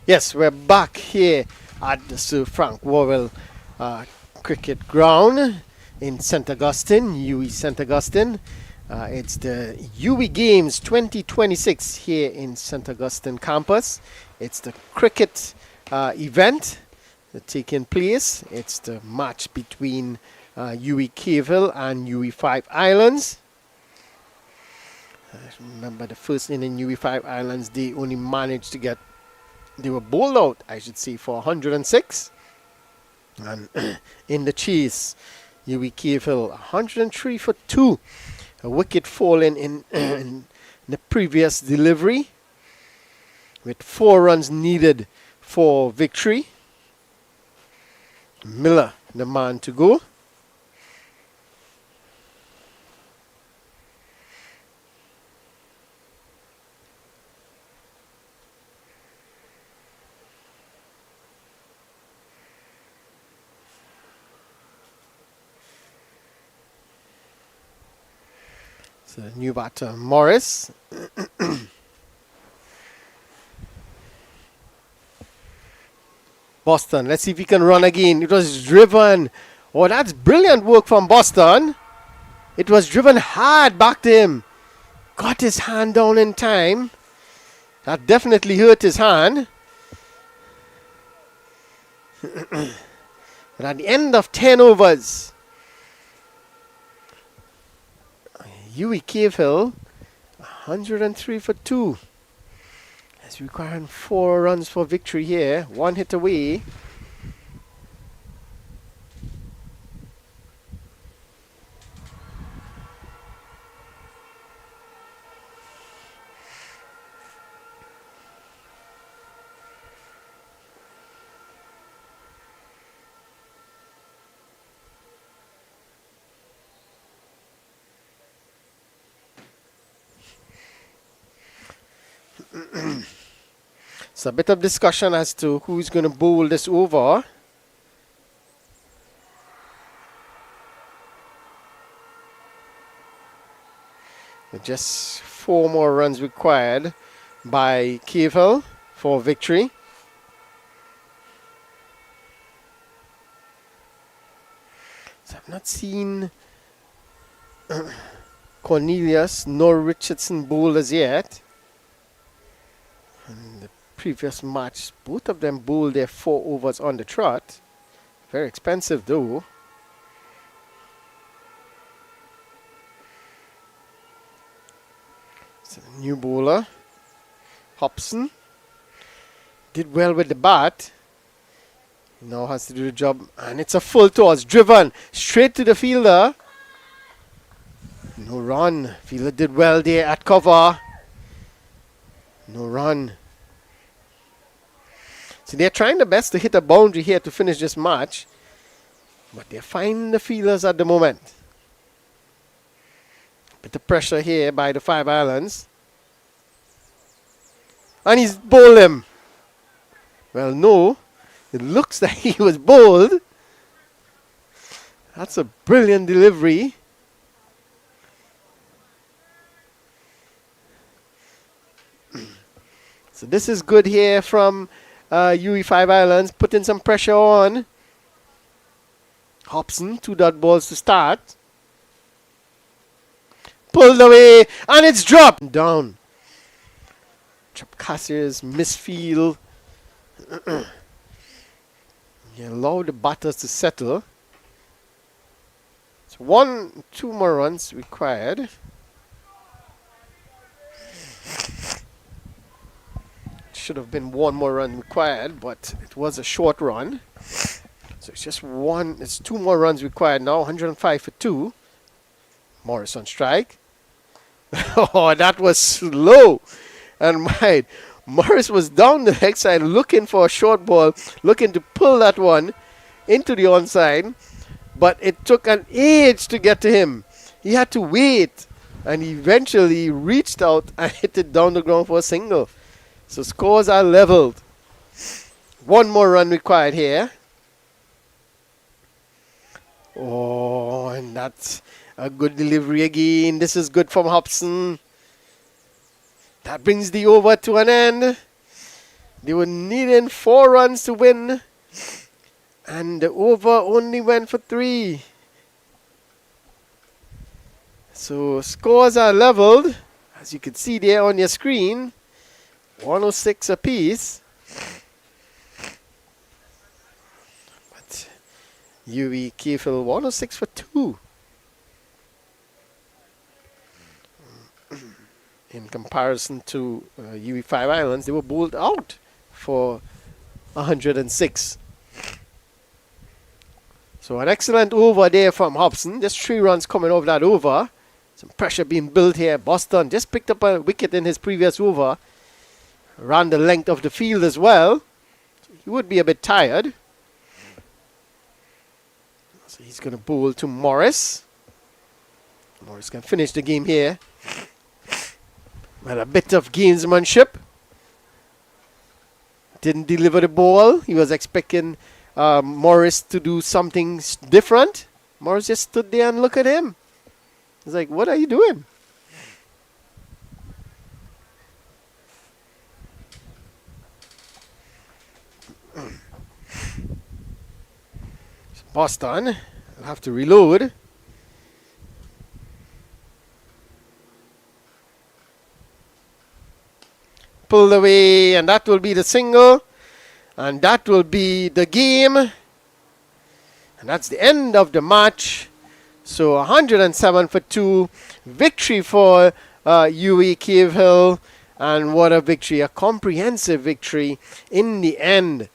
Yes, we're back here at the Sir Frank Worrell Cricket Ground in St. Augustine, UWI St. Augustine. It's the UWI Games 2026 here in St. Augustine campus. It's the cricket event taking place. It's the match between UWI Cavell and UWI 5 Islands. Remember the first inning UWI 5 Islands, they only managed to get, they were bowled out, I should say, for 106. And in the chase, UWI Cavell 103 for 2. A wicket fallen in the previous delivery with 4 runs needed for victory. Miller the man to go. So new batter Morris. Boston, let's see if he can run again. It was driven. Oh, that's brilliant work from Boston. It was driven hard back to him. Got his hand down in time. That definitely hurt his hand. But at the end of 10 overs, UWI Cavehill, 103 for 2. He's requiring 4 runs for victory here. 1 hit away. So a bit of discussion as to who's going to bowl this over. Just 4 more runs required by Cavehill for victory. So I've not seen Cornelius nor Richardson bowl as yet. In the previous match, both of them bowled their 4 overs on the trot. Very expensive though. So the new bowler, Hobson, did well with the bat. Now has to do the job, and it's a full toss, driven straight to the fielder. No run. Fielder did well there at cover. No run. So they're trying their best to hit a boundary here to finish this match, but they're finding the fielders at the moment. Bit of pressure here by the 5 Islands. And he's bowled him. Well, no. It looks like he was bowled. That's a brilliant delivery. So this is good here from UWI 5 Islands. Putting some pressure on. Hobson, 2 dot balls to start. Pulled away, and it's dropped down. Cassier's misfield. He allowed the batters to settle. So 2 more runs required. Should have been 1 more run required, but it was a short run. So it's just 2 more runs required now. 105 for 2. Morris on strike. Oh, that was slow. And Morris was down the leg side looking for a short ball, looking to pull that one into the onside. But it took an age to get to him. He had to wait, and he eventually reached out and hit it down the ground for a single. So scores are leveled. 1 more run required here. Oh, and that's a good delivery again. This is good from Hobson. That brings the over to an end. They were needing 4 runs to win, and the over only went for 3. So scores are leveled, as you can see there on your screen. 106 apiece. But UWI Cavehill 106 for 2. In comparison to UWI 5 Islands, they were bowled out for 106. So an excellent over there from Hobson. Just 3 runs coming off that over. Some pressure being built here. Boston just picked up a wicket in his previous over. Ran the length of the field as well. He would be a bit tired. So he's going to bowl to Morris. Morris can finish the game here. With a bit of gamesmanship. Didn't deliver the ball. He was expecting Morris to do something different. Morris just stood there and looked at him. He's like, what are you doing? Boston will have to reload. Pulled away, and that will be the single. And that will be the game. And that's the end of the match. So 107 for 2. Victory for UWI Cave Hill. And what a victory. A comprehensive victory in the end.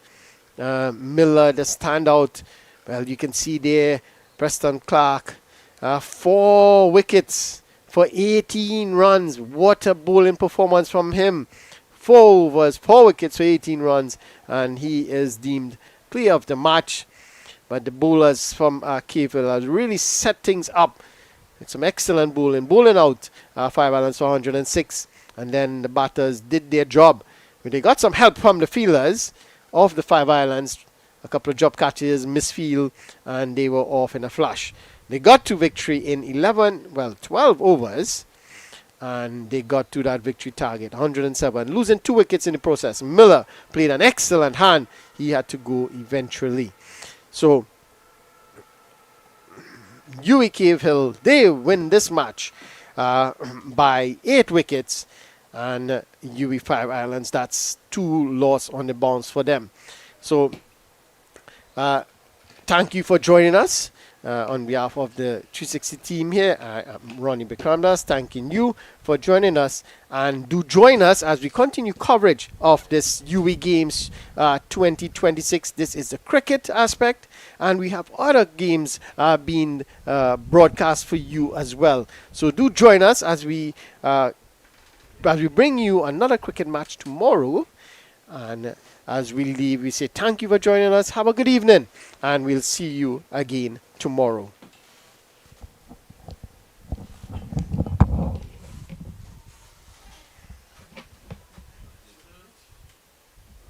Miller, the standout. Well, you can see there, Preston Clark. 4 wickets for 18 runs. What a bowling performance from him. 4 overs, 4 wickets for 18 runs, and he is deemed clear of the match. But the bowlers from Cave Hill have really set things up with some excellent bowling. Bowling out 5 islands for 106, and then the batters did their job. But they got some help from the fielders of the 5 islands. A couple of drop catches, misfield, and they were off in a flash. They got to victory in 12 overs. And they got to that victory target, 107, losing 2 wickets in the process. Miller played an excellent hand. He had to go eventually. So, UWI Cave Hill, they win this match by 8 wickets. And UWI 5 Islands, that's 2 loss on the bounce for them. So, thank you for joining us. On behalf of the 360 team here, I'm Ronnie Bikramdas, thanking you for joining us. And do join us as we continue coverage of this UWI Games 2026. This is the cricket aspect, and we have other games being broadcast for you as well. So do join us as we bring you another cricket match tomorrow. And as we leave, we say thank you for joining us. Have a good evening, and we'll see you again tomorrow.